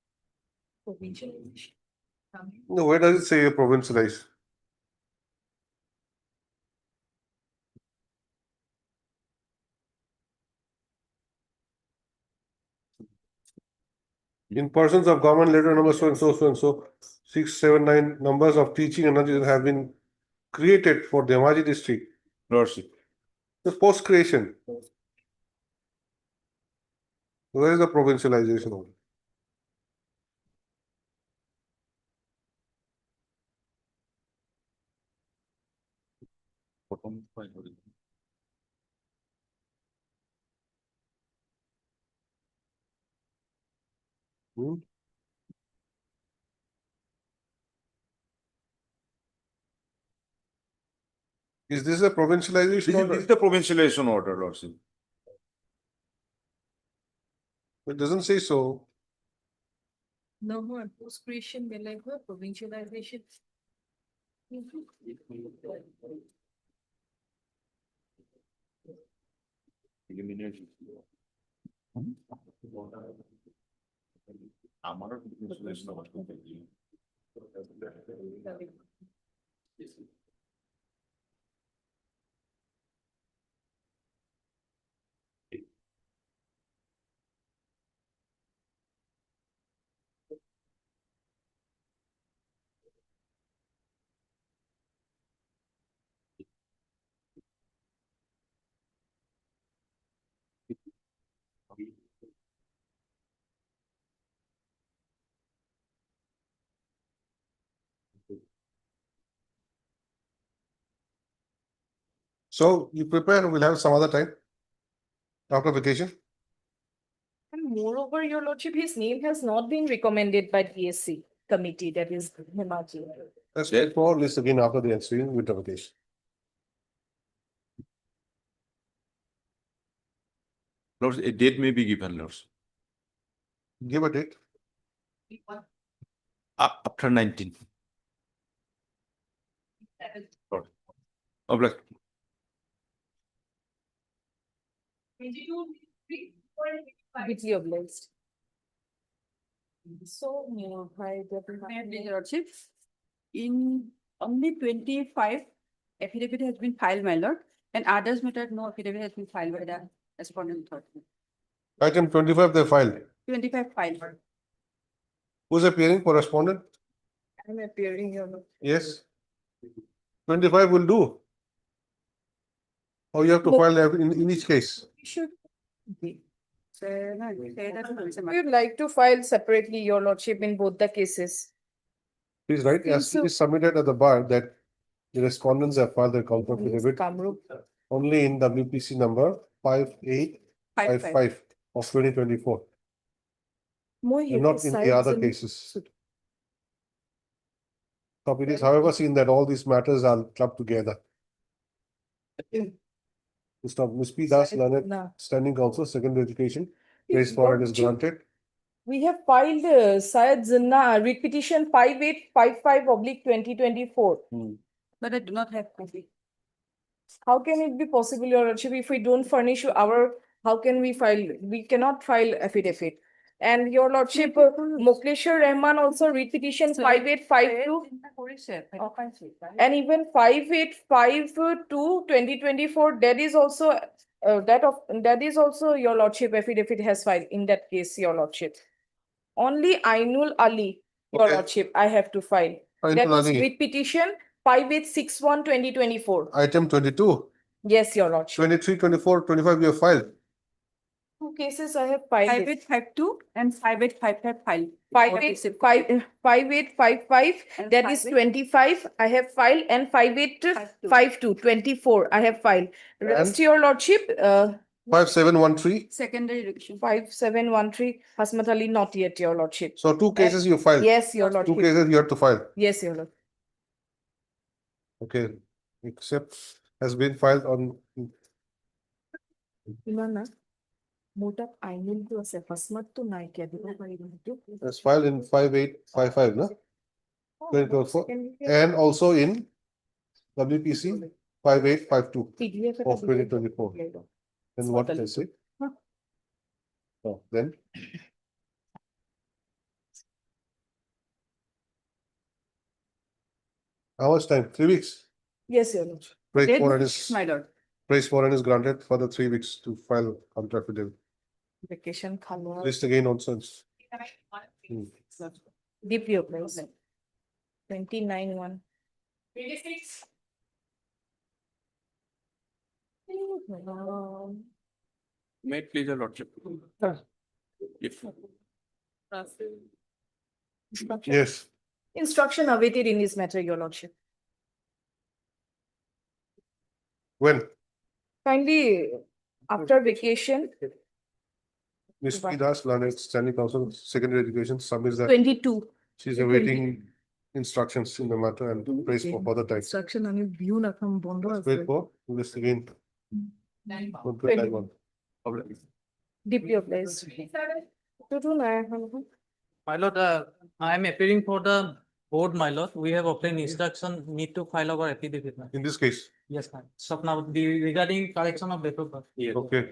No, where does it say provincialized? In persons of government letter number so and so, 679 numbers of teaching energies have been created for Dhemaji district. Lordship. The post creation. Where is the provincialization of it? Is this a provincialization order? This is the provincialization order, Lordship. It doesn't say so. No, post creation, provincialization. So you prepare, we'll have some other time. After vacation. And moreover, your lordship, his name has not been recommended by DSC committee, that is Dhemaji. Let's wait for list again after the ensuing winter vacation. Lordship, a date may be given, Lordship. Give a date. After 19. Obliged. Deeply obliged. So, Your Lordship, in only 25 affidavit has been filed, my lord, and others matter no affidavit has been filed by the respondent authority. Item 25, they filed. 25 filed. Who's appearing for respondent? I'm appearing here. Yes. 25 will do. Or you have to Mo- file in each case. Should be. We would like to file separately, Your Lordship, in both the cases. Please write, as it is submitted at the bar that the respondents have filed their counter affidavit Kamrup. only in WPC number 5855 of 2024 and not in the other cases. So it is however seen that all these matters are clubbed together. Mr. Ms. P. Das, Learned, Standing Counsel, Secondary Education, case for it is granted. We have filed Syed Jinnah writ petition 5855/2024. But I do not have copy. How can it be possible, Your Lordship, if we don't furnish our, how can we file? We cannot file affidavit. And Your Lordship, Mokleshwar Rahman also writ petition 5852. And even 5852/2024, that is also that is also Your Lordship affidavit has filed in that case, Your Lordship. Only Ainul Ali, Your Okay. Lordship, I have to file. Ainul That was Ali. writ petition 5861/2024. Item 22, Yes, Your Lordship. 23, 24, 25 you have filed. Two cases I have filed. 5852 and 5855 filed. 5855, And that is 25, I have filed, and 5852, 24, I have filed. Rest, Your Lordship, 5713. Secondary education. 5713, Hasmat Ali, not yet, Your Lordship. So two cases you filed. Yes, Your Two Lordship. cases you have to file. Yes, Your Lord. Okay. Except has been filed on Imana, মোটা আইনটো আছে ফসমাতটো নাই কিয়া দিব পাৰিব সেইটো as filed in 5855, no? 2024, and also in WPC 5852 PDF of 2024. Then what does it say? Oh, then how much time? 3 weeks. Yes, Your Lord. Praise Dead Moran books, my lord. Praise Moran is granted for the 3 weeks to file counter affidavit. Vacation খালোয়া List again also. deeply oppressed 29/1 May it please your lordship. If Yes. Instruction awaited in this matter, Your Lordship. When? Kindly, after vacation, Ms. P. Das, Learned, Standing Counsel, Secondary Education submits that 22. she's awaiting instructions in the matter and prays for further time. Instruction আমি view না কাম বন্ধ আছে Wait for list again. 129. deeply oppressed 229 এখন My lord, I am appearing for the board, my lord. We have obtained instruction, need to file our affidavit. ma'am. In this case, Yes, ma'am. So now regarding correction of date of birth. okay.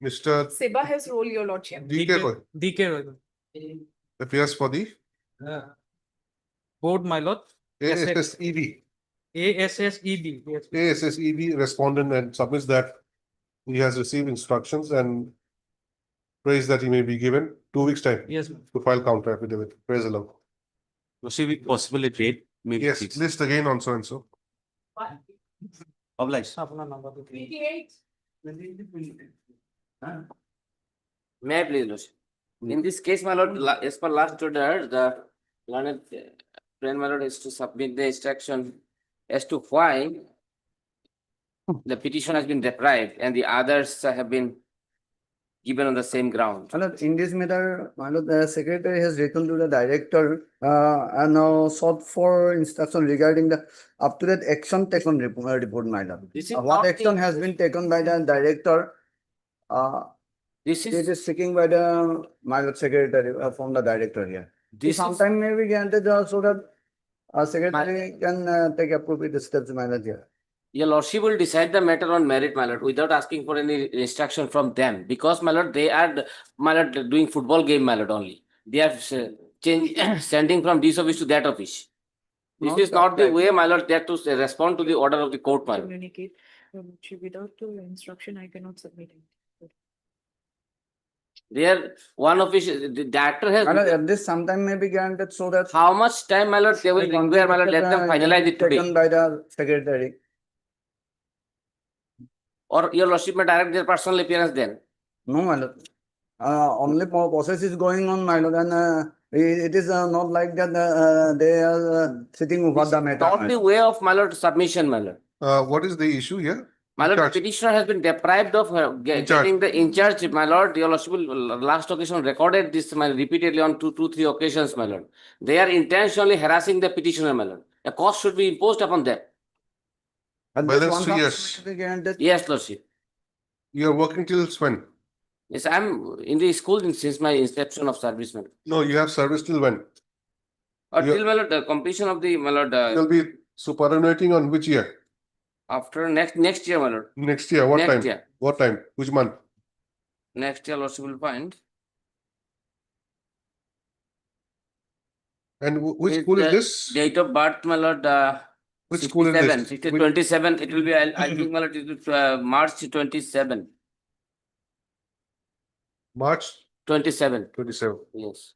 Mr. Seba has role, Your Lordship. DK Roy DK Roy. appears for the Board, my lord. ASSEB. ASSEB. Yes. ASSEB respondent and submits that he has received instructions and prays that he may be given 2 weeks' time Yes, ma'am. to file counter affidavit. Praise the Lord. possibly possible a date, maybe Yes, fixed. list again on so and so. Obliged. আপনার number দিতে। May I please, Lordship? In this case, my lord, as per last order, the learned friend, my lord, is to submit the instruction as to why the petition has been deprived and the others have been given on the same ground. My lord, in this matter, my lord, the secretary has written to the director and sought for instruction regarding the up-to-date action taken report, my lord. This is What not the- action has been taken by the director? This It is, is seeking by the, my lord, secretary from the director here. This is- Sometime may be granted so that secretary can take appropriate steps, my lord, here. Your lordship will decide the matter on merit, my lord, without asking for any instruction from them, because, my lord, they are, my lord, doing football game, my lord, only. They are sending from this office to that office. This is not the way, my lord, they have to respond to the order of the court, my lord. Communicate, without instruction, I cannot submit it. There, one office, the director has. My lord, at this sometime may be granted so that. How much time, my lord, they will require, my lord, let them finalize it today. Taken by the secretary. Or your lordship may direct their personal appearance then. No, my lord. Only process is going on, my lord, and it is not like that they are sitting over the matter. Not the way of, my lord, submission, my lord. What is the issue here? My lord, the Charge. petitioner has been deprived of getting the in charge, my lord. Your lordship will last occasion recorded this, my lord, repeatedly on two, 3 occasions, my lord. They are intentionally harassing the petitioner, my lord. A cost should be imposed upon them. At Well, this that's 3 1,000 years. may be granted. Yes, lordship. You are working till when? Yes, I'm in the school since my inception of service, my lord. No, you have service till when? Or You- till, my lord, the completion of the, my lord, You'll be superannuating on which year? after next year, my lord. Next year, what Next time? year. What time? Which month? Next year, lordship will find. And which With school is the this? Date of birth, my lord, Which school is this? 67, 27, it will be, I think, my lord, it will, March 27, March 27, 27. yes.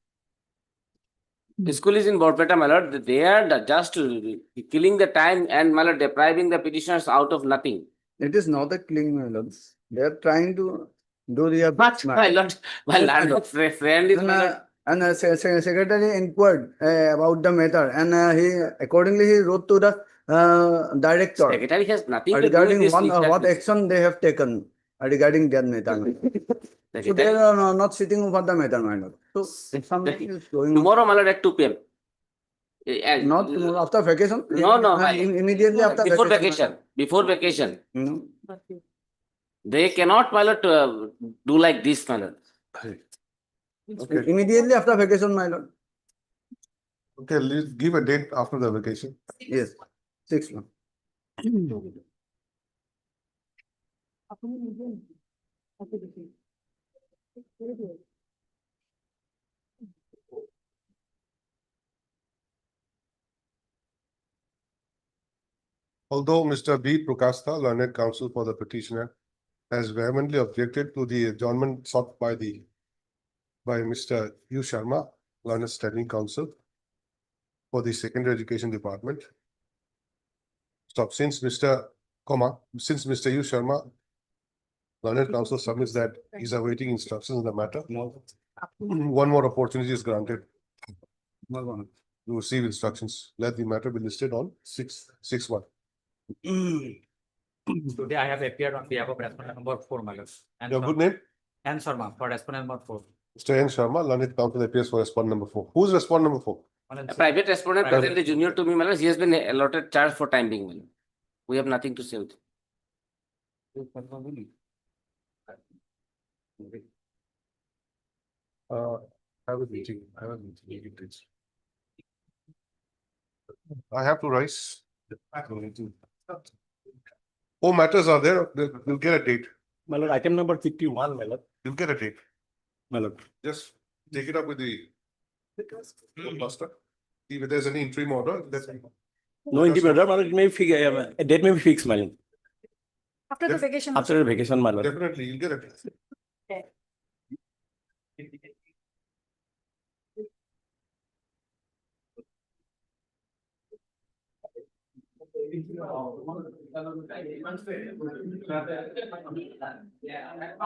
The school is in Borpeta, my lord, they are just killing the time and, my lord, depriving the petitioners out of nothing. It is not a clean, my lord. They are trying to do their But, best, my lord, my Yes, my land lord. friend is, my lord. And secretary inquired about the matter, and he accordingly he wrote to the director Secretary has nothing to do with regarding this. what action they have taken regarding that matter. So they Secretary. are not sitting over the matter, my lord. So something is going on. Tomorrow, my lord, at 2 p.m. Not tomorrow, after vacation? No, no, Immediately after before vacation. vacation, before vacation. No. They cannot, my lord, do like this, my lord. Okay. Immediately after vacation, my lord. Okay, let's give a date after the vacation. Yes, 6 months. Although Mr. B. Prokasta, learned counsel for the petitioner, has vehemently objected to the adjournment sought by Mr. U. Sharma, learned standing counsel for the secondary education department. Stop. Since Mr. U. Sharma, learned counsel submits that he's awaiting instructions in the matter. One more opportunity is granted to receive instructions. Let the matter be listed on 6/1. Today I have appeared on behalf of respondent number 4, my lord. Your good name? N. Sharma for respondent number 4. Mr. N. Sharma, learned counsel appears for respondent number 4. Who's respondent number 4? A private respondent, presently junior to me, my lord, he has been allotted charge for time being, my lord. We have nothing to say with him. Have a meeting. I have to rise. All matters are there. You'll get a date. My lord, item number 51, my lord. You'll get a date. My lord. Just take it up with the master. See if there's any interim order. No interim, my lord, it may be, a date may be fixed, my lord. After the vacation. After the vacation, my lord. Definitely, you'll get a date.